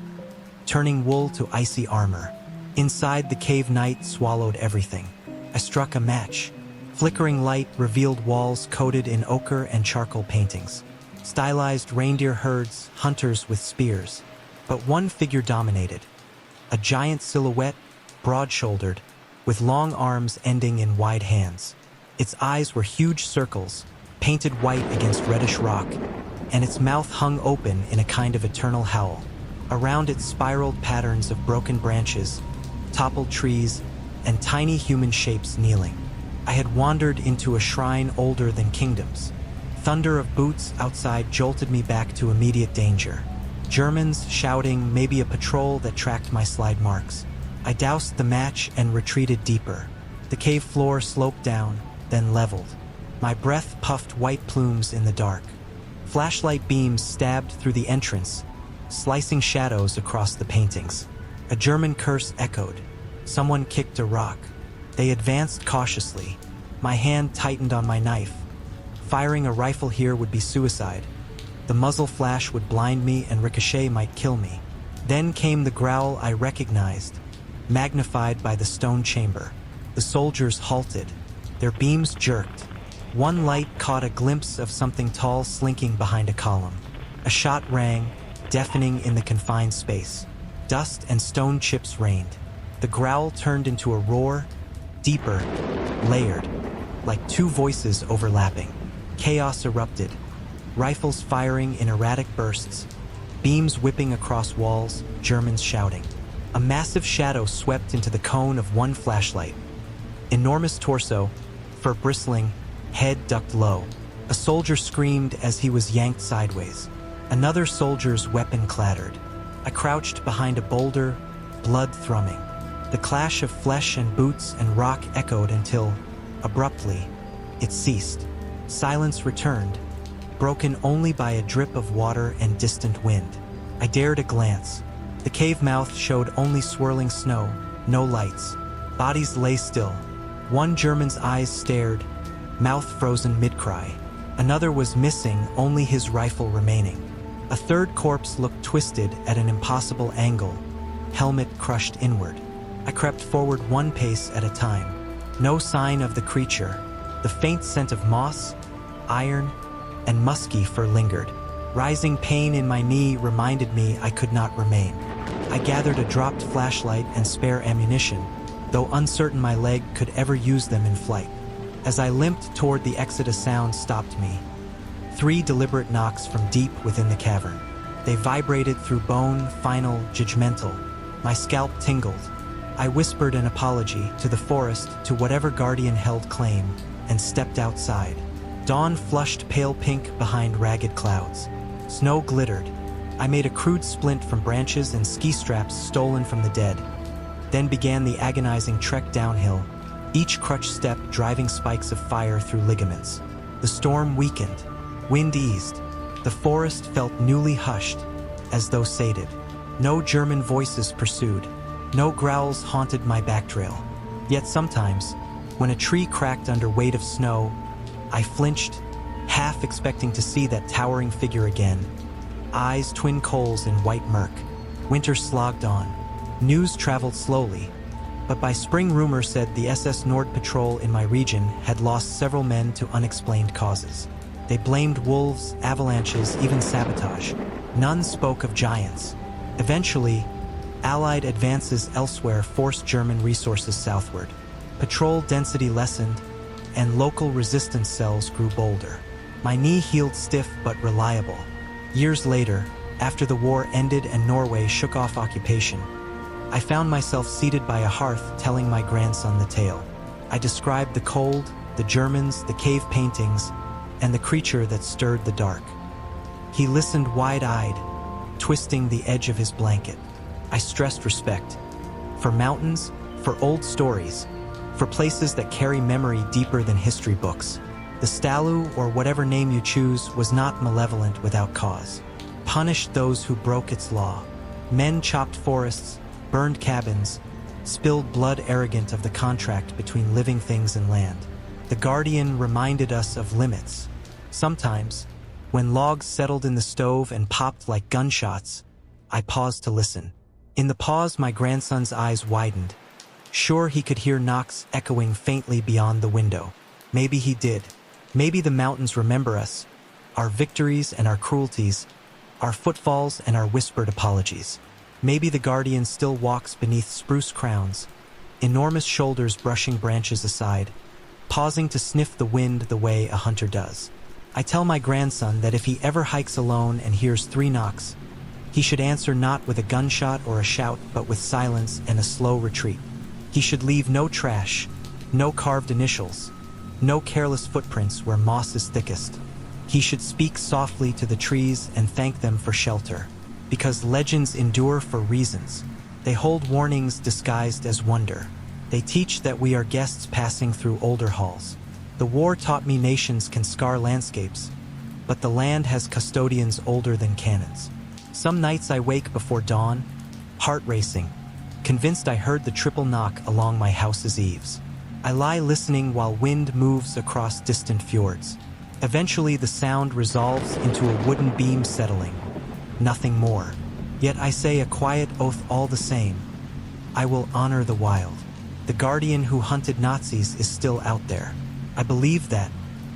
turning wool to icy armor. Inside, the cave night swallowed everything. I struck a match. Flickering light revealed walls coated in ochre and charcoal paintings. Stylized reindeer herds, hunters with spears. But one figure dominated. A giant silhouette, broad-shouldered, with long arms ending in wide hands. Its eyes were huge circles, painted white against reddish rock, and its mouth hung open in a kind of eternal howl. Around it spiraled patterns of broken branches, toppled trees, and tiny human shapes kneeling. I had wandered into a shrine older than kingdoms. Thunder of boots outside jolted me back to immediate danger. Germans shouting, maybe a patrol that tracked my slide marks. I doused the match and retreated deeper. The cave floor sloped down, then leveled. My breath puffed white plumes in the dark. Flashlight beams stabbed through the entrance, slicing shadows across the paintings. A German curse echoed. Someone kicked a rock. They advanced cautiously. My hand tightened on my knife. Firing a rifle here would be suicide. The muzzle flash would blind me and ricochet might kill me. Then came the growl I recognized, magnified by the stone chamber. The soldiers halted. Their beams jerked. One light caught a glimpse of something tall slinking behind a column. A shot rang, deafening in the confined space. Dust and stone chips rained. The growl turned into a roar, deeper, layered, like two voices overlapping. Chaos erupted. Rifles firing in erratic bursts, beams whipping across walls, Germans shouting. A massive shadow swept into the cone of one flashlight. Enormous torso, fur bristling, head ducked low. A soldier screamed as he was yanked sideways. Another soldier's weapon clattered. I crouched behind a boulder, blood thrumming. The clash of flesh and boots and rock echoed until, abruptly, it ceased. Silence returned, broken only by a drip of water and distant wind. I dared a glance. The cave mouth showed only swirling snow, no lights. Bodies lay still. One German's eyes stared, mouth frozen mid-cry. Another was missing, only his rifle remaining. A third corpse looked twisted at an impossible angle, helmet crushed inward. I crept forward one pace at a time. No sign of the creature. The faint scent of moss, iron, and musky fur lingered. Rising pain in my knee reminded me I could not remain. I gathered a dropped flashlight and spare ammunition, though uncertain my leg could ever use them in flight. As I limped toward the exit, a sound stopped me. 3 deliberate knocks from deep within the cavern. They vibrated through bone, final, judgmental. My scalp tingled. I whispered an apology to the forest, to whatever guardian held claim, and stepped outside. Dawn flushed pale pink behind ragged clouds. Snow glittered. I made a crude splint from branches and ski straps stolen from the dead. Then began the agonizing trek downhill, each crutch step driving spikes of fire through ligaments. The storm weakened. Wind eased. The forest felt newly hushed, as though sated. No German voices pursued. No growls haunted my back trail. Yet sometimes, when a tree cracked under weight of snow, I flinched, half expecting to see that towering figure again. Eyes twin coals in white murk. Winter slogged on. News traveled slowly, but by spring rumor said the SS Nord patrol in my region had lost several men to unexplained causes. They blamed wolves, avalanches, even sabotage. None spoke of giants. Eventually, Allied advances elsewhere forced German resources southward. Patrol density lessened, and local resistance cells grew bolder. My knee healed stiff but reliable. Years later, after the war ended and Norway shook off occupation, I found myself seated by a hearth telling my grandson the tale. I described the cold, the Germans, the cave paintings, and the creature that stirred the dark. He listened wide-eyed, twisting the edge of his blanket. I stressed respect. For mountains, for old stories, for places that carry memory deeper than history books. The Stalu, or whatever name you choose, was not malevolent without cause. Punished those who broke its law. Men chopped forests, burned cabins, spilled blood arrogant of the contract between living things and land. The Guardian reminded us of limits. Sometimes, when logs settled in the stove and popped like gunshots, I paused to listen. In the pause, my grandson's eyes widened. Sure, he could hear knocks echoing faintly beyond the window. Maybe he did. Maybe the mountains remember us, our victories and our cruelties, our footfalls and our whispered apologies. Maybe the Guardian still walks beneath spruce crowns, enormous shoulders brushing branches aside, pausing to sniff the wind the way a hunter does. I tell my grandson that if he ever hikes alone and hears 3 knocks, he should answer not with a gunshot or a shout, but with silence and a slow retreat. He should leave no trash, no carved initials, no careless footprints where moss is thickest. He should speak softly to the trees and thank them for shelter, because legends endure for reasons. They hold warnings disguised as wonder. They teach that we are guests passing through older halls. The war taught me nations can scar landscapes, but the land has custodians older than cannons. Some nights I wake before dawn, heart racing, convinced I heard the triple knock along my house's eaves. I lie listening while wind moves across distant fjords. Eventually the sound resolves into a wooden beam settling. Nothing more. Yet I say a quiet oath all the same. I will honor the wild. The guardian who hunted Nazis is still out there. I believe that,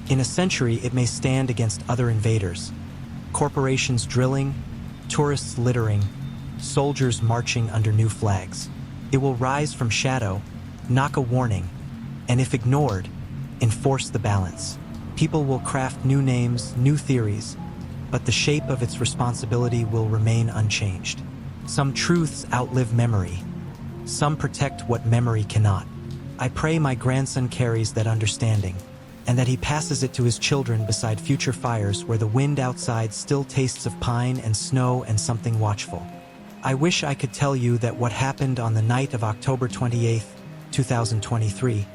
in a century, it may stand against other invaders. Corporations drilling, tourists littering, soldiers marching under new flags. It will rise from shadow, knock a warning, and if ignored, enforce the balance. People will craft new names, new theories, but the shape of its responsibility will remain unchanged. Some truths outlive memory. Some protect what memory cannot. I pray my grandson carries that understanding, and that he passes it to his children beside future fires where the wind outside still tastes of pine and snow and something watchful. I wish I could tell you that what happened on the night of October 28, 2023,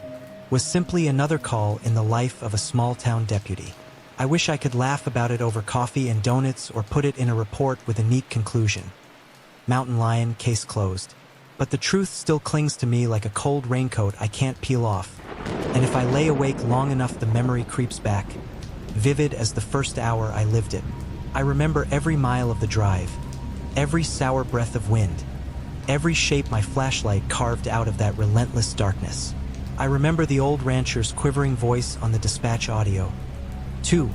was simply another call in the life of a small-town deputy. I wish I could laugh about it over coffee and donuts or put it in a report with a neat conclusion. Mountain lion, case closed. But the truth still clings to me like a cold raincoat I can't peel off. And if I lay awake long enough, the memory creeps back, vivid as the first hour I lived it. I remember every mile of the drive, every sour breath of wind, every shape my flashlight carved out of that relentless darkness. I remember the old rancher's quivering voice on the dispatch audio, too,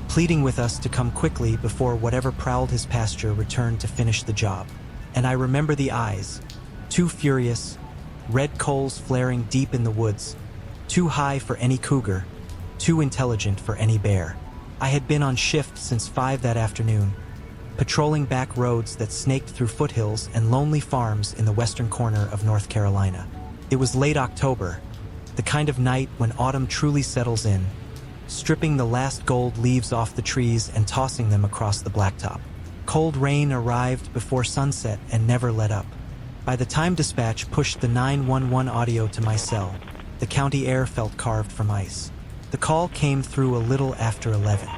pleading with us to come quickly before whatever prowled his pasture returned to finish the job. And I remember the eyes, too furious, red coals flaring deep in the woods, too high for any cougar, too intelligent for any bear. I had been on shift since 5 that afternoon, patrolling back roads that snaked through foothills and lonely farms in the western corner of North Carolina. It was late October, the kind of night when autumn truly settles in, stripping the last gold leaves off the trees and tossing them across the blacktop. Cold rain arrived before sunset and never let up. By the time dispatch pushed the 911 audio to my cell, the county air felt carved from ice. The call came through a little after 11.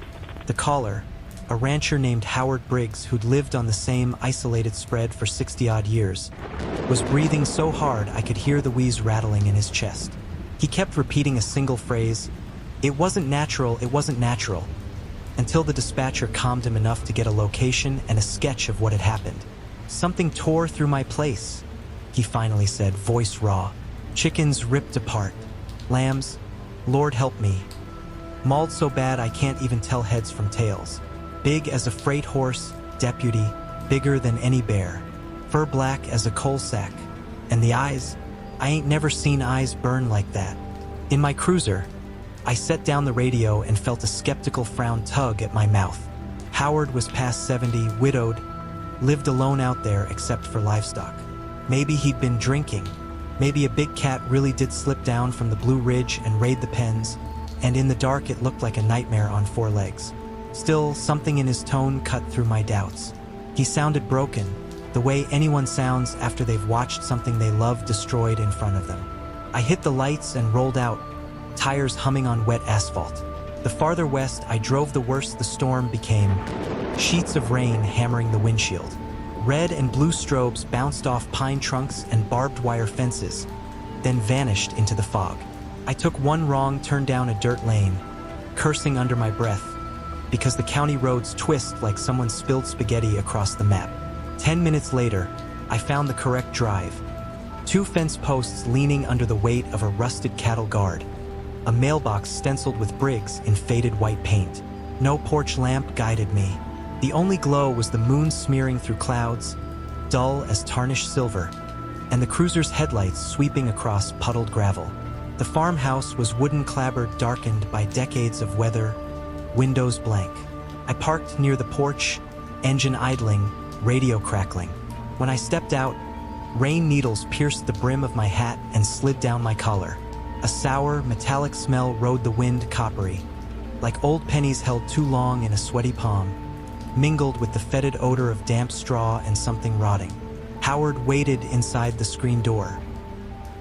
The caller, a rancher named Howard Briggs who'd lived on the same isolated spread for 60-odd years, was breathing so hard I could hear the wheeze rattling in his chest. He kept repeating a single phrase, "It wasn't natural, it wasn't natural," until the dispatcher calmed him enough to get a location and a sketch of what had happened. "Something tore through my place," he finally said, voice raw. "Chickens ripped apart. Lambs, Lord help me. Mauled so bad I can't even tell heads from tails. Big as a freight horse, deputy, bigger than any bear. Fur black as a coal sack. And the eyes, I ain't never seen eyes burn like that." In my cruiser, I set down the radio and felt a skeptical frown tug at my mouth. Howard was past 70, widowed, lived alone out there except for livestock. Maybe he'd been drinking. Maybe a big cat really did slip down from the Blue Ridge and raid the pens, and in the dark it looked like a nightmare on 4 legs. Still, something in his tone cut through my doubts. He sounded broken, the way anyone sounds after they've watched something they love destroyed in front of them. I hit the lights and rolled out, tires humming on wet asphalt. The farther west I drove, the worse the storm became. Sheets of rain hammering the windshield. Red and blue strobes bounced off pine trunks and barbed wire fences, then vanished into the fog. I took one wrong turn down a dirt lane, cursing under my breath, because the county roads twist like someone spilled spaghetti across the map. 10 minutes later, I found the correct drive. 2 fence posts leaning under the weight of a rusted cattle guard. A mailbox stenciled with Briggs in faded white paint. No porch lamp guided me. The only glow was the moon smearing through clouds, dull as tarnished silver, and the cruiser's headlights sweeping across puddled gravel. The farmhouse was wooden clapboard darkened by decades of weather, windows blank. I parked near the porch, engine idling, radio crackling. When I stepped out, rain needles pierced the brim of my hat and slid down my collar. A sour, metallic smell rode the wind coppery, like old pennies held too long in a sweaty palm, mingled with the fetid odor of damp straw and something rotting. Howard waited inside the screen door.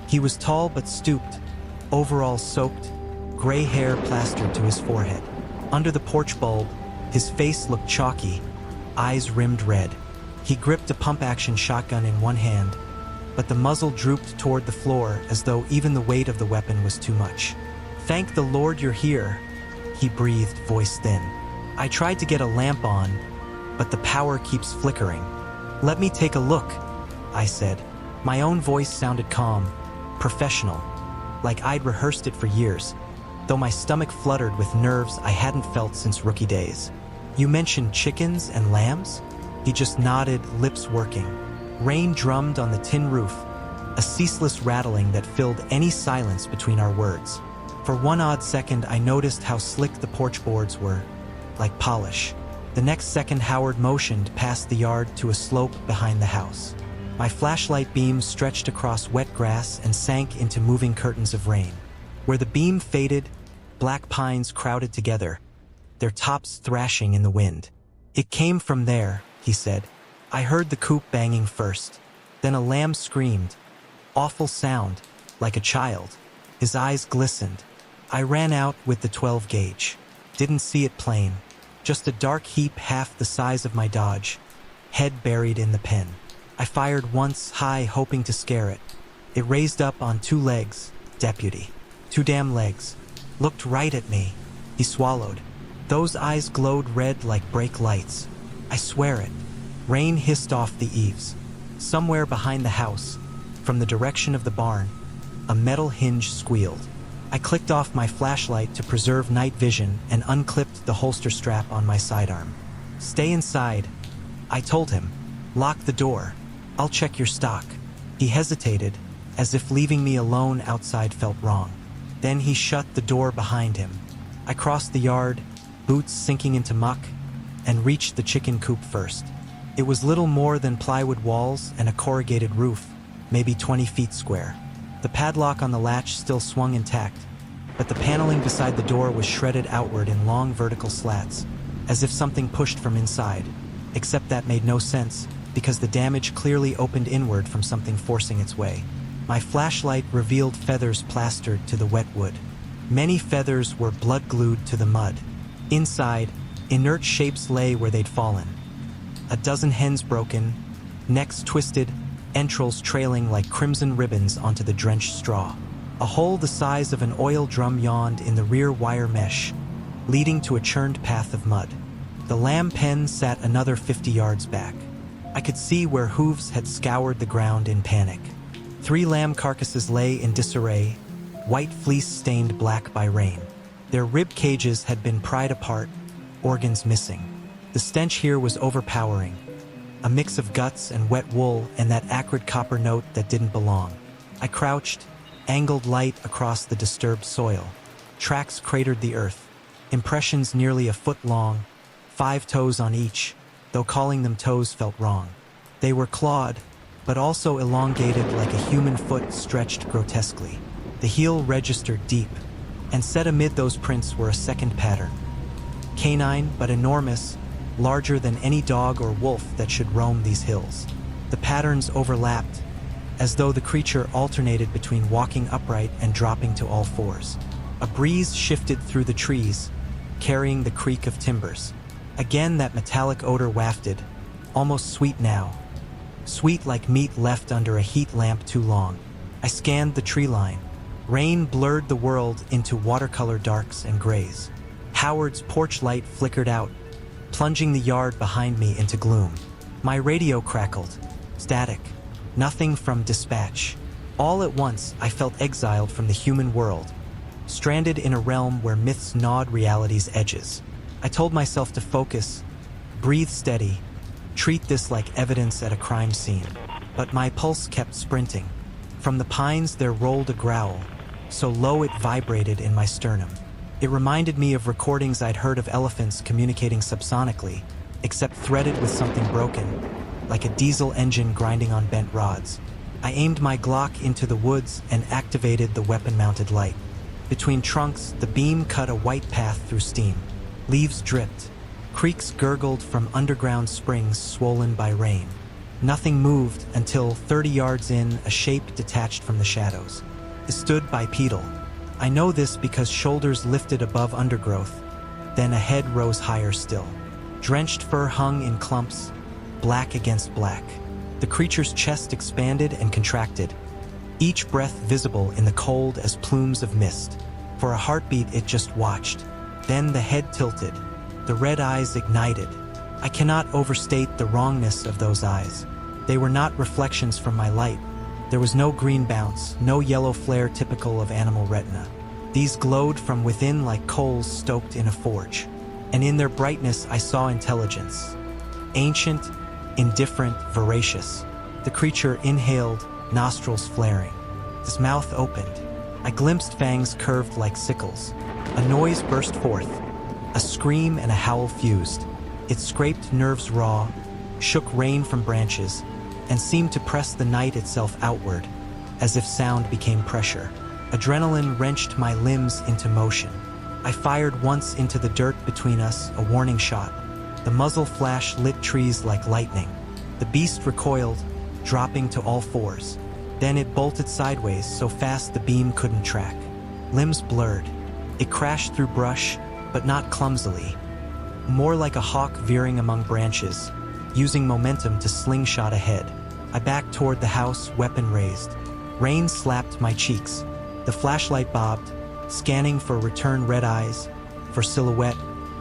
He was tall but stooped, overalls soaked, gray hair plastered to his forehead. Under the porch bulb, his face looked chalky, eyes rimmed red. He gripped a pump-action shotgun in one hand, but the muzzle drooped toward the floor as though even the weight of the weapon was too much. "Thank the Lord you're here," he breathed, voice thin. "I tried to get a lamp on, but the power keeps flickering." "Let me take a look," I said. My own voice sounded calm, professional, like I'd rehearsed it for years, though my stomach fluttered with nerves I hadn't felt since rookie days. "You mentioned chickens and lambs?" He just nodded, lips working. Rain drummed on the tin roof, a ceaseless rattling that filled any silence between our words. For one odd second, I noticed how slick the porch boards were, like polish. The next second, Howard motioned past the yard to a slope behind the house. My flashlight beam stretched across wet grass and sank into moving curtains of rain. Where the beam faded, black pines crowded together, their tops thrashing in the wind. "It came from there," he said. "I heard the coop banging first. Then a lamb screamed. Awful sound, like a child." His eyes glistened. I ran out with the 12 gauge. Didn't see it plain. Just a dark heap half the size of my Dodge, head buried in the pen. I fired once, high, hoping to scare it. It raised up on 2 legs, deputy. 2 damn legs. Looked right at me. He swallowed. Those eyes glowed red like brake lights. I swear it. Rain hissed off the eaves. Somewhere behind the house, from the direction of the barn, a metal hinge squealed. I clicked off my flashlight to preserve night vision and unclipped the holster strap on my sidearm. "Stay inside," I told him. "Lock the door. I'll check your stock." He hesitated, as if leaving me alone outside felt wrong. Then he shut the door behind him. I crossed the yard, boots sinking into muck, and reached the chicken coop first. It was little more than plywood walls and a corrugated roof, maybe 20 feet square. The padlock on the latch still swung intact, but the paneling beside the door was shredded outward in long vertical slats, as if something pushed from inside, except that made no sense, because the damage clearly opened inward from something forcing its way. My flashlight revealed feathers plastered to the wet wood. Many feathers were blood-glued to the mud. Inside, inert shapes lay where they'd fallen. A dozen hens broken, necks twisted, entrails trailing like crimson ribbons onto the drenched straw. A hole the size of an oil drum yawned in the rear wire mesh, leading to a churned path of mud. The lamb pen sat another 50 yards back. I could see where hooves had scoured the ground in panic. 3 lamb carcasses lay in disarray, white fleece stained black by rain. Their rib cages had been pried apart, organs missing. The stench here was overpowering, a mix of guts and wet wool and that acrid copper note that didn't belong. I crouched, angled light across the disturbed soil. Tracks cratered the earth, impressions nearly a foot long, 5 toes on each, though calling them toes felt wrong. They were clawed, but also elongated like a human foot stretched grotesquely. The heel registered deep, and set amid those prints were a second pattern. Canine, but enormous, larger than any dog or wolf that should roam these hills. The patterns overlapped, as though the creature alternated between walking upright and dropping to all fours. A breeze shifted through the trees, carrying the creak of timbers. Again that metallic odor wafted, almost sweet now. Sweet like meat left under a heat lamp too long. I scanned the tree line. Rain blurred the world into watercolor darks and grays. Howard's porch light flickered out, plunging the yard behind me into gloom. My radio crackled. Static. Nothing from dispatch. All at once, I felt exiled from the human world, stranded in a realm where myths gnawed reality's edges. I told myself to focus, breathe steady, treat this like evidence at a crime scene. But my pulse kept sprinting. From the pines there rolled a growl, so low it vibrated in my sternum. It reminded me of recordings I'd heard of elephants communicating subsonically, except threaded with something broken, like a diesel engine grinding on bent rods. I aimed my Glock into the woods and activated the weapon-mounted light. Between trunks, the beam cut a white path through steam. Leaves dripped. Creeks gurgled from underground springs swollen by rain. Nothing moved until 30 yards in, a shape detached from the shadows. It stood bipedal. I know this because shoulders lifted above undergrowth, then a head rose higher still. Drenched fur hung in clumps, black against black. The creature's chest expanded and contracted, each breath visible in the cold as plumes of mist. For a heartbeat it just watched. Then the head tilted, the red eyes ignited. I cannot overstate the wrongness of those eyes. They were not reflections from my light. There was no green bounce, no yellow flare typical of animal retina. These glowed from within like coals stoked in a forge. And in their brightness I saw intelligence. Ancient, indifferent, voracious. The creature inhaled, nostrils flaring. His mouth opened. I glimpsed fangs curved like sickles. A noise burst forth. A scream and a howl fused. It scraped nerves raw, shook rain from branches, and seemed to press the night itself outward, as if sound became pressure. Adrenaline wrenched my limbs into motion. I fired once into the dirt between us, a warning shot. The muzzle flash lit trees like lightning. The beast recoiled, dropping to all fours. Then it bolted sideways so fast the beam couldn't track. Limbs blurred. It crashed through brush, but not clumsily. More like a hawk veering among branches, using momentum to slingshot ahead. I backed toward the house, weapon raised. Rain slapped my cheeks. The flashlight bobbed, scanning for return red eyes, for silhouette,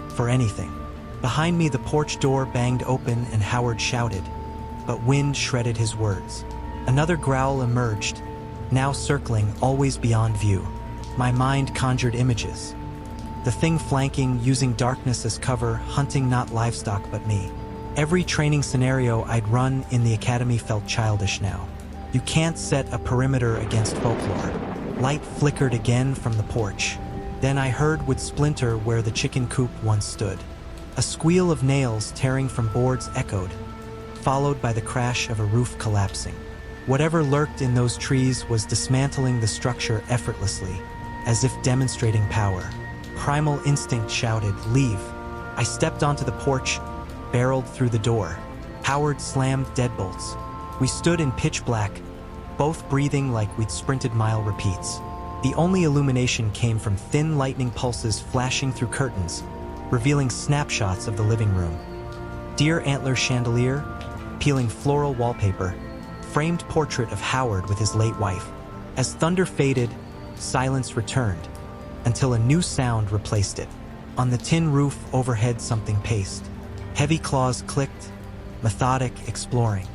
for anything. Behind me the porch door banged open and Howard shouted, but wind shredded his words. Another growl emerged, now circling, always beyond view. My mind conjured images. The thing flanking, using darkness as cover, hunting not livestock but me. Every training scenario I'd run in the academy felt childish now. You can't set a perimeter against folklore. Light flickered again from the porch. Then I heard wood splinter where the chicken coop once stood. A squeal of nails tearing from boards echoed, followed by the crash of a roof collapsing. Whatever lurked in those trees was dismantling the structure effortlessly, as if demonstrating power. Primal instinct shouted, "Leave." I stepped onto the porch, barreled through the door. Howard slammed deadbolts. We stood in pitch black, both breathing like we'd sprinted mile repeats. The only illumination came from thin lightning pulses flashing through curtains, revealing snapshots of the living room. Deer antler chandelier, peeling floral wallpaper, framed portrait of Howard with his late wife. As thunder faded, silence returned, until a new sound replaced it. On the tin roof overhead something paced. Heavy claws clicked, methodic, exploring.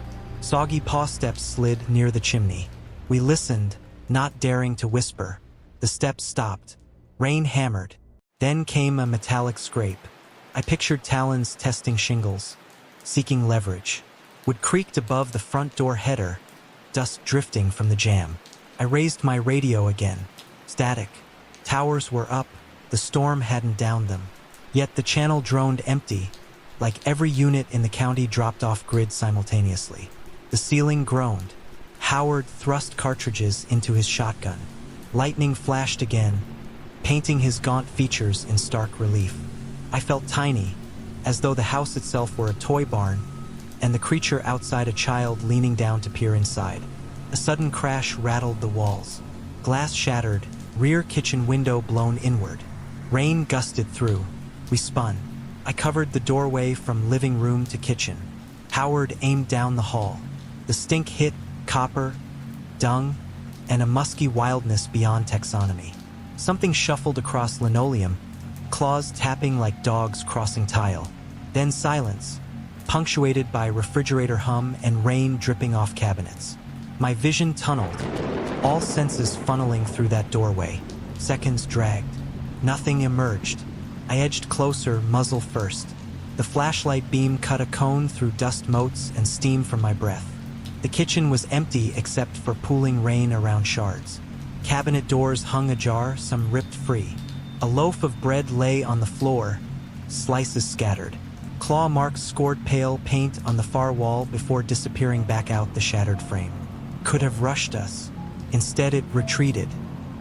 Soggy paw steps slid near the chimney. We listened, not daring to whisper. The steps stopped. Rain hammered. Then came a metallic scrape. I pictured talons testing shingles, seeking leverage. Wood creaked above the front door header, dust drifting from the jam. I raised my radio again. Static. Towers were up. The storm hadn't downed them. Yet the channel droned empty, like every unit in the county dropped off grid simultaneously. The ceiling groaned. Howard thrust cartridges into his shotgun. Lightning flashed again, painting his gaunt features in stark relief. I felt tiny, as though the house itself were a toy barn, and the creature outside a child leaning down to peer inside. A sudden crash rattled the walls. Glass shattered, rear kitchen window blown inward. Rain gusted through. We spun. I covered the doorway from living room to kitchen. Howard aimed down the hall. The stink hit copper, dung, and a musky wildness beyond taxonomy. Something shuffled across linoleum, claws tapping like dogs crossing tile. Then silence, punctuated by refrigerator hum and rain dripping off cabinets. My vision tunneled, all senses funneling through that doorway. Seconds dragged. Nothing emerged. I edged closer, muzzle first. The flashlight beam cut a cone through dust motes and steam from my breath. The kitchen was empty except for pooling rain around shards. Cabinet doors hung ajar, some ripped free. A loaf of bread lay on the floor, slices scattered. Claw marks scored pale paint on the far wall before disappearing back out the shattered frame. Could have rushed us. Instead it retreated.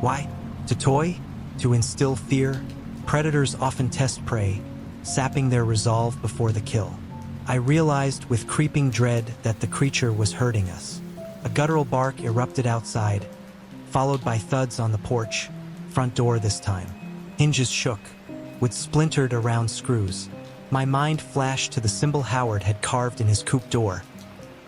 Why? To toy? To instill fear? Predators often test prey, sapping their resolve before the kill. I realized with creeping dread that the creature was hurting us. A guttural bark erupted outside, followed by thuds on the porch, front door this time. Hinges shook, with splintered around screws. My mind flashed to the symbol Howard had carved in his coop door.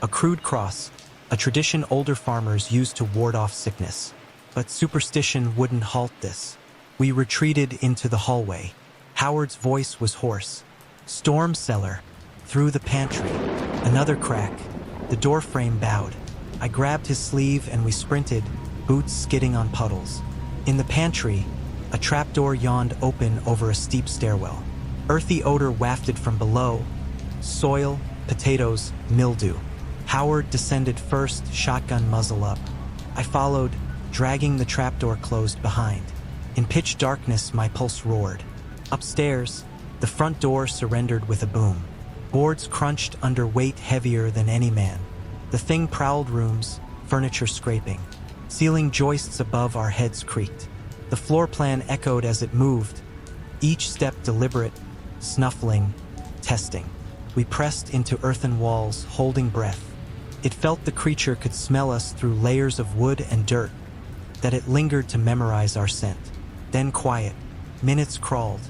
A crude cross, a tradition older farmers used to ward off sickness. But superstition wouldn't halt this. We retreated into the hallway. Howard's voice was hoarse. "Storm cellar." Through the pantry. Another crack. The door frame bowed. I grabbed his sleeve and we sprinted, boots skidding on puddles. In the pantry, a trapdoor yawned open over a steep stairwell. Earthy odor wafted from below. Soil, potatoes, mildew. Howard descended first, shotgun muzzle up. I followed, dragging the trapdoor closed behind. In pitch darkness, my pulse roared. Upstairs, the front door surrendered with a boom. Boards crunched under weight heavier than any man. The thing prowled rooms, furniture scraping. Ceiling joists above our heads creaked. The floor plan echoed as it moved, each step deliberate, snuffling, testing. We pressed into earthen walls, holding breath. It felt the creature could smell us through layers of wood and dirt, that it lingered to memorize our scent. Then quiet. Minutes crawled.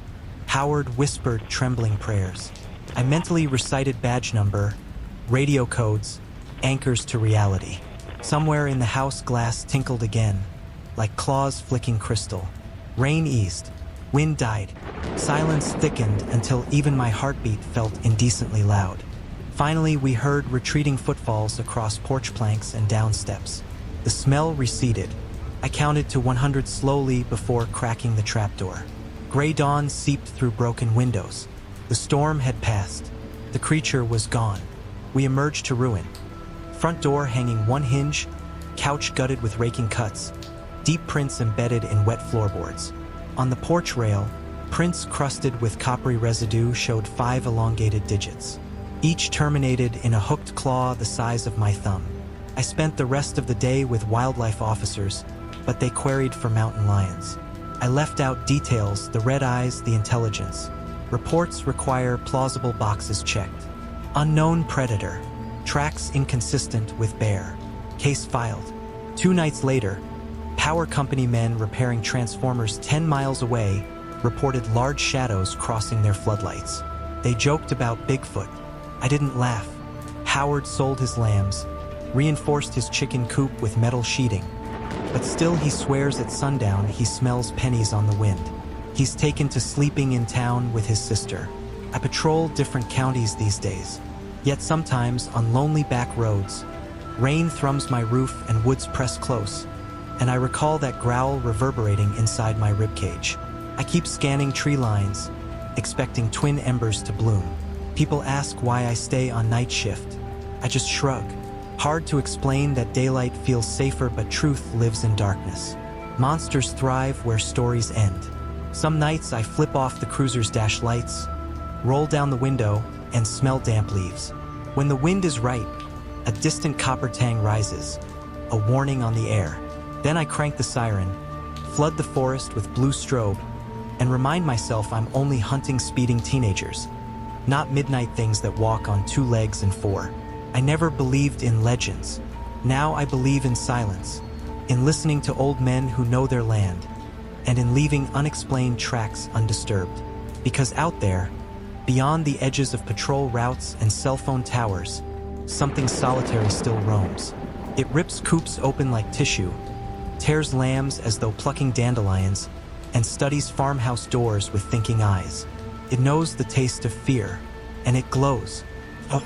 Howard whispered trembling prayers. I mentally recited badge number, radio codes, anchors to reality. Somewhere in the house glass tinkled again, like claws flicking crystal. Rain eased. Wind died. Silence thickened until even my heartbeat felt indecently loud. Finally, we heard retreating footfalls across porch planks and down steps. The smell receded. I counted to 100 slowly before cracking the trapdoor. Gray dawn seeped through broken windows. The storm had passed. The creature was gone. We emerged to ruin. Front door hanging one hinge, couch gutted with raking cuts, deep prints embedded in wet floorboards. On the porch rail, prints crusted with coppery residue showed 5 elongated digits, each terminated in a hooked claw the size of my thumb. I spent the rest of the day with wildlife officers, but they queried for mountain lions. I left out details, the red eyes, the intelligence. Reports require plausible boxes checked. Unknown predator. Tracks inconsistent with bear. Case filed. 2 nights later, power company men repairing transformers 10 miles away reported large shadows crossing their floodlights. They joked about Bigfoot. I didn't laugh. Howard sold his lambs, reinforced his chicken coop with metal sheeting. But still he swears at sundown he smells pennies on the wind. He's taken to sleeping in town with his sister. I patrol different counties these days. Yet sometimes, on lonely back roads, rain thrums my roof and woods press close, and I recall that growl reverberating inside my ribcage. I keep scanning tree lines, expecting twin embers to bloom. People ask why I stay on night shift. I just shrug. Hard to explain that daylight feels safer, but truth lives in darkness. Monsters thrive where stories end. Some nights I flip off the cruiser's dash lights, roll down the window, and smell damp leaves. When the wind is right, a distant copper tang rises, a warning on the air. Then I crank the siren, flood the forest with blue strobe, and remind myself I'm only hunting speeding teenagers, not midnight things that walk on 2 legs and 4. I never believed in legends. Now I believe in silence, in listening to old men who know their land, and in leaving unexplained tracks undisturbed. Because out there, beyond the edges of patrol routes and cell phone towers, something solitary still roams. It rips coops open like tissue, tears lambs as though plucking dandelions, and studies farmhouse doors with thinking eyes. It knows the taste of fear, and it glows. Oh.